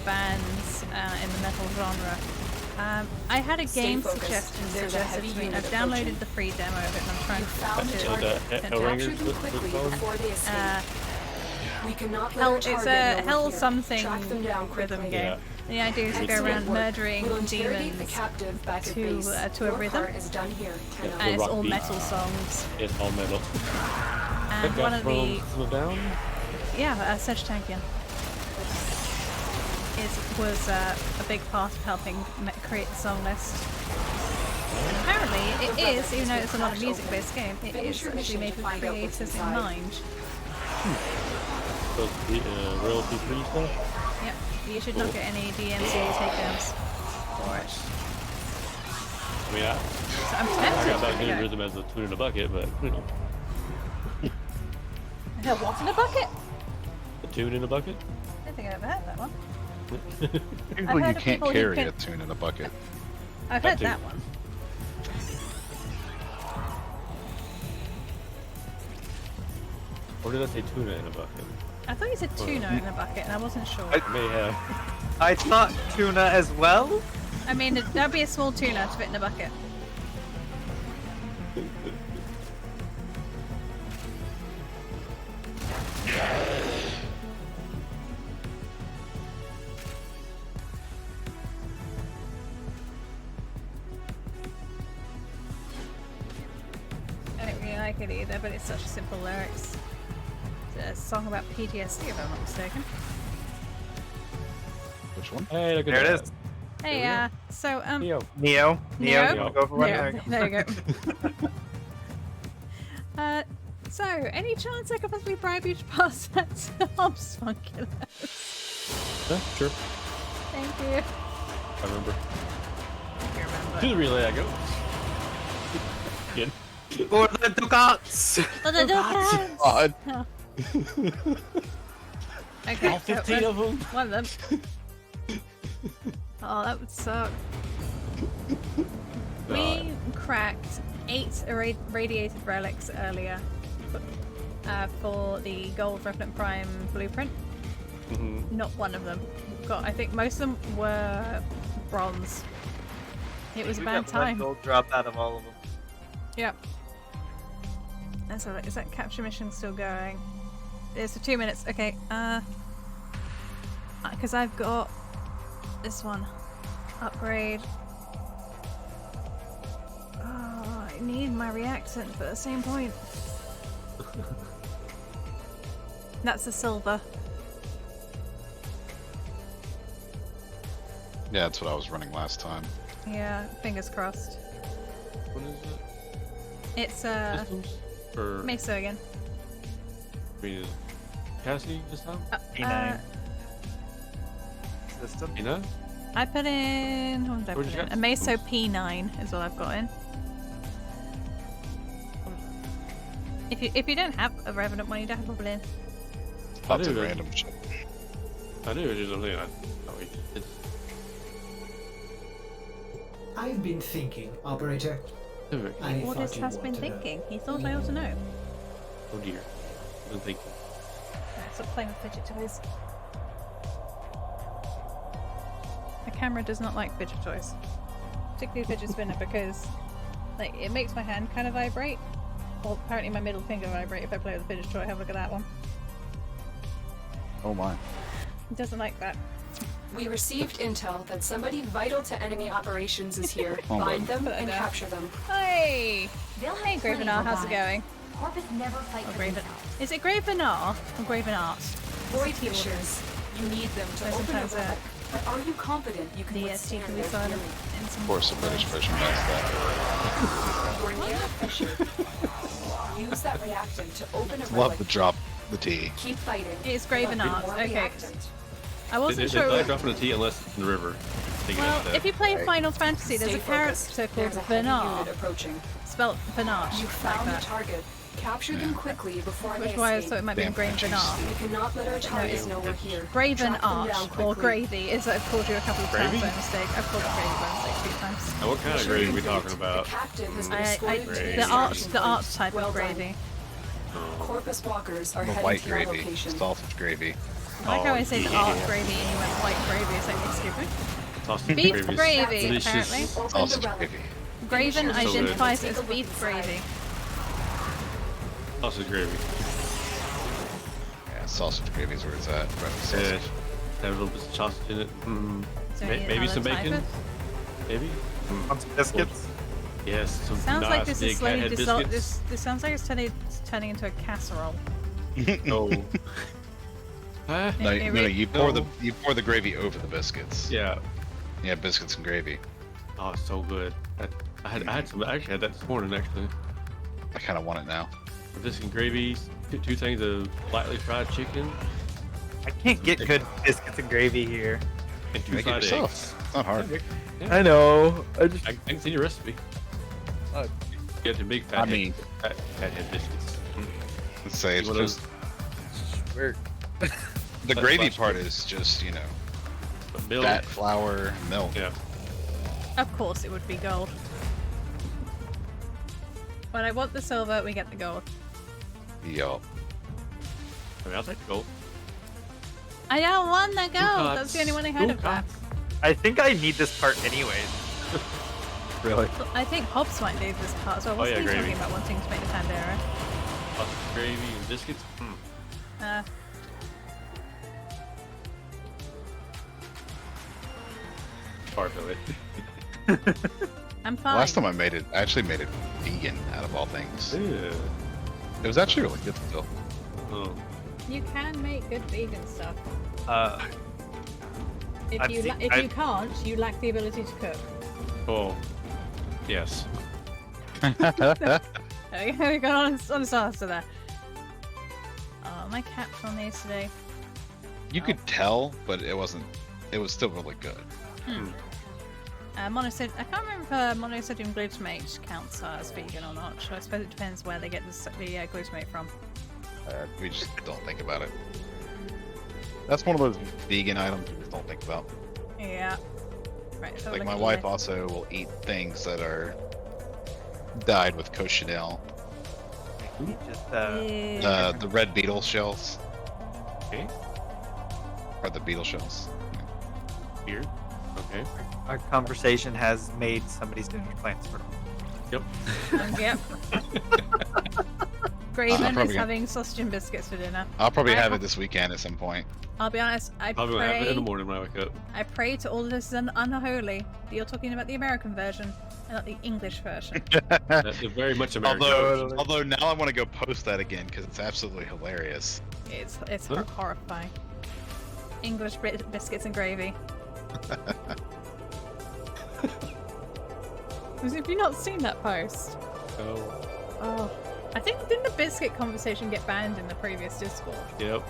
bands in the metal genre, I had a game suggestion suggested to me. I've downloaded the free demo of it and I'm trying to it's a Hell something rhythm game. The idea is to go around murdering demons to a rhythm, and it's all metal songs. It's all metal. And one of the down? yeah, Sedge Tank, yeah. was a big part of helping create the song list. And apparently it is, even though it's not a music-based game, it is actually made with creators in mind. So the royalty-free stuff? Yep, you should not get any DMCA takedowns for it. I mean, so I'm tempted I got back to in rhythm as a tune in a bucket, but you know. What's in a bucket? A tune in a bucket? I don't think I've ever heard that one. Usually you heard of can't people who carry can- a tune in a bucket. I've heard that one. Or did I say tuna in a bucket? I thought you said tuna in a bucket, and I wasn't sure. I may have. I thought tuna as well. I mean, that'd be a small tuna to fit in a bucket. I don't really like it either, but it's such simple lyrics. It's a song about PTSD, if I'm not mistaken. Which one? Hey, look at There that. it is. Hey, so, Neo. Neo. You wanna go for one? Neo. There you go. So, any chance I could possibly bribe you to pass that to Obsfunculus? Yeah, sure. Thank you. I remember. You remember. To the relay I go. Again. For the ducats! For the ducats! God. Oh. Okay, All 15 of them? One of them. Oh, that would suck. We cracked 8 radiated relics earlier for the Gold Revenant Prime blueprint. Not one of them. I think most of them were bronze. It was a bad time. Gold drop out of all of them. Yep. And so, is that capture mission still going? It's for 2 minutes. Okay. Because I've got this one. Upgrade. Oh, I need my reactant for the same point. That's the silver. Yeah, that's what I was running last time. Yeah, fingers crossed. What is it? It's Systems? Or Mesa again. I mean, Cassie this time? P9. System? P9? I put in. What did I What put did you in? get? A Meso P9 is what I've got in. If you don't have a Revenant one, you don't have a Goblin. Lots do, of though. random shit. I knew it was something. It's I've been thinking, Operator. I What thought you has been want to know. thinking? He thought I ought to know. oh dear. I've been thinking. Stop playing with fidget toys. The camera does not like fidget toys. Particularly a fidget spinner because like it makes my hand kind of vibrate. Well, apparently my middle finger vibrate if I play with a fidget toy. Have a look at that one. Oh my. It doesn't like that. We received intel that somebody vital to enemy operations is here. Oh, Find them Put that and down. capture them. Hey! They'll Hey have plenty Gravenar, of how's it going? Corpus never fight Or for Graven. themselves. Is it Gravenar or Gravenart? Void fishers. You need them to There's open a sometimes a- relic. But are you confident you can The withstand ST can be their silent. fury? In some Of course, the British version does that. You're near a fissure. Use that reactant to open a Love relic. to drop the T. Keep fighting. It's Collect Gravenart, more okay. reactant. I wasn't They sure. like dropping a T unless it's in the river. Taking Well, it, if you play Right. Final Fantasy, there's Stay a focused. character called There's a heavy Vernard. unit approaching. Spelled Vernard, You like found the that. target. Capture them quickly before Which they is why I escape. thought it might be Damn Graven Frenchies. Vernard. We cannot let our targets know we're here. Graven Track them Art down or quickly. Gravy, as I've called you a couple of times Gravy? by mistake. I've called it Gravy by mistake 2 times. Now, what kind of gravy are we talking about? The captain has been I, escorted to Gravy. the art type Well of done. gravy. Corpus walkers are The heading white to your gravy. location. Sausage gravy. I like how I Oh, say the yeah. art gravy and you went white gravy. It's like, excuse me? Sausage Beef gravy is gravy, delicious. apparently. Open the Sausage relic. gravy. Graven So good. identifies Take as a look beef inside. gravy. Sausage gravy. Yeah, sausage gravy is where it's at. Right, Yeah. sausage. Have a little bit of sausage in it. So Maybe another some type bacon. of- Maybe. Want some biscuits? Yes. Some Sounds nice like this big is slowly cathead dissolved. biscuits. This sounds like it's turning into a casserole. No. No, you pour the gravy over the biscuits. Yeah. Yeah, biscuits and gravy. Oh, it's so good. I actually had that this morning actually. I kind of want it now. Biscuits and gravy, 2 things of lightly fried chicken. I can't get good biscuits and gravy here. And 2 Make it fried yourself. eggs. It's not hard. I know. I can see your recipe. Get the big fat head biscuits. Let's say it's just weird. the gravy part is just fat, flour, milk. Yeah. Of course, it would be gold. When I want the silver, we get the gold. Yup. I mean, I'll take the gold. I don't want the gold. That's the only one I had of that. I think I need this part anyways. Really? I think Hobbs might need this part, so I wasn't gravy. talking about wanting to make the Pandera. Gravy and biscuits. Part of it. I'm fine. Last time I made it, I actually made it vegan out of all things. Yeah. It was actually really good still. Oh. You can make good vegan stuff. I've If you can't, you lack the ability to cook. Oh. Yes. We got honest answer there. Oh, my cat's on these today. You could tell, but it wasn't. It was still really good. I can't remember if monosodium glutamate counts as vegan or not. So I suppose it depends where they get the glutamate from. We just don't think about it. That's one of those vegan items we just don't think about. Yeah. Right. So Like my wife also will eat things that are dyed with cochineal. Just the red beetle shells. Okay. Or the beetle shells. Weird. Okay. Our conversation has made somebody's dinner plans for. Yep. Yep. Graven is having sausage and biscuits for dinner. I'll probably have it this weekend at some point. I'll be honest, I Probably pray. have it in the morning when I wake up. I pray to all that is unholy that you're talking about the American version and not the English version. That's very much American. Although now I want to go post that again because it's absolutely hilarious. It's horrifying. English biscuits and gravy. Have you not seen that post? Oh. I think, didn't the biscuit conversation get banned in the previous Discord? Yep.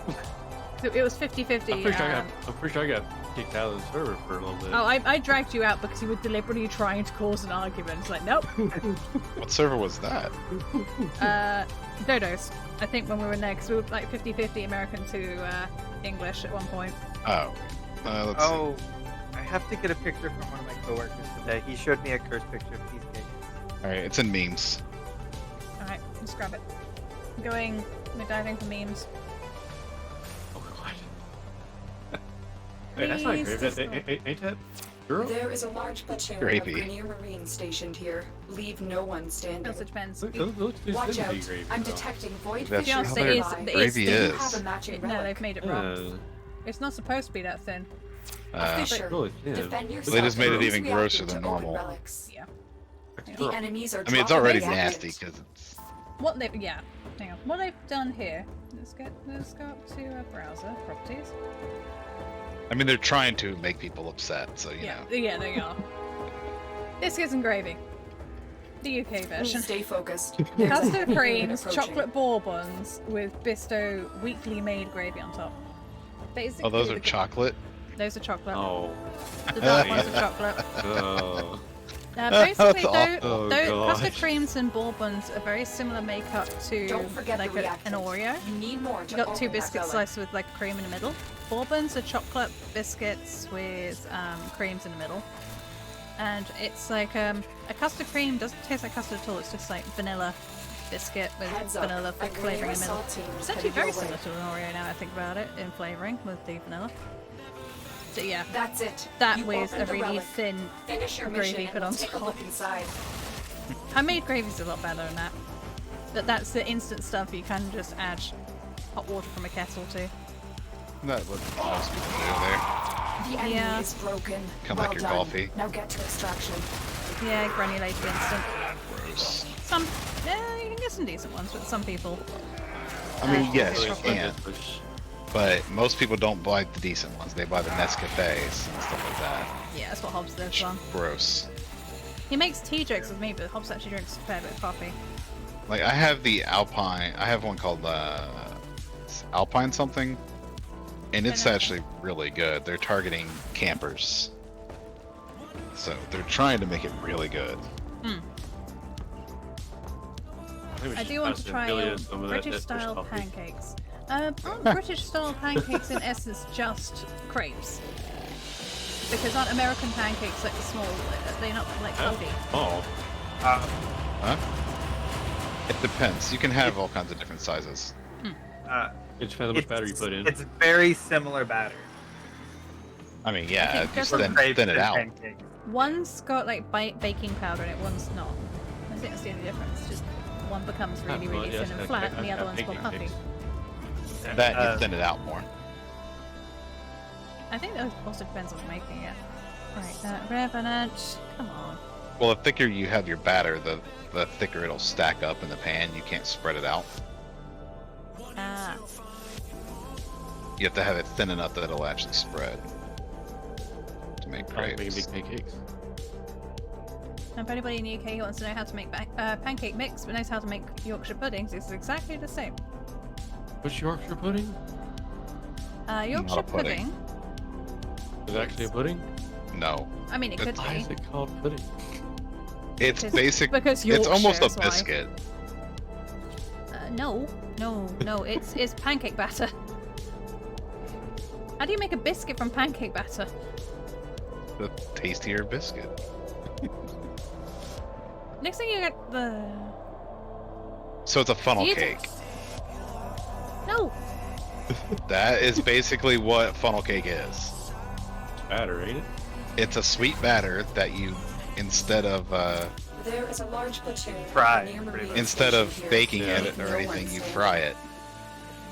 It was 50-50. I'm pretty sure I got kicked out of the server for a little bit. Oh, I dragged you out because you were deliberately trying to cause an argument. It's like, nope. What server was that? Dodos. I think when we were there, because we were like 50-50 American to English at one point. Oh. Let's see. I have to get a picture from one of my coworkers today. He showed me a cursed picture of cheesecake. Alright, it's in memes. Alright, let's grab it. We're diving for memes. Oh god. Hey, that's not gravy. Ain't that girl? There is a large platoon of Raineyj Marines stationed here. Leave no one standing. Also depends. Watch out. I'm detecting void That's fissures how their nearby. gravy is. Have a matching No, relic. they've made it wrong. It's not supposed to be that thin. Fissure. Defend yourself They just made it against even grosser reacting than to open normal. relics. Yeah. The enemies are I mean, it's dropping already reactants. nasty because it's. What they've hang on. What they've done here. Let's go up to browser properties. I mean, they're trying to make people upset, so you know. Yeah, there you are. Biscuits and gravy. The UK version. Stay focused. Custard creams, chocolate bourbons with Bisto weekly made gravy on top. Basically, Oh, those are chocolate? Those are chocolate. Oh. The dark ones are chocolate. Oh. Basically, That's those God. custard creams and bourbons are very similar makeup to Don't forget like the an Oreo. You need more to You got two open that biscuits relic. sliced with like cream in the middle. Bourbons are chocolate biscuits with creams in the middle. And it's like a custard cream doesn't taste like custard at all. It's just like vanilla biscuit with Heads up, vanilla a flavoring in the middle. assault team is It's actually headed very your similar way. to an Oreo now I think about it in flavoring with the vanilla. So yeah, That's it. that You with opened a the really relic. thin Finish your mission gravy and put we'll on take a top. look inside. Homemade gravy's a lot better than that. But that's the instant stuff you can just add hot water from a kettle to. That's what most people do there. The enemy Yeah. is broken. Kinda well like your done. coffee. Now get to extraction. Yeah, granulated instant. Gross. Some, you can get some decent ones, but some people. I mean, yes, you It's can. But most people don't buy the decent ones. They buy the Nescafes and stuff like that. Yeah, that's what Hobbs lives on. Gross. He makes tea jokes with me, but Hobbs actually drinks a fair bit of coffee. Like I have the Alpine. I have one called Alpine something, and it's actually really good. They're targeting campers, so they're trying to make it really good. I do want to try British style pancakes. Aren't British style pancakes in essence just crepes? Because aren't American pancakes like small? They're not like fluffy. Huh? It depends. You can have all kinds of different sizes. It depends how much batter you put in. It's very similar batter. I mean, yeah, Okay, just thin it out. One's got like baking powder in it, one's not. I think that's the only difference. Just one becomes really, really thin and flat, and the other one's more puffy. That you thin it out more. I think that also depends on making it. Right, Revanant, come on. Well, the thicker you have your batter, the thicker it'll stack up in the pan. You can't spread it out. Ah. You have to have it thin enough that it'll actually spread to make crepes. Make pancakes. And for anybody in the UK who wants to know how to make pancake mix but knows how to make Yorkshire puddings, it's exactly the same. What's Yorkshire pudding? Yorkshire pudding. Is it actually a pudding? No. I mean, it could Why be. is it called pudding? It's basic. Because it's almost Yorkshire, a is why. biscuit. No, it's pancake batter. How do you make a biscuit from pancake batter? The tastier biscuit. Next thing you get the... So it's a funnel cake. No! That is basically what funnel cake is. It's batter, ain't it? It's a sweet batter that you, instead of There is a large platoon instead of baking it or anything, you fry it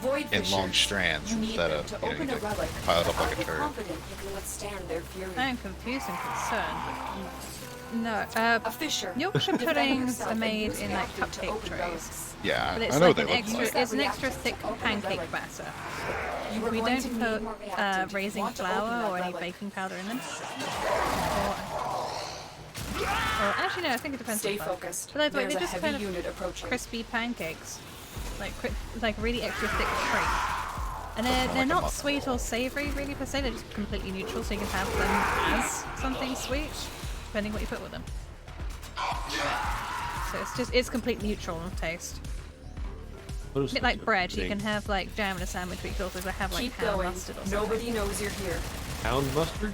Void in long fishers. strands You need instead them of to you open know, a relic. pile it up like Are a you turd. confident you can withstand their fury? I am confused and concerned. No, A fisher. Yorkshire Defend puddings yourself are and made use in like vacuum to cupcake open trays. relics. Yeah, But it's I know like they an look extra, like. it's an extra thick pancake batter. You are We going don't to need put more reactant. raising Want to open flour that or any relic. baking powder in them. Or actually, no, I think it depends. Stay on focused. But they're There's a just heavy kind of unit approaching. crispy pancakes, like really extra thick treat. And they're not sweet or savoury really per se. They're just completely neutral, so you can have them as something sweet, depending what you put with them. So it's completely neutral in taste. A bit like bread, you can have like jam in a sandwich, but you can also have like Keep ham going. mustard or something. Nobody knows you're here. Hound mustard?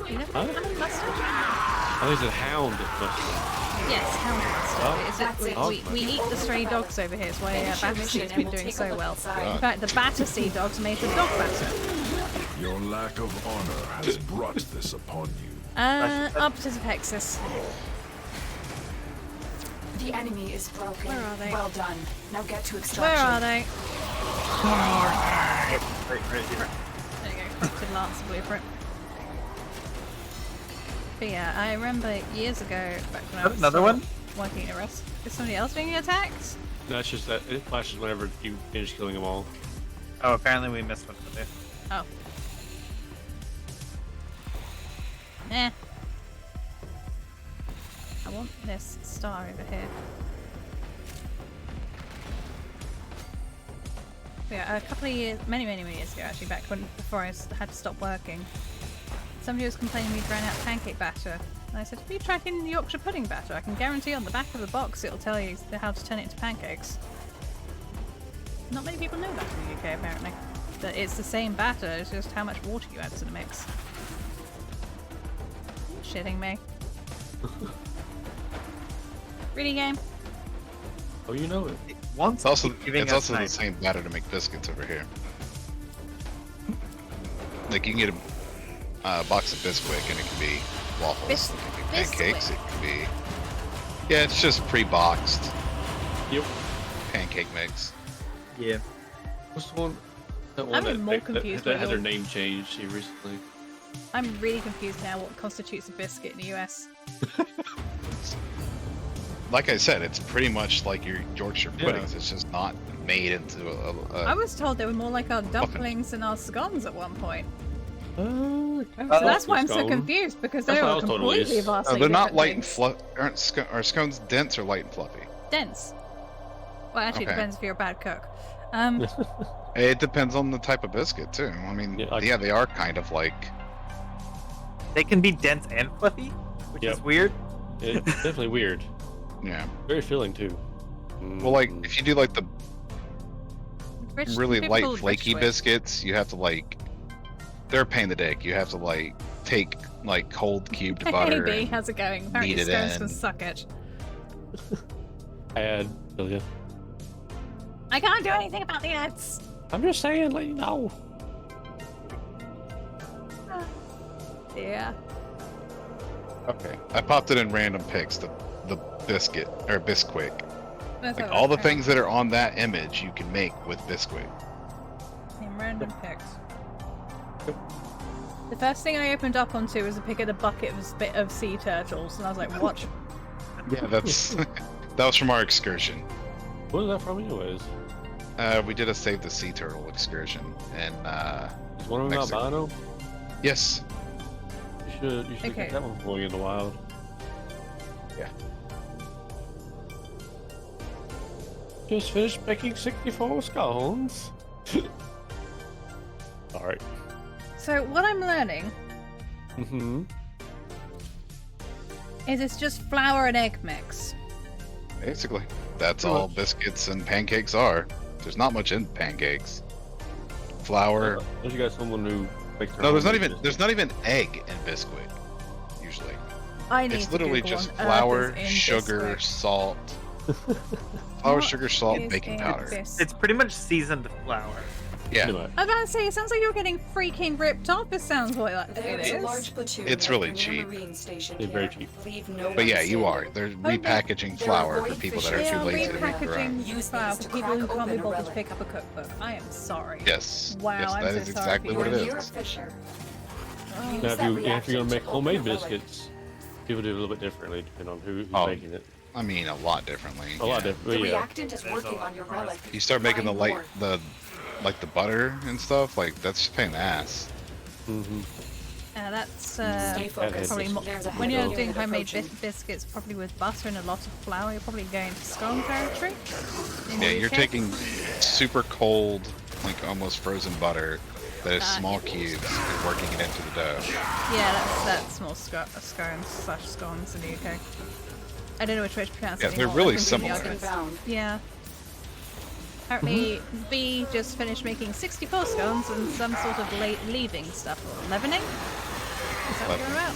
You never Huh? had ham mustard? I think it's a hound mustard. Yes, hound mustard. Oh. We eat the stray dogs over here. It's why Batterseed's been doing so well. outside. In fact, the Battersea dogs made the dog batter. Your lack of honor has brought this upon you. Arbiters of Hexus. The enemy is broken. Where are they? Well done. Now get to Where extraction. are they? Right here. There you go, collected Lance Blueprint. But yeah, I remember years ago, back when I was Another one? working at Rust. Is somebody else being attacked? No, it's just that it flashes whenever you finish killing them all. Oh, apparently we missed one today. Oh. Eh. I want this star over here. Yeah, a couple of years, many years ago actually, before I had to stop working, somebody was complaining we'd ran out of pancake batter. And I said, have you tried in Yorkshire pudding batter? I can guarantee on the back of the box it'll tell you how to turn it into pancakes. Not many people know that in the UK apparently. That it's the same batter, it's just how much water you add to the mix. Shitting me. Really, game? Oh, you know it. It's also the same batter to make biscuits over here. Like you can get a box of Bisquick and it can be waffles, it can be pancakes, it can be... Yeah, it's just pre-boxed. Yep. Pancake mix. Yeah. What's the one? That I'm one more confused that with had their your- name changed here recently. I'm really confused now what constitutes a biscuit in the US. Like I said, it's pretty much like your Yorkshire Yeah. puddings. It's just not made into I was told they were more like our dumplings and our scones at one point. So that's why I'm so confused, because they were completely vastly they're not different light and things. fluffy. Are scones dense or light and fluffy? Dense. Well, actually, it Okay. depends if you're a bad cook. It depends on the type of biscuit too. I mean, yeah, they are kind of like. They can be dense and fluffy, which is weird. It's definitely weird. Yeah. Very filling too. Well, like if you do like the really people light call it flaky rich biscuits, you have to like. They're a pain in the dick. You have to like take like cold cubed butter. Hey, and how's it going? Apparently, knead it scones in. can suck it. Ad, Ilya. I can't do anything about the ads. I'm just saying, let you know. Yeah. Okay, I popped it in random pics. The biscuit or Bisquick. That's Like what all the okay. things that are on that image, you can make with Bisquick. In random pics. The first thing I opened up onto was a pic of the bucket of sea turtles, and I was like, what? Yeah, that's that was from our excursion. What was that from, anyways? We did a Save the Sea Turtle excursion, and Is one of them albino? Yes. You should Okay. get that one going in the wild. Yeah. Just finished making 64 scones. Alright. So what I'm learning Mm-hmm. is it's just flour and egg mix. Basically, that's all biscuits and pancakes are. There's not much in pancakes. Flour. Unless you got someone who makes their No, own there's not even egg in Bisquick. Usually, I need it's to literally Google just what on flour, earth is in sugar, Bisquick. salt. Flour, What sugar, salt, is baking in powder. It's pretty much seasoned flour. Yeah. I was about to say, it sounds like you're getting freaking ripped off. It sounds like it There is a is. large platoon It's really from cheap. your marine station It's here. very cheap. Leave no But yeah, one you standing. are. They're repackaging flour for people that are They too are lazy to make their own. repackaging flour for people who can't be bothered to pick up a cookbook. I am sorry. Yes. Wow, Yes, I'm that so is sorry exactly for what you. it You're a is. fisher. Oh. Use Now, if that you're reaction gonna to make open homemade a relic. biscuits, people do it a little bit differently depending on who's Oh, making it. I mean, a lot differently. A lot yeah. different, The yeah. reactant is working on your relic. You start making the Find light, more. the butter and stuff. Like that's just a pain in the ass. Mm-hmm. That's Stay focused. probably more. There's a When you're heavy doing unit homemade approaching. biscuits, probably with butter and a lot of flour, you're probably going to scone territory. In Yeah, the you're UK. taking super cold, like almost frozen butter that is small cubes and working it into the dough. Yeah, that's more scones in the UK. I don't know which way to pronounce Yeah, it they're anymore. really I can similar. read the arguments. Yeah. Apparently, B just finished making 64 scones and some sort of leaving stuff. Or leavening? Is that what you're about?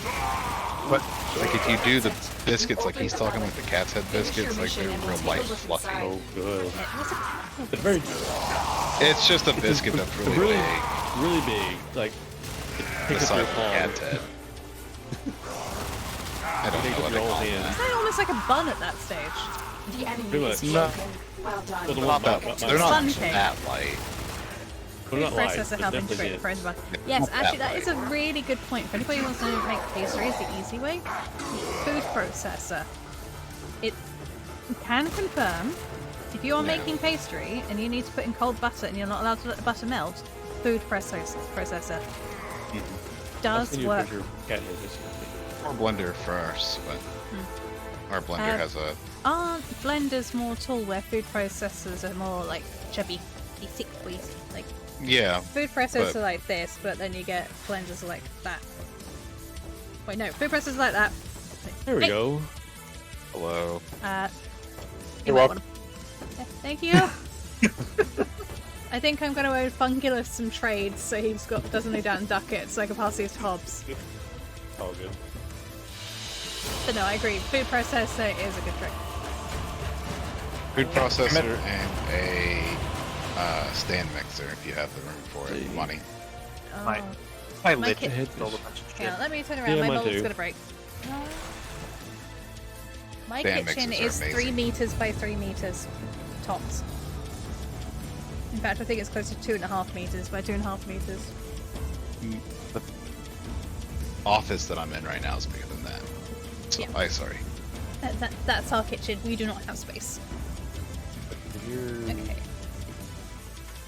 But like if you do the biscuits like he's talking, like the cat's head biscuits, like they're real light and fluffy. Oh, good. What's It's very, It's just a biscuit that's really, really, big, really big. Like, the pick up size your of a palm. cat's head. I don't Pick know up what your they whole call hand. that. Isn't that almost like a bun at that stage? The enemy Pretty is much. broken. Well done. Well, the Not that, But they're not Sun cake. that light. But not light, Processor but help definitely integrate did. frozen butter. Yes, Not actually, that that is a really good point. If anybody wants to make pastries the easy way, food processor. It can confirm if you are making pastry and you need to put in cold butter and you're not allowed to let the butter melt, food processor does I'll send you a work. picture of cat head biscuits. Or blender first, but our blender has a. Aren't blenders more tall where food processors are more like chubby, thick, like Yeah. food processors but- are like this, but then you get blenders like that. Wait, no, food processors like that. There we Hey. go. Hello. You You're might welcome. wanna- Thank you. I think I'm going to owe Fungulus some trades so doesn't need down ducats so I can pass these to Hobbs. All good. But no, I agree. Food processor is a good trick. Food processor and a stand mixer if you have the room for it. Money. My My lid kit- just stole a bunch of shit. Yeah, let me turn around. Yeah, My mine mold's too. going to break. My Stand kitchen mixers is are 3 amazing. meters by 3 meters. Tops. In fact, I think it's close to 2.5 meters by 2.5 meters. The office that I'm in right now is bigger than that. So, Yeah. sorry. That's our kitchen. We do not have space. Okay.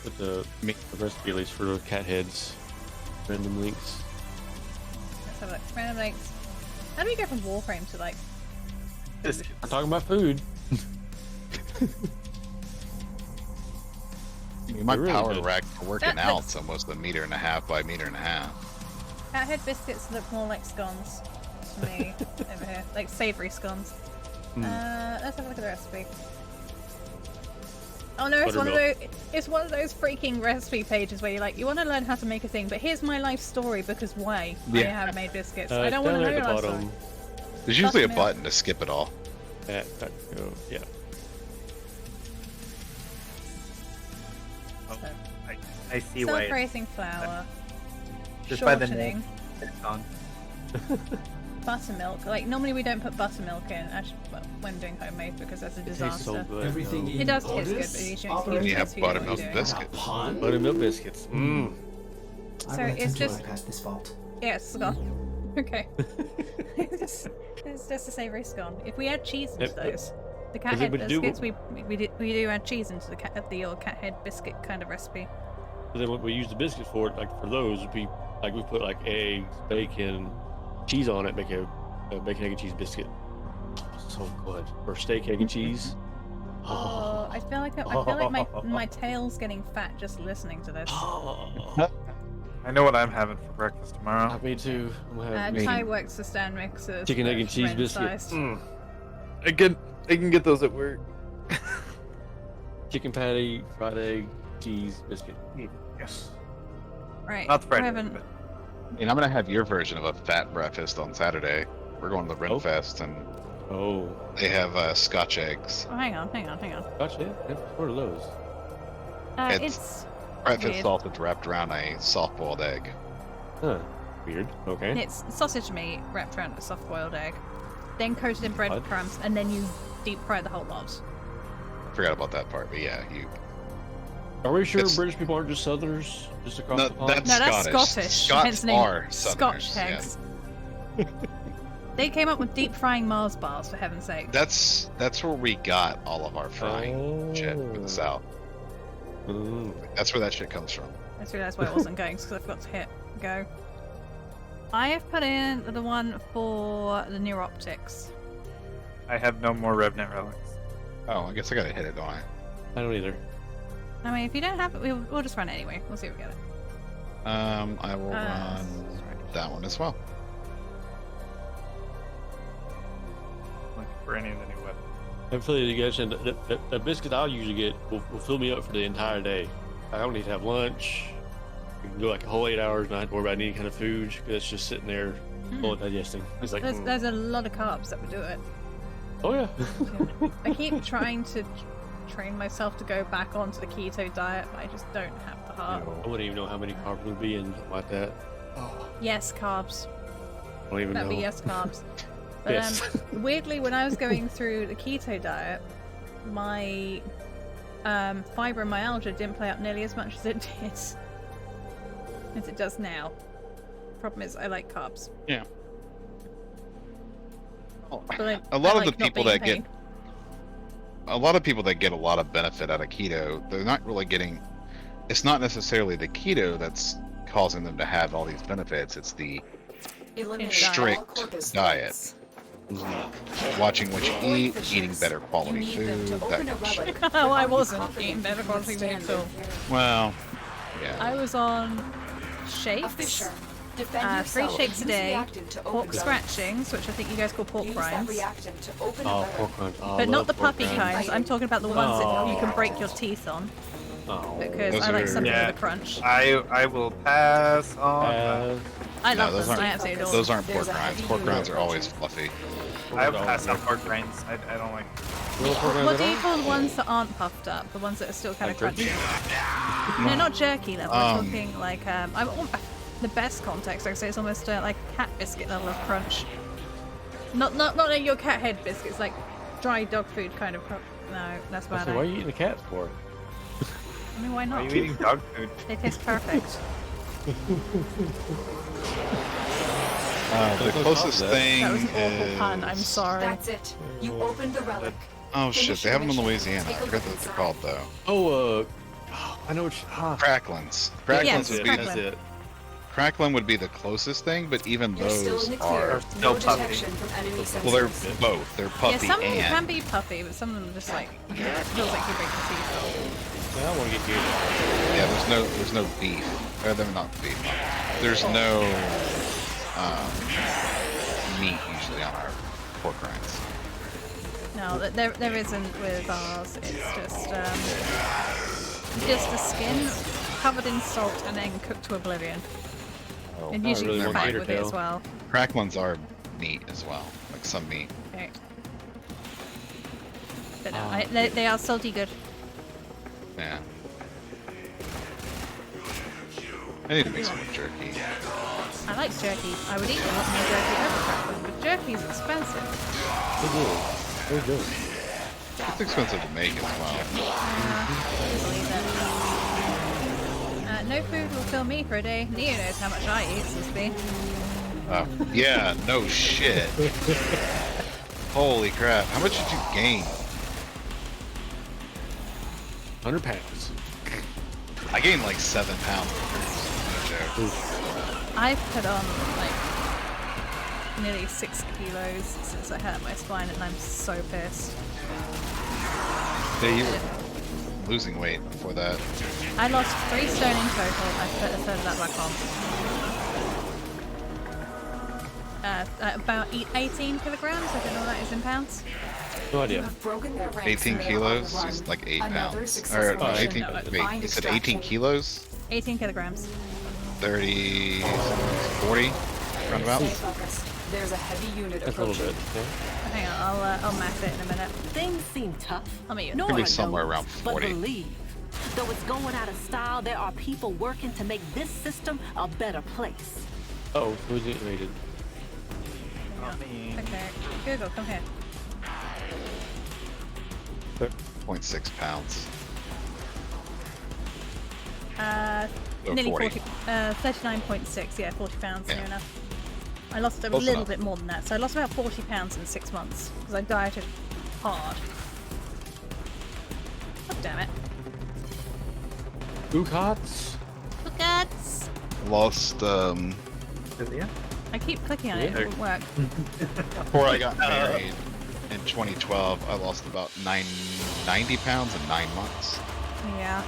Put the recipe at least for the cat heads. Random links. Let's have a look. Random links. How do we go from Warframe to like? I'm talking about food. I mean, my They're really power good. rack for working out's almost 1.5 meters by 1.5 meters. Cat head biscuits look more like scones to me over here, like savoury scones. Let's have a look at the recipe. Oh no, it's one of those. It's one of those freaking recipe pages where you're like, you want to learn how to make a thing, but here's my life story because why I have made biscuits. I don't want to know your life story. There's usually a button to skip it all. Yeah. I see why. Self-raising flour. Just by the Shortening. name, it's on. Buttermilk. Like normally we don't put buttermilk in actually, well, when doing homemade because that's a disaster. So good. Everything It does taste good, but you shouldn't You have buttermilk biscuits. Buttermilk biscuits. Mmm. So it's just past this fault. yeah, it's scone. Okay. it's just a savoury scone. If we add cheese into those, the cat head biscuits, we do add cheese into the old cat head biscuit kind of recipe. But then what we use the biscuits for, like for those, would be like we put like eggs, bacon, cheese on it, make a bacon, egg, and cheese biscuit. So good. Or steak, egg, and cheese. Oh, I feel like my tail's getting fat just listening to this. I know what I'm having for breakfast tomorrow. Me too. Thai works for stand mixers. Chicken, egg, and cheese biscuit. I can get those at work. Chicken patty, fried egg, cheese biscuit. Yes. Right. Not the fried Revan. egg, but And I'm gonna have your version of a fat breakfast on Saturday. We're going to the Renfest and they have Scotch eggs. Oh, hang on. Scotch, yeah. What are those? It's breakfast weird. sausage wrapped around a soft-boiled egg. Huh. Weird. Okay. It's sausage meat wrapped around a soft-boiled egg, then coated in breadcrumbs, and then you deep fry the whole lot. I forgot about that part, but yeah, you. Are we sure British people aren't just Southerners, just across the pond? That's Scottish. Scots Hence the name are Scotch Southerners, eggs. They came up with deep frying Mars bars, for heaven's sake. That's where we got all of our frying shit for the South. That's where that shit comes from. I just realised why it wasn't going, because I forgot to hit go. I have put in the one for the neuroptics. I have no more Revenant relics. Oh, I guess I gotta hit it, don't I? I don't either. I mean, if you don't have it, we'll just run it anyway. We'll see if we get it. I will run that one as well. Looking for any of the new weapons. I'm feeling you guys, and the biscuit I'll usually get will fill me up for the entire day. I don't need to have lunch. We can go like a whole 8 hours and not have to worry about any kind of food because it's just sitting there, full of digesting. It's like There's a lot of carbs that would do it. Oh yeah. I keep trying to train myself to go back onto the keto diet, but I just don't have the heart. I wouldn't even know how many carbs would be in something like that. Yes, carbs. I don't even That'd know. be yes, carbs. But Yes. Weirdly, when I was going through the keto diet, my fibromyalgia didn't play up nearly as much as it did as it does now. Problem is, I like carbs. Yeah. But A lot I of like the not people being that in get pain. a lot of people that get a lot of benefit out of keto, they're not really getting. It's not necessarily the keto that's causing them to have all these benefits. It's the strict diet. Watching what you eat, eating better quality food, that kind of shit. Oh, I wasn't eating better quality food at all. Well, yeah. I was on shakes, 3 shakes a day, pork scratchings, which I think you guys call pork rinds. Oh, pork rinds. Oh, But I not love the pork puppy rinds. kinds. I'm talking about the ones that you can break your teeth on. Because I like something with a crunch. I will pass on. I love those them. I aren't, absolutely adore those them. aren't pork rinds. Pork rinds are always fluffy. I will pass on pork rinds. I don't like. What do you call the ones that aren't puffed up? The ones that are still kind of crunchy? No, not jerky level. I'm talking like the best context. I would say it's almost like cat biscuit level of crunch. Not like your cat head biscuits, like dry dog food kind of. No, that's bad. So why are you eating the cat for? I mean, why not? Why are you eating dog food? They taste perfect. The closest thing That was an awful is. pun. I'm sorry. That's it. You opened the relic. Oh shit! They have them in Louisiana. I forgot what they're called though. Oh, I know what Cracklins. Yes, would be that's it. Cracklin would be the closest thing, but even You're still those in the clear. are No still detection from enemy sensors. Well, they're both. They're puffy Yeah, some of them and can be puffy, but some of them just like feels like you break the teeth. I want to get here. yeah. There's no beef. Or they're not beef. There's no meat usually on our pork rinds. No, there isn't with ours. It's just the skin covered in salt and then cooked to oblivion. Oh, And usually fried with it as well. Cracklins are meat as well, like some meat. Okay. But no, they are salty good. Yeah. I need to make some more jerky. I like jerky. I would eat a lot more jerky over cracklin, but jerky is expensive. Very good. It's expensive to make as well. Believe it. No food will fill me for a day. Neo knows how much I eat, Susby. Oh, yeah, no shit. Holy crap. How much did you gain? 100 pounds. I gained like 7 pounds. No joke. I've put on like nearly 6 kilos since I hurt my spine and I'm so pissed. Yeah, you were losing weight before that. I lost 3 stone in total. I put a third of that back on. About 18 kilograms. I don't know what that is in pounds. No idea. 18 kilos is like 8 pounds. Or 18, wait, you said 18 kilos? 18 kilograms. 30, 40, roundabout? There's a heavy unit That's a little bit. Yeah. Hang on, I'll math it in a minute. Things seem tough. I'll meet you. No Could be one somewhere knows, around 40. But believe, though it's going out of style, there are people working to make this system a better place. Oh, who's it rated? Okay, Google, come here. 0.6 pounds. Nearly 40. 39.6, yeah, 40 pounds, near enough. I lost a little bit more than that, so I lost about 40 pounds in 6 months, because I dieted hard. God damn it. Bukats? Bukats! Lost, I keep clicking on it, it won't work. before I got married in 2012, I lost about 90 pounds in 9 months. Yeah.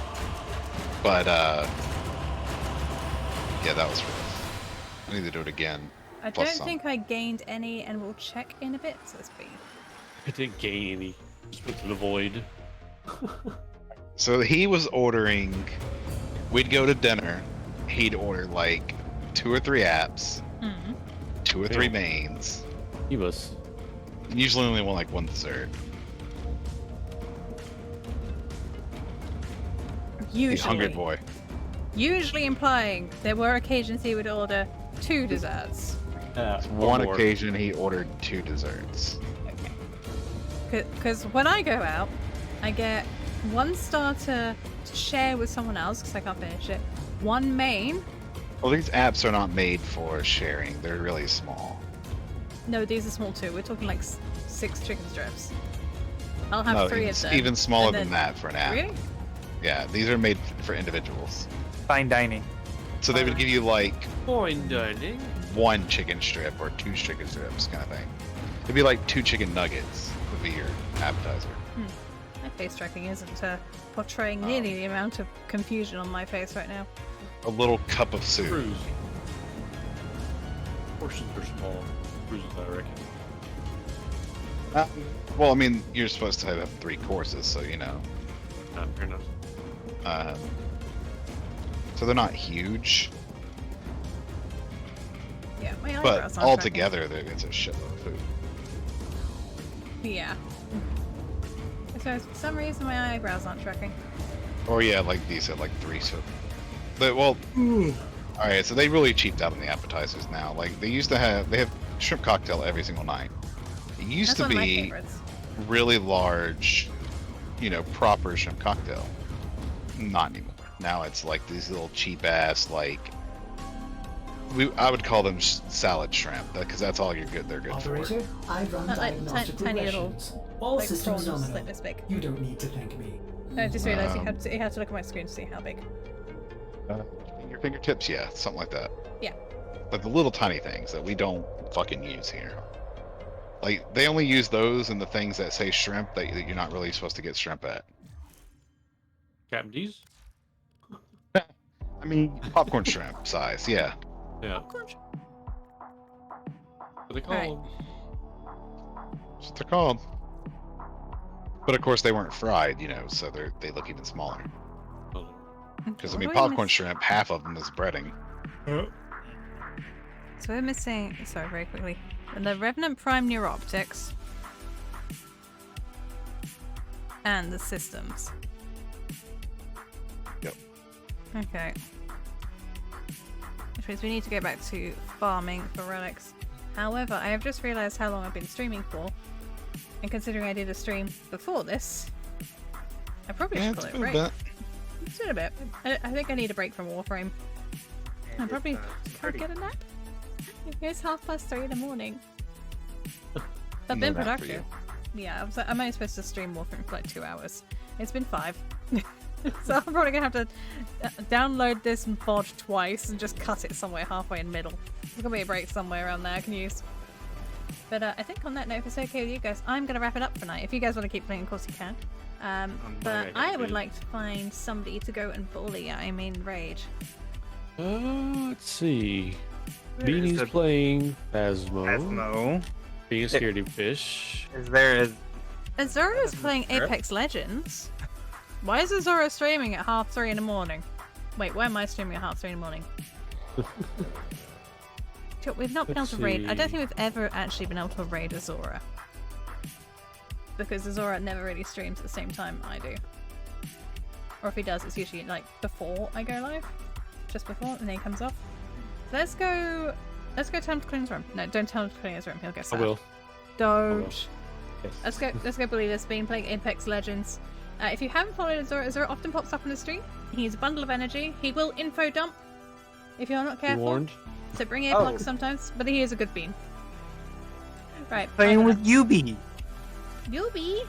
But, yeah, that was rough. I need to do it again. I don't think I gained any, and we'll check in a bit, so it's been. I didn't gain any. Just went to the void. So he was ordering, we'd go to dinner, he'd order like 2 or 3 apps, 2 or 3 mains. He was. Usually only want like 1 dessert. Usually. Hungry boy. Usually implying there were occasions he would order 2 desserts. One occasion he ordered 2 desserts. Because when I go out, I get 1 starter to share with someone else because I can't finish it. 1 main. Well, these apps are not made for sharing. They're really small. No, these are small too. We're talking like 6 chicken strips. I'll have No, 3 of them. even smaller and than that for an app. Really? Yeah, these are made for individuals. Fine dining. So they would give you like fine dining. 1 chicken strip or 2 chicken strips kind of thing. It'd be like 2 chicken nuggets would be your appetizer. My face tracking isn't portraying nearly the amount of confusion on my face right now. A little cup of soup. Cruise. Portions are small. Cruises, I reckon. Well, I mean, you're supposed to have 3 courses, so you know. Fair enough. So they're not huge. Yeah, my eyebrows But aren't all tracking. together, it's a shitload of food. Yeah. So for some reason my eyebrows aren't tracking. Or yeah, like these had like 3. So, well, all right. So they really cheaped out on the appetizers now. Like they have shrimp cocktail every single night. It used That's to one of my be favorites. really large, proper shrimp cocktail. Not anymore. Now it's like these little cheap ass I would call them salad shrimp because that's all they're good Operator, for. I run Not like diagnostic tiny little regressions. All like systems prawns, nominal. like this big. You don't need to thank me. I just realised you had to look at my screen to see how big. Your fingertips, yeah, something like that. Yeah. But the little tiny things that we don't fucking use here. Like, they only use those and the things that say shrimp that you're not really supposed to get shrimp at. Captain D's? I mean, popcorn shrimp size, yeah. Yeah. Popcorn shrimp. What they call them? That's what they're called. But of course they weren't fried, you know, so they look even smaller. Because I mean, popcorn shrimp, half of them is breading. So we're missing. Sorry, very quickly. The Revanant Prime Neuroptics and the systems. Yep. Okay. Which means we need to go back to farming for relics. However, I have just realised how long I've been streaming for. And considering I did a stream before this, I probably should call it a break. It's been a bit. I think I need a break from Warframe. I probably can't get a nap. It's 3:30 in the morning. I've been productive. Yeah, I'm only supposed to stream Warframe for like 2 hours. It's been 5. So I'm probably gonna have to download this mod twice and just cut it somewhere halfway in the middle. There's gonna be a break somewhere around there I can use. But I think on that note, if it's okay with you guys, I'm going to wrap it up for tonight. If you guys want to keep playing, of course you can. But I would like to find somebody to go and bully. I mean, Rage. Let's see. Beanie's playing Phasmo. Being a scaredy fish. Azura is playing Apex Legends. Why is Azura streaming at 3:30 in the morning? Wait, why am I streaming at 3:30 in the morning? We've not been able to raid. I don't think we've ever actually been able to raid Azura. Because Azura never really streams at the same time I do. Or if he does, it's usually like before I go live. Just before, and then he comes off. So let's go tell him to clean his room. No, don't tell him to clean his room, he'll get sad. I will. Don't. Yes. Let's go bully this being playing Apex Legends. If you haven't followed Azura, Azura often pops up on the stream. He's a bundle of energy. He will info dump if you're not careful. Warned. So bring earplugs sometimes, but he is a good bean. Right. Playing with Yubi. Yubi?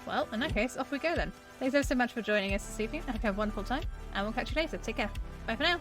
Well, in that case, off we go then. Thanks ever so much for joining us this evening. I hope you have a wonderful time, and we'll catch you later. Take care. Bye for now.